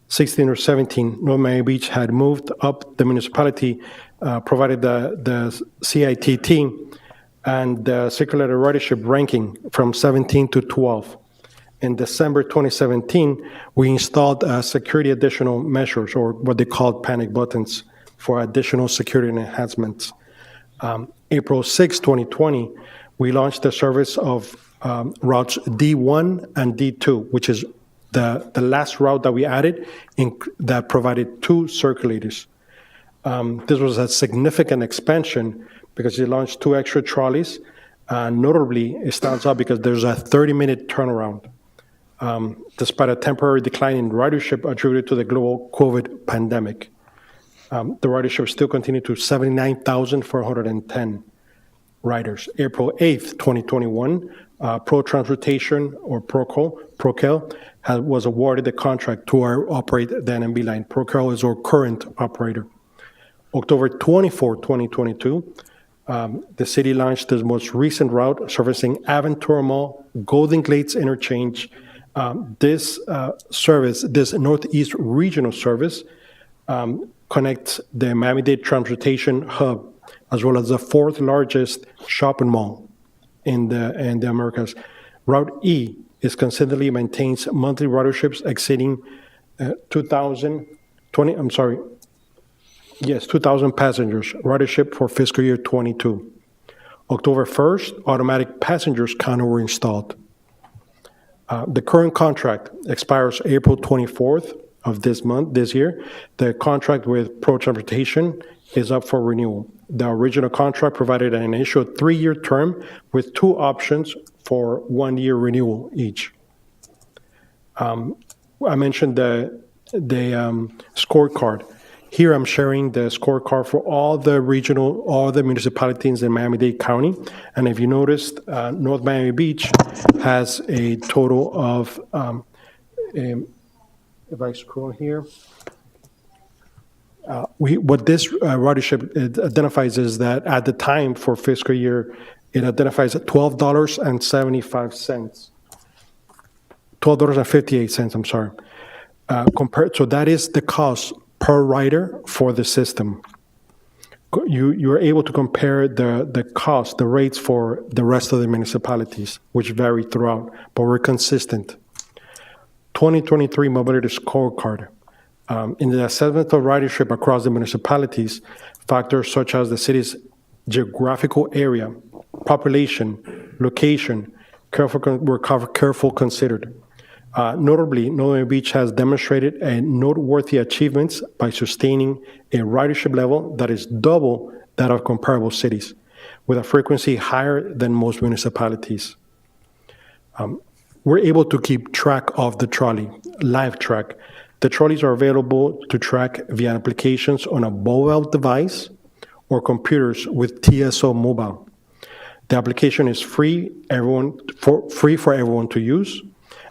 16 or 17, North Miami Beach had moved up the municipality, provided the CITT and the circulator ridership ranking from 17 to 12. In December 2017, we installed security additional measures, or what they called panic buttons, for additional security enhancements. April 6, 2020, we launched the service of routes D1 and D2, which is the last route that we added that provided 2 circulators. This was a significant expansion because it launched 2 extra trolleys. Notably, it stands out because there's a 30-minute turnaround, despite a temporary decline in ridership attributed to the global COVID pandemic. The ridership still continued to 79,410 riders. April 8th, 2021, Pro Transportation, or Procel, was awarded the contract to operate the NMB line. Procel is our current operator. October 24, 2022, the city launched the most recent route servicing Aventura Mall, Golden Glades Interchange. This Northeast Regional service, connects the Miami-Dade Transportation Hub, as well as the 4th largest shopping mall in the Americas. Route E is consistently maintains monthly riderships exceeding 2,000 passengers, ridership for fiscal year 22. October 1st, automatic passengers counter were installed. The current contract expires April 24th of this year. The contract with Pro Transportation is up for renewal. The original contract provided an initial 3-year term with 2 options for 1-year renewal each. I mentioned the scorecard. Here I'm sharing the scorecard for all the municipalities in Miami-Dade County. And if you noticed, North Miami Beach has a total of, if I scroll here, what this ridership identifies is that at the time for fiscal year, it identifies at $12.75. $12.58, I'm sorry. So that is the cost per rider for the system. You're able to compare the cost, the rates for the rest of the municipalities, which vary throughout, but we're consistent. 2023 Mobility Scorecard. In the assessment of ridership across the municipalities, factors such as the city's geographical area, population, location, were careful considered. Notably, North Miami Beach has demonstrated a noteworthy achievements by sustaining a ridership level that is double that of comparable cities, with a frequency higher than most municipalities. We're able to keep track of the trolley, live track. The trolleys are available to track via applications on a mobile device or computers with TSO Mobile. The application is free for everyone to use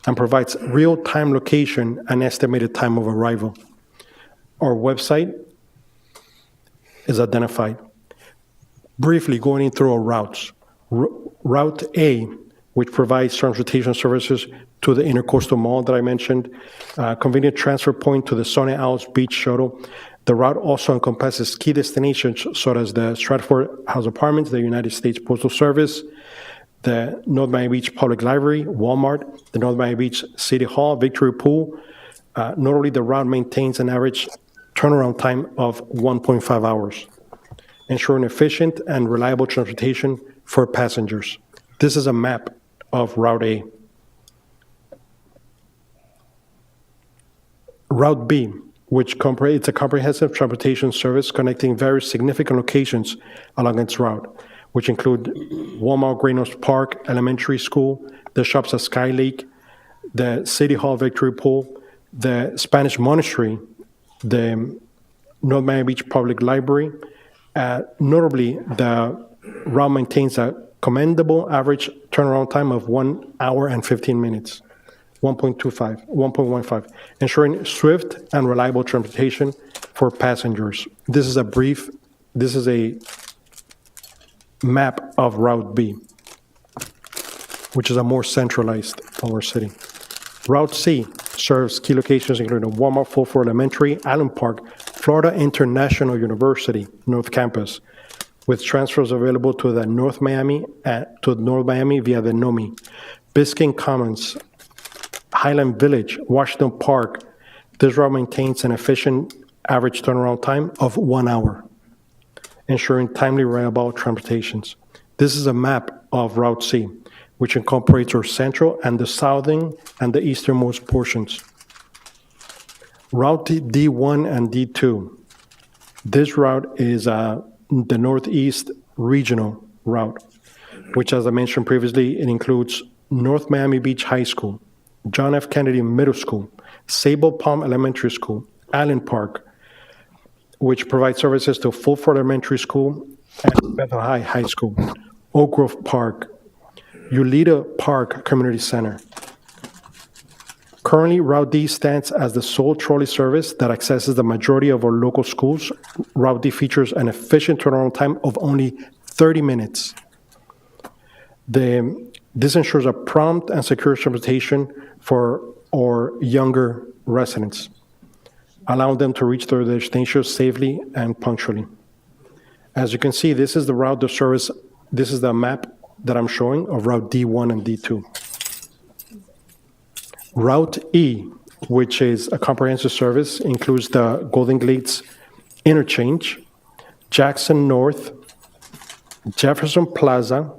and provides real-time location and estimated time of arrival. Our website is identified. Briefly going through our routes. Route A, which provides transportation services to the Intercoastal Mall that I mentioned, convenient transfer point to the Sunny Isles Beach Shuttle. The route also encompasses key destinations such as the Stratford House Apartments, the United States Postal Service, the North Miami Beach Public Library, Walmart, the North Miami Beach City Hall, Victory Pool. Notably, the route maintains an average turnaround time of 1.5 hours, ensuring efficient and reliable transportation for passengers. This is a map of Route A. Route B, which it's a comprehensive transportation service connecting various significant locations along its route, which include Walmart Greenhouse Park Elementary School, the shops at Sky Lake, the City Hall Victory Pool, the Spanish Monastery, the North Miami Beach Public Library. Notably, the route maintains a commendable average turnaround time of 1 hour and 15 minutes, 1.15, ensuring swift and reliable transportation for passengers. This is a map of Route B, which is a more centralized our city. Route C serves key locations including Walmart, Fulford Elementary, Allen Park, Florida International University, North Campus, with transfers available to the North Miami via the NOMI, Biscayne Commons, Highland Village, Washington Park. This route maintains an efficient average turnaround time of 1 hour, ensuring timely, reliable transportations. This is a map of Route C, which incorporates our central and the southern and the easternmost portions. Route D1 and D2. This route is the Northeast Regional route, which, as I mentioned previously, it includes North Miami Beach High School, John F. Kennedy Middle School, Sable Palm Elementary School, Allen Park, which provides services to Fulford Elementary School and Bethel High School, Oak Grove Park, Ulita Park Community Center. Currently, Route D stands as the sole trolley service that accesses the majority of our local schools. Route D features an efficient turnaround time of only 30 minutes. This ensures a prompt and secure transportation for our younger residents, allowing them to reach their destinations safely and punctually. As you can see, this is the route of service. This is the map that I'm showing of Route D1 and D2. Route E, which is a comprehensive service, includes the Golden Glades Interchange, Jackson North, Jefferson Plaza,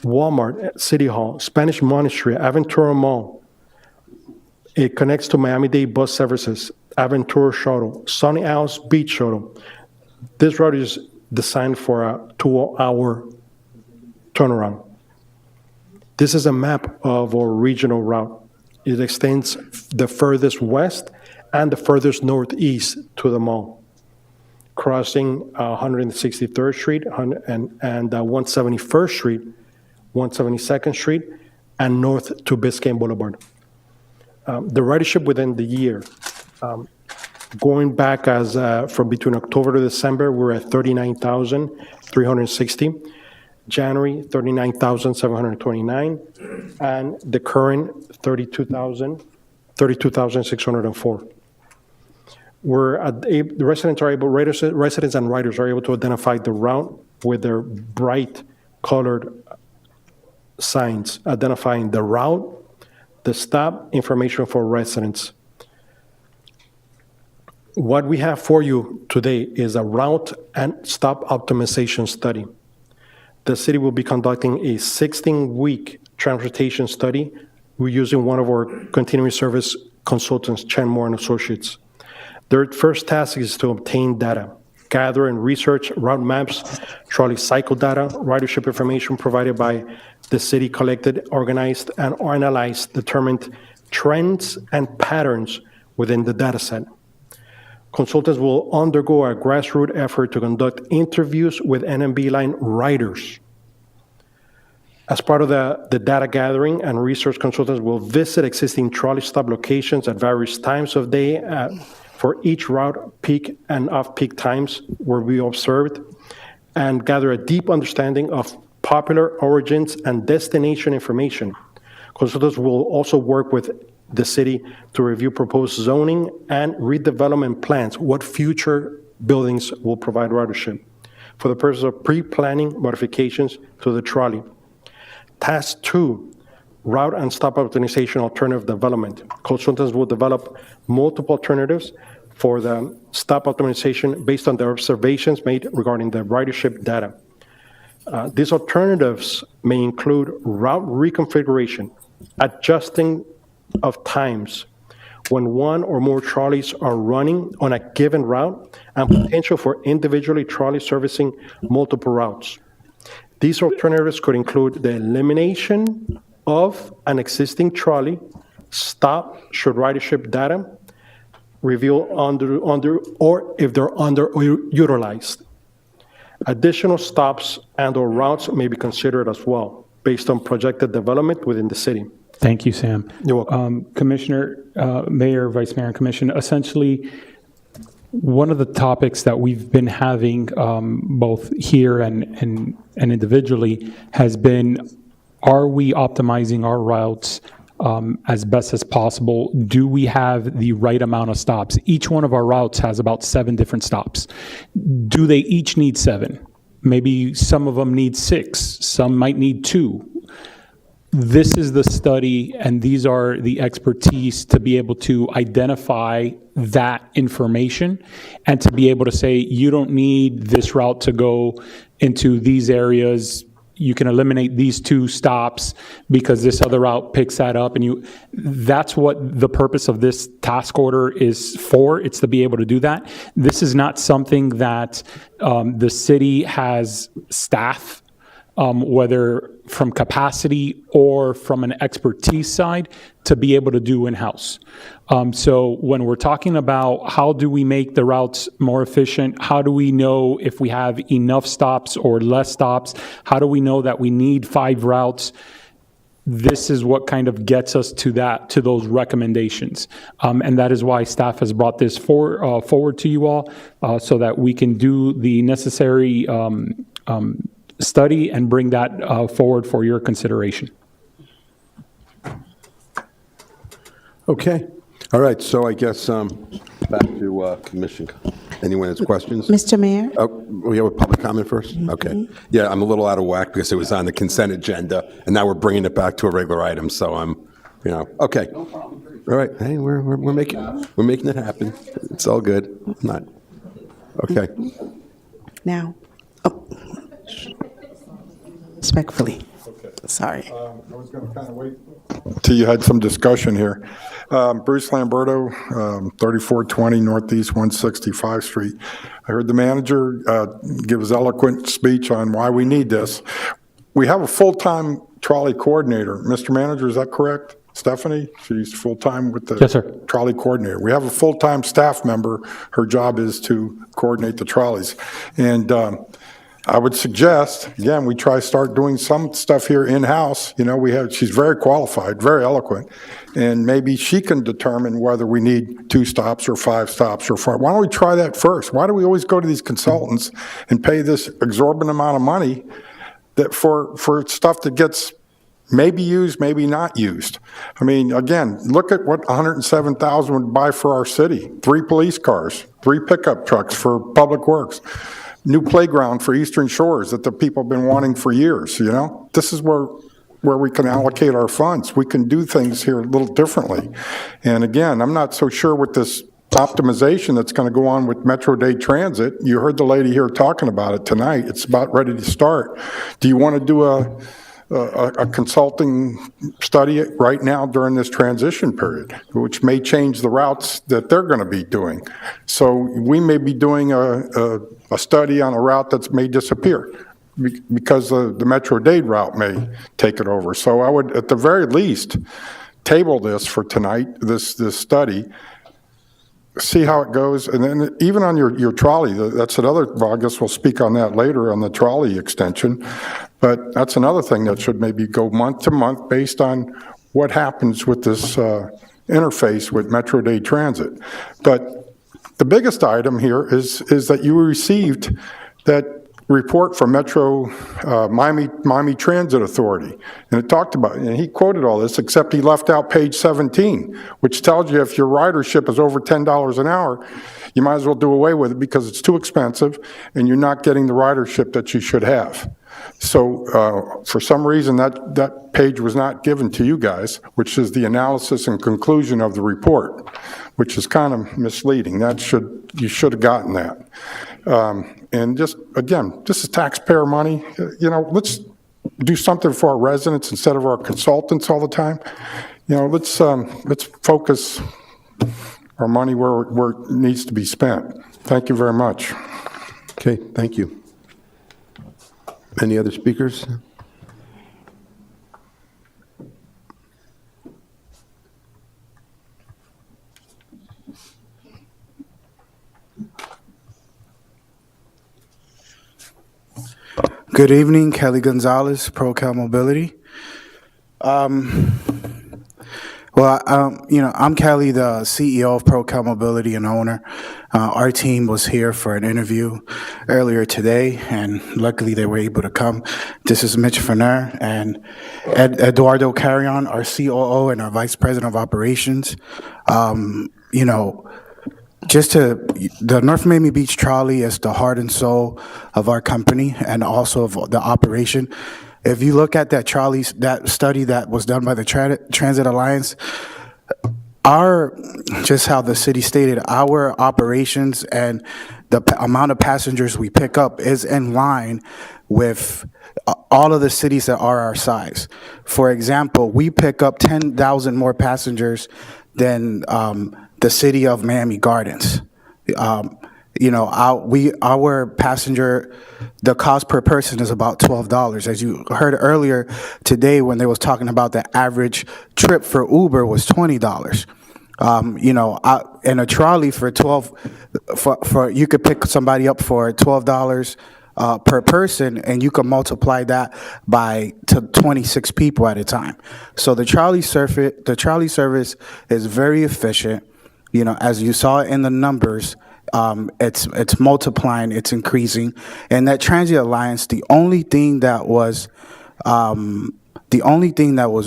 Walmart, City Hall, Spanish Monastery, Aventura Mall. It connects to Miami-Dade bus services, Aventura Shuttle, Sunny Isles Beach Shuttle. This route is designed for a 2-hour turnaround. This is a map of our regional route. It extends the furthest west and the furthest northeast to the mall, crossing 163rd Street and 171st Street, 172nd Street, and north to Biscayne Boulevard. The ridership within the year, going back as from between October to December, we're at 39,360. January, 39,729, and the current 32,604. The residents and riders are able to identify the route with their bright colored signs identifying the route, the stop, information for residents. What we have for you today is a route and stop optimization study. The city will be conducting a 16-week transportation study. We're using one of our continuing service consultants, Chen Moore and Associates. Their first task is to obtain data, gather and research route maps, trolley cycle data, ridership information provided by the city collected, organized, and analyzed, determined trends and patterns within the data set. Consultants will undergo a grassroots effort to conduct interviews with NMB line riders As part of the data gathering, and research consultants will visit existing trolley stop locations at various times of day for each route, peak and off-peak times where we observed, and gather a deep understanding of popular origins and destination information. Consultants will also work with the city to review proposed zoning and redevelopment plans, what future buildings will provide ridership, for the purpose of pre-planning modifications to the trolley. Task 2, route and stop optimization alternative development. Consultants will develop multiple alternatives for the stop optimization based on their observations made regarding the ridership data. These alternatives may include route reconfiguration, adjusting of times when one or more trolleys are running on a given route, and potential for individually trolley servicing multiple routes. These alternatives could include the elimination of an existing trolley, stop should ridership data reveal or if they're underutilized. Additional stops and/or routes may be considered as well, based on projected development within the city. Thank you, Sam. You're welcome. Commissioner, Mayor, Vice Mayor, and Commission, essentially, one of the topics that we've been having both here and individually has been, are we optimizing our routes as best as possible? Do we have the right amount of stops? Each one of our routes has about 7 different stops. Do they each need 7? Maybe some of them need 6, some might need 2. This is the study, and these are the expertise to be able to identify that information and to be able to say, you don't need this route to go into these areas. You can eliminate these 2 stops because this other route picks that up. And that's what the purpose of this task order is for. It's to be able to do that. This is not something that the city has staff, whether from capacity or from an expertise side, to be able to do in-house. So when we're talking about how do we make the routes more efficient, how do we know if we have enough stops or less stops, how do we know that we need 5 routes, this is what kind of gets us to those recommendations. And that is why staff has brought this forward to you all, so that we can do the necessary study and bring that forward for your consideration. Okay. All right. So I guess back to commission. Anyone has questions? Mr. Mayor? Oh, we have a public comment first? Okay. Yeah, I'm a little out of whack because it was on the consent agenda, and now we're bringing it back to a regular item. So I'm, okay. All right. Hey, we're making it happen. It's all good. Not okay. Now, respectfully. Sorry. I was going to kind of wait till you had some discussion here. Bruce Lamberto, 3420 Northeast 165th Street. I heard the manager give his eloquent speech on why we need this. We have a full-time trolley coordinator. Mr. Manager, is that correct? Stephanie, she's full-time with the yes, sir. Trolley coordinator. We have a full-time staff member. Her job is to coordinate the trolleys. And I would suggest, again, we try to start doing some stuff here in-house. She's very qualified, very eloquent, and maybe she can determine whether we need 2 stops or 5 stops or 4. Why don't we try that first? Why do we always go to these consultants and pay this exorbitant amount of money that for stuff that gets maybe used, maybe not used? I mean, again, look at what $107,000 would buy for our city. 3 police cars, 3 pickup trucks for public works. New playground for Eastern Shores that the people have been wanting for years, This is where we can allocate our funds. We can do things here a little differently. And again, I'm not so sure with this optimization that's going to go on with Metro Day Transit. You heard the lady here talking about it tonight. It's about ready to start. Do you want to do a consulting study right now during this transition period, which may change the routes that they're going to be doing? So we may be doing a study on a route that may disappear because the Metro Dade route may take it over. So I would, at the very least, table this for tonight, this study, see how it goes. And then even on your trolley, that's another, well, I guess we'll speak on that later on the trolley extension. But that's another thing that should maybe go month to month based on what happens with this interface with Metro Day Transit. But the biggest item here is that you received that report from Metro Miami Transit Authority, and it talked about, and he quoted all this, except he left out page 17, which tells you if your ridership is over $10 an hour, you might as well do away with it because it's too expensive and you're not getting the ridership that you should have. So for some reason that page was not given to you guys, which is the analysis and conclusion of the report, which is kind of misleading. You should have gotten that. And just, again, this is taxpayer money. Let's do something for our residents instead of our consultants all the time. Let's focus our money where it needs to be spent. Thank you very much. Okay, thank you. Any other speakers? Good evening, Kelly Gonzalez, ProCal Mobility. I'm Kelly, the CEO of ProCal Mobility and owner. Our team was here for an interview earlier today, and luckily they were able to come. This is Mitch Ferner and Eduardo Carrion, our COO and our Vice President of Operations. The North Miami Beach Trolley is the heart and soul of our company and also of the operation. If you look at that that study that was done by the Transit Alliance, just how the city stated, our operations and the amount of passengers we pick up is in line with all of the cities that are our size. For example, we pick up 10,000 more passengers than the city of Miami Gardens. Our passenger, the cost per person is about $12. As you heard earlier today when they was talking about the average trip for Uber was $20. In a trolley for you could pick somebody up for $12 per person, and you can multiply that to 26 people at a time. So the trolley service is very efficient. As you saw in the numbers, it's multiplying, it's increasing. And that Transit Alliance, the only thing that was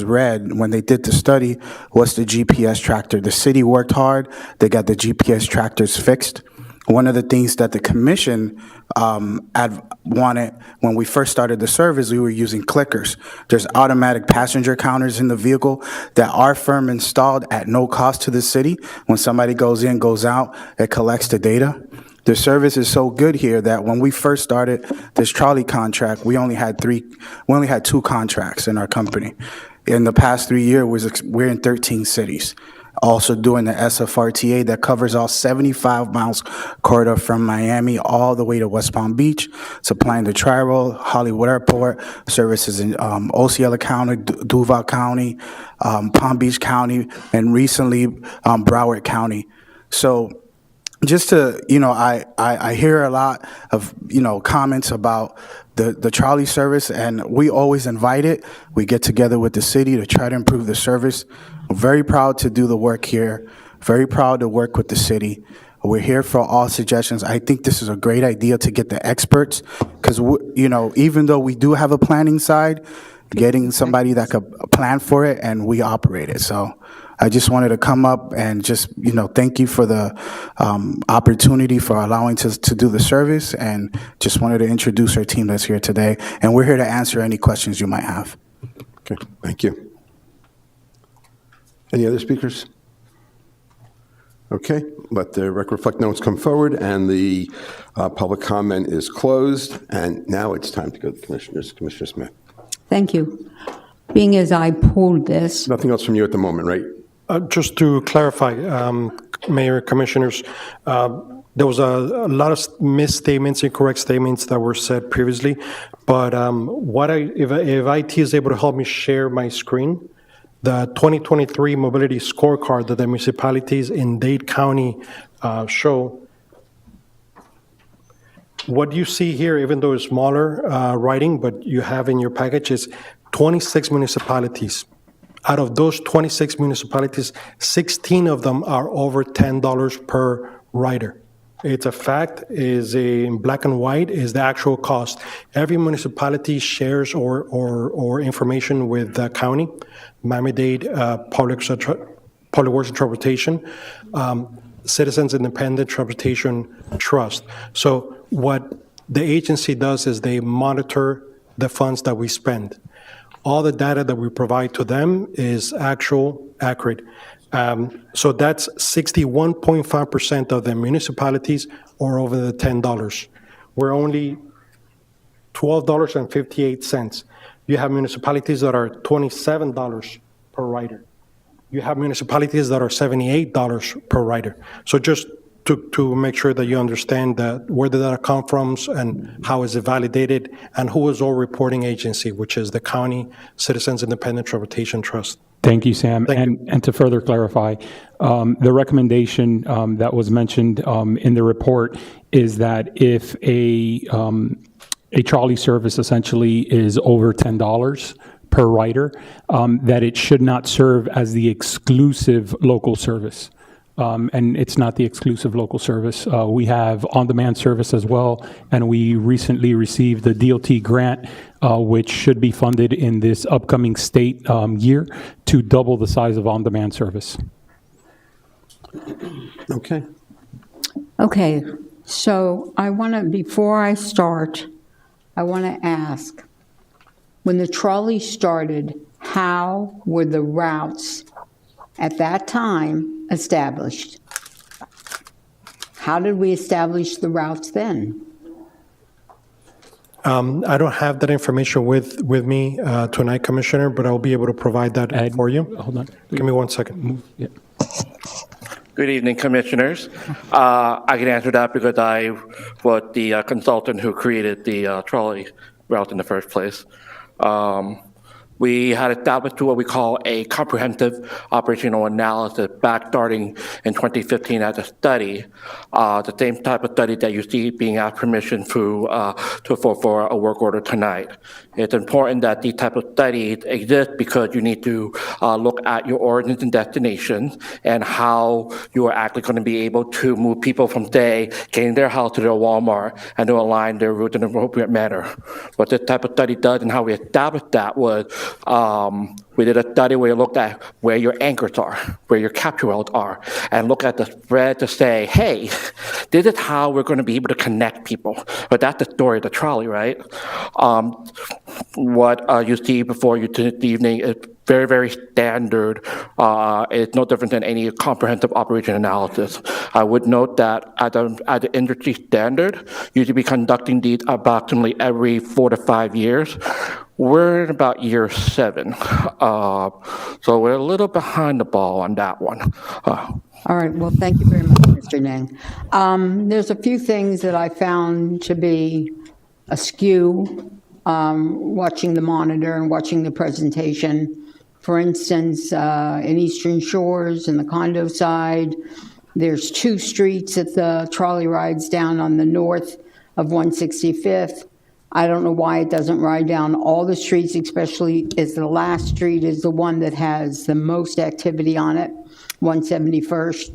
red when they did the study was the GPS tractor. The city worked hard. They got the GPS tractors fixed. One of the things that the commission wanted when we first started the service, we were using clickers. There's automatic passenger counters in the vehicle that our firm installed at no cost to the city. When somebody goes in, goes out, it collects the data. The service is so good here that when we first started this trolley contract, we only had 2 contracts in our company. In the past 3 years, we're in 13 cities. Also doing the SFRTA that covers all 75 miles corridor from Miami all the way to West Palm Beach, supplying the Tri-Roll, Hollywood Airport, services in Osceola County, Duval County, Palm Beach County, and recently Broward County. So just to, I hear a lot of, comments about the trolley service, and we always invite it. We get together with the city to try to improve the service. I'm very proud to do the work here, very proud to work with the city. We're here for all suggestions. I think this is a great idea to get the experts, because, even though we do have a planning side, getting somebody that could plan for it, and we operate it. So I just wanted to come up and just, thank you for the opportunity for allowing us to do the service, and just wanted to introduce our team that's here today. And we're here to answer any questions you might have. Okay, thank you. Any other speakers? Okay, let the record reflect no one's come forward, and the public comment is closed. And now it's time to go to the commissioners. Commissioner Smith. Thank you. Being as I pulled this. Nothing else from you at the moment, right? Just to clarify, Mayor, Commissioners, there was a lot of misstatements, incorrect statements that were said previously, but if IT is able to help me share my screen, the 2023 mobility scorecard that the municipalities in Dade County show, what you see here, even though it's smaller writing, but you have in your package, is 26 municipalities. Out of those 26 municipalities, 16 of them are over $10 per rider. It's a fact, is in black and white, is the actual cost. Every municipality shares or information with the county, Miami-Dade Public Works and Transportation, Citizens Independent Transportation Trust. So what the agency does is they monitor the funds that we spend. All the data that we provide to them is accurate. So that's 61.5% of the municipalities are over the $10. We're only $12.58. You have municipalities that are $27 per rider. You have municipalities that are $78 per rider. So just to make sure that you understand that where the data come from and how is it validated and who is our reporting agency, which is the County Citizens Independent Transportation Trust. Thank you, Sam. And to further clarify, the recommendation that was mentioned in the report is that if a trolley service essentially is over $10 per rider, that it should not serve as the exclusive local service. And it's not the exclusive local service. We have on-demand service as well, and we recently received the DOT grant, which should be funded in this upcoming state year to double the size of on-demand service. Okay. Okay, so before I start, I want to ask, when the trolley started, how were the routes at that time established? How did we establish the routes then? I don't have that information with me tonight, Commissioner, but I'll be able to provide that for you. Hold on. Give me 1 second. Yeah. Good evening, Commissioners. I can answer that because I was the consultant who created the trolley route in the first place. We had established what we call a comprehensive operational analysis back starting in 2015 as a study, the same type of study that you see being asked permission for a work order tonight. It's important that these type of studies exist because you need to look at your origins and destinations and how you are actually going to be able to move people from, say, getting their house to their Walmart and to align their route in an appropriate manner. What this type of study does and how we established that was we did a study where we looked at where your anchors are, where your capture routes are, and look at the spread to say, hey, this is how we're going to be able to connect people. But that's the story of the trolley, right? What you see before you this evening is very, very standard. It's no different than any comprehensive operation analysis. I would note that at the industry standard, you should be conducting these approximately every 4 to 5 years. We're in about year 7. So we're a little behind the ball on that one. All right, well, thank you very much, Mr. Nang. There's a few things that I found to be askew watching the monitor and watching the presentation. For instance, in Eastern Shores, in the condo side, there's 2 streets that the trolley rides down on the north of 165th. I don't know why it doesn't ride down all the streets, especially as the last street is the one that has the most activity on it, 171st.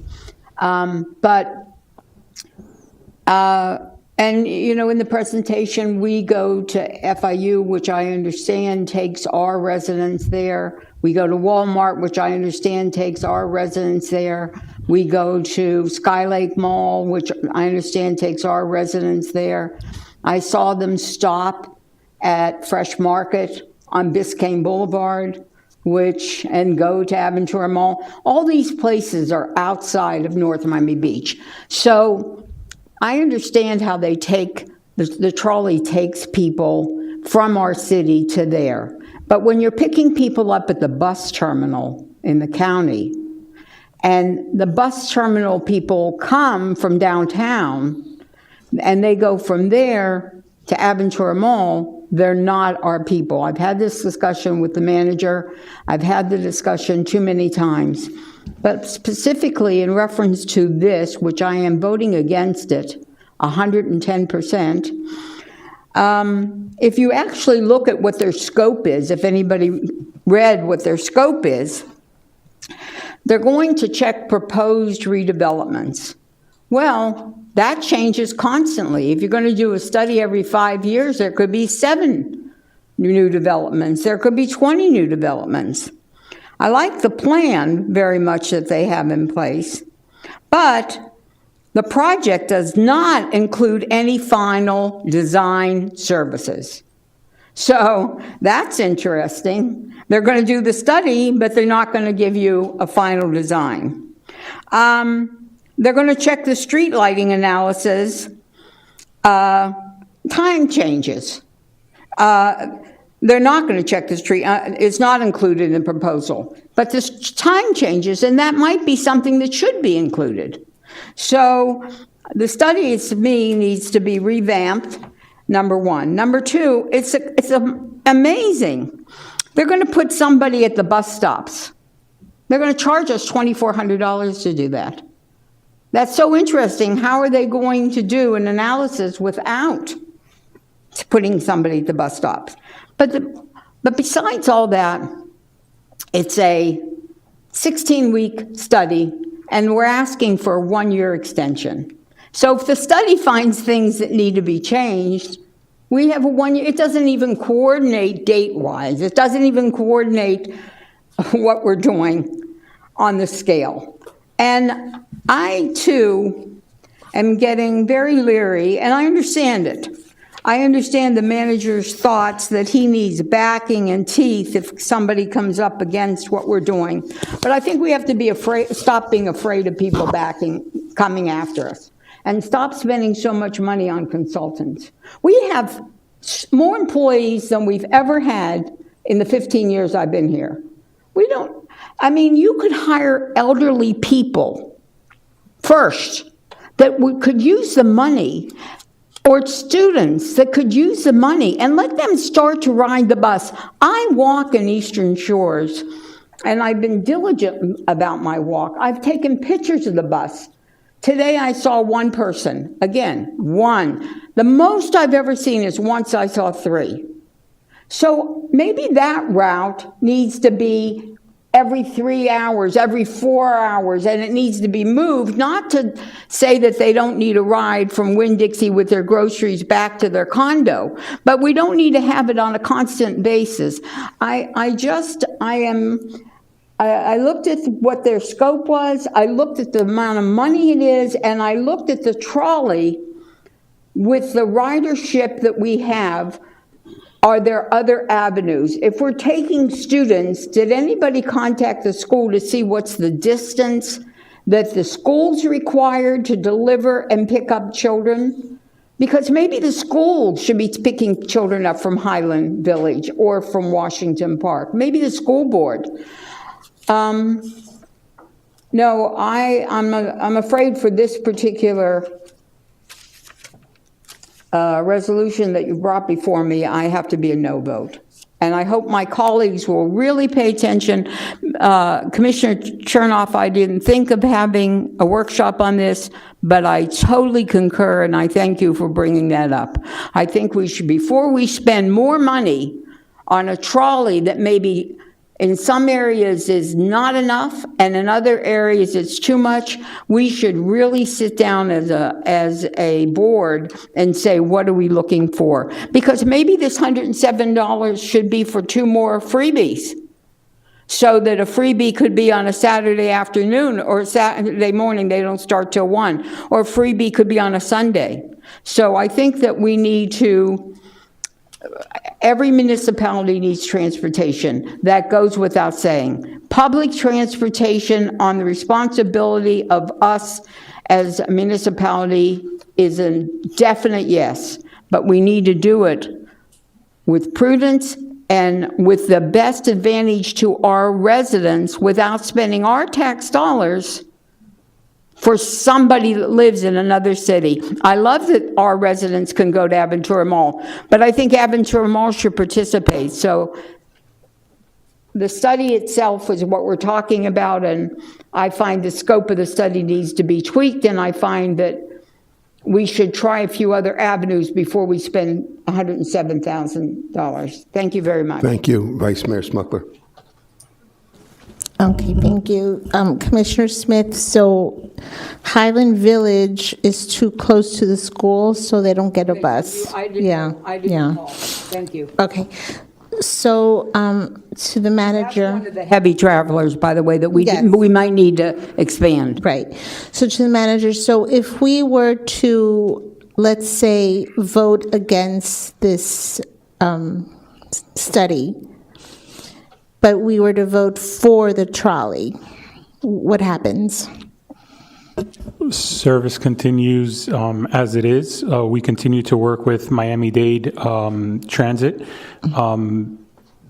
And, you know, in the presentation, we go to FIU, which I understand takes our residents there. We go to Walmart, which I understand takes our residents there. We go to Skylake Mall, which I understand takes our residents there. I saw them stop at Fresh Market on Biscayne Boulevard, and go to Aventura Mall. All these places are outside of North Miami Beach. So I understand how they take, the trolley takes people from our city to there. But when you're picking people up at the bus terminal in the county, and the bus terminal people come from downtown, and they go from there to Aventura Mall, they're not our people. I've had this discussion with the manager. I've had the discussion too many times. But specifically in reference to this, which I am voting against it, 110%. If you actually look at what their scope is, if anybody read what their scope is, they're going to check proposed redevelopments. Well, that changes constantly. If you're going to do a study every 5 years, there could be 7 new developments. There could be 20 new developments. I like the plan very much that they have in place, but the project does not include any final design services. So that's interesting. They're going to do the study, but they're not going to give you a final design. They're going to check the street lighting analysis, time changes. They're not going to check the street. It's not included in the proposal. But the time changes, and that might be something that should be included. So the study, to me, needs to be revamped, number one. Number two, it's amazing. They're going to put somebody at the bus stops. They're going to charge us $2,400 to do that. That's so interesting. How are they going to do an analysis without putting somebody at the bus stops? But besides all that, it's a 16-week study, and we're asking for a 1-year extension. So if the study finds things that need to be changed, we have a 1 year. It doesn't even coordinate date-wise. It doesn't even coordinate what we're doing on the scale. And I, too, am getting very leery, and I understand it. I understand the manager's thoughts that he needs backing and teeth if somebody comes up against what we're doing. But I think we have to be stop being afraid of people coming after us, and stop spending so much money on consultants. We have more employees than we've ever had in the 15 years I've been here. You could hire elderly people first that could use the money, or students that could use the money, and let them start to ride the bus. I walk in Eastern Shores, and I've been diligent about my walk. I've taken pictures of the bus. Today I saw one person, again, one. The most I've ever seen is once I saw 3. So maybe that route needs to be every 3 hours, every 4 hours, and it needs to be moved, not to say that they don't need a ride from Winn-Dixie with their groceries back to their condo, but we don't need to have it on a constant basis. I looked at what their scope was, I looked at the amount of money it is, and I looked at the trolley with the ridership that we have. Are there other avenues? If we're taking students, did anybody contact the school to see what's the distance that the school's required to deliver and pick up children? Because maybe the school should be picking children up from Highland Village or from Washington Park. Maybe the school board. No, I'm afraid for this particular resolution that you brought before me, I have to be a no vote. And I hope my colleagues will really pay attention. Commissioner Chernoff, I didn't think of having a workshop on this, but I totally concur, and I thank you for bringing that up. I think we should, before we spend more money on a trolley that maybe in some areas is not enough, and in other areas it's too much, we should really sit down as a board and say, what are we looking for? Because maybe this $107 should be for 2 more freebies, so that a freebie could be on a Saturday afternoon or Saturday morning, they don't start till 1, or a freebie could be on a Sunday. So I think that we need to, every municipality needs transportation. That goes without saying. Public transportation on the responsibility of us as a municipality is a definite yes, but we need to do it with prudence and with the best advantage to our residents without spending our tax dollars for somebody that lives in another city. I love that our residents can go to Aventura Mall, but I think Aventura Mall should participate. So the study itself is what we're talking about, and I find the scope of the study needs to be tweaked, and I find that we should try a few other avenues before we spend $107,000. Thank you very much. Thank you, Vice Mayor Smuckler. Okay, thank you. Commissioner Smith, so Highland Village is too close to the school, so they don't get a bus. I didn't know. Thank you. Okay, so to the manager. One of the heavy travelers, by the way, that we Yes. we might need to expand. Right. So to the manager, so if we were to, let's say, vote against this study, but we were to vote for the trolley, what happens? Service continues as it is. We continue to work with Miami-Dade Transit.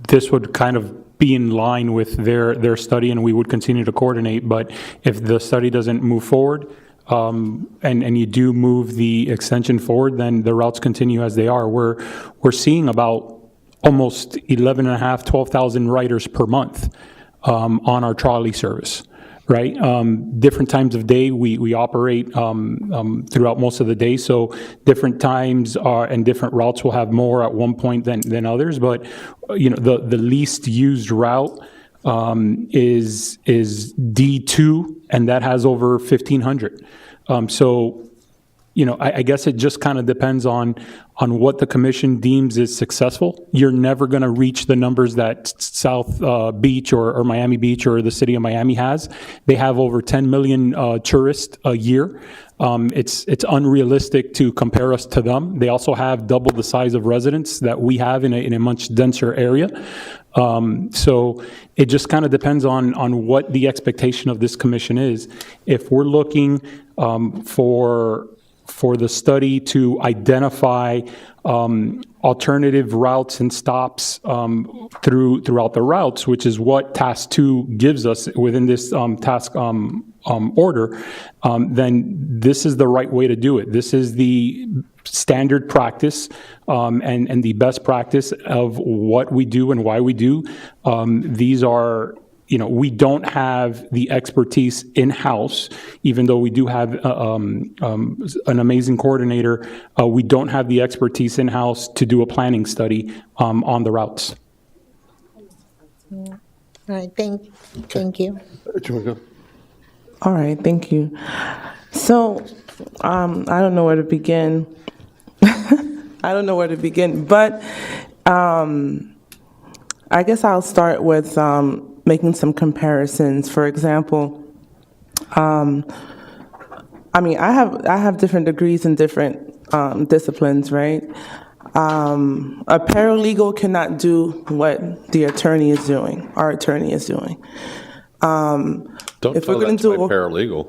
This would kind of be in line with their study, and we would continue to coordinate. But if the study doesn't move forward, and you do move the extension forward, then the routes continue as they are. We're seeing about almost 11,500, 12,000 riders per month on our trolley service, right? Different times of day, we operate throughout most of the day, so different times and different routes will have more at one point than others, but the least used route is D2, and that has over 1,500. So, I guess it just kind of depends on what the commission deems is successful. You're never going to reach the numbers that South Beach or Miami Beach or the city of Miami has. They have over 10 million tourists a year. It's unrealistic to compare us to them. They also have double the size of residents that we have in a much denser area. So it just kind of depends on what the expectation of this commission is. If we're looking for the study to identify alternative routes and stops throughout the routes, which is what Task 2 gives us within this task order, then this is the right way to do it. This is the standard practice and the best practice of what we do and why we do. These are, we don't have the expertise in-house, even though we do have an amazing coordinator. We don't have the expertise in-house to do a planning study on the routes. All right, thank you. All right, thank you. So, I don't know where to begin. But I guess I'll start with making some comparisons. For example, I have different degrees in different disciplines, right? A paralegal cannot do what our attorney is doing. Don't if tell we're going that to to do my paralegal.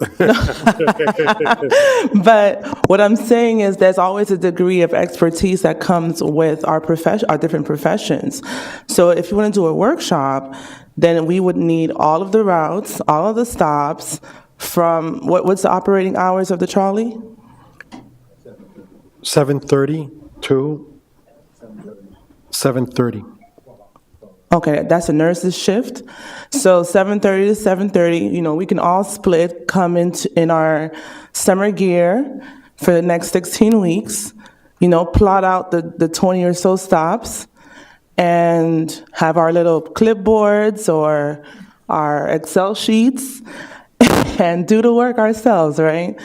But what I'm saying is there's always a degree of expertise that comes with our different professions. So if you want to do a workshop, then we would need all of the routes, all of the stops from, what's the operating hours of the trolley? 7:30 to 7:30. Okay, that's a nurse's shift. So 7:30 to 7:30, we can all split, come in our summer gear for the next 16 weeks, plot out the 20 or so stops and have our little clipboards or our Excel sheets and do the work ourselves, right?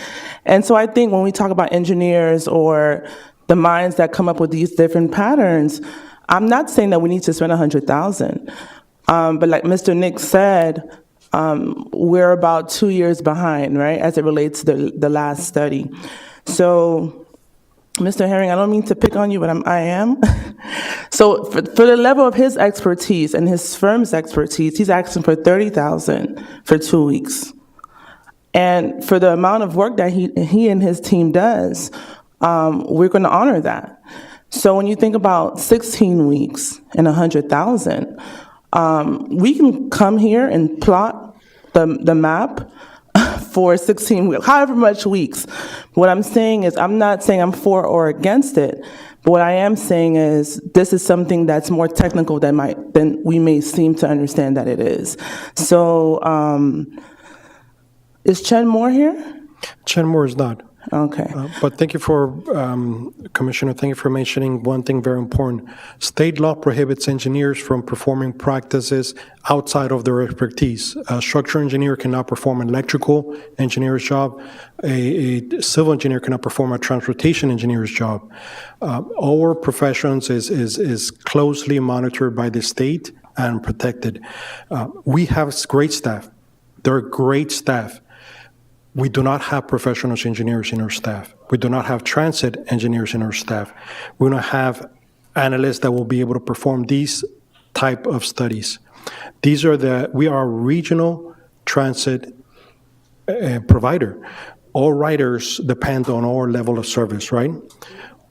And so I think when we talk about engineers or the minds that come up with these different patterns, I'm not saying that we need to spend $100,000, but like Mr. Nick said, we're about 2 years behind, right, as it relates to the last study. So, Mr. Herring, I don't mean to pick on you, but I am. So, for the level of his expertise and his firm's expertise, he's asking for $30,000 for 2 weeks, and for the amount of work that he and his team does, we're going to honor that. So when you think about 16 weeks and $100,000, we can come here and plot the map for 16 weeks, however much weeks. What I'm saying is, I'm not saying I'm for or against it, but what I am saying is this is something that's more technical than we may seem to understand that it is. So is Chen Moore here? Chen Moore is not. Okay. But thank you for, Commissioner, thank you for mentioning one thing very important. State law prohibits engineers from performing practices outside of their expertise. A structural engineer cannot perform an electrical engineer's job. A civil engineer cannot perform a transportation engineer's job. Our professions is closely monitored by the state and protected. We have great staff. They're great staff. We do not have professional engineers in our staff. We do not have transit engineers in our staff. We don't have analysts that will be able to perform these type of studies. We are a regional transit provider. All riders depend on our level of service, right?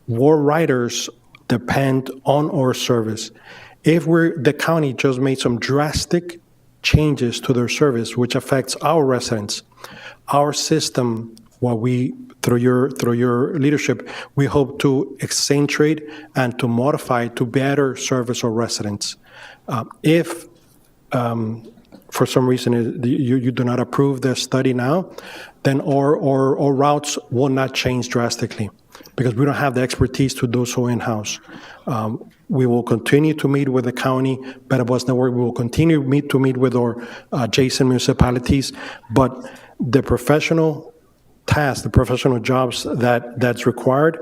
More riders depend on our service. If the county just made some drastic changes to their service, which affects our residents, our system, through your leadership, we hope to accentuate and to modify to better service our residents. If for some reason you do not approve the study now, then our routes will not change drastically because we don't have the expertise to do so in-house. We will continue to meet with the county, Better Bus Network. We will continue to meet with our adjacent municipalities, but the professional tasks, the professional jobs that's required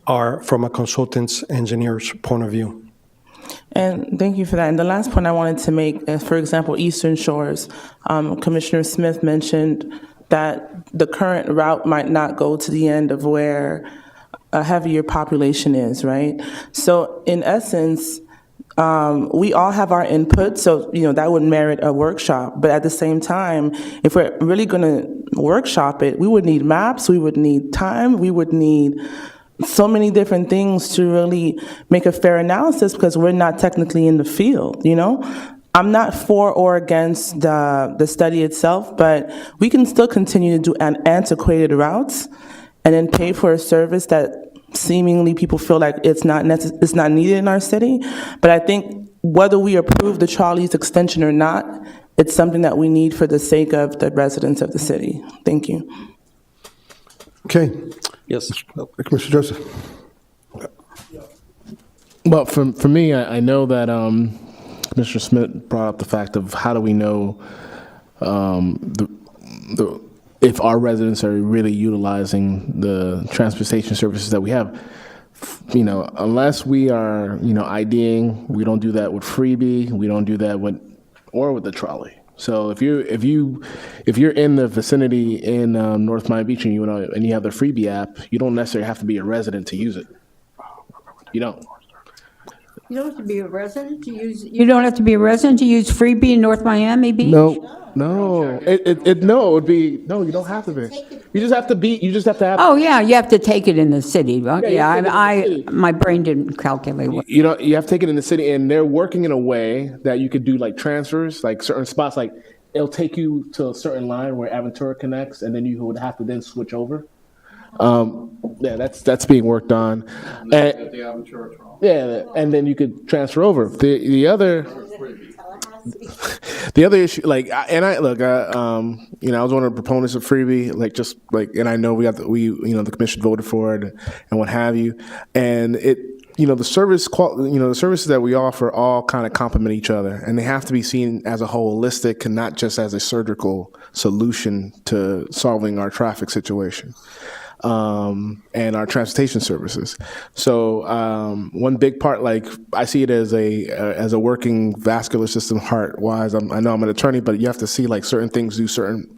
are from a consultant's engineer's point of view. And thank you for that. And the last point I wanted to make is, for example, Eastern Shores. Commissioner Smith mentioned that the current route might not go to the end of where a heavier population is, right? So in essence, we all have our input, so that would merit a workshop. But at the same time, if we're really going to workshop it, we would need maps, we would need time, we would need so many different things to really make a fair analysis because we're not technically in the field, I'm not for or against the study itself, but we can still continue to do antiquated routes and then pay for a service that seemingly people feel like it's not needed in our city. But I think whether we approve the Charlie's extension or not, it's something that we need for the sake of the residents of the city. Thank you. Okay. Yes. Commissioner Joseph. Well, for me, I know that Mr. Smith brought up the fact of how do we know if our residents are really utilizing the transportation services that we have. Unless we are, IDing, we don't do that with Freebie, we don't do that with the trolley. So if you're in the vicinity in North Miami Beach and you have the Freebie app, you don't necessarily have to be a resident to use it. You don't. You don't have to be a resident to use. You don't have to be a resident to use Freebie in North Miami Beach. No. It would be no. You don't have to be. You just have to be. You just have to have. Oh yeah, you have to take it in the city. Yeah, My brain didn't calculate. You have to take it in the city, and they're working in a way that you could do like transfers, like certain spots, like it'll take you to a certain line where Aventura connects, and then you would have to then switch over. That's being worked on. And then you could transfer over. The other issue, I was one of the proponents of Freebie, and I know the commission voted for it and what have you, and the services that we offer all kind of complement each other, and they have to be seen as a holistic and not just as a surgical solution to solving our traffic situation. And our transportation services. So one big part, I see it as a working vascular system heart wise. I know I'm an attorney, but you have to see certain things do certain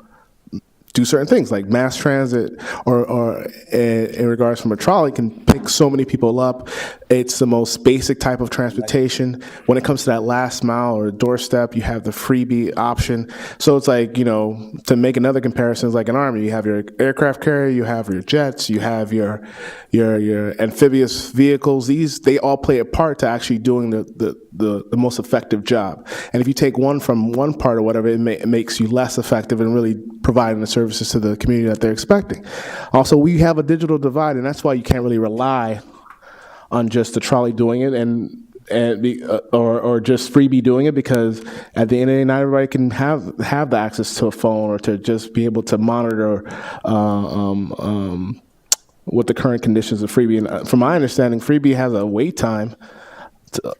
things, like mass transit or in regards from a trolley can pick so many people up. It's the most basic type of transportation. When it comes to that last mile or doorstep, you have the Freebie option. So it's to make another comparison, it's like an army. You have your aircraft carrier, you have your jets, you have your amphibious vehicles. They all play a part to actually doing the most effective job. And if you take one from one part or whatever, it makes you less effective in really providing the services to the community that they're expecting. Also, we have a digital divide, and that's why you can't really rely on just the trolley doing it or just Freebie doing it, because at the end of the day, not everybody can have the access to a phone or to just be able to monitor what the current conditions of Freebie. And from my understanding, Freebie has a wait time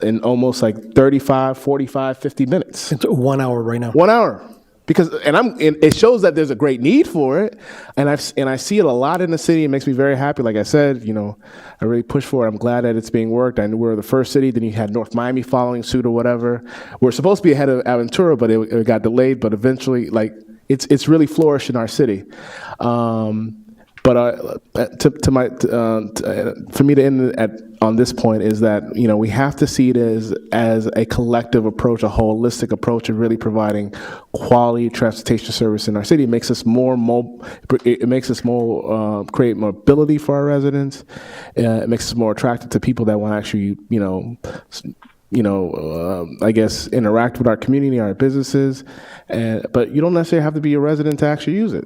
in almost like 35, 45, 50 minutes. It's 1 hour right now. 1 hour. Because it shows that there's a great need for it, and I see it a lot in the city. It makes me very happy. Like I said, I really push for it. I'm glad that it's being worked. I knew we were the first city. Then you had North Miami following suit or whatever. We're supposed to be ahead of Aventura, but it got delayed. But eventually, it's really flourished in our city. But for me to end on this point is that we have to see it as a collective approach, a holistic approach of really providing quality transportation service in our city. It makes us more create mobility for our residents. It makes us more attractive to people that want to actually I guess interact with our community, our businesses. But you don't necessarily have to be a resident to actually use it.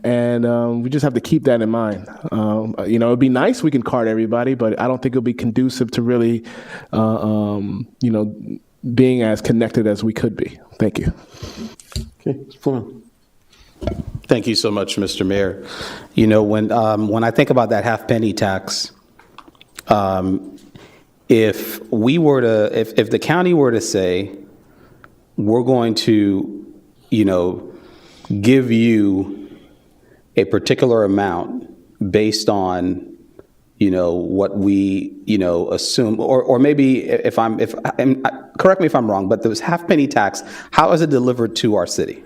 And we just have to keep that in mind. It'd be nice if we can card everybody, but I don't think it'll be conducive to really, being as connected as we could be. Thank you. Okay, Fulham. Thank you so much, Mr. Mayor. When I think about that half penny tax, if the county were to say, we're going to, give you a particular amount based on, what we, assume, or maybe correct me if I'm wrong, but this half penny tax, how is it delivered to our city?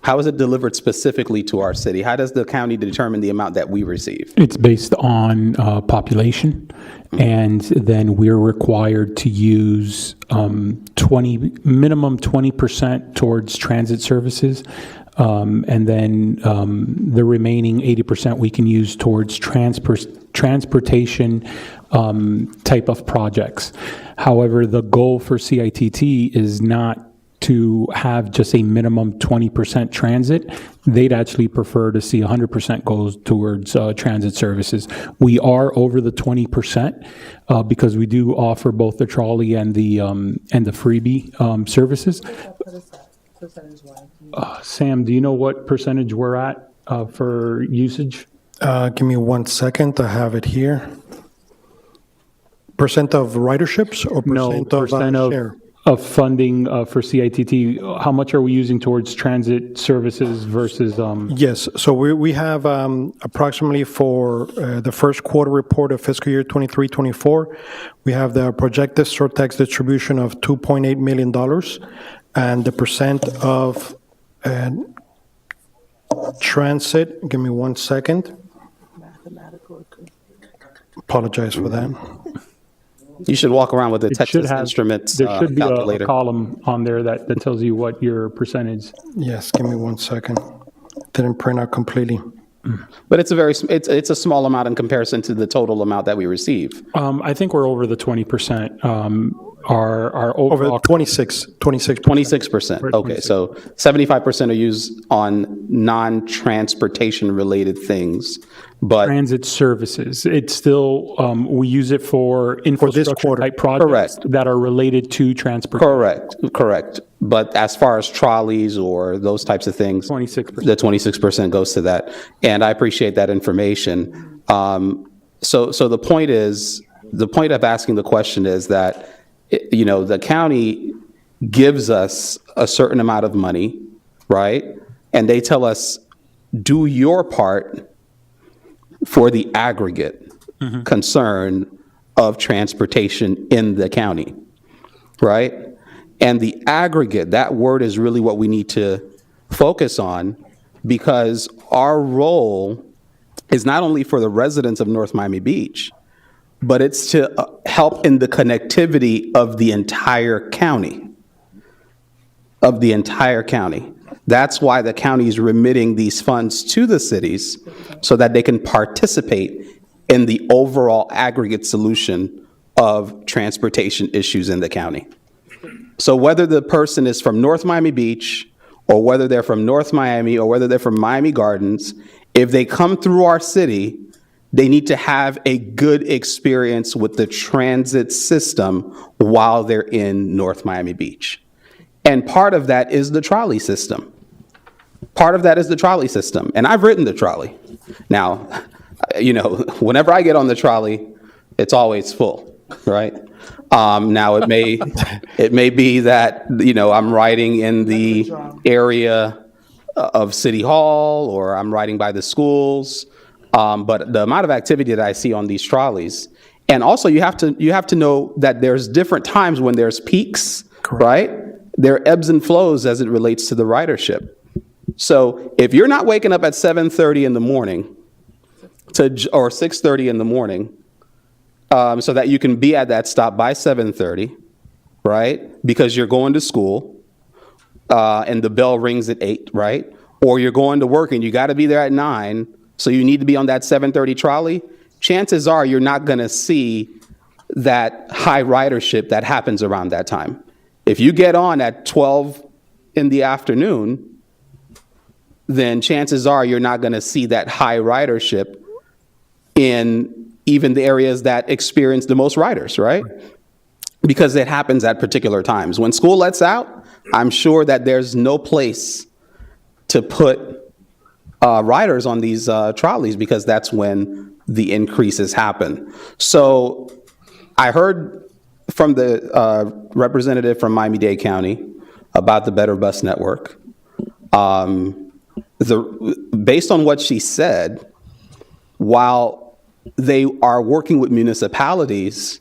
How is it delivered specifically to our city? How does the county determine the amount that we receive? It's based on population, and then we're required to use minimum 20% towards transit services, and then the remaining 80% we can use towards transportation type of projects. However, the goal for CITT is not to have just a minimum 20% transit. They'd actually prefer to see 100% goes towards transit services. We are over the 20% because we do offer both the trolley and the freebie services. Sam, do you know what percentage we're at for usage? Give me 1 second. I have it here. Percent of riderships or percent of share? Of funding for CITT, how much are we using towards transit services versus? Yes, so we have approximately for the first quarter report of fiscal year 23-24, we have the projected surtax distribution of $2.8 million, and the percent of transit, give me 1 second. Apologize for that. You should walk around with the Texas Instruments there should be calculator. a column on there that tells you what your percentage. Yes, give me 1 second. Didn't print out completely. But it's a small amount in comparison to the total amount that we receive. I think we're over the 20%. Our overall over 26%. Okay, so 75% are used on non-transportation related things, but transit services. It's still we use it for infrastructure type projects that are related to transportation. Correct. But as far as trolleys or those types of things, 26%. The 26% goes to that, and I appreciate that information. So the point of asking the question is that the county gives us a certain amount of money, right? And they tell us, do your part for the aggregate concern of transportation in the county, right? And the aggregate, that word is really what we need to focus on, because our role is not only for the residents of North Miami Beach, but it's to help in the connectivity of the entire county. That's why the county is remitting these funds to the cities so that they can participate in the overall aggregate solution of transportation issues in the county. So whether the person is from North Miami Beach, or whether they're from North Miami, or whether they're from Miami Gardens, if they come through our city, they need to have a good experience with the transit system while they're in North Miami Beach. And part of that is the trolley system. And I've ridden the trolley. Now, whenever I get on the trolley, it's always full, right? Now it may be that, I'm riding in the area of City Hall, or I'm riding by the schools. But the amount of activity that I see on these trolleys, and also you have to know that there's different times when there's peaks, right? There are ebbs and flows as it relates to the ridership. So if you're not waking up at 7:30 in the morning or 6:30 in the morning, so that you can be at that stop by 7:30, right? Because you're going to school, and the bell rings at 8, right? Or you're going to work and you got to be there at 9, so you need to be on that 7:30 trolley. Chances are you're not going to see that high ridership that happens around that time. If you get on at 12 in the afternoon, then chances are you're not going to see that high ridership in even the areas that experience the most riders, right? Because it happens at particular times. When school lets out, I'm sure that there's no place to put riders on these trolleys, because that's when the increases happen. So I heard from the representative from Miami-Dade County about the Better Bus Network. Based on what she said, while they are working with municipalities,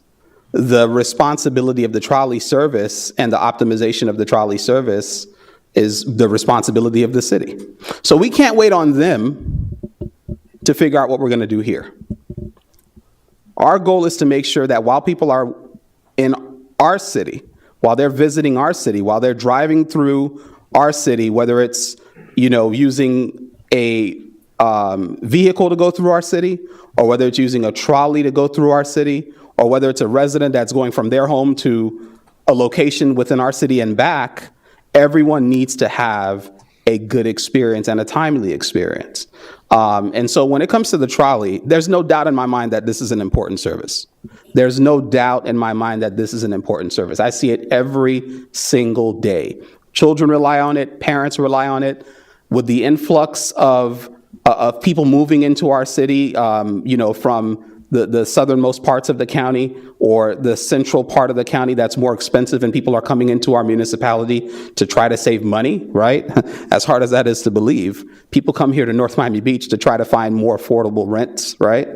the responsibility of the trolley service and the optimization of the trolley service is the responsibility of the city. So we can't wait on them to figure out what we're going to do here. Our goal is to make sure that while people are in our city, while they're visiting our city, while they're driving through our city, whether it's, using a vehicle to go through our city, or whether it's using a trolley to go through our city, or whether it's a resident that's going from their home to a location within our city and back, everyone needs to have a good experience and a timely experience. And so when it comes to the trolley, there's no doubt in my mind that this is an important service. There's no doubt in my mind that this is an important service. I see it every single day. Children rely on it, parents rely on it. With the influx of people moving into our city, from the southernmost parts of the county or the central part of the county that's more expensive, and people are coming into our municipality to try to save money, right? As hard as that is to believe, people come here to North Miami Beach to try to find more affordable rents, right?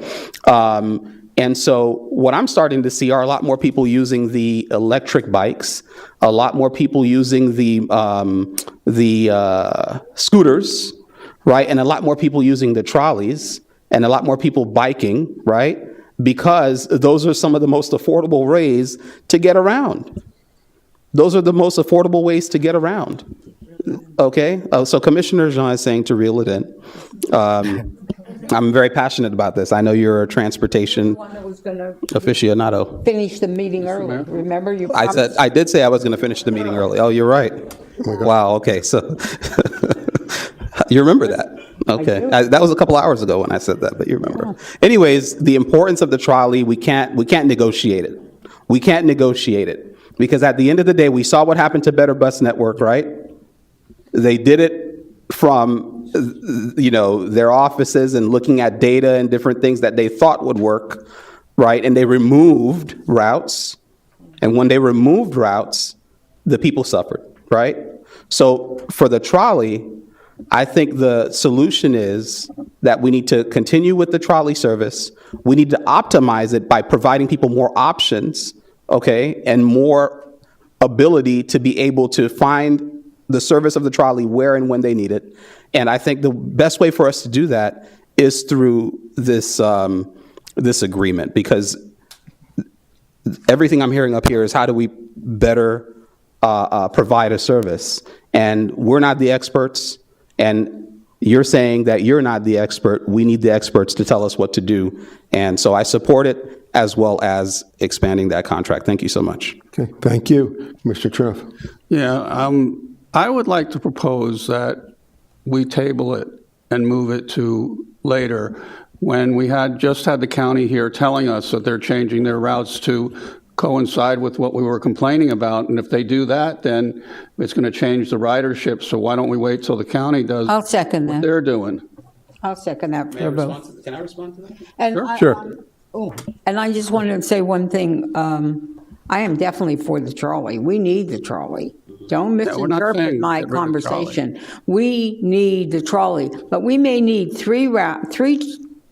And so what I'm starting to see are a lot more people using the electric bikes, a lot more people using the scooters, right? And a lot more people using the trolleys, and a lot more people biking, right? Because those are some of the most affordable ways to get around. Those are the most affordable ways to get around. Okay? So Commissioner Jean is saying to reel it in. I'm very passionate about this. I know you're a transportation aficionado. Finish the meeting early. Remember, you I did say I was going to finish the meeting early. Oh, you're right. Wow. Okay. So you remember that? Okay. That was a couple hours ago when I said that, but you remember. Anyways, the importance of the trolley, we can't negotiate it. We can't negotiate it, because at the end of the day, we saw what happened to Better Bus Network, right? They did it from their offices and looking at data and different things that they thought would work, right? And they removed routes. And when they removed routes, the people suffered, right? So for the trolley, I think the solution is that we need to continue with the trolley service. We need to optimize it by providing people more options, okay, and more ability to be able to find the service of the trolley where and when they need it. And I think the best way for us to do that is through this this agreement, because everything I'm hearing up here is how do we better provide a service. And we're not the experts, and you're saying that you're not the expert. We need the experts to tell us what to do. And so I support it, as well as expanding that contract. Thank you so much. Okay, thank you. Mr. Triff. Yeah, I would like to propose that we table it and move it to later, when we just had the county here telling us that they're changing their routes to coincide with what we were complaining about. And if they do that, then it's going to change the ridership. So why don't we wait till the county does I'll second that. what they're doing? I'll second that for a vote. Can I respond to that? And Sure. And I just wanted to say one thing. I am definitely for the trolley. We need the trolley. Don't Yeah, we're not misinterpret saying my get rid of the trolley. conversation. We need the trolley, but we may need three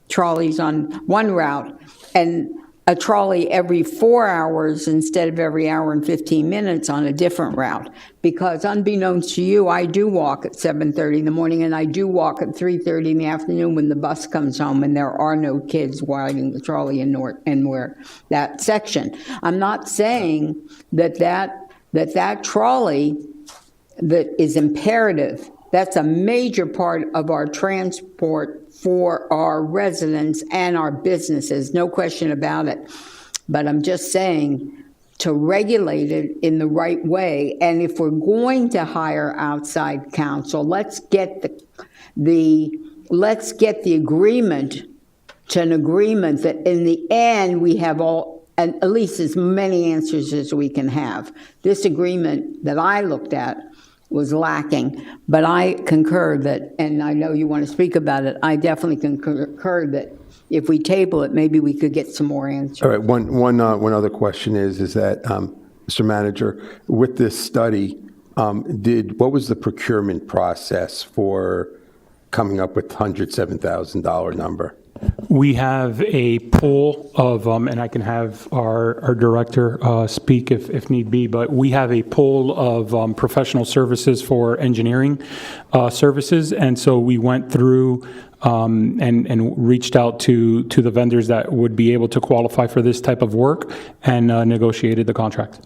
trolleys on one route and a trolley every 4 hours instead of every hour and 15 minutes on a different route. Because unbeknownst to you, I do walk at 7:30 in the morning and I do walk at 3:30 in the afternoon when the bus comes home and there are no kids riding the trolley in that section. I'm not saying that trolley that is imperative. That's a major part of our transport for our residents and our businesses, no question about it. But I'm just saying to regulate it in the right way. And if we're going to hire outside counsel, let's get the agreement to an agreement that in the end we have all, and at least as many answers as we can have. This agreement that I looked at was lacking, but I concur that, and I know you want to speak about it, I definitely concur that if we table it, maybe we could get some more answers. All right, one other question is that, Mr. Manager, with this study, what was the procurement process for coming up with $107,000 number? We have a pool of, and I can have our director speak if need be, but we have a pool of professional services for engineering services. And so we went through and reached out to the vendors that would be able to qualify for this type of work and negotiated the contract.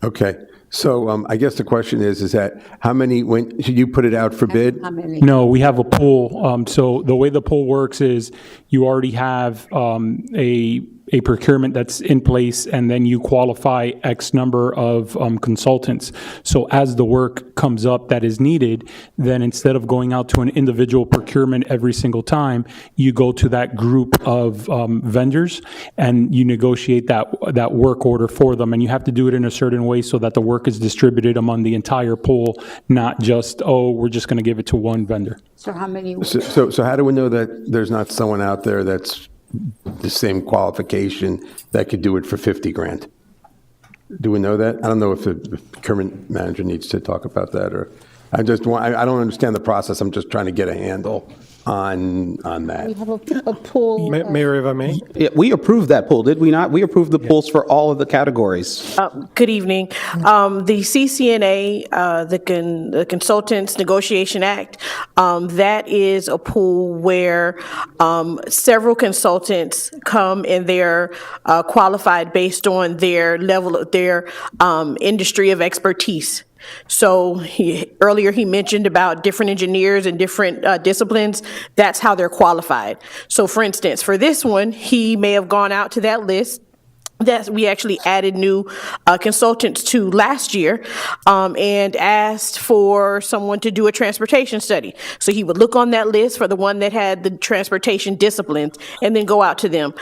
Okay, so I guess the question is that how many, should you put it out for bid? How many? No, we have a pool. So the way the pool works is you already have a procurement that's in place, and then you qualify X number of consultants. So as the work comes up that is needed, then instead of going out to an individual procurement every single time, you go to that group of vendors and you negotiate that work order for them. And you have to do it in a certain way so that the work is distributed among the entire pool, not just, we're just going to give it to one vendor. So how many? So how do we know that there's not someone out there that's the same qualification that could do it for 50 grand? Do we know that? I don't know if the procurement manager needs to talk about that, or I don't understand the process. I'm just trying to get a handle on that. We have a pool. Mayor, if I may? Yeah, we approved that pool, did we not? We approved the pools for all of the categories. Good evening. The CCNA, the Consultants Negotiation Act, that is a pool where several consultants come and they're qualified based on their level of their industry of expertise. So earlier he mentioned about different engineers and different disciplines. That's how they're qualified. So for instance, for this one, he may have gone out to that list that we actually added new consultants to last year and asked for someone to do a transportation study. So he would look on that list for the one that had the transportation disciplines and then go out to them.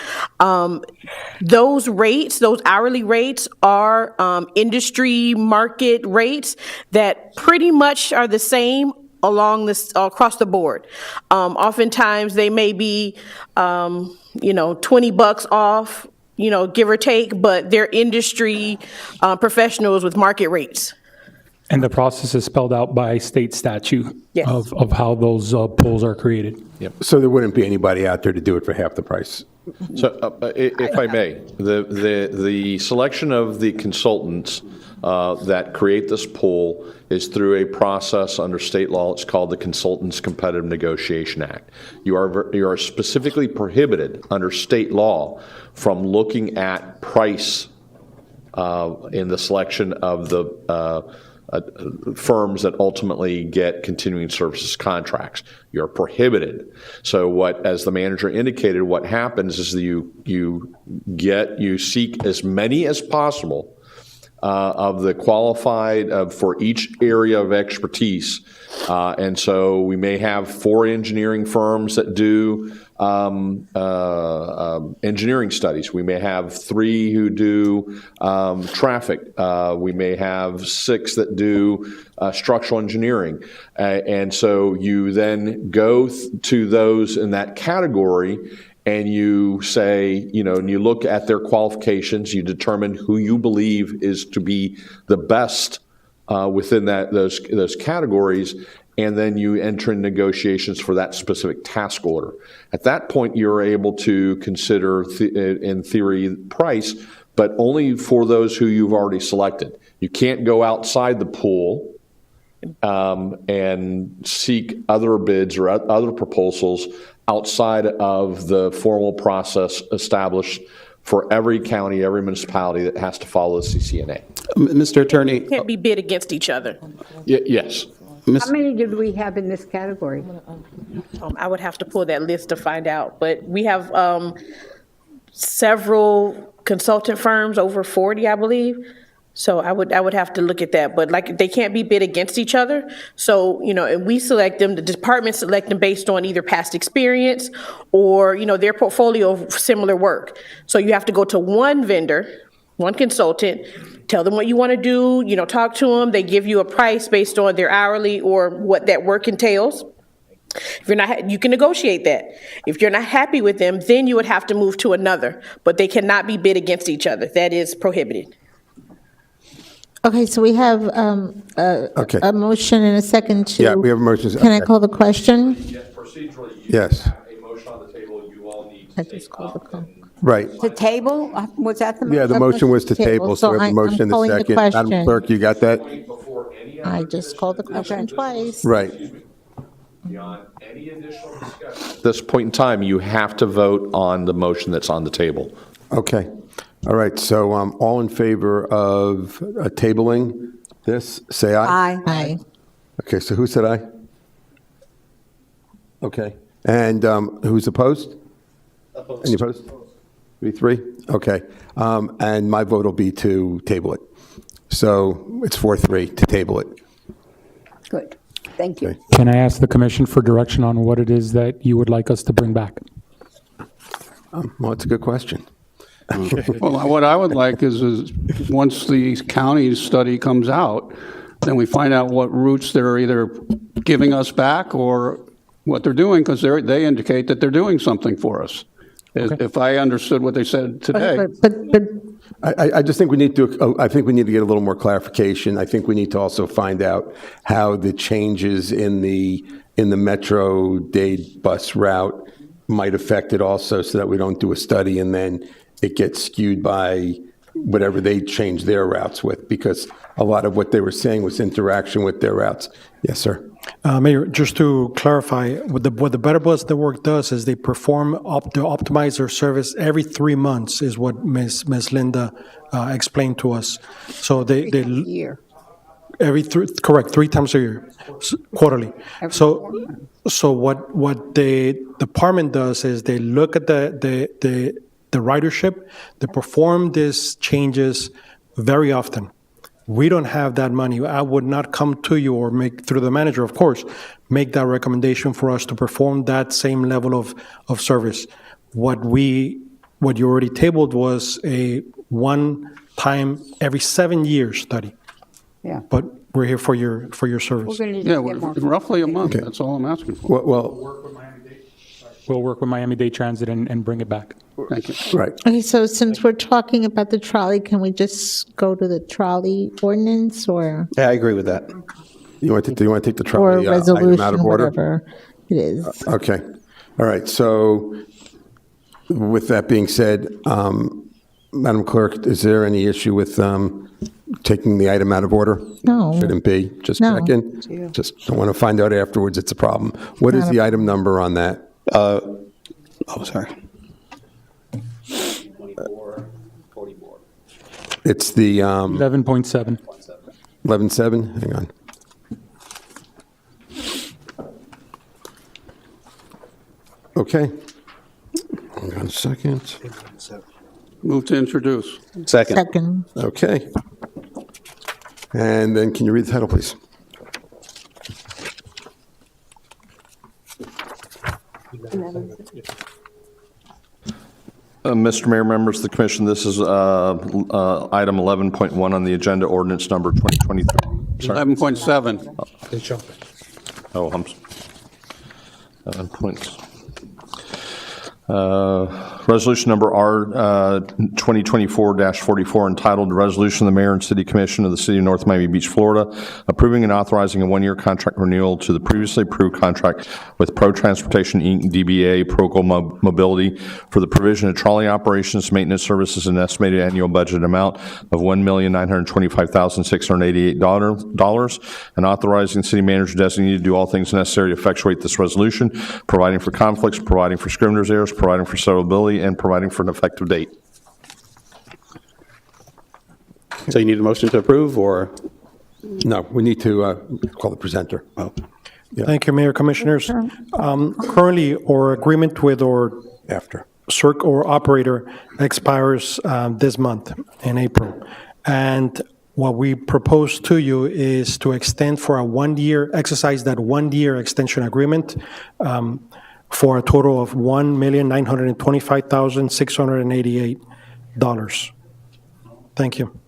Those rates, those hourly rates are industry market rates that pretty much are the same along this across the board. Oftentimes they may be, $20 off, give or take, but they're industry professionals with market rates. And the process is spelled out by state statute Yes. of how those pools are created. So there wouldn't be anybody out there to do it for half the price? So, if I may, the selection of the consultants that create this pool is through a process under state law. It's called the Consultants Competitive Negotiation Act. You are specifically prohibited under state law from looking at price in the selection of the firms that ultimately get continuing services contracts. You're prohibited. So as the manager indicated, what happens is that you seek as many as possible of the qualified for each area of expertise. And so we may have 4 engineering firms that do engineering studies. We may have 3 who do traffic. We may have 6 that do structural engineering. And so you then go to those in that category and you say, and you look at their qualifications, you determine who you believe is to be the best within those categories, and then you enter in negotiations for that specific task order. At that point, you're able to consider, in theory, price, but only for those who you've already selected. You can't go outside the pool and seek other bids or other proposals outside of the formal process established for every county, every municipality that has to follow the CCNA. Mr. Attorney. Can't be bid against each other. Yes. How many did we have in this category? I would have to pull that list to find out, but we have several consultant firms, over 40, I believe. So I would have to look at that, but like, they can't be bid against each other. So, and we select them, the departments select them based on either past experience or, their portfolio of similar work. So you have to go to one vendor, one consultant, tell them what you want to do, talk to them. They give you a price based on their hourly or what that work entails. If you're not, you can negotiate that. If you're not happy with them, then you would have to move to another, but they cannot be bid against each other. That is prohibited. Okay, so we have a motion and a second to. Yeah, we have a motion. Can I call the question? Yes, procedurally, Yes. have a motion on the table, you all need I just called the call. Right. To table? Was that the motion? Yeah, the motion was to table, so we have a motion and a calling the second. Madam question. Clerk, you got that? I just called the question twice. Right. Beyond any additional discussion. At this point in time, you have to vote on the motion that's on the table. Okay. All right, so all in favor of tabling this, say aye. Aye. Aye. Okay, so who said aye? Okay. And who's opposed? Opposed. Any opposed? 3? Okay. And my vote will be to table it. So it's 4-3 to table it. Good. Thank you. Okay. Can I ask the commission for direction on what it is that you would like us to bring back? Well, it's a good question. Well, what I would like is once the county study comes out, then we find out what routes they're either giving us back or what they're doing, because they indicate that they're doing something for us. Okay. If I understood what they said today. But I just think we need to, I think we need to get a little more clarification. I think we need to also find out how the changes in the Metro Dade bus route might affect it also, so that we don't do a study and then it gets skewed by whatever they change their routes with, because a lot of what they were saying was interaction with their routes. Yes, sir. Mayor, just to clarify, what the Better Bus Network does is they perform to optimize their service every 3 months, is what Ms. Linda explained to us. So they Year. correct, 3 times a year, quarterly. So what the department does is they look at the ridership, they perform these changes very often. We don't have that money. I would not come to you or make, through the manager, of course, make that recommendation for us to perform that same level of service. What you already tabled was a one-time, every 7 years study. Yeah. But we're here for your service. We're going to Yeah, get more. roughly a month, Okay. that's all I'm asking for. Well, We'll work with Miami-Dade Transit and bring it back. Thank you. right. Okay, so since we're talking about the trolley, can we just go to the trolley ordinance or Yeah, I agree with that. You want to take the or trolley item out resolution, of order? whatever it is? Okay. All right. So with that being said, Madam Clerk, is there any issue with taking the item out of order? No. Shouldn't be. Just No. checking. Just don't want to find out afterwards it's a problem. What is the item number on that? Sorry. It's the 11.7. 11.7? Hang on. Okay. Hang on a second. Move to introduce. Second. Second. Okay. And then can you read the title, please? Mr. Mayor, members of the commission, this is item 11.1 on the agenda, ordinance number 2023. Sorry. 11.7. Oh, I'm 7 points. Resolution number R 2024-44, entitled Resolution of the Mayor and City Commission of the City of North Miami Beach, Florida, approving and authorizing a one-year contract renewal to the previously approved contract with Pro Transportation, Inc., DBA Proco Mobility for the provision of trolley operations, maintenance services, and estimated annual budget amount of $1,925,688, and authorizing the city manager designee to do all things necessary to effectuate this resolution, providing for conflicts, providing for scrivener's errors, providing for severability, and providing for an effective date. So you need a motion to approve, or? No, we need to call the presenter. Oh. Thank you, Mayor, Commissioners. Currently, our agreement with our CERC or operator expires this month in April. And what we propose to you is to extend for a one-year, exercise that one-year extension agreement for a total of $1,925,688. Thank you.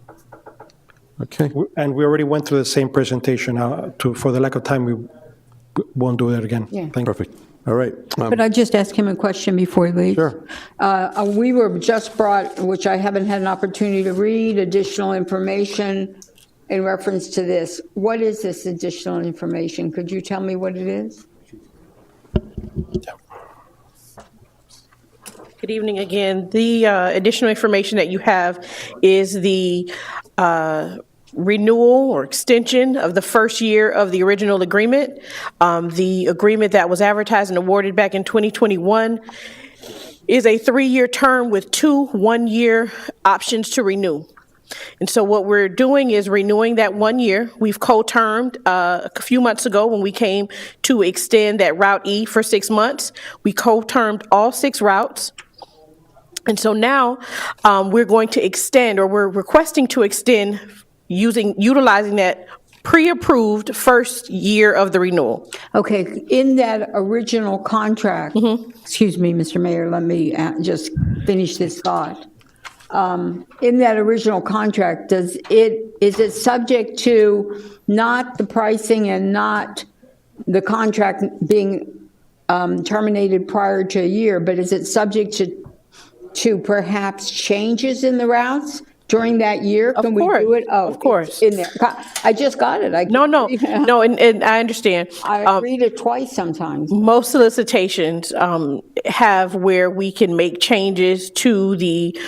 Okay. And we already went through the same presentation. For the lack of time, we won't do that again. Yeah. Thank you. Perfect. All right. Could I just ask him a question before he leaves? Sure. We were just brought, which I haven't had an opportunity to read, additional information in reference to this. What is this additional information? Could you tell me what it is? Good evening again. The additional information that you have is the renewal or extension of the first year of the original agreement. The agreement that was advertised and awarded back in 2021 is a 3-year term with 2 one-year options to renew. And so what we're doing is renewing that 1 year. We've co-termed a few months ago when we came to extend that Route E for 6 months. We co-termed all 6 routes. And so now we're going to extend, or we're requesting to extend utilizing that pre-approved first year of the renewal. Okay, in that original contract, excuse me, Mr. Mayor, let me just finish this thought. In that original contract, is it subject to not the pricing and not the contract being terminated prior to a year, but is it subject to perhaps changes in the routes during that year? Can we do it? Oh, of course. In there. I just got it. No, and I understand. I read it twice sometimes. Most solicitations have where we can make changes to the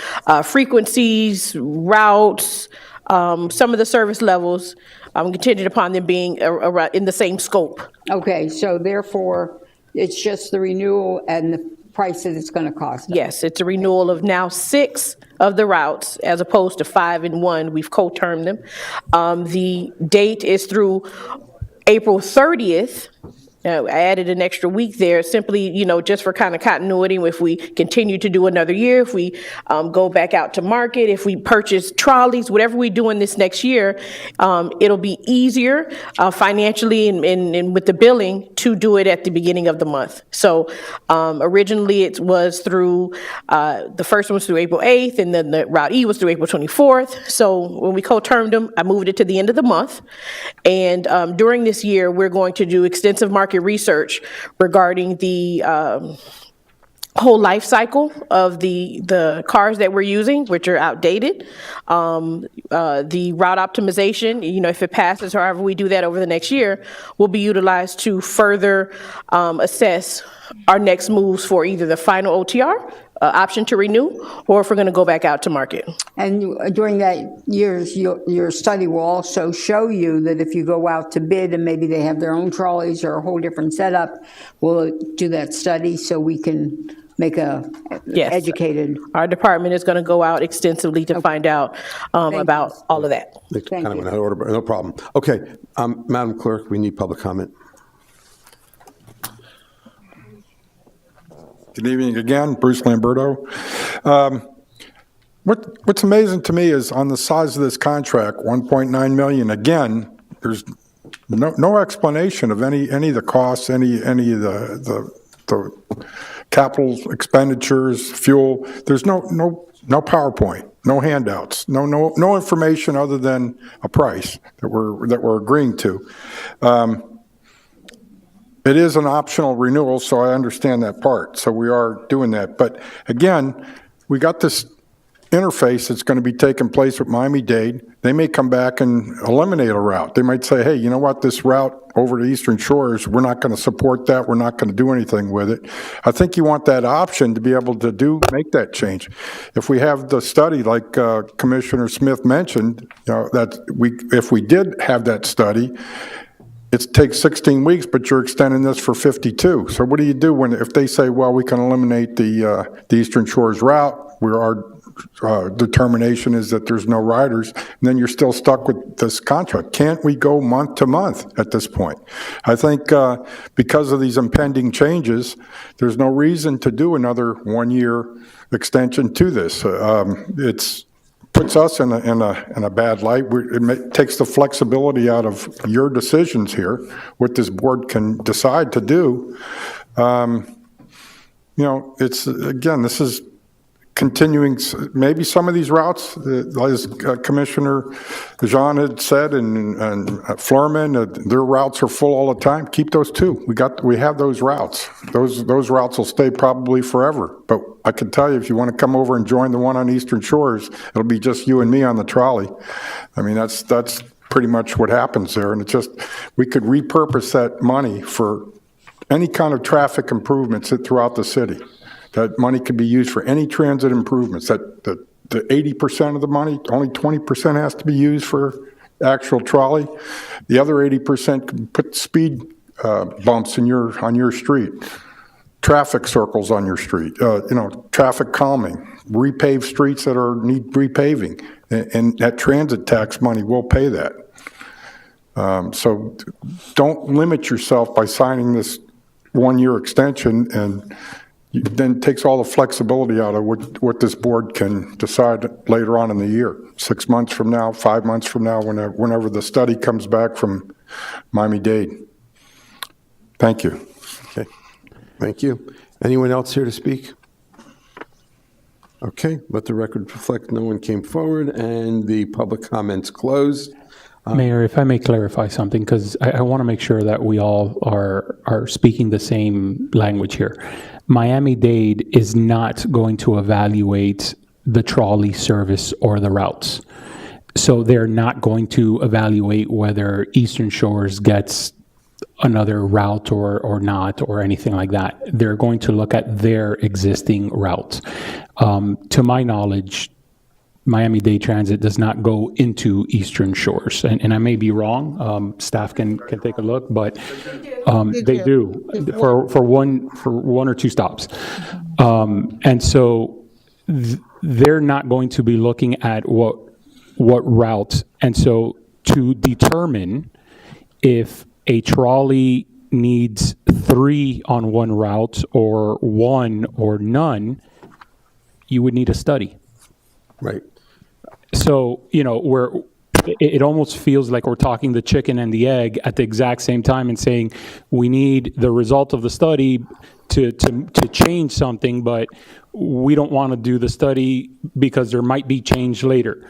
frequencies, routes, some of the service levels, contingent upon them being in the same scope. Okay, so therefore, it's just the renewal and the price that it's going to cost. Yes, it's a renewal of now 6 of the routes as opposed to 5 and 1. We've co-termed them. The date is through April 30th. I added an extra week there simply, just for kind of continuity. If we continue to do another year, if we go back out to market, if we purchase trolleys, whatever we do in this next year, it'll be easier financially and with the billing to do it at the beginning of the month. So originally it was through, the first one was through April 8th, and then the Route E was through April 24th. So when we co-termed them, I moved it to the end of the month. And during this year, we're going to do extensive market research regarding the whole life cycle of the cars that we're using, which are outdated. The route optimization, if it passes, however we do that over the next year, will be utilized to further assess our next moves for either the final OTR, option to renew, or if we're going to go back out to market. And during that year's, your study will also show you that if you go out to bid and maybe they have their own trolleys or a whole different setup, we'll do that study so we can make a educated. Our department is going to go out extensively to find out about all of that. Thank you. No problem. Okay, Madam Clerk, we need public comment. Good evening again, Bruce Lamberto. What's amazing to me is on the size of this contract, 1.9 million, again, there's no explanation of any of the costs, any of the capital expenditures, fuel. There's no PowerPoint, no handouts, no information other than a price that we're agreeing to. It is an optional renewal, so I understand that part. So we are doing that. But again, we got this interface that's going to be taking place with Miami-Dade. They may come back and eliminate a route. They might say, hey, you know what, this route over to Eastern Shores, we're not going to support that. We're not going to do anything with it. I think you want that option to be able to make that change. If we have the study like Commissioner Smith mentioned, if we did have that study, it takes 16 weeks, but you're extending this for 52. So what do you do if they say, well, we can eliminate the Eastern Shores route, where our determination is that there's no riders, and then you're still stuck with this contract? Can't we go month to month at this point? I think because of these impending changes, there's no reason to do another 1-year extension to this. It's puts us in a bad light. It takes the flexibility out of your decisions here, what this board can decide to do. It's, again, this is continuing. Maybe some of these routes, as Commissioner Jean had said, and Flurman, their routes are full all the time. Keep those too. We have those routes. Those routes will stay probably forever. But I can tell you, if you want to come over and join the one on Eastern Shores, it'll be just you and me on the trolley. I mean, that's pretty much what happens there. And it's just, we could repurpose that money for any kind of traffic improvements throughout the city. That money could be used for any transit improvements. The 80% of the money, only 20% has to be used for actual trolley. The other 80% can put speed bumps on your street, traffic circles on your street, traffic calming, repave streets that need repaving, and that transit tax money will pay that. So don't limit yourself by signing this 1-year extension, and then takes all the flexibility out of what this board can decide later on in the year, 6 months from now, 5 months from now, whenever the study comes back from Miami-Dade. Thank you. Okay, thank you. Anyone else here to speak? Okay, let the record reflect no one came forward, and the public comments closed. Mayor, if I may clarify something, because I want to make sure that we all are speaking the same language here. Miami-Dade is not going to evaluate the trolley service or the routes. So they're not going to evaluate whether Eastern Shores gets another route or not, or anything like that. They're going to look at their existing routes. To my knowledge, Miami-Dade Transit does not go into Eastern Shores, and I may be wrong. Staff can take a look, but they do for one or two stops, and so they're not going to be looking at what route. And so to determine if a trolley needs 3 on one route or 1 or none, you would need a study. Right. So, it almost feels like we're talking the chicken and the egg at the exact same time and saying we need the result of the study to change something, but we don't want to do the study because there might be change later.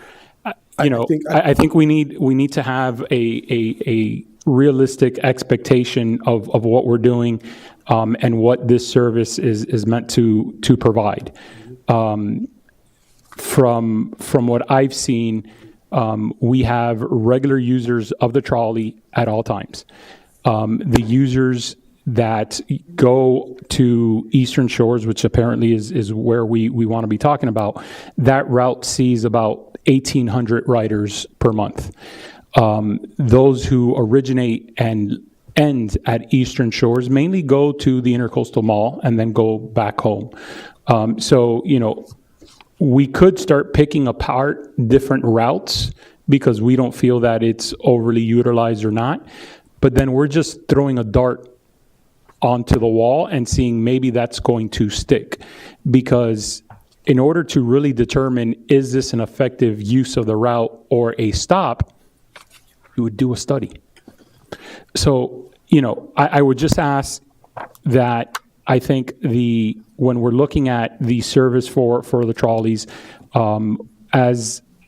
I think we need to have a realistic expectation of what we're doing and what this service is meant to provide. From what I've seen, we have regular users of the trolley at all times. The users that go to Eastern Shores, which apparently is where we want to be talking about, that route sees about 1,800 riders per month. Those who originate and end at Eastern Shores mainly go to the Intercoastal Mall and then go back home. We could start picking apart different routes because we don't feel that it's overly utilized or not. But then we're just throwing a dart onto the wall and seeing maybe that's going to stick. Because in order to really determine, is this an effective use of the route or a stop, you would do a study. So, I would just ask that I think when we're looking at the service for the trolleys,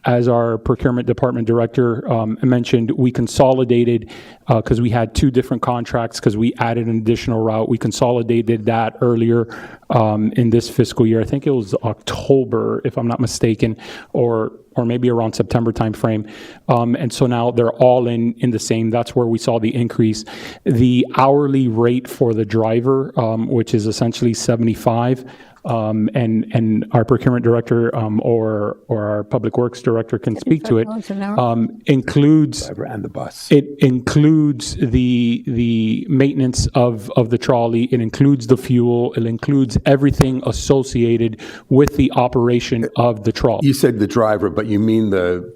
as our procurement department director mentioned, we consolidated, because we had two different contracts, because we added an additional route. We consolidated that earlier in this fiscal year. I think it was October, if I'm not mistaken, or maybe around September timeframe. And so now they're all in the same. That's where we saw the increase. The hourly rate for the driver, which is essentially 75, and our procurement director or our public works director can speak to it, includes And the bus. it includes the maintenance of the trolley. It includes the fuel. It includes everything associated with the operation of the trolley. You said the driver, but you mean the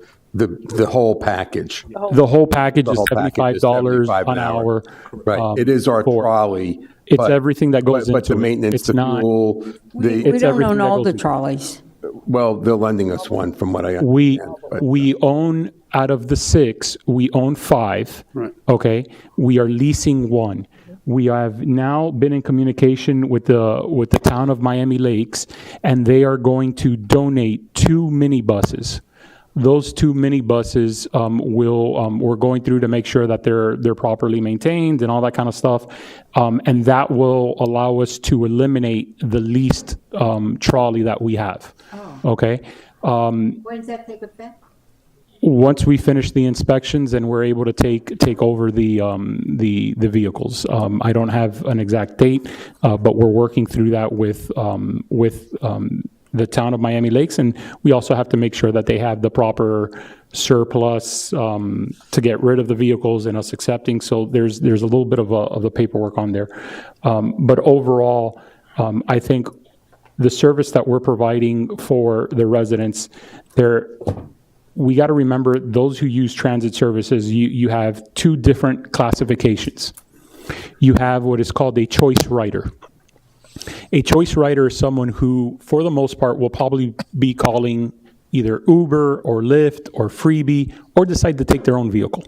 whole package. The whole package The is whole package is $75 $75 an hour. Right. It is our trolley. It's but- everything that goes but into the it. maintenance, It's the not- fuel, We It's don't everything own that all goes the into- trolleys. well, they're lending us one from what I We understand. but- we own, out of the 6, we own 5. Right. Okay, we are leasing 1. We have now been in communication with the town of Miami Lakes, and they are going to donate 2 minibuses. Those 2 minibuses we're going through to make sure that they're properly maintained and all that kind of stuff, and that will allow us to eliminate the leased trolley that we have. Okay. When does that take effect? Once we finish the inspections and we're able to take over the vehicles. I don't have an exact date, but we're working through that with the town of Miami Lakes, and we also have to make sure that they have the proper surplus to get rid of the vehicles and us accepting. So there's a little bit of the paperwork on there, but overall, I think the service that we're providing for the residents, we got to remember, those who use transit services, you have 2 different classifications. You have what is called a choice rider. A choice rider is someone who, for the most part, will probably be calling either Uber or Lyft or Freebie, or decide to take their own vehicle.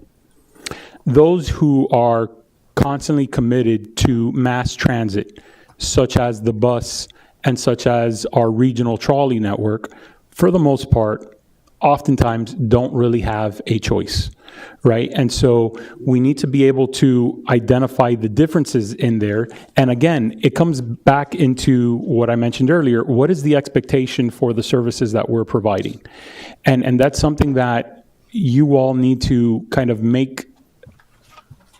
Those who are constantly committed to mass transit, such as the bus and such as our regional trolley network, for the most part, oftentimes don't really have a choice, right? And so we need to be able to identify the differences in there. And again, it comes back into what I mentioned earlier. What is the expectation for the services that we're providing? And that's something that you all need to kind of make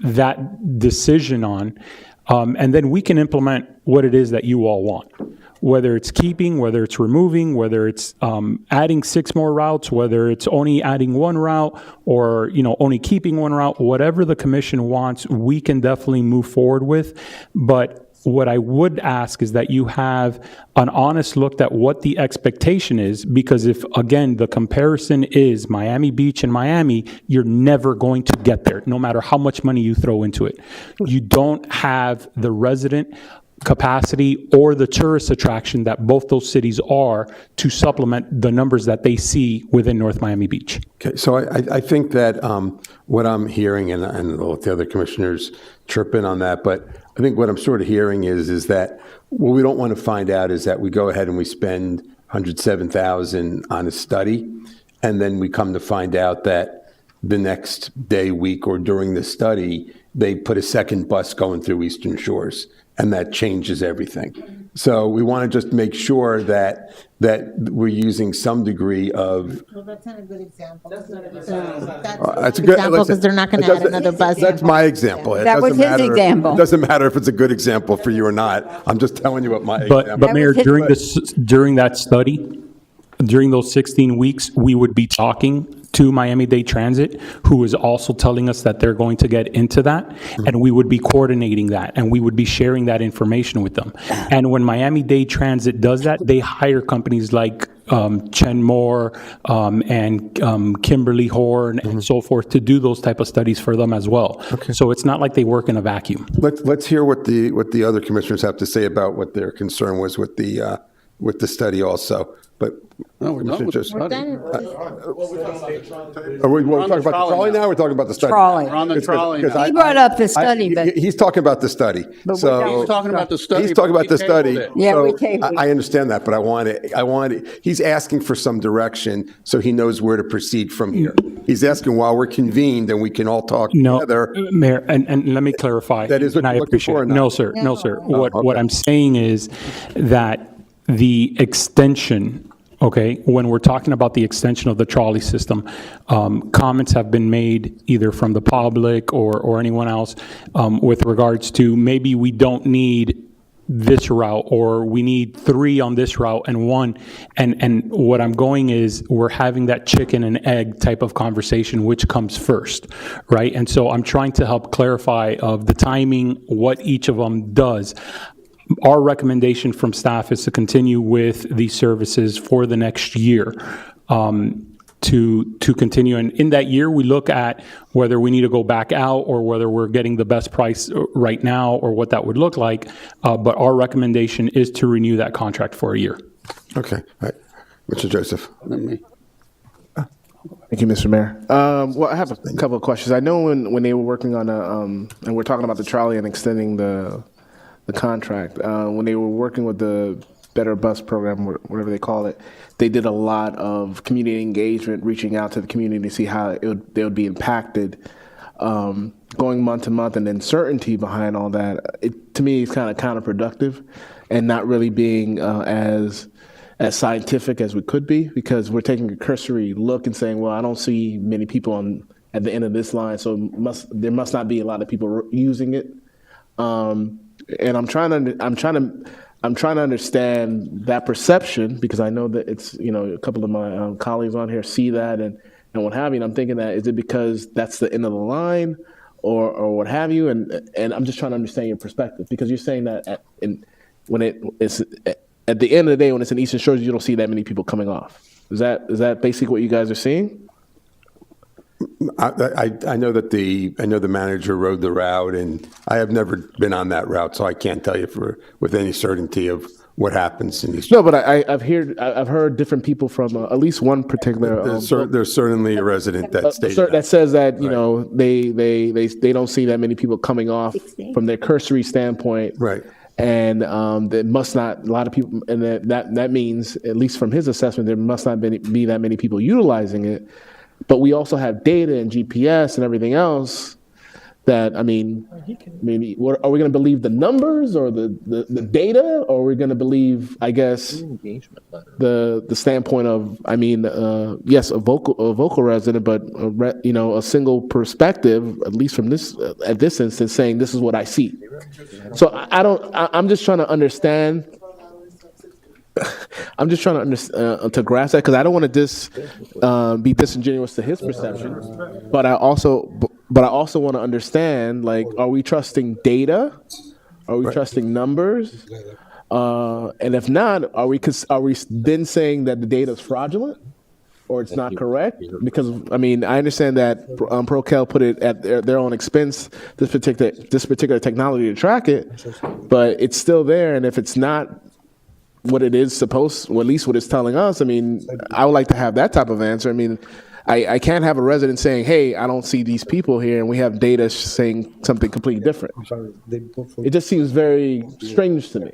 that decision on. And then we can implement what it is that you all want. Whether it's keeping, whether it's removing, whether it's adding 6 more routes, whether it's only adding 1 route, or only keeping 1 route, whatever the commission wants, we can definitely move forward with. But what I would ask is that you have an honest look at what the expectation is, because if, again, the comparison is Miami Beach and Miami, you're never going to get there, no matter how much money you throw into it. You don't have the resident capacity or the tourist attraction that both those cities are to supplement the numbers that they see within North Miami Beach. Okay, so I think that what I'm hearing, and I'll let the other commissioners chirp in on that, but I think what I'm sort of hearing is that what we don't want to find out is that we go ahead and we spend $107,000 on a study, and then we come to find out that the next day, week, or during the study, they put a second bus going through Eastern Shores, and that changes everything. So we want to just make sure that we're using some degree of. Well, that's not a good example. That's not a good That's a good example, because they're not going to add another bus. That's my example. It That was doesn't his matter- example. It doesn't matter if it's a good example for you or not. I'm just telling you what my But example. Mayor, his- during that study, during those 16 weeks, we would be talking to Miami-Dade Transit, who is also telling us that they're going to get into that, and we would be coordinating that, and we would be sharing that information with them. And when Miami-Dade Transit does that, they hire companies like Chen Moore and Kimberly Horn and so forth to do those type of studies for them as well. So it's not like they work in a vacuum. Let's hear what the other commissioners have to say about what their concern was with the with the study also, but. No, we're done with the study. Are we talking about the trolley now, or we're talking about the study? Trolley. We're on the trolley now. He brought up the study, but He's talking about the study. So He's talking about the study. He's talking about the but we tabled study. it. Yeah, we So tabled it. I understand that, but he's asking for some direction so he knows where to proceed from here. He's asking while we're convened and we can all talk No, together. Mayor, and let me clarify. That is what and I you're looking appreciate for or it. not? No, sir, no, sir. What okay. I'm saying is that the extension, okay, when we're talking about the extension of the trolley system, comments have been made either from the public or anyone else with regards to maybe we don't need this route, or we need 3 on this route and 1. And what I'm going is we're having that chicken and egg type of conversation, which comes first, right? And so I'm trying to help clarify of the timing, what each of them does. Our recommendation from staff is to continue with these services for the next year, to continue. And in that year, we look at whether we need to go back out or whether we're getting the best price right now or what that would look like. But our recommendation is to renew that contract for a year. Okay. All right. Mr. Joseph. Thank you, Mr. Mayor. Well, I have a couple of questions. I know when they were working on and we're talking about the trolley and extending the contract, when they were working with the Better Bus program, whatever they call it, they did a lot of community engagement, reaching out to the community to see how they would be impacted, going month to month, and then certainty behind all that. To me, it's kind of counterproductive, and not really being as scientific as we could be, because we're taking a cursory look and saying, well, I don't see many people at the end of this line, so there must not be a lot of people using it. And I'm trying to understand that perception, because I know that it's, a couple of my colleagues on here see that and what have you. And I'm thinking that, is it because that's the end of the line or what have you? And I'm just trying to understand your perspective, because you're saying that when it's at the end of the day, when it's in Eastern Shores, you don't see that many people coming off. Is that basically what you guys are seeing? I know that the manager rode the route, and I have never been on that route, so I can't tell you with any certainty of what happens in these. No, but I've heard different people from at least one particular. There's certainly a resident that stated that says that they don't see that many people coming off from their cursory standpoint, right? And there must not a lot of people, and that means, at least from his assessment, there must not be that many people utilizing it. But we also have data and GPS and everything else that, what, are we going to believe the numbers or the data, or are we going to believe, I guess, the standpoint of, yes, a vocal resident, but a single perspective, at least from this, at this instance, saying this is what I see. So I'm just trying to understand. I'm just trying to grasp that, because I don't want to be disingenuous to his perception, but I also want to understand, like, are we trusting data? Are we trusting numbers? And if not, are we then saying that the data is fraudulent or it's not correct? Because I understand that ProCal put it at their own expense, this particular technology to track it, but it's still there, and if it's not what it is supposed, or at least what it's telling us, I would like to have that type of answer. I can't have a resident saying, hey, I don't see these people here, and we have data saying something completely different. It just seems very strange to me.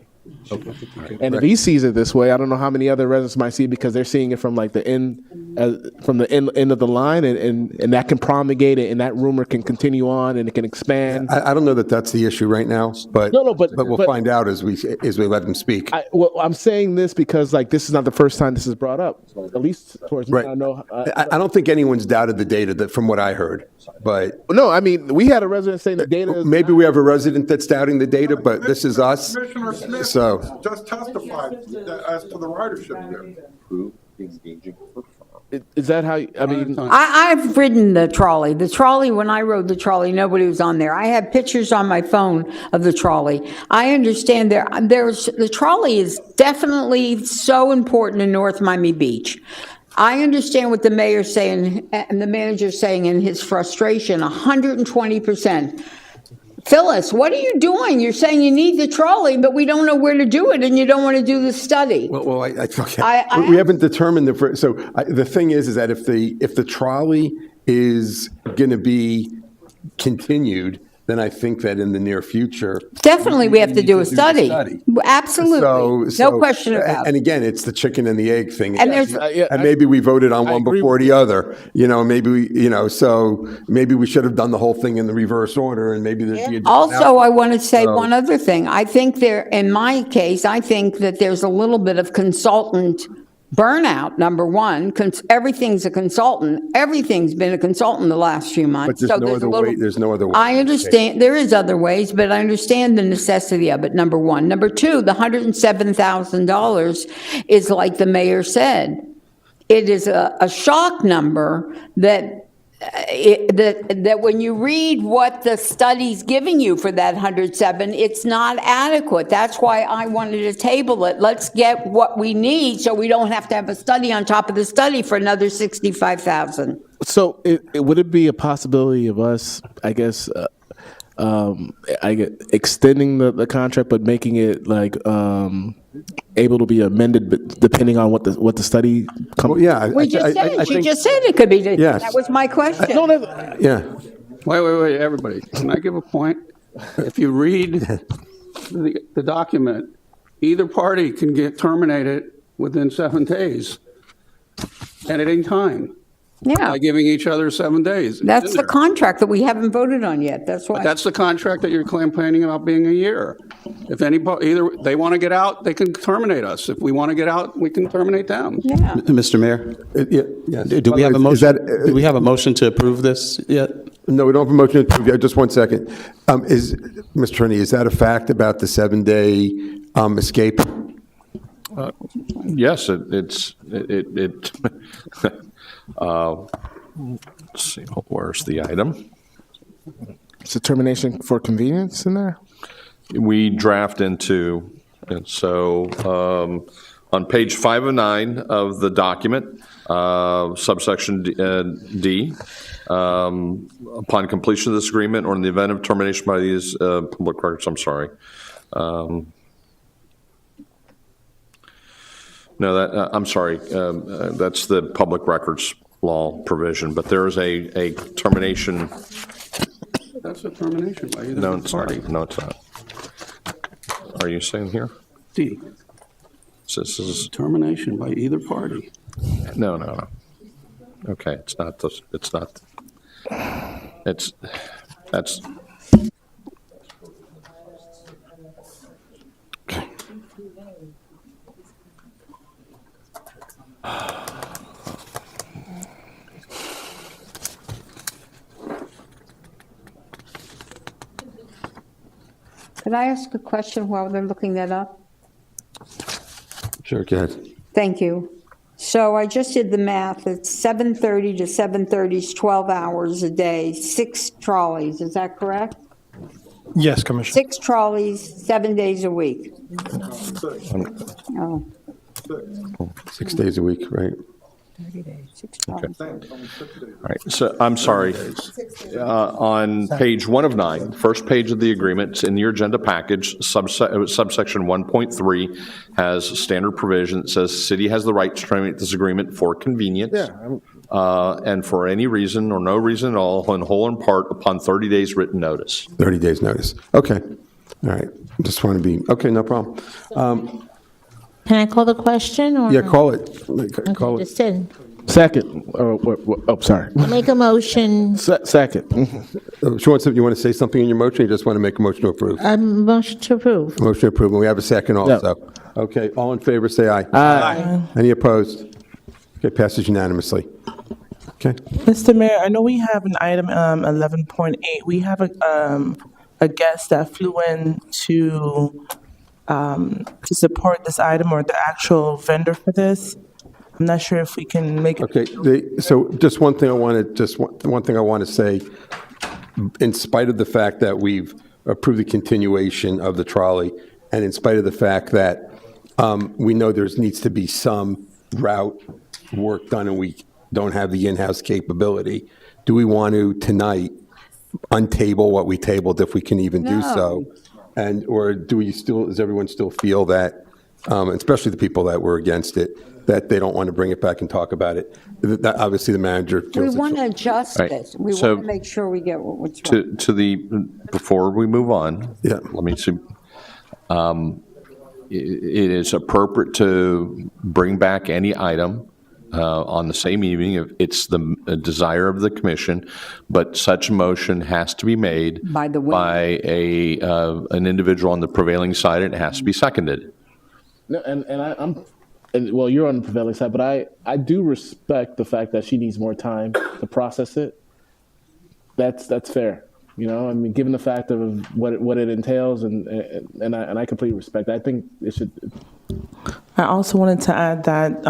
And if he sees it this way, I don't know how many other residents might see it, because they're seeing it from like the end of the line, and that can promulgate it, and that rumor can continue on, and it can expand. I don't know that that's the issue right now, but we'll find out as we let him speak. I'm saying this because, like, this is not the first time this is brought up, at least towards me. Right. I don't think anyone's doubted the data from what I heard, but no, we had a resident saying the data is maybe we have a resident that's doubting the data, but this is us. Commissioner Smith So just testified as to the ridership there. Is that how? I've ridden the trolley. The trolley, when I rode the trolley, nobody was on there. I have pictures on my phone of the trolley. I understand the trolley is definitely so important in North Miami Beach. I understand what the mayor's saying and the manager's saying in his frustration, 120%. Phyllis, what are you doing? You're saying you need the trolley, but we don't know where to do it, and you don't want to do the study. Well, okay. We haven't determined the thing is that if the trolley is going to be continued, then I think that in the near future. Definitely, we have to do a the study. Absolutely. No question about it. And again, it's the chicken and the egg thing. And there's- And maybe we voted on one before the other, so maybe we should have done the whole thing in the reverse order, and maybe there'd be a different Also, outcome. I want to say So- one other thing. I think in my case, I think that there's a little bit of consultant burnout, number one. Everything's a consultant. Everything's been a consultant the last few months. But there's no other way. There's no other way. I understand, there is other ways, but I understand the necessity of it, number one. Number two, the $107,000 is like the mayor said. It is a shock number that when you read what the study's giving you for that 107, it's not adequate. That's why I wanted to table it. Let's get what we need so we don't have to have a study on top of the study for another 65,000. So would it be a possibility of us, I guess, extending the contract, but making it like able to be amended, but depending on what the study comes? Well, yeah. We just said, she just said it could be. Yes. That was my question. Yeah. Wait, everybody. Can I give a point? If you read the document, either party can get terminated within 7 days and at any time. Yeah. By giving each other 7 days. That's the contract that we haven't voted on yet. That's why. But that's the contract that you're complaining about being a year. If either they want to get out, they can terminate us. If we want to get out, we can terminate them. Yeah. Mr. Mayor, Yes. do we have a Is motion? that- Do we have a motion to approve this yet? No, we don't have a motion to approve. Just 1 second. Mr. Attorney, is that a fact about the 7-day escape? Yes, let's see, where's the item? Is the termination for convenience in there? We draft into, and so on page 509 of the document, subsection D, upon completion of this agreement or in the event of termination by these public records, I'm sorry. No, I'm sorry, that's the public records law provision, but there is a termination. That's a termination by either No, it's party. not. No, it's not. Are you saying here? D, So this is, termination by either party. no. Okay, it's not, that's. Could I ask a question while they're looking that up? Sure, go ahead. Thank you. So I just did the math. It's 7:30 to 7:30 is 12 hours a day, 6 trolleys. Is that correct? Yes, Commissioner. 6 trolleys, 7 days a week. Oh, 6 days a week, right? 30 days, 6 trolleys. All right, so I'm sorry. On page 1 of 9, first page of the agreement, it's in your agenda package, subsection 1.3 has standard provision that says city has the right to terminate this agreement for convenience. And for any reason or no reason at all, in whole or in part, upon 30 days written notice. 30 days notice. Okay. All right. Just want to be, okay, no problem. Can I call the question? Or Yeah, call it. Call Okay, it. just did. Second. Sorry. Make a motion, Second. You want to say something in your motion, or you just want to make a motion to approve? motion to approve. Motion to approve, and we have a second also. Okay, all in favor, say aye. Aye. Any opposed? Okay, passes unanimously. Okay. Mr. Mayor, I know we have an item 11.8. We have a guest that flew in to support this item, or the actual vendor for this. I'm not sure if we can make it. Okay, so just one thing I want to say, in spite of the fact that we've approved the continuation of the trolley, and in spite of the fact that we know there needs to be some route work done and we don't have the in-house capability, do we want to tonight untable what we tabled, if we can even do so? And, or do we still, does everyone still feel that, especially the people that were against it, that they don't want to bring it back and talk about it? That, obviously, the manager We feels want to it's... adjust Right. it. We So- want to make sure we get what's right. To the, before we move on, Yeah. let me see. It is appropriate to bring back any item on the same evening if it's the desire of the commission, but such motion has to be made By the winner. by an individual on the prevailing side, and it has to be seconded. No, and well, you're on the prevailing side, but I do respect the fact that she needs more time to process it. That's fair. You know, I mean, given the fact of what it entails, and I completely respect that. I think it should. I also wanted to add that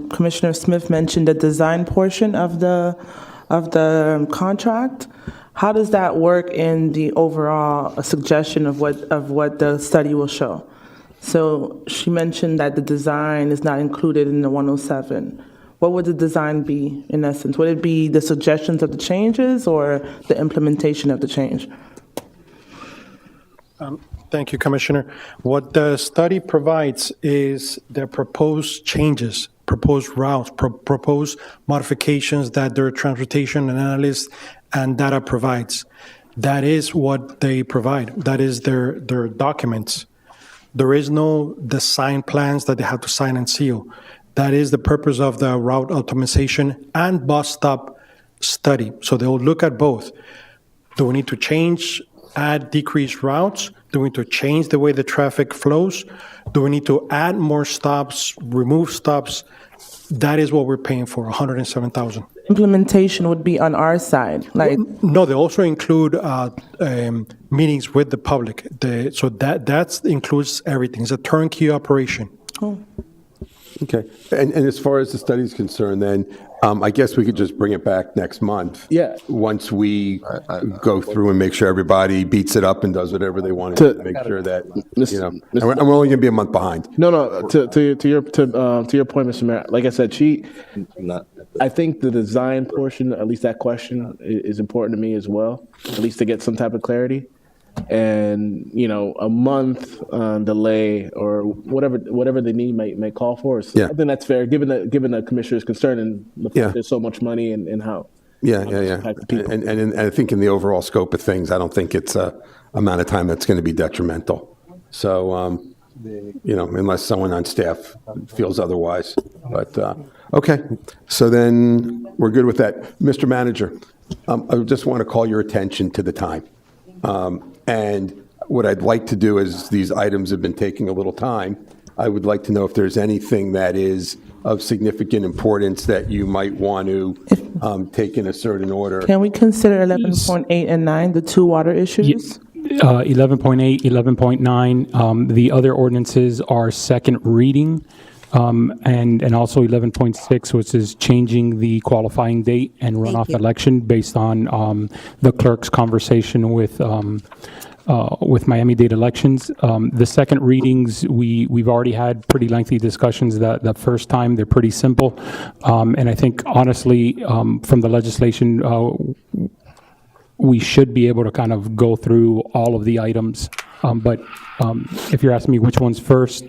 Commissioner Smith mentioned the design portion of the contract. How does that work in the overall suggestion of what the study will show? So she mentioned that the design is not included in the 107. What would the design be, in essence? Would it be the suggestions of the changes or the implementation of the change? Thank you, Commissioner. What the study provides is the proposed changes, proposed routes, proposed modifications that their transportation analyst and data provides. That is what they provide. That is their documents. There is no design plans that they have to sign and seal. That is the purpose of the route optimization and bus stop study. So they'll look at both. Do we need to change, add, decrease routes? Do we need to change the way the traffic flows? Do we need to add more stops, remove stops? That is what we're paying for, $107,000. Implementation would be on our side, like. No, they also include meetings with the public. So that includes everything. It's a turnkey operation. Oh. Okay. And as far as the study is concerned, then, I guess we could just bring it back next month. Yeah. Once we go through and make sure everybody beats it up and does whatever they want to make sure that, you know, and we're only going to be a month behind. No. To your point, Mr. Mayor. Like I said, I think the design portion, at least that question, is important to me as well. At least to get some type of clarity. And you know, a month delay or whatever the need may call for. So Yeah. I think that's fair, given the commissioner's concern and the fact there's so much money and how. Yeah. impact the people. And I think in the overall scope of things, I don't think it's a amount of time that's going to be detrimental. So, you know, unless someone on staff feels otherwise. But, okay, so then we're good with that. Mr. Manager, I just want to call your attention to the time. And what I'd like to do is, these items have been taking a little time. I would like to know if there's anything that is of significant importance that you might want to take in a certain order. Can we consider 11.8 and 9, the two water issues? 11.8, 11.9, the other ordinances are second reading, and also 11.6, which is changing the qualifying date and runoff election based on the clerk's conversation with Miami-Dade elections. The second readings, we've already had pretty lengthy discussions the first time. They're pretty simple. And I think, honestly, from the legislation, we should be able to kind of go through all of the items. But if you're asking me which one's first,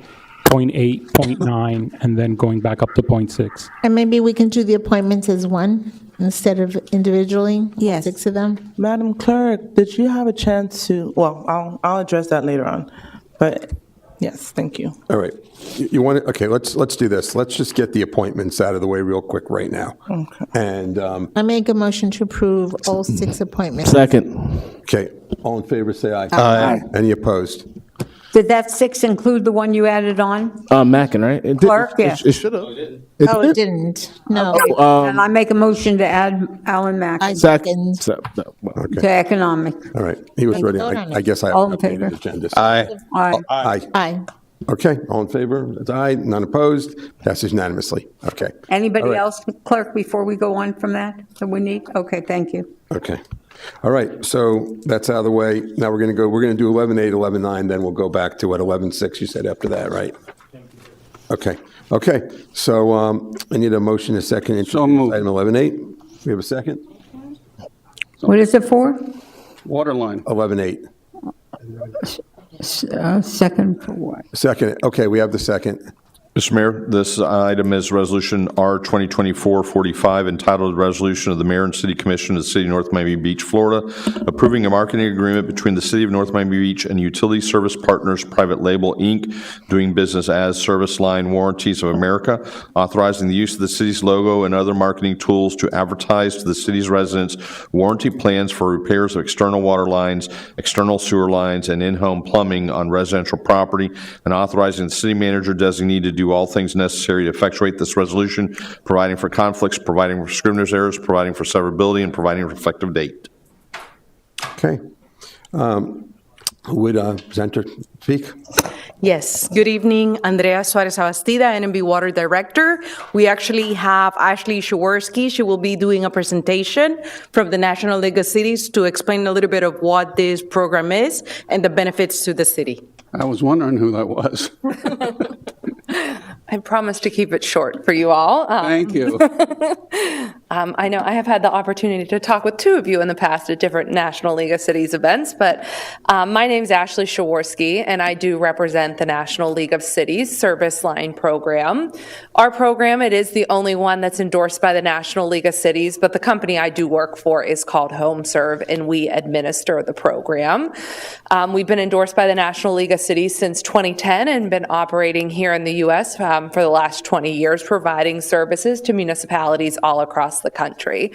0.8, 0.9, and then going back up to 0.6. And maybe we can do the appointments as one instead of individually? Yes. 6 of them? Madam Clerk, did you have a chance to, well, I'll address that later on, but yes, thank you. All right. You want to, okay, let's do this. Let's just get the appointments out of the way real quick right now. Okay. And, I make a motion to approve all 6 appointments. Second. okay, all in favor, say aye. Aye. Any opposed? Did that 6 include the one you added on? Mackin, right? It did- Clark, yeah. It should have. Oh, it didn't. No. And I make a motion to add Alan Mack I to second. Okay, economic. all right. He was Can ready. vote on I it. guess I All in updated favor? the agenda. Aye. Aye. Aye. Aye. Okay, all in favor? That's aye. None opposed? Passes unanimously. Okay. All Anybody right. else, Clerk, before we go on from that we need? Okay, thank you. Okay. All right, so that's out of the way. Now we're going to do 11.8, 11.9, then we'll go back to what, 11.6 you said after that, right? Okay. Okay, so I need a motion, a second. So moved. Item 11.8. We have a second? What is it for? Water line. 11.8. Second for what? Second, okay, we have the second. Mr. Mayor, this item is Resolution R 2024-45, entitled Resolution of the Mayor and City Commission of the City of North Miami Beach, Florida, approving a marketing agreement between the City of North Miami Beach and Utility Service Partners Private Label, Inc., doing business as Service Line Warranties of America, authorizing the use of the city's logo and other marketing tools to advertise to the city's residents warranty plans for repairs of external water lines, external sewer lines, and in-home plumbing on residential property, and authorizing the city manager designee to do all things necessary to effectuate this resolution, providing for conflicts, providing for scrivener's errors, providing for severability, and providing for effective date. Okay. Would presenter speak? Yes, good evening, Andrea Suarez Abastida, NMB Water Director. We actually have Ashley Shaworski. She will be doing a presentation from the National League of Cities to explain a little bit of what this program is and the benefits to the city. I was wondering who that was. I promise to keep it short for you all. Thank you. I know I have had the opportunity to talk with two of you in the past at different National League of Cities events, but my name's Ashley Shaworski, and I do represent the National League of Cities Service Line Program. Our program, it is the only one that's endorsed by the National League of Cities, but the company I do work for is called HomeServe, and we administer the program. We've been endorsed by the National League of Cities since 2010 and been operating here in the U.S. For the last 20 years, providing services to municipalities all across the country.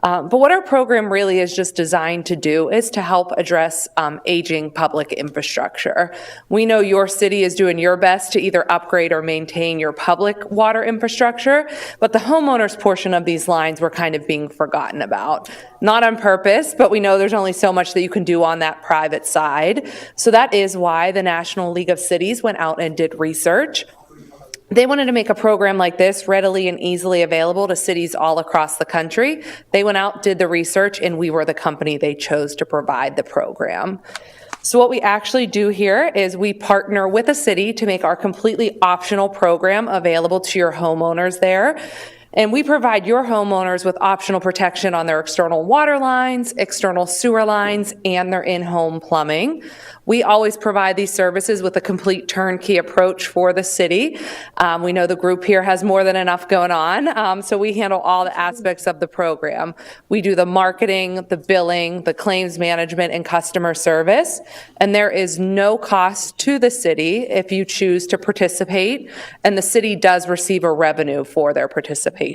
But what our program really is just designed to do is to help address aging public infrastructure. We know your city is doing your best to either upgrade or maintain your public water infrastructure, but the homeowners portion of these lines were kind of being forgotten about. Not on purpose, but we know there's only so much that you can do on that private side. So that is why the National League of Cities went out and did research. They wanted to make a program like this readily and easily available to cities all across the country. They went out, did the research, and we were the company they chose to provide the program. So what we actually do here is we partner with a city to make our completely optional program available to your homeowners there. And we provide your homeowners with optional protection on their external water lines, external sewer lines, and their in-home plumbing. We always provide these services with a complete turnkey approach for the city. We know the group here has more than enough going on, so we handle all the aspects of the program. We do the marketing, the billing, the claims management, and customer service. And there is no cost to the city if you choose to participate, and the city does receive a revenue for their participation.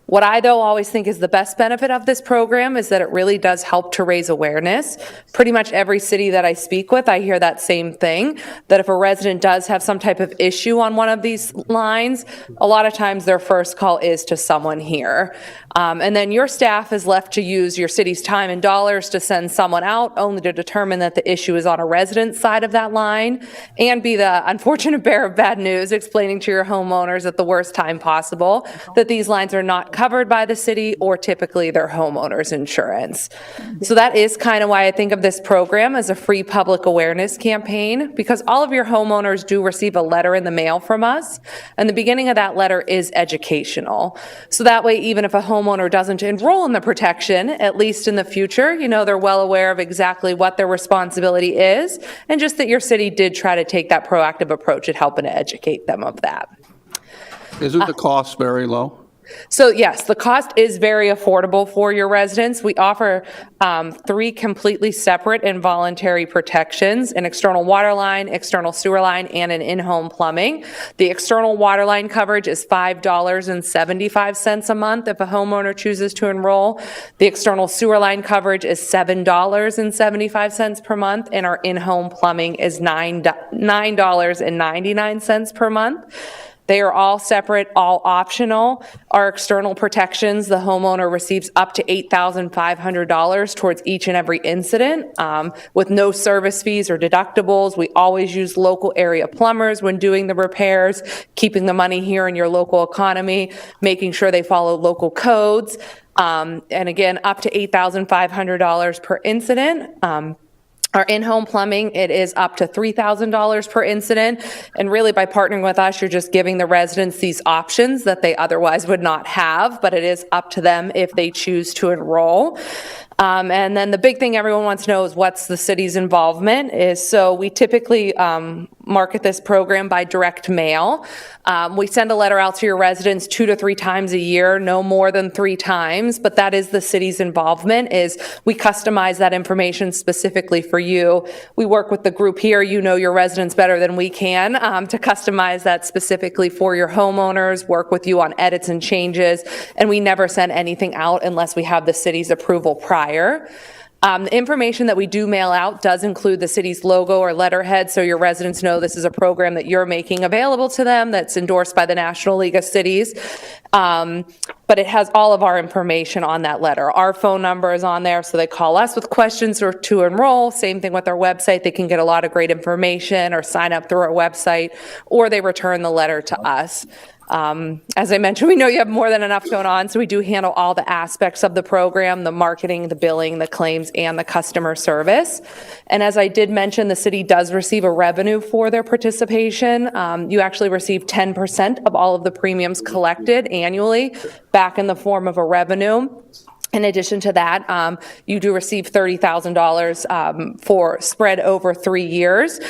What I, though, always think is the best benefit of this program is that it really does help to raise awareness. Pretty much every city that I speak with, I hear that same thing, that if a resident does have some type of issue on one of these lines, a lot of times their first call is to someone here. And then your staff is left to use your city's time and dollars to send someone out, only to determine that the issue is on a resident's side of that line, and be the unfortunate bearer of bad news, explaining to your homeowners at the worst time possible that these lines are not covered by the city or typically their homeowner's insurance. So that is kind of why I think of this program as a free public awareness campaign, because all of your homeowners do receive a letter in the mail from us, and the beginning of that letter is educational. So that way, even if a homeowner doesn't enroll in the protection, at least in the future, you know, they're well aware of exactly what their responsibility is, and just that your city did try to take that proactive approach at helping to educate them of that. Isn't the cost very low? So yes, the cost is very affordable for your residents. We offer 3 completely separate and voluntary protections: an external water line, external sewer line, and an in-home plumbing. The external water line coverage is $5.75 a month if a homeowner chooses to enroll. The external sewer line coverage is $7.75 per month, and our in-home plumbing is $9.99 per month. They are all separate, all optional. Our external protections, the homeowner receives up to $8,500 towards each and every incident, with no service fees or deductibles. We always use local area plumbers when doing the repairs, keeping the money here in your local economy, making sure they follow local codes. And again, up to $8,500 per incident. Our in-home plumbing, it is up to $3,000 per incident. And really, by partnering with us, you're just giving the residents these options that they otherwise would not have, but it is up to them if they choose to enroll. And then the big thing everyone wants to know is what's the city's involvement is. So we typically market this program by direct mail. We send a letter out to your residents 2 to 3 times a year, no more than 3 times, but that is the city's involvement, is we customize that information specifically for you. We work with the group here, you know your residents better than we can, to customize that specifically for your homeowners, work with you on edits and changes, and we never send anything out unless we have the city's approval prior. The information that we do mail out does include the city's logo or letterhead, so your residents know this is a program that you're making available to them that's endorsed by the National League of Cities. But it has all of our information on that letter. Our phone number is on there, so they call us with questions or to enroll. Same thing with our website. They can get a lot of great information or sign up through our website, or they return the letter to us. As I mentioned, we know you have more than enough going on, so we do handle all the aspects of the program, the marketing, the billing, the claims, and the customer service. And as I did mention, the city does receive a revenue for their participation. You actually receive 10% of all of the premiums collected annually back in the form of a revenue. In addition to that, you do receive $30,000 for spread over 3 years.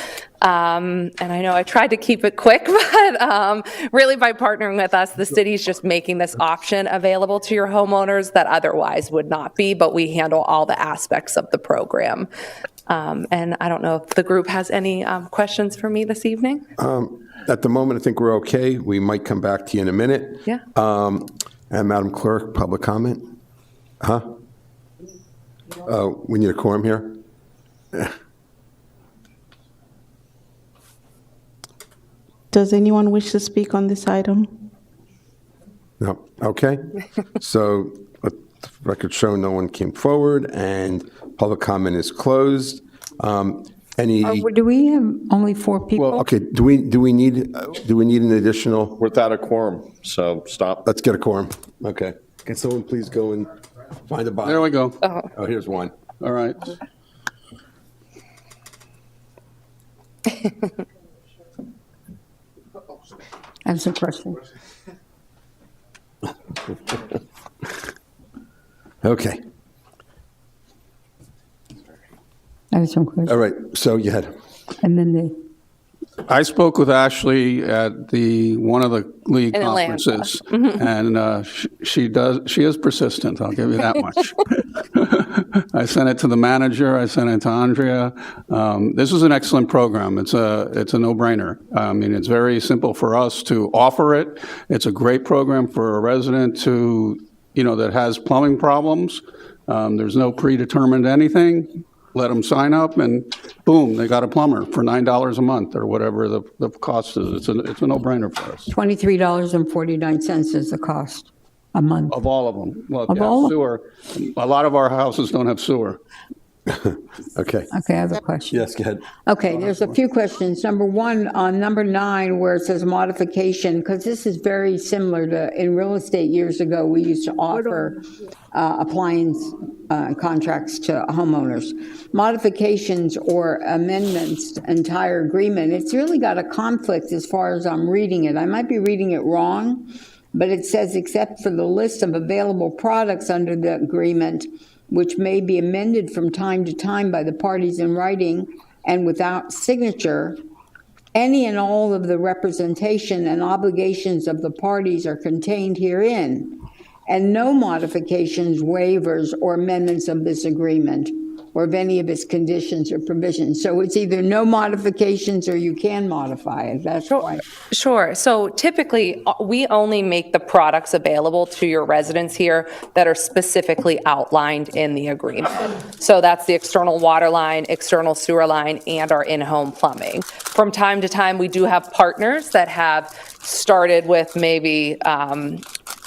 And I know I tried to keep it quick, but really by partnering with us, the city's just making this option available to your homeowners that otherwise would not be, but we handle all the aspects of the program. And I don't know if the group has any questions for me this evening? At the moment, I think we're okay. We might come back to you in a minute. Yeah. And Madam Clerk, public comment? Huh? We need a quorum here? Does anyone wish to speak on this item? No. Okay. So let the record show no one came forward, and public comment is closed. Any? Do we have only 4 people? Well, okay. Do we need an additional? Without a quorum, so stop. Let's get a quorum. Okay. Can someone please go and find a body? There we go. Oh, here's one. All right. I have some questions. Okay. I have some questions. All right. So you had. And then I spoke with Ashley at one of the league In Atlanta. conferences, and she is persistent, I'll give you that much. I sent it to the manager, I sent it to Andrea. This is an excellent program. It's a no-brainer. I mean, it's very simple for us to offer it. It's a great program for a resident that has plumbing problems. There's no predetermined anything. Let them sign up, and boom, they got a plumber for $9 a month or whatever the cost is. It's a no-brainer for us. $23.49 is the cost a month. Of all of them. Well, Of yeah, all? sewer. A lot of our houses don't have sewer. Okay. Okay, I have a question. Yes, go ahead. Okay, there's a few questions. Number one, on number 9, where it says modification, because this is very similar to, in real estate years ago, we used to offer appliance contracts to homeowners. Modifications or amendments to entire agreement, it's really got a conflict as far as I'm reading it. I might be reading it wrong, but it says except for the list of available products under the agreement, which may be amended from time to time by the parties in writing and without signature, any and all of the representation and obligations of the parties are contained herein, and no modifications, waivers, or amendments of this agreement or of any of its conditions or provisions. So it's either no modifications or you can modify it. That's why. Sure. So typically, we only make the products available to your residents here that are specifically outlined in the agreement. So that's the external water line, external sewer line, and our in-home plumbing. From time to time, we do have partners that have started with maybe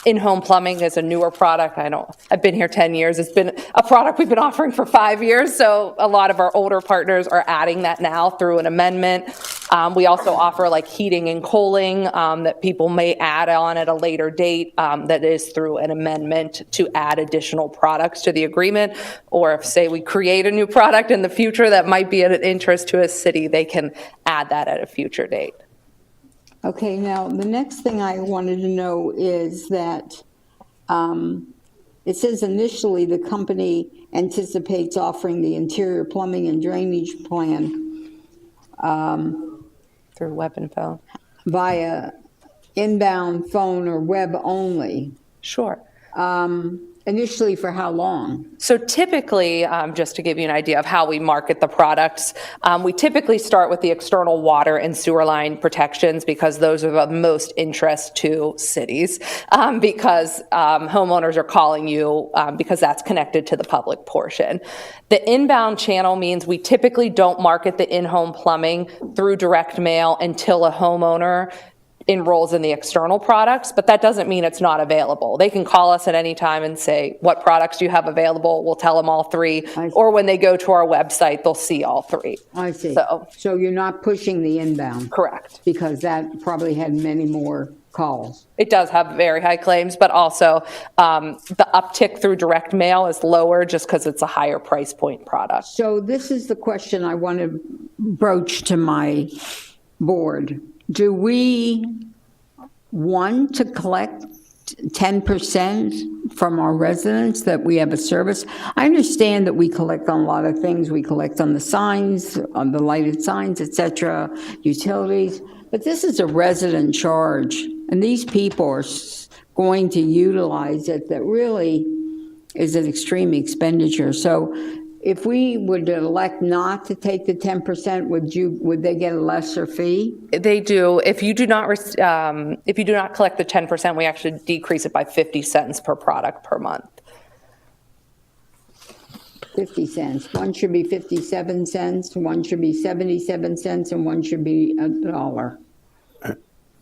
in-home plumbing is a newer product. I've been here 10 years. It's been a product we've been offering for 5 years. So a lot of our older partners are adding that now through an amendment. We also offer like heating and cooling that people may add on at a later date that is through an amendment to add additional products to the agreement. Or if, say, we create a new product in the future that might be of interest to a city, they can add that at a future date. Okay, now the next thing I wanted to know is that It says initially the company anticipates offering the interior plumbing and drainage plan Through web and phone. via inbound phone or web only. Sure. Initially, for how long? So typically, just to give you an idea of how we market the products, we typically start with the external water and sewer line protections because those are of most interest to cities because homeowners are calling you because that's connected to the public portion. The inbound channel means we typically don't market the in-home plumbing through direct mail until a homeowner enrolls in the external products, but that doesn't mean it's not available. They can call us at any time and say, what products do you have available? We'll tell them all three. Or when they go to our website, they'll see all three. I see. So you're not pushing the inbound? Correct. Because that probably had many more calls. It does have very high claims, but also the uptick through direct mail is lower just because it's a higher price point product. So this is the question I want to broach to my board. Do we want to collect 10% from our residents that we have a service? I understand that we collect on a lot of things. We collect on the signs, on the lighted signs, et cetera, utilities. But this is a resident charge, and these people are going to utilize it. That really is an extreme expenditure. So if we would elect not to take the 10%, would they get a lesser fee? They do. If you do not collect the 10%, we actually decrease it by 50 cents per product per month. 50 cents. One should be 57 cents, one should be 77 cents, and one should be $1.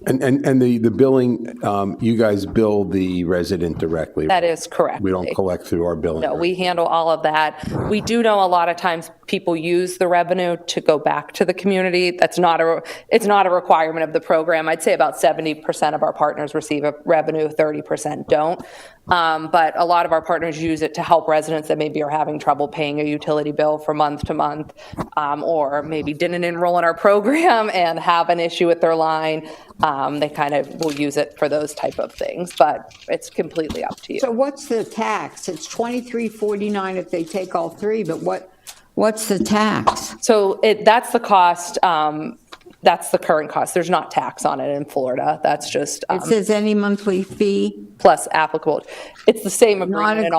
And the billing, you guys bill the resident directly? That is correct. We don't collect through our billing? No, we handle all of that. We do know a lot of times people use the revenue to go back to the community. It's not a requirement of the program. I'd say about 70% of our partners receive a revenue, 30% don't. But a lot of our partners use it to help residents that maybe are having trouble paying a utility bill for month to month, or maybe didn't enroll in our program and have an issue with their line. They kind of will use it for those type of things, but it's completely up to you. So what's the tax? It's $23.49 if they take all three, but what's the tax? So that's the cost. That's the current cost. There's not tax on it in Florida. That's just. It says any monthly fee? Plus applicable. It's the same agreement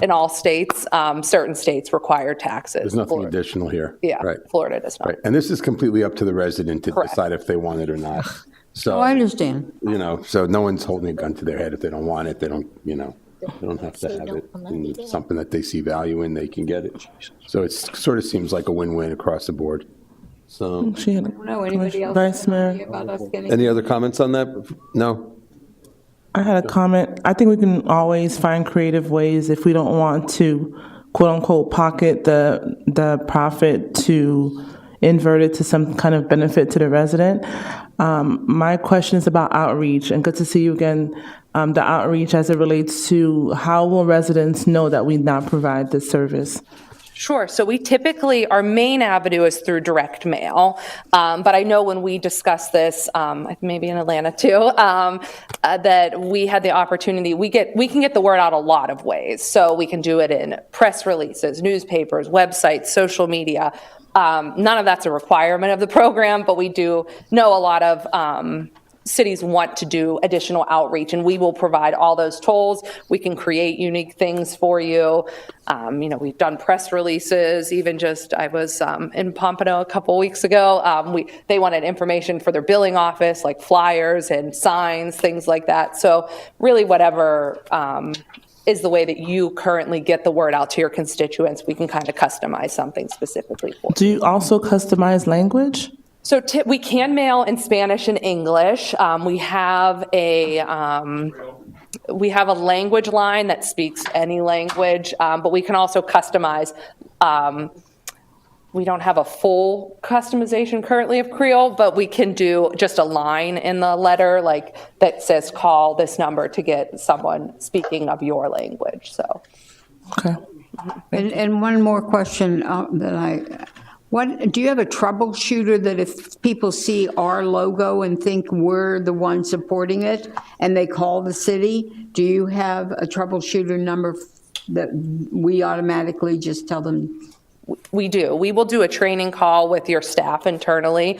in all states. Certain states require taxes. There's nothing additional here. Yeah, right. Florida does not. Right. And this is completely up to the resident to Correct. decide if they want it or not. So, I understand. So no one's holding a gun to their head. If they don't want it, they don't, they don't have to have it. And it's something that they see value in, they can get it. So it sort of seems like a win-win across the board. So, She had I don't know, anybody else Vice Mayor. about us getting? any other comments on that? No? I had a comment. I think we can always find creative ways if we don't want to, quote unquote, pocket the profit to invert it to some kind of benefit to the resident. My question is about outreach, and good to see you again. The outreach as it relates to how will residents know that we now provide this service? Sure. So we typically, our main avenue is through direct mail. But I know when we discussed this, maybe in Atlanta too, that we had the opportunity, we can get the word out a lot of ways. So we can do it in press releases, newspapers, websites, social media. None of that's a requirement of the program, but we do know a lot of cities want to do additional outreach, and we will provide all those tools. We can create unique things for you. We've done press releases. Even I was in Pompano a couple weeks ago. They wanted information for their billing office, like flyers and signs, things like that. So really, whatever is the way that you currently get the word out to your constituents, we can kind of customize something specifically for you. Do you also customize language? So we can mail in Spanish and English. We have a language line that speaks any language, but we can also customize. We don't have a full customization currently of Creole, but we can do just a line in the letter, like that says call this number to get someone speaking of your language. So. Okay. And one more question What, do you have a troubleshooter that if people see our logo and think we're the one supporting it and they call the city, do you have a troubleshooter number that we automatically just tell them? We do. We will do a training call with your staff internally.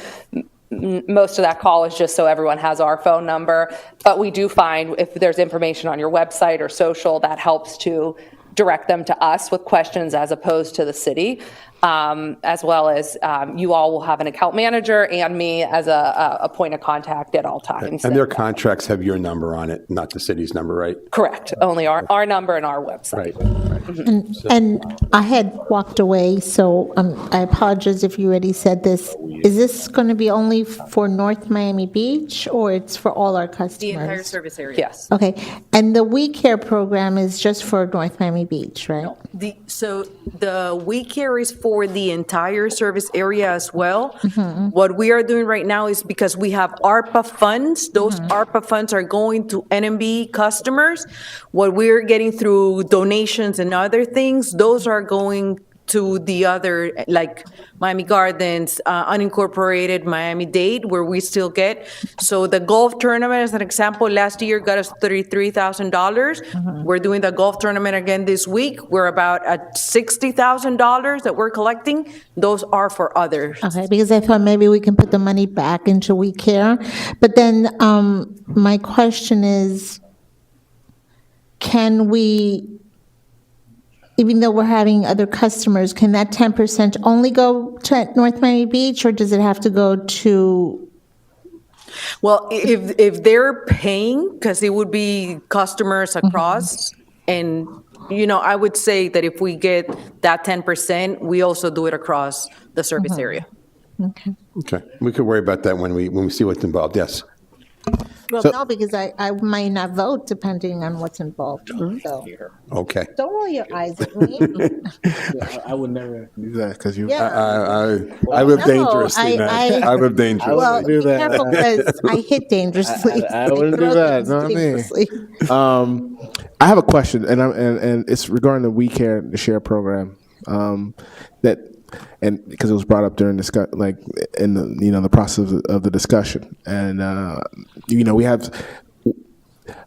Most of that call is just so everyone has our phone number, but we do find if there's information on your website or social, that helps to direct them to us with questions as opposed to the city, as well as you all will have an account manager and me as a point of contact at all times. And their contracts have your number on it, not the city's number, right? Correct. Only our number and our website. Right. And I had walked away, so I apologize if you already said this. Is this going to be only for North Miami Beach, or it's for all our customers? The entire service area. Yes. Okay, and the We Care program is just for North Miami Beach, right? So the We Care is for the entire service area as well. Mm-hmm. What we are doing right now is because we have ARPA funds, those ARPA funds are going to NMB customers. What we're getting through donations and other things, those are going to the other, like Miami Gardens, unincorporated Miami-Dade, where we still get. So the golf tournament, as an example, last year got us $33,000. We're doing the golf tournament again this week. We're about at $60,000 that we're collecting. Those are for others. Okay, because I thought maybe we can put the money back into We Care. But then my question is, can we, even though we're having other customers, can that 10% only go to North Miami Beach, or does it have to go to? Well, if they're paying, because it would be customers across, and, I would say that if we get that 10%, we also do it across the service area. Okay. Okay, we could worry about that when we see what's involved, yes. Well, So- no, because I might not vote depending on what's involved, so. Okay. Don't roll your eyes at me. I would never do that because you. Yeah. I live No, dangerously, man. I live dangerously. Well, do be that. careful, because I hit dangerously. I wouldn't do that. No, I mean. I have a question, and it's regarding the We Care the Share program. And because it was brought up during in the process of the discussion, and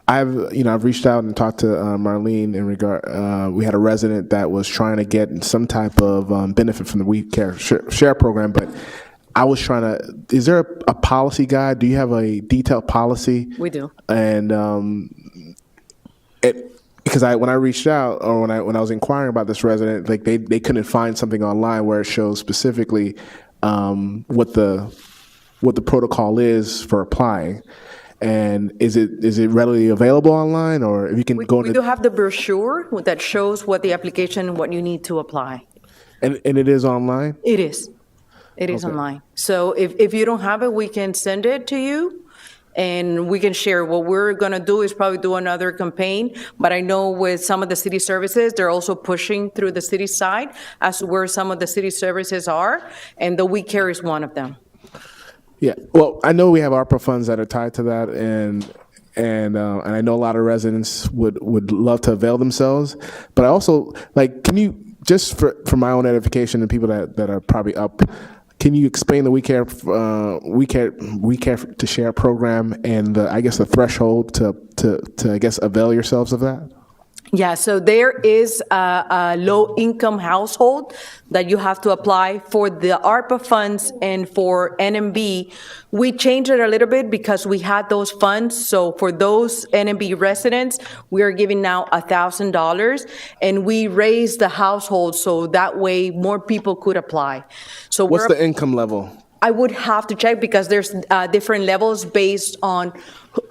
I've reached out and talked to Marlene in regard. We had a resident that was trying to get some type of benefit from the We Care Share program, but I was trying to. Is there a policy guide? Do you have a detailed policy? We do. And because when I reached out, or when I was inquiring about this resident, they couldn't find something online where it shows specifically what the protocol is for applying. And is it readily available online, or if you can go We do have the brochure that shows what the application, what you need to apply. and it is online? It is. It is online. So if you don't have it, we can send it to you, and we can share. What we're going to do is probably do another campaign, but I know with some of the city services, they're also pushing through the city side as to where some of the city services are, and the We Care is one of them. Yeah, well, I know we have ARPA funds that are tied to that, and I know a lot of residents would love to avail themselves. But I also, can you, just for my own edification and people that are probably up, can you explain the We Care to Share program and the threshold to avail yourselves of that? Yeah, so there is a low-income household that you have to apply for the ARPA funds and for NMB. We changed it a little bit because we had those funds. So for those NMB residents, we are giving now $1,000, and we raised the household so that way more people could apply. So what's the income level? I would have to check because there's different levels based on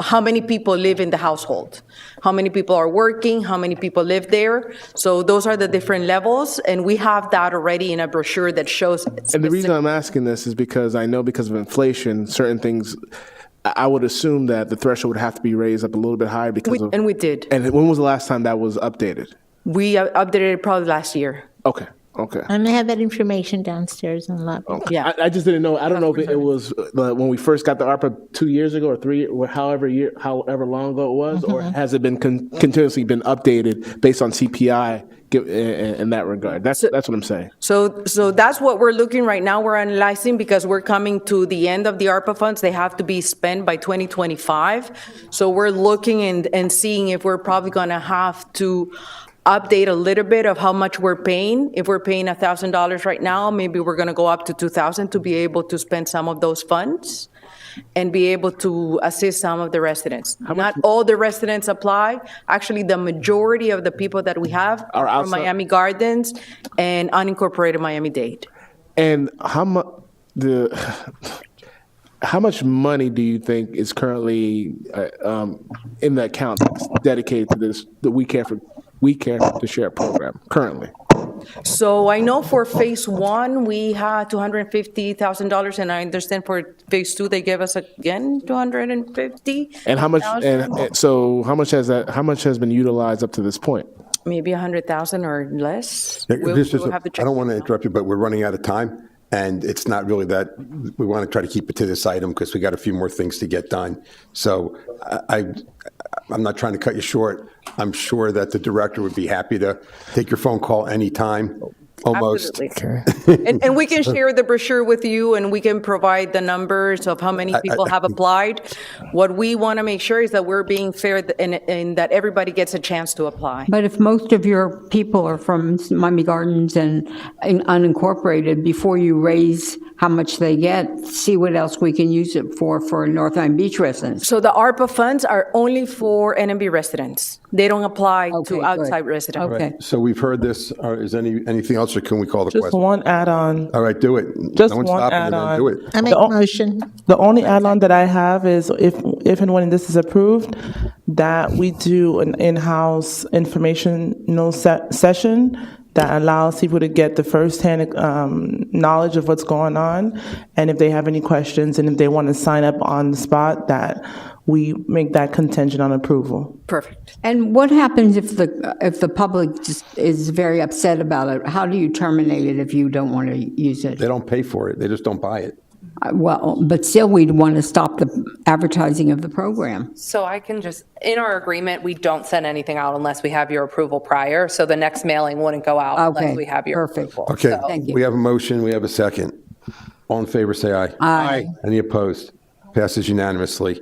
how many people live in the household, how many people are working, how many people live there. So those are the different levels, and we have that already in a brochure that shows. And the reason I'm asking this is because I know because of inflation, certain things, I would assume that the threshold would have to be raised up a little bit higher because And we did. And when was the last time that was updated? We updated it probably last year. Okay. Okay. And they have that information downstairs in the lobby. Yeah. I just didn't know. I don't know if it was when we first got the ARPA 2 years ago or 3, or however long ago it was, or has it been continuously been updated based on CPI in that regard? That's what I'm saying. So that's what we're looking right now. We're analyzing because we're coming to the end of the ARPA funds. They have to be spent by 2025. So we're looking and seeing if we're probably going to have to update a little bit of how much we're paying. If we're paying $1,000 right now, maybe we're going to go up to $2,000 to be able to spend some of those funds and be able to assist some of the residents. Not all the residents apply. Actually, the majority of the people that we have are from Miami Gardens and unincorporated Miami-Dade. And how much money do you think is currently in the account dedicated to this, the We Care to Share program currently? So I know for phase 1, we had $250,000, and I understand for phase 2, they gave us again $250,000. And how much? And so how much has been utilized up to this point? Maybe $100,000 or less. I We'll have to check. don't want to interrupt you, but we're running out of time, and it's not really that, we want to try to keep it to this item because we got a few more things to get done. So I'm not trying to cut you short. I'm sure that the director would be happy to take your phone call anytime, almost. Absolutely. And we can share the brochure with you, and we can provide the numbers of how many people have applied. What we want to make sure is that we're being fair and that everybody gets a chance to apply. But if most of your people are from Miami Gardens and unincorporated, before you raise how much they get, see what else we can use it for North Miami Beach residents. So the ARPA funds are only for NMB residents. They don't apply to outside residents. Okay. So we've heard this. Is anything else, or can we call the Just question? one add-on. All right, do it. Just No one's one stopping you, then add-on. do it. I make a motion. The only add-on that I have is if and when this is approved, that we do an in-house informational session that allows people to get the firsthand knowledge of what's going on, and if they have any questions and if they want to sign up on the spot, that we make that contingent on approval. Perfect. And what happens if the public just is very upset about it? How do you terminate it if you don't want to use it? They don't pay for it. They just don't buy it. Well, but still, we'd want to stop the advertising of the program. So I can just, in our agreement, we don't send anything out unless we have your approval prior. So the next mailing wouldn't go out unless we have your approval. Okay, So- Thank you. we have a motion, we have a second. All in favor, say aye. Aye. Any opposed? Passes unanimously.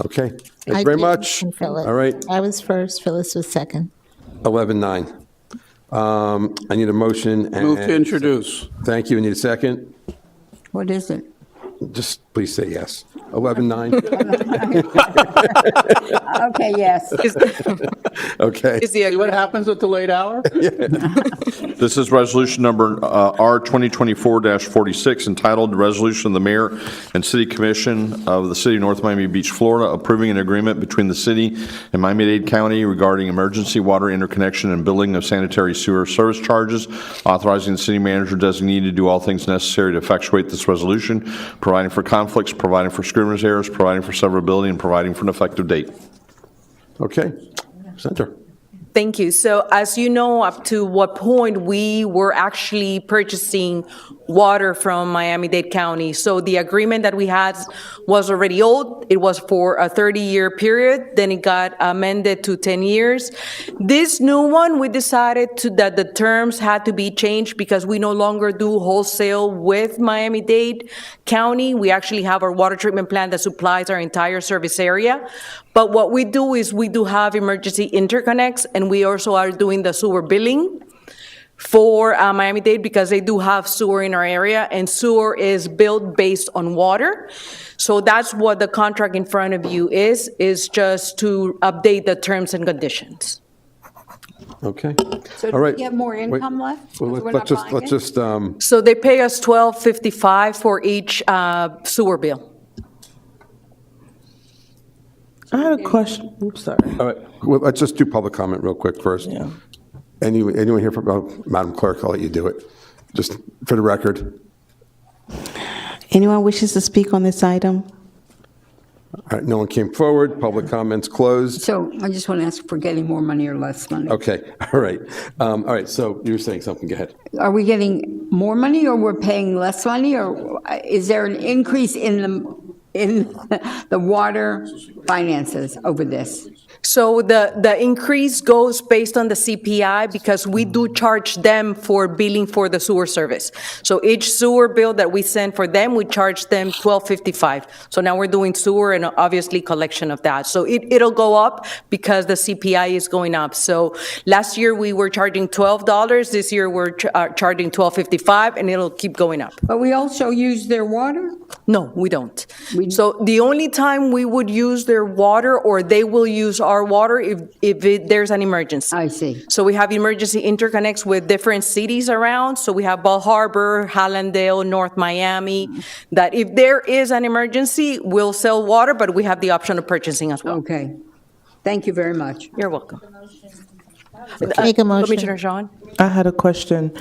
Okay, thank I you very did, much. Phyllis. All right, I was first, Phyllis was second. 11-9. I need a motion. Move to introduce. Thank you, I need a second. What is it? Just please say yes. 11-9. Okay, yes. Okay. See what happens at the late hour? This is resolution number R 2024-46, entitled Resolution of the Mayor and City Commission of the City of North Miami Beach, Florida, approving an agreement between the city and Miami-Dade County regarding emergency water interconnection and billing of sanitary sewer service charges, authorizing the city manager designee to do all things necessary to effectuate this resolution, providing for conflicts, providing for scrivener's errors, providing for severability, and providing for an effective date. Okay, Senator. Thank you. So as you know, up to what point we were actually purchasing water from Miami-Dade County. So the agreement that we had was already old. It was for a 30-year period. Then it got amended to 10 years. This new one, we decided that the terms had to be changed because we no longer do wholesale with Miami-Dade County. We actually have our water treatment plant that supplies our entire service area. But what we do is we do have emergency interconnects, and we also are doing the sewer billing for Miami-Dade because they do have sewer in our area, and sewer is billed based on water. So that's what the contract in front of you is just to update the terms and conditions. Okay. So All do we right. get more Wait. income left? Well, Because we're let's not just, buying let's it? just, So they pay us $12.55 for each sewer bill. I had a question. Oops, sorry. all right, well, let's just do public comment real quick first. Yeah. Anyone here from, Madam Clerk, I'll let you do it. Just for the record. Anyone wishes to speak on this item? All right, no one came forward. Public comments closed. So I just want to ask for getting more money or less money. Okay, all right. All right, so you were saying something. Go ahead. Are we getting more money or we're paying less money? Or is there an increase in the water finances over this? So the increase goes based on the CPI because we do charge them for billing for the sewer service. So each sewer bill that we send for them, we charge them $12.55. So now we're doing sewer and obviously collection of that. So it'll go up because the CPI is going up. So last year we were charging $12. This year we're charging $12.55, and it'll keep going up. But we also use their water? No, we don't. So the only time we would use their water, or they will use our water, if there's an emergency. I see. So we have emergency interconnects with different cities around. So we have Bal Harbor, Hallandale, North Miami, that if there is an emergency, we'll sell water, but we have the option of purchasing as well. Okay. Thank you very much. You're welcome. Make a motion. Commissioner Jean? I had a question.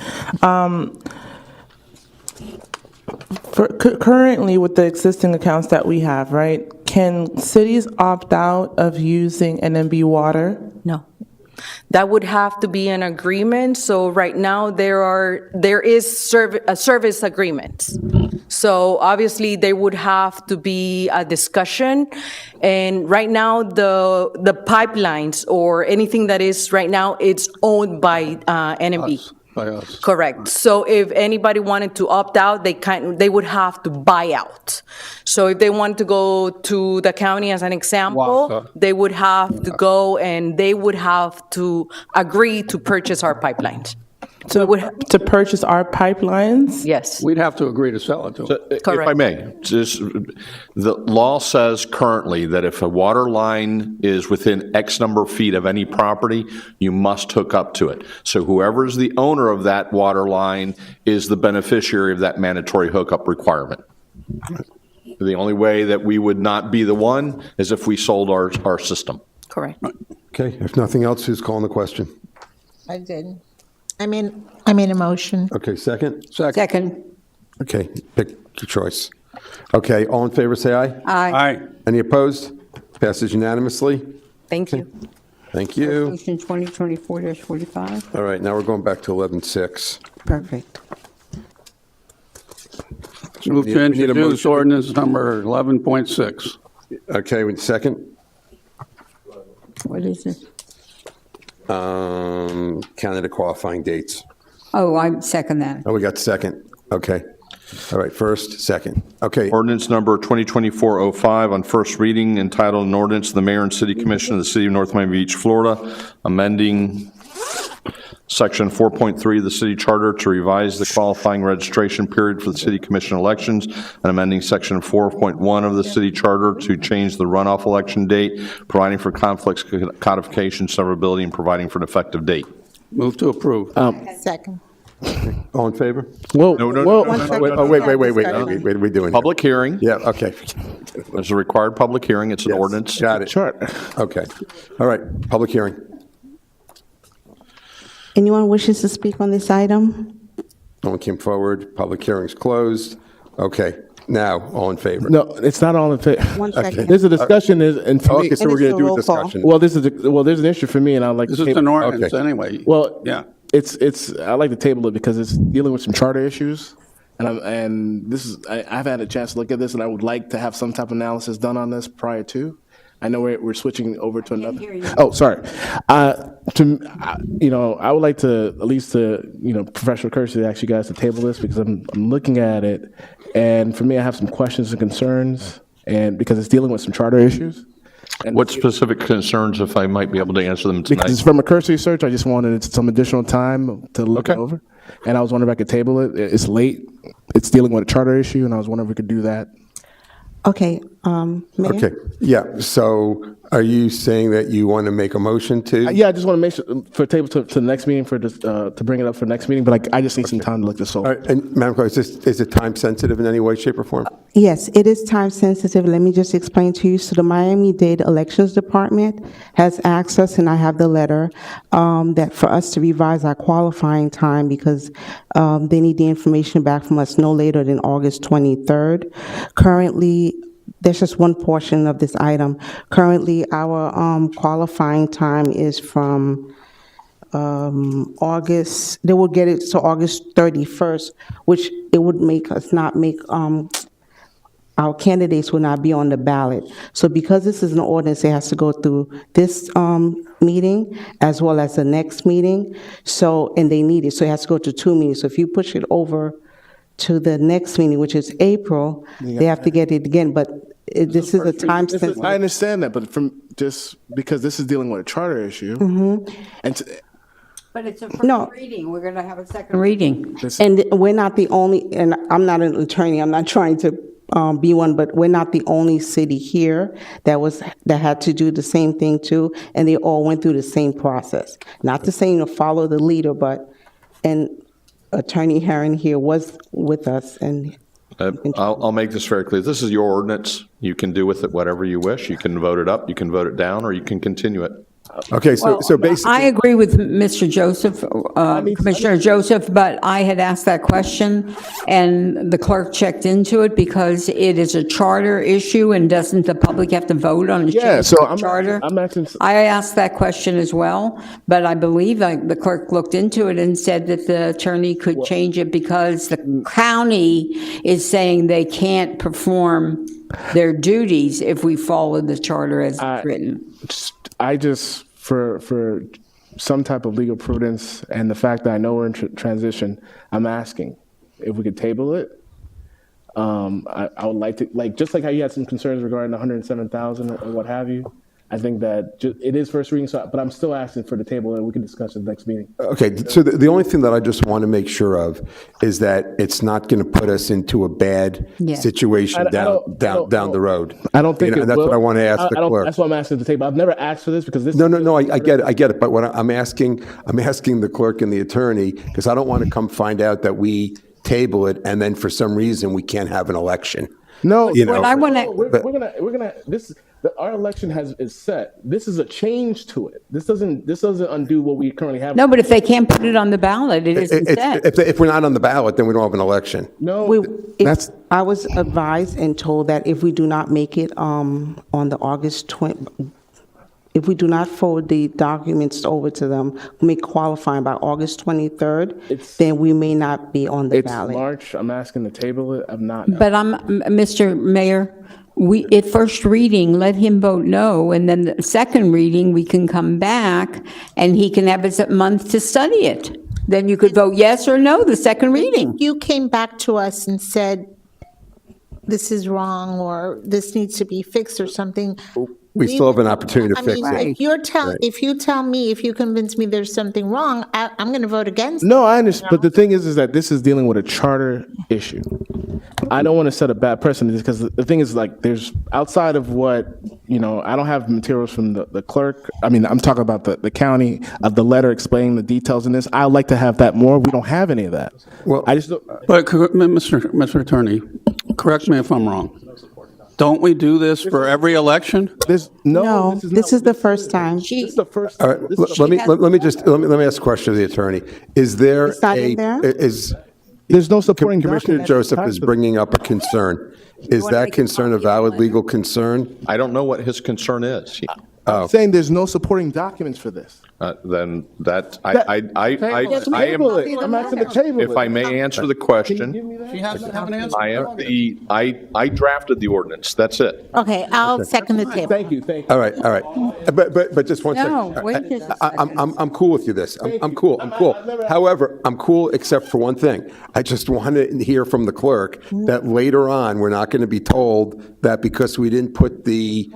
Currently, with the existing accounts that we have, right, can cities opt out of using NMB water? No. That would have to be an agreement. So right now, there is service agreements. So obviously, there would have to be a discussion. And right now, the pipelines or anything that is right now, it's owned by NMB. By us. Correct. So if anybody wanted to opt out, they would have to buy out. So if they wanted to go to the county as an example, Wow. they would have to go and they would have to agree to purchase our pipelines. To purchase our pipelines? Yes. We'd have to agree to sell it to them. If I may, the law says currently that if a water line is within X number of feet of any property, you must hook up to it. So whoever's the owner of that water line is the beneficiary of that mandatory hookup requirement. The only way that we would not be the one is if we sold our system. Correct. Okay, if nothing else, who's calling the question? I did. I made a motion. Okay, second? Second. Okay, pick your choice. Okay, all in favor, say aye. Aye. Any opposed? Passes unanimously. Thank you. Thank you. Resolution 2024-45. All right, now we're going back to 11.6. Perfect. Move We to need a introduce motion. ordinance number 11.6. Okay, with second? What is it? Candidate qualifying dates. Oh, I second that. Oh, we got second. Okay. All right, first, second. Okay, Ordinance number 2024-05 on first reading, entitled an ordinance of the mayor and city commission of the city of North Miami Beach, Florida, amending section 4.3 of the city charter to revise the qualifying registration period for the city commission elections, and amending section 4.1 of the city charter to change the runoff election date, providing for conflicts, codification, severability, and providing for an effective date. Move to approve. Second. all in favor? Whoa, No, no, whoa. no, no, no, Wait, oh, wait, what are we doing? here? Public hearing. Yeah, okay. There's a required public hearing. It's an Yes, ordinance. Got it. Sure. Okay. All right, public hearing. Anyone wishes to speak on this item? No one came forward. Public hearing's closed. Okay, now, all in favor? No, it's not all in favor. One second. There's a discussion, and for me, Okay, so we're going to do a roll call. discussion. well, there's an issue for me, and I'd like This to is table. an ordinance Okay. anyway. Well, Yeah. I like to table it because it's dealing with some charter issues, and I've had a chance to look at this, and I would like to have some type of analysis done on this prior to. I know we're switching over to another. Oh, sorry. I would like to at least professional courtesy to ask you guys to table this because I'm looking at it, and for me, I have some questions and concerns, and because it's dealing with some charter issues. And What specific concerns, if I might be able to answer them tonight? because it's from a cursory search, I just wanted some additional time to look it Okay. over, and I was wondering if I could table it. It's late. It's dealing with a charter issue, and I was wondering if we could do that. Okay, Mayor? Okay, yeah, so are you saying that you want to make a motion to? Yeah, I just want to make sure for table to the next meeting to bring it up for next meeting, but I just need some time to look this over. All right, and Madam Clerk, is it time sensitive in any way, shape, or form? Yes, it is time sensitive. Let me just explain to you. So the Miami-Dade Elections Department has asked us, and I have the letter, that for us to revise our qualifying time because they need the information back from us no later than August 23rd. Currently, there's just one portion of this item. Currently, our qualifying time is from August, they will get it to August 31st, which it would make us not make, our candidates will not be on the ballot. So because this is an ordinance, it has to go through this meeting as well as the next meeting. So, and they need it, so it has to go to 2 meetings. So if you push it over to the next meeting, which is April, they have to get it again, but this is a time sensitive. I understand that, but from just because this is dealing with a charter issue, and But it's a No. first reading. We're going to have a second reading. And we're not the only, and I'm not an attorney, I'm not trying to be one, but we're not the only city here that had to do the same thing too, and they all went through the same process. Not to say to follow the leader, but, and Attorney Herron here was with us, and I'll make this very clear. This is your ordinance. You can do with it whatever you wish. You can vote it up, you can vote it down, or you can continue it. Okay, so basically. I agree with Mr. Joseph, Commissioner Joseph, but I had asked that question, and the clerk checked into it because it is a charter issue, and doesn't the public have to vote on a change to the charter? I asked that question as well, but I believe the clerk looked into it and said that the attorney could change it because the county is saying they can't perform their duties if we follow the charter as it's written. I just, for some type of legal prudence and the fact that I know we're in transition, I'm asking if we could table it. I would like to, just like how you had some concerns regarding the 107,000 or what have you. I think that it is first reading, but I'm still asking for the table and we can discuss it next meeting. Okay, so the only thing that I just want to make sure of is that it's not going to put us into a bad situation down the road. I don't think and that's what I want to ask the clerk. That's why I'm asking the table. I've never asked for this because this. No, I get it. But what I'm asking the clerk and the attorney, because I don't want to come find out that we table it and then for some reason we can't have an election. No, you know, we're gonna this. Our election is set. This is a change to it. This doesn't undo what we currently have. No, but if they can't put it on the ballot, it isn't set. If we're not on the ballot, then we don't have an election. No, I was advised and told that if we do not make it on the August 20, if we do not forward the documents over to them, make qualifying by August 23rd, then we may not be on the ballot. It's March. I'm asking to table it. I'm not. But Mr. Mayor, at first reading, let him vote no, and then the second reading, we can come back, and he can have a month to study it. Then you could vote yes or no the second reading. You came back to us and said, this is wrong, or this needs to be fixed or something. We still have an opportunity to fix it. If you tell me, if you convince me there's something wrong, I'm going to vote against it. No, I understand. But the thing is that this is dealing with a charter issue. I don't want to set a bad precedent because the thing is, there's outside of what, I don't have materials from the clerk. I mean, I'm talking about the county of the letter explaining the details in this. I'd like to have that more. We don't have any of that. Well, I just don't. But, Mr. Attorney, correct me if I'm wrong. Don't we do this for every election? This is the first time. This is the first. All right, let me ask a question to the attorney. Is there It's not in there? There's no supporting Commissioner document. Joseph is bringing up a concern. Is that concern a valid legal concern? I don't know what his concern is. I'm saying there's no supporting documents for this. Then that, I am, I'm asking to table it. if I may answer the question, She hasn't have an answer. I drafted the ordinance, that's it. Okay, I'll second the table. Thank you. All right. But just one No, second. wait just a I'm cool with you this. I'm cool. However, I'm cool except for one thing. I just want to hear from the clerk that later on, we're not going to be told that because we didn't put the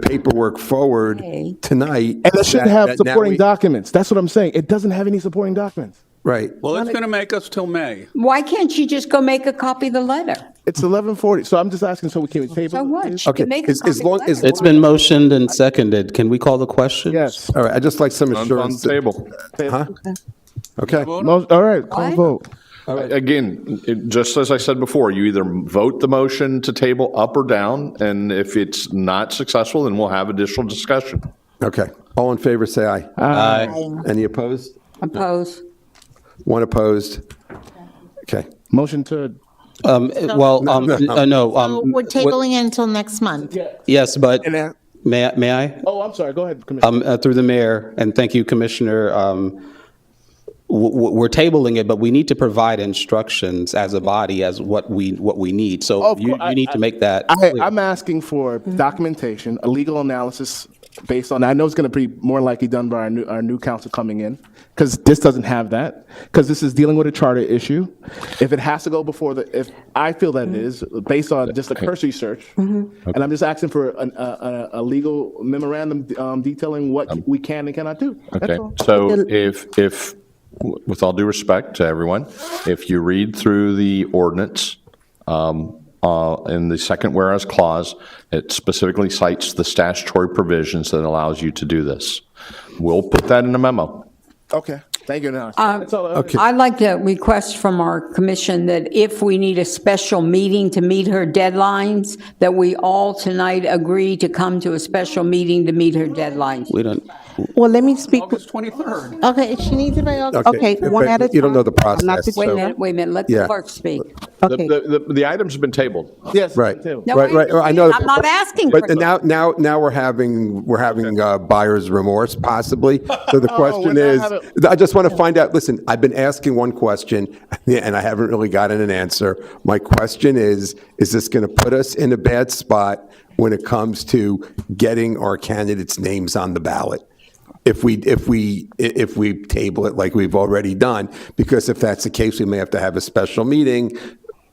paperwork forward tonight. And it shouldn't have that now supporting documents. That's what I'm saying. It doesn't have any supporting documents. Right. Well, it's going to make us till May. Why can't she just go make a copy of the letter? It's 11:40, so I'm just asking, so we can table. So what? She Okay. can make a copy of the letter. It's been motioned and seconded. Can we call the question? Yes. All right. I'd just like some On assurance. the table. Huh? Okay. All right, call vote. Again, just as I said before, you either vote the motion to table up or down, and if it's not successful, then we'll have additional discussion. Okay. All in favor, say aye. Aye. Any opposed? Oppose. One opposed. Okay. Motion to No. So we're tabling it until next month. Yes, but may I? Oh, I'm sorry, go ahead, Commissioner. Through the mayor, and thank you, Commissioner. We're tabling it, but we need to provide instructions as a body as what we need. So you need to make that clear. I'm asking for documentation, a legal analysis based on, I know it's going to be more likely done by our new council coming in, because this doesn't have that, because this is dealing with a charter issue. If it has to go before if I feel that it is, based on just a cursory search, and I'm just asking for a legal memorandum detailing what we can and cannot do. That's Okay, all. so if, with all due respect to everyone, if you read through the ordinance, in the second whereas clause, it specifically cites the statutory provisions that allows you to do this. We'll put that in a memo. Okay, thank you. Now, I'd like to request from our commission that if we need a special meeting to meet her deadlines, that we all tonight agree to come to a special meeting to meet her deadlines. We don't. Well, let me speak. August 23rd. Okay, she needs it by August. Okay, one at a time. You don't know the I'm not process. the- Wait a so- minute, let the Yeah. clerk speak. Okay. The items have been tabled. yes, Right, too. No, right. I know. I'm not asking But for- now we're having buyer's remorse possibly. So the question we're is, not having- I just want to find out, listen, I've been asking one question and I haven't really gotten an answer. My question is this going to put us in a bad spot when it comes to getting our candidates' names on the ballot? If we table it like we've already done, because if that's the case, we may have to have a special meeting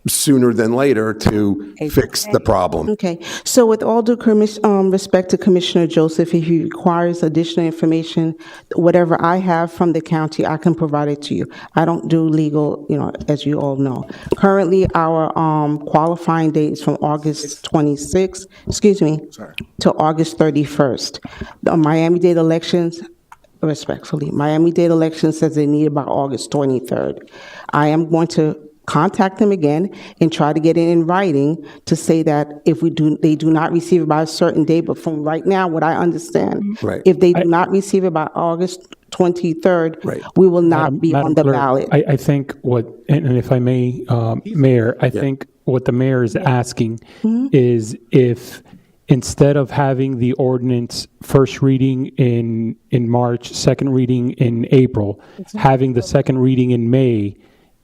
sooner than later to fix the problem. Okay, so with all due respect to Commissioner Joseph, if he requires additional information, whatever I have from the county, I can provide it to you. I don't do legal, as you all know. Currently, our qualifying date is from August 26th, to August 31st. The Miami-Dade elections, respectfully, Miami-Dade elections says they need about August 23rd. I am going to contact them again and try to get it in writing to say that if they do not receive it by a certain date, but from right now, what I understand, Right. if they do not receive it by August 23rd, Right. we will not be Madam on the Clerk, ballot. I think and if I may, Mayor, I think what the mayor is asking is if instead of having the ordinance first reading in March, second reading in April, having the second reading in May,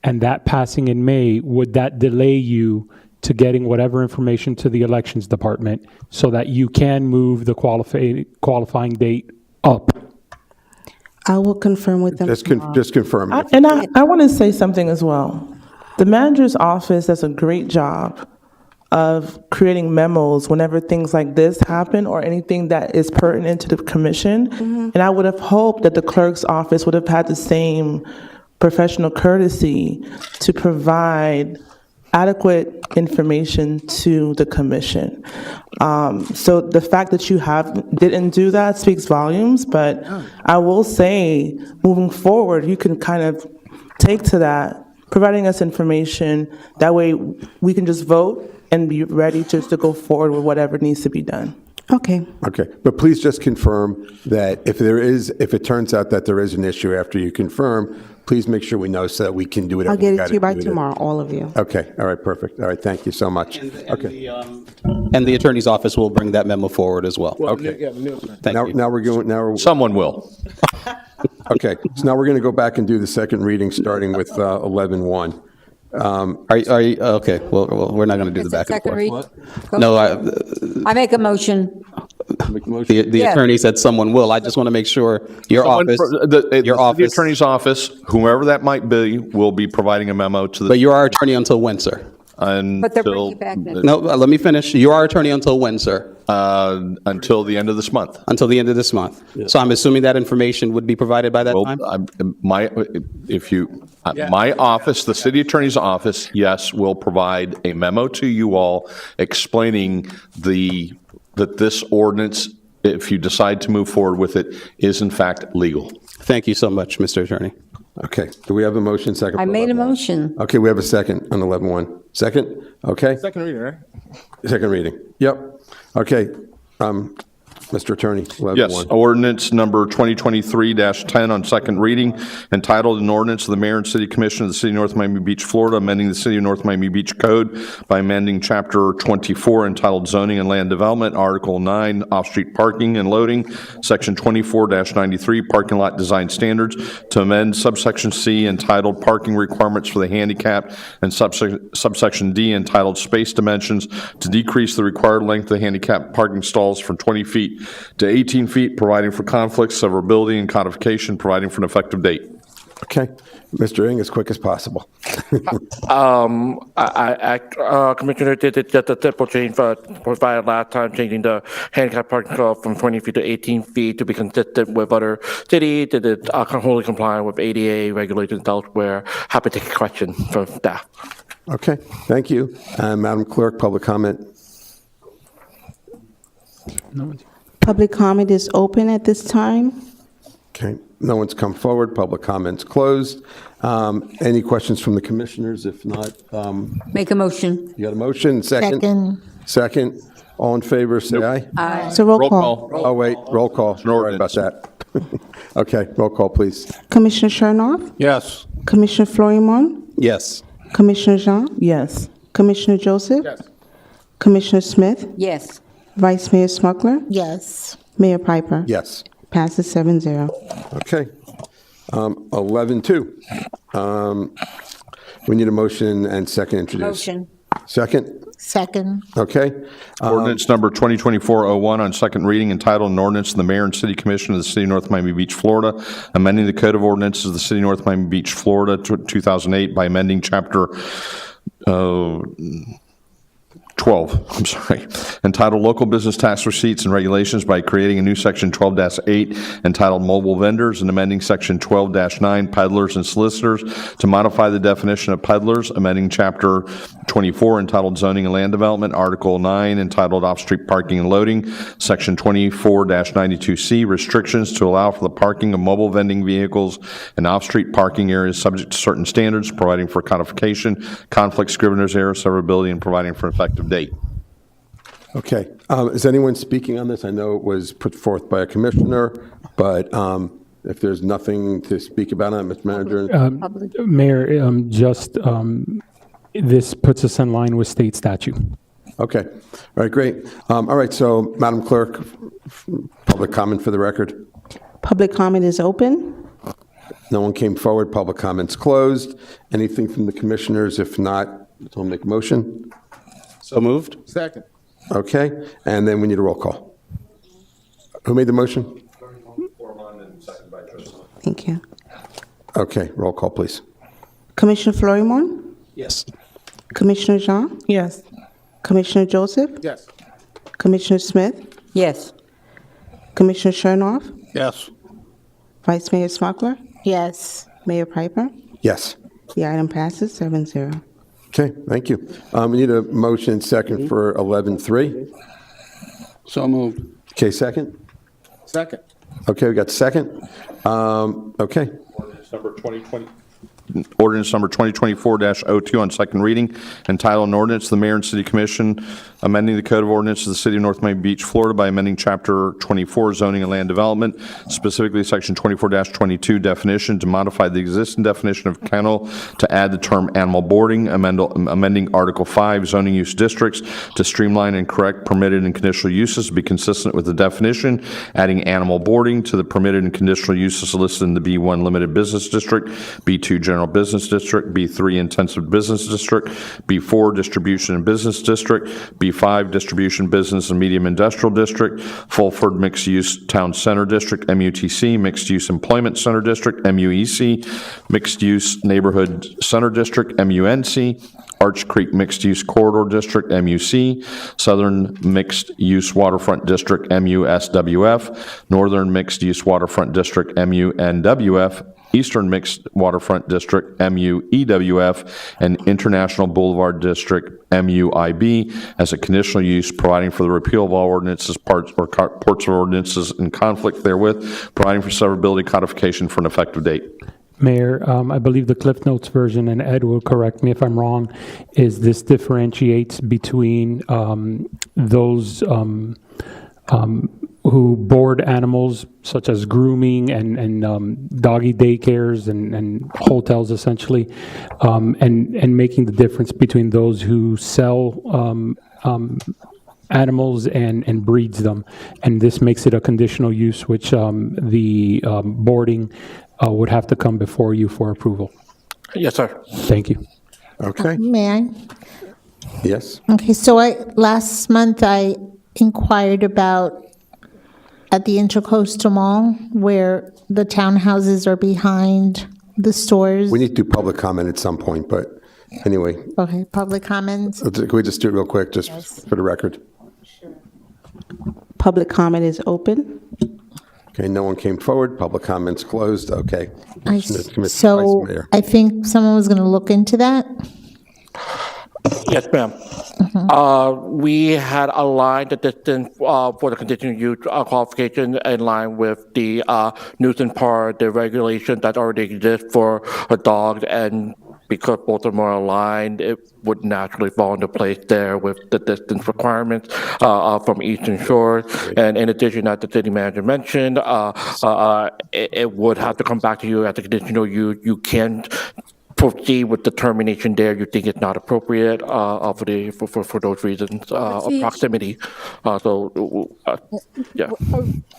and that passing in May, would that delay you to getting whatever information to the elections department so that you can move the qualifying date up? I will confirm with them tomorrow. Just confirm. And I want to say something as well. The manager's office does a great job of creating memos whenever things like this happen or anything that is pertinent to the commission. And I would have hoped that the clerk's office would have had the same professional courtesy to provide adequate information to the commission. So the fact that you didn't do that speaks volumes, but I will say, moving forward, you can kind of take to that, providing us information, that way we can just vote and be ready just to go forward with whatever needs to be done. Okay. Okay, but please just confirm that if it turns out that there is an issue after you confirm, please make sure we know so that we can do whatever I'll get we it gotta to you by do tomorrow, all of you. Okay, all right, perfect. All right, thank you so much. Okay. And the attorney's office will bring that memo forward as well. Okay. Thank you. Now we're going, Someone will. okay, so now we're going to go back and do the second reading, starting with 11-1. Are you, okay, well, we're not going to do the back and Second forth. read? No, I make a motion. the Yeah. attorney said someone will. I just want to make sure your Someone office, the attorney's office, whomever that might be, will be providing a memo to the. but you're our attorney until when, sir? But they're bringing Until, it back next. No, let me finish. You're our attorney until when, sir? until the end of this month. Until the end of this month. So I'm assuming that information would be provided by that Well, time? my office, the city attorney's office, yes, will provide a memo to you all explaining that this ordinance, if you decide to move forward with it, is in fact legal. Thank you so much, Mr. Attorney. Okay, do we have a motion second? I for made a 11-1? motion. Okay, we have a second on 11-1. Second? Okay. Second reading, right? Second reading. Yep. Okay. Mr. Attorney, 11-1. Yes, ordinance number 2023-10 on second reading, entitled an ordinance of the Mayor and City Commission of the City of North Miami Beach, Florida, amending the City of North Miami Beach Code by amending Chapter 24 entitled Zoning and Land Development, Article 9, Off-Street Parking and Loading, Section 24-93, Parking Lot Design Standards, to amend subsection C entitled Parking Requirements for the Handicapped and subsection D entitled Space Dimensions to decrease the required length of handicap parking stalls from 20 feet to 18 feet, providing for conflicts, severability, and codification, providing for an effective date. Okay. Mr. Ng, as quick as possible. Commissioner did just a simple change provided last time, changing the handicap parking club from 20 feet to 18 feet to be consistent with other cities. Did it wholly comply with ADA regulations elsewhere? Happy to take a question from staff. Okay, thank you. Madam Clerk, public comment. Public comment is open at this time. Okay, no one's come forward. Public comment's closed. Any questions from the commissioners? If not, Make a motion. you got a motion? Second? Second. All in favor, say aye. Aye. So roll call. Oh, wait, roll call. Sorry about that. Okay, roll call, please. Commissioner Chernoff? Yes. Commissioner Florimon? Yes. Commissioner Jean? Yes. Commissioner Joseph? Yes. Commissioner Smith? Yes. Vice Mayor Smuggler? Yes. Mayor Piper? Yes. Passes 7-0. Okay. 11-2. We need a motion and second introduce. Motion. Second? Second. Okay. Ordinance number 2024-01 on second reading, entitled an ordinance of the Mayor and City Commission of the City of North Miami Beach, Florida, amending the Code of Ordinances of the City of North Miami Beach, Florida, 2008 by amending Chapter 12, entitled Local Business Tax Receipts and Regulations by creating a new Section 12-8 entitled Mobile Vendors and amending Section 12-9 Peddlers and Solicitors to modify the definition of peddlers, amending Chapter 24 entitled Zoning and Land Development, Article 9 entitled Off-Street Parking and Loading, Section 24-92C Restrictions to allow for the parking of mobile vending vehicles in off-street parking areas subject to certain standards, providing for codification, conflict, scrivener's error, severability, and providing for effective date. Okay. Is anyone speaking on this? I know it was put forth by a commissioner, but if there's nothing to speak about on it, Mr. Manager? Mayor, this puts us in line with state statute. Okay. All right, great. All right, so Madam Clerk, public comment for the record. Public comment is open. No one came forward. Public comment's closed. Anything from the commissioners? If not, someone make a motion. So moved? Second. Okay, and then we need a roll call. Who made the motion? Thank you. Okay, roll call, please. Commissioner Florimon? Yes. Commissioner Jean? Yes. Commissioner Joseph? Yes. Commissioner Smith? Yes. Commissioner Chernoff? Yes. Vice Mayor Smuggler? Yes. Mayor Piper? Yes. The item passes 7-0. Okay, thank you. We need a motion second for 11-3. So moved. Okay, second? Second. Okay, we got second. Okay. Ordinance number 2024-02 on second reading, entitled an ordinance of the Mayor and City Commission amending the Code of Ordinances of the City of North Miami Beach, Florida by amending Chapter 24 Zoning and Land Development, specifically Section 24-22 definition to modify the existing definition of kennel to add the term animal boarding, amending Article 5 zoning use districts to streamline and correct permitted and conditional uses to be consistent with the definition, adding animal boarding to the permitted and conditional uses listed in the B1 Limited Business District, B2 General Business District, B3 Intensive Business District, B4 Distribution and Business District, B5 Distribution Business and Medium Industrial District, Fulford Mixed Use Town Center District, MUTC, Mixed Use Employment Center District, MUEC, Mixed Use Neighborhood Center District, MUNC, Arch Creek Mixed Use Corridor District, MUC, Southern Mixed Use Waterfront District, MUSWF, Northern Mixed Use Waterfront District, MUNWF, Eastern Mixed Waterfront District, MUEWF, and International Boulevard District, MUIB, as a conditional use, providing for the repeal of all ordinances, parts of ordinances in conflict therewith, providing for severability codification for an effective date. Mayor, I believe the Cliff Notes version, and Ed will correct me if I'm wrong, is this differentiates between those who board animals such as grooming and doggy daycares and hotels essentially, and making the difference between those who sell animals and breeds them. And this makes it a conditional use, which the boarding would have to come before you for approval. Yes, sir. Thank you. Okay. May I? Yes. Okay, so last month I inquired about at the Intercoastal Mall where the townhouses are behind the stores. We need to do public comment at some point, but anyway, Okay, public comments. can we just do it real quick, just for the record? Public comment is open. Okay, no one came forward. Public comment's closed. Okay. Commissioner So Vice Mayor. I think someone was going to look into that. Yes, ma'am. We had aligned the distance for the conditional use qualification in line with the nuisance part, the regulation that already exists for a dog, and because both of them are aligned, it would naturally fall into place there with the distance requirements from Eastern Shore. And in addition, as the city manager mentioned, it would have to come back to you at the conditional use. You can proceed with determination there you think it's not appropriate for those reasons of proximity. Yeah.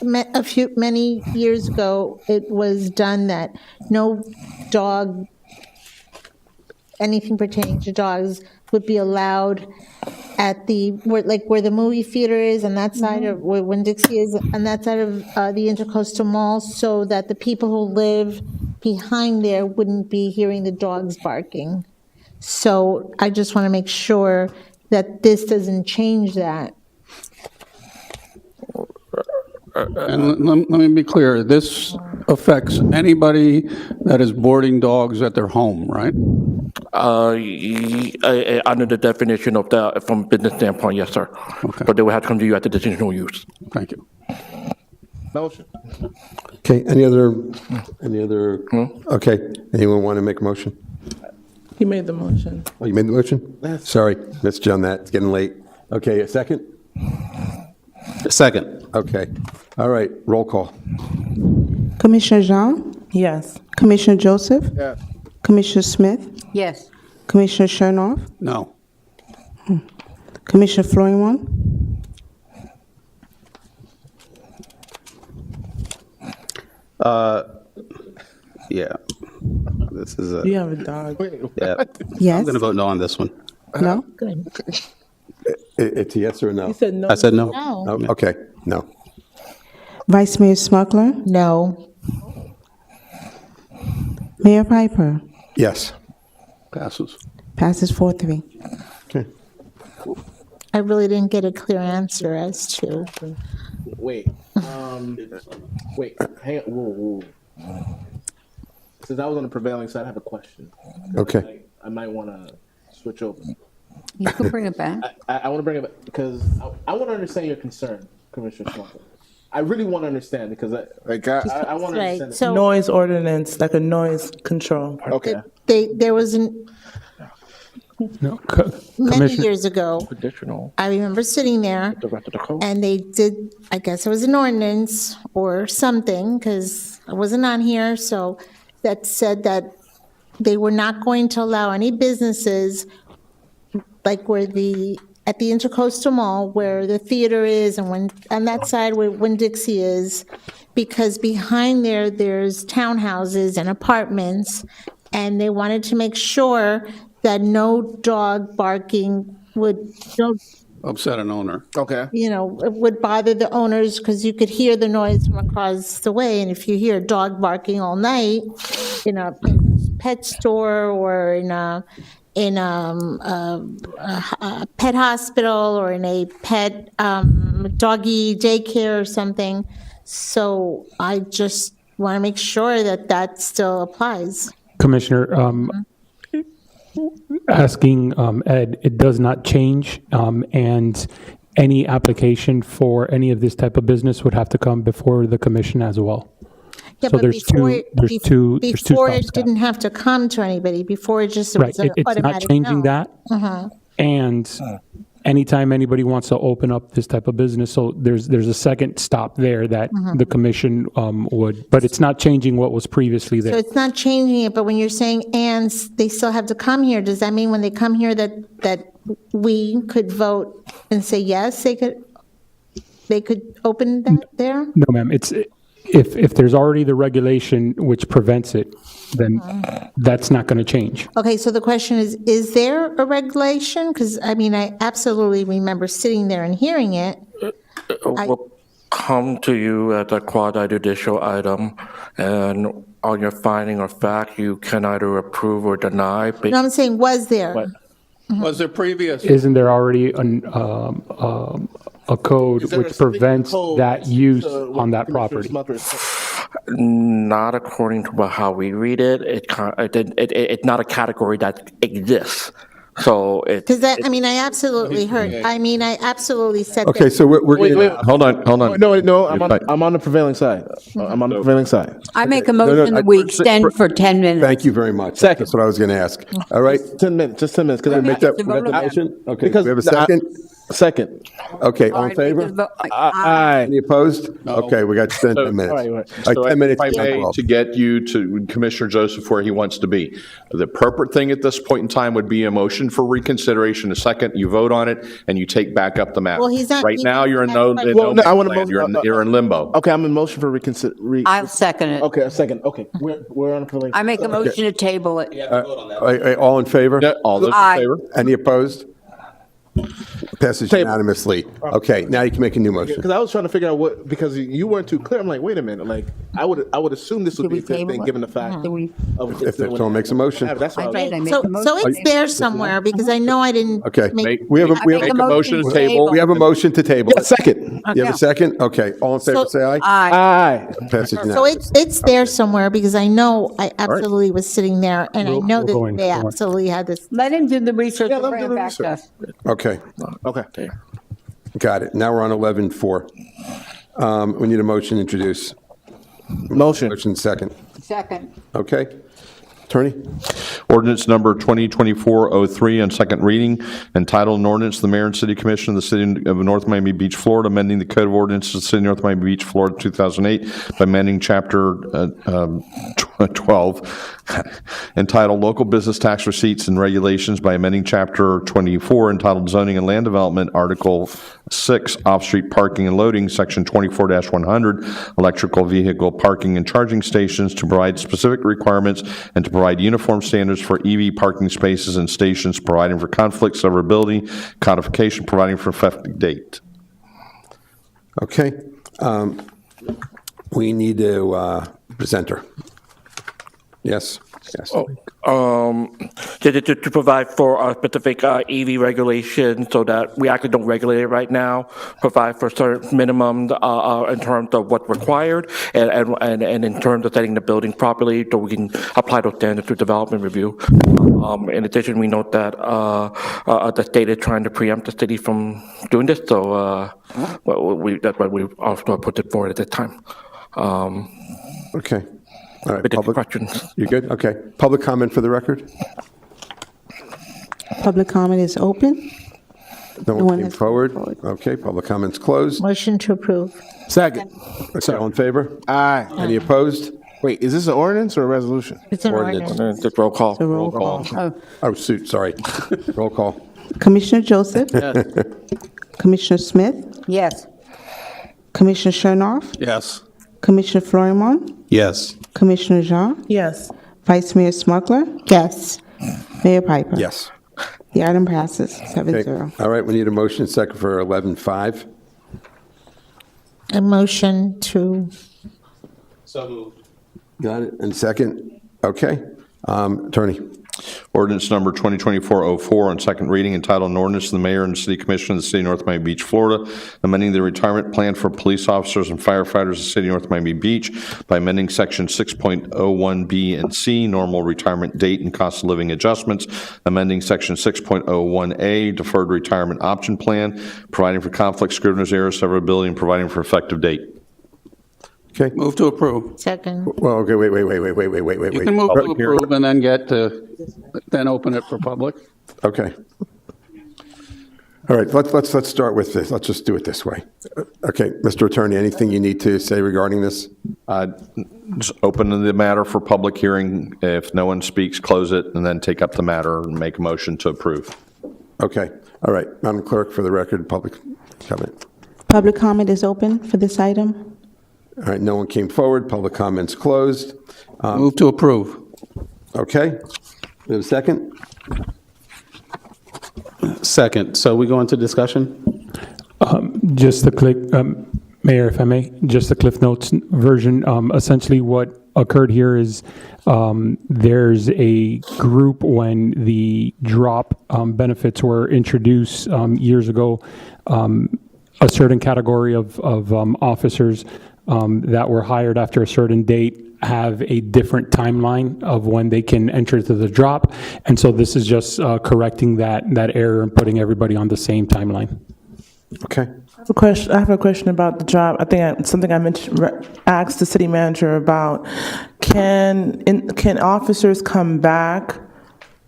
Many years ago, it was done that no dog, anything pertaining to dogs would be allowed at where the movie theater is on that side of where Winn-Dixie is on that side of the Intercoastal Mall, so that the people who live behind there wouldn't be hearing the dogs barking. So I just want to make sure that this doesn't change that. And let me be clear, this affects anybody that is boarding dogs at their home, right? Under the definition of the, from business standpoint, yes, sir. Okay. But they would have to come to you at the decisional use. Thank you. Motion. Okay, any other, okay, anyone want to make a motion? He made the motion. Oh, you made the motion? Sorry, missed you on that, it's getting late. Okay, a second? Second. Okay, all right, roll call. Commissioner Jean? Yes. Commissioner Joseph? Yes. Commissioner Smith? Yes. Commissioner Chernoff? No. Commissioner Florimon? Yeah. This is You have a dog. yeah. Yes. I'm going to vote no on this one. No? It's a yes or a no? You said no. I said no. No. Oh, okay, no. Vice Mayor Smuggler? No. Mayor Piper? Yes. Passes. Passes 4-3. Okay. I really didn't get a clear answer as to. Wait. Wait. Hang on. Whoa. Since I was on the prevailing side, I have a question. Okay. I might want to switch over. You can bring it back. I want to bring it back because I want to understand your concern, Commissioner Smuggler. I really want to understand because I want to Right, understand. so- Noise ordinance, like a noise control. Okay. There was No, many Commissioner, years ago, Additional. I remember sitting there, The rest of the code. and they did, I guess it was an ordinance or something, because I wasn't on here, so that said that they were not going to allow any businesses like at the Intercoastal Mall where the theater is and on that side where Winn-Dixie is, because behind there's townhouses and apartments, and they wanted to make sure that no dog barking would Upset an owner. Okay. would bother the owners, because you could hear the noise from across the way, and if you hear a dog barking all night in a pet store or in a pet hospital or in a pet doggy daycare or something. So I just want to make sure that still applies. Commissioner, asking Ed, it does not change, and any application for any of this type of business would have to come before the commission as well. Yeah, So but there's before two it steps. didn't have to come to anybody, before it just Right, was an it's not automatic changing no. that. Uh-huh. And anytime anybody wants to open up this type of business, so there's a second stop there that the commission would, but it's not changing what was previously So there. it's not changing it, but when you're saying and they still have to come here, does that mean when they come here that we could vote and say yes, they could open that there? No, ma'am, it's, if there's already the regulation which prevents it, then that's not going to change. Okay, so the question is there a regulation? Because, I mean, I absolutely remember sitting there and hearing it. Will come to you as a quasi judicial item, and on your finding of fact, you can either approve or deny. No, I'm saying, was there? Was there previous? Isn't there already a code Is there a which city prevents code that use to on that what Commissioner property? Smucker said? Not according to how we read it. It's not a category that exists. So it. Because I mean, I absolutely heard, I mean, I absolutely said that. Okay, so we're Wait, going wait. to, Hold on. No, I'm on the prevailing side. I'm on the prevailing side. I make a motion that we extend for 10 minutes. thank you very much. Second. That's what I was going to ask. All right, 10 minutes, just 10 minutes. Because make that, we got the motion? Okay, we have a second? Second. Okay, all in All right, favor? make the vote. Aye. Any opposed? Okay, we got 10 minutes. All right, all right. All So right, 10 minutes. if I may, to get you to Commissioner Joseph where he wants to be. The appropriate thing at this point in time would be a motion for reconsideration, a second, you vote on it, and you take back up the matter. Well, he's not- Right now, you're in no Well, no, I want to land. motion. You're in limbo. Okay, I'm in motion for reconsider. I'll second it. Okay, a second. Okay, we're on the prevailing. I make a motion to table it. All in favor? All those in Aye. favor? Any opposed? Passes Table. unanimously. Okay, now you can make a new motion. Because I was trying to figure out what, because you weren't too clear. I'm like, wait a minute. Like, I would assume this would be a good thing, given the fact of. If someone makes a motion. That's what I was. Right, I make So, a so motion. it's there somewhere, because I know I didn't. Okay, make- we have a, we I make have, a motion to table. we have a motion to table. Yeah, second. You have a second? Okay, all in favor, So- say aye. Aye. Aye. Passes So unanimously. it's there somewhere, because I know I absolutely was sitting there, and I know we'll go that in they for it. absolutely had this. Let him do the research Yeah, and let him bring do it the back to us. Okay, Okay. got it. Now we're on 11-4. We need a motion to introduce. Motion. Motion second. Second. Okay. Attorney? Ordinance number 2024-03 on second reading, entitled an ordinance, the mayor and city commission of the city of North Miami Beach, Florida, amending the code of ordinances of the city of North Miami Beach, Florida, 2008, by amending chapter 12, entitled local business tax receipts and regulations, by amending chapter 24, entitled zoning and land development, article 6, off-street parking and loading, section 24-100, electrical vehicle parking and charging stations, to provide specific requirements and to provide uniform standards for EV parking spaces and stations, providing for conflict severability, codification, providing for effective date. Okay. We need to presenter. Yes, yes. To provide for a specific EV regulation, so that we actually don't regulate it right now, provide for certain minimum in terms of what's required, and in terms of setting the building properly, so we can apply those standards to development review. In addition, we note that the state is trying to preempt the city from doing this, so that's why we also put it forward at this time. Okay. All right. With the Public questions. You good? Okay. Public comment for the record? Public comment is open. No one one came has come forward? forward. Okay, public comment's closed. Motion to approve. Second. Okay, all in favor? Aye. Any opposed? Wait, is this an ordinance or a resolution? It's an Ordinance. ordinance. Just roll call. The roll call. Oh, shoot, sorry. Roll call. Commissioner Joseph? Commissioner Smith? Yes. Commissioner Chernoff? Yes. Commissioner Florimon? Yes. Commissioner Jean? Yes. Vice Mayor Smuggler? Yes. Mayor Piper? Yes. The item passes Okay. 7-0. All right, we need a motion second for 11-5. A motion to, Got it. And second? Okay. Attorney? Ordinance number 2024-04 on second reading, entitled an ordinance of the mayor and city commission of the city of North Miami Beach, Florida, amending the retirement plan for police officers and firefighters of the city of North Miami Beach by amending section 6.01B and C, normal retirement date and cost of living adjustments, amending section 6.01A, deferred retirement option plan, providing for conflict, scrivener's error, severability, and providing for effective date. Okay. Move to approve. second. Well, okay, wait. You can move to approve and then then open it for public. Okay. All right, let's start with this. Let's just do it this way. Okay, Mr. Attorney, anything you need to say regarding this? Just open the matter for public hearing. If no one speaks, close it, and then take up the matter and make a motion to approve. Okay, all right. Madam Clerk, for the record, public comment. Public comment is open for this item. All right, no one came forward. Public comment's closed. Move to approve. Okay. We have a second? Second. So we go into discussion? Just the click, Mayor, if I may, just the Cliff Notes version. Essentially, what occurred here is there's a group when the drop benefits were introduced years ago, a certain category of officers that were hired after a certain date have a different timeline of when they can enter to the drop. And so this is just correcting that error and putting everybody on the same timeline. Okay. I have a question about the job. I think something I mentioned, asked the city manager about. Can officers come back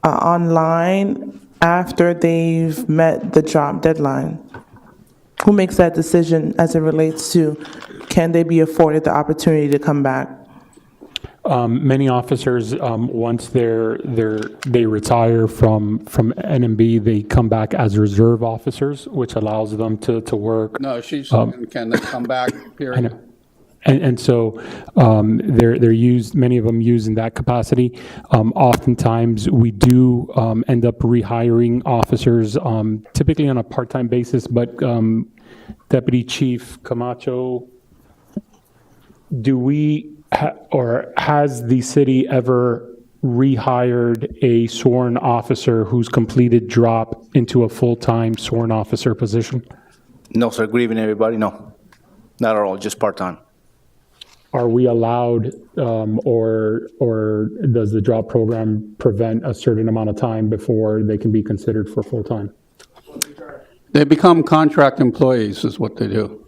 online after they've met the job deadline? Who makes that decision as it relates to, can they be afforded the opportunity to come back? Many officers, once they retire from NMB, they come back as reserve officers, which allows them to work. No, she's saying, can they come back, period? And so they're used, many of them used in that capacity. Oftentimes, we do end up rehiring officers, typically on a part-time basis, but Deputy Chief Camacho, do we, or has the city ever rehired a sworn officer who's completed drop into a full-time sworn officer position? No, sir. Good evening, everybody. No, not at all. Just part-time. Are we allowed, or does the drop program prevent a certain amount of time before they can be considered for full-time? They become contract employees is what they do.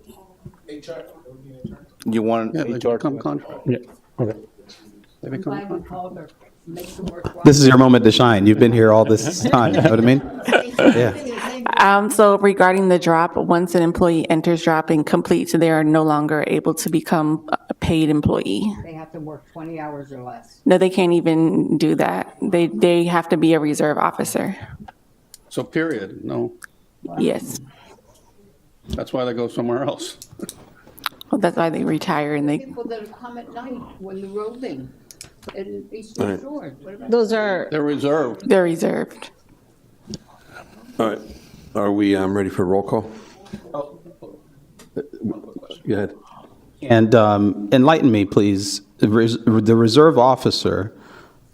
You want Yeah, they HR? become contract. Yeah, okay. They become contract. This is your moment to shine. You've been here all this time, you know what I mean? Yeah. So regarding the drop, once an employee enters drop and completes, they are no longer able to become a paid employee. They have to work 20 hours or less. No, they can't even do that. They have to be a reserve officer. So period, no. Yes. That's why they go somewhere else. Well, that's why they retire and they. People that come at night when they're roving in Eastern Right. Shore. What about- Those are, They're reserved. They're reserved. All right. Are we ready for roll call? Go ahead. And enlighten me, please. The reserve officer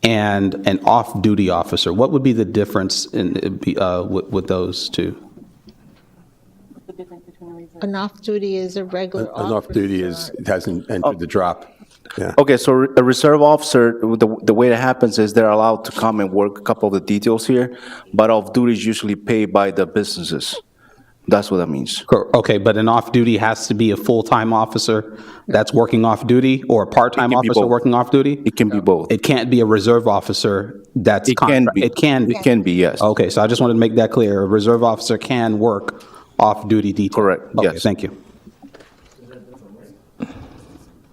and an off-duty officer, what would be the difference with those two? an off-duty is a regular An off-duty hasn't entered the drop. Yeah. Okay, so a reserve officer, the way it happens is they're allowed to come and work a couple of the details here, but off-duty is usually paid by the businesses. That's what that means. Okay, but an off-duty has to be a full-time officer that's working off-duty, or a part-time officer working off-duty? It can be both. It can't be a reserve officer that's It can be. It can be. It can be, yes. Okay, so I just wanted to make that clear. A reserve officer can work off-duty detail. Correct, Okay, yes. thank you.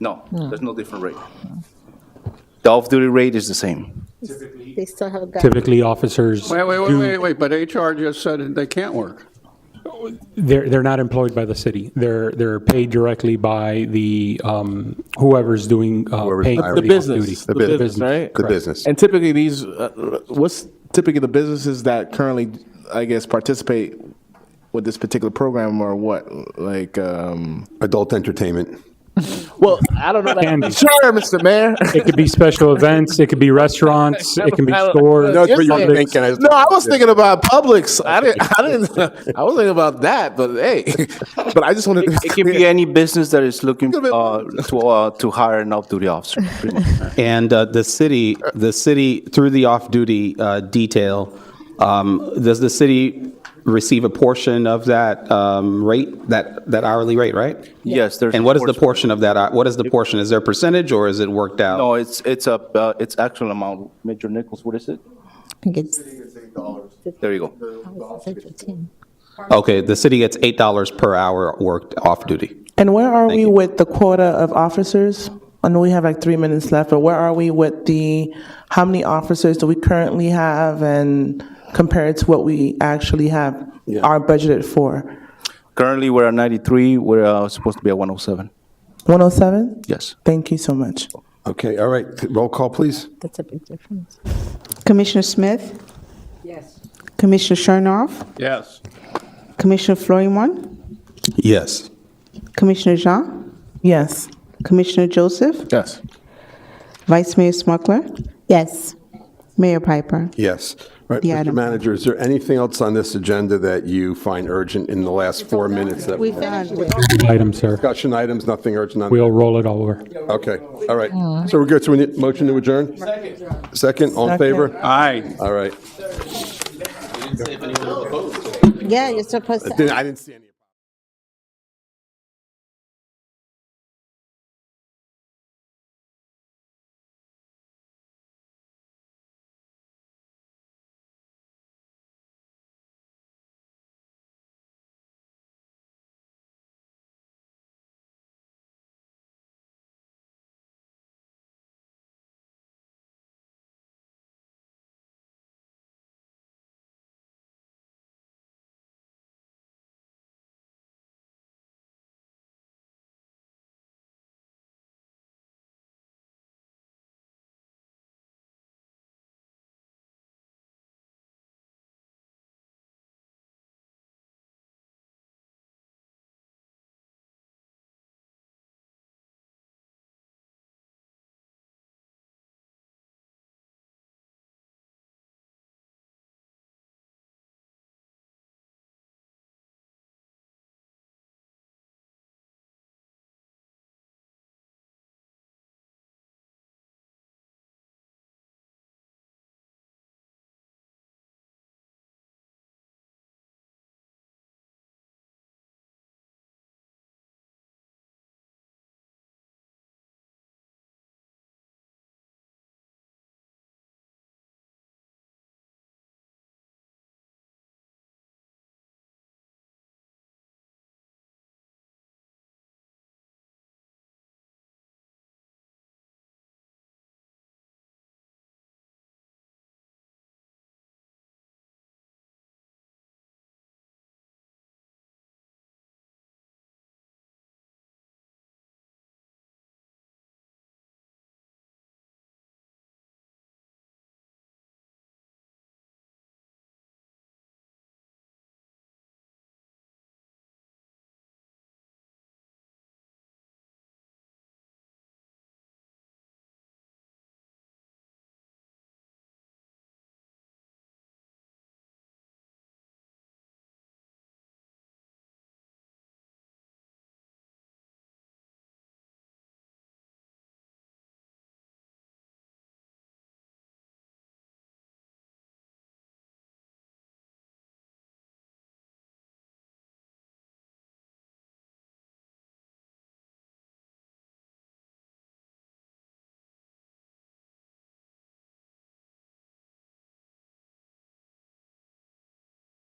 No, there's no different rate. The off-duty rate is the same. They still have got. Typically, officers Wait, but HR just said they can't work. they're not employed by the city. They're paid directly by the whoever's doing paying for The the business, off-duty. the business, right? The business. And typically these, what's typically the businesses that currently, I guess, participate with this particular program or what? Like, Adult entertainment. well, I don't know. Can be. Sure, Mr. Mayor. It could be special events, it could be restaurants, it can be stores. No, that's what you were saying. thinking. No, I was thinking about Publix. I was thinking about that, but hey, but I just wanted to. It can be any business that is looking to hire an off-duty officer. pretty much. And the city through the off-duty detail, does the city receive a portion of that rate, that hourly rate, right? Yes, there's. And what is the portion of that? What is the portion? Is there a percentage, or is it worked out? No, it's actual amount. Major Nichols, what is it? I think it's. There you go. Okay, the city gets $8 per hour worked off-duty. And where are we with the quota of officers? I know we have like 3 minutes left, but where are we with how many officers do we currently have and compared to what we actually are budgeted for? Currently, we're at 93, we're supposed to be at 107. 107? Yes. Thank you so much. Okay, all right. Roll call, please. That's a big difference. Commissioner Smith? Yes. Commissioner Chernoff? Yes. Commissioner Florimon? Yes. Commissioner Jean? Yes. Commissioner Joseph? Yes. Vice Mayor Smuckler? Yes. Mayor Piper? Yes. Right, The Mr. item. Manager, is there anything else on this agenda that you find urgent in the last 4 minutes? That We've done. Item, sir. Discussion items, nothing urgent on that? We'll roll it over. Okay, all right. So we're good, so we need motion to adjourn? Second, all in favor? Aye. All right. Yeah, you're supposed to. I didn't see any.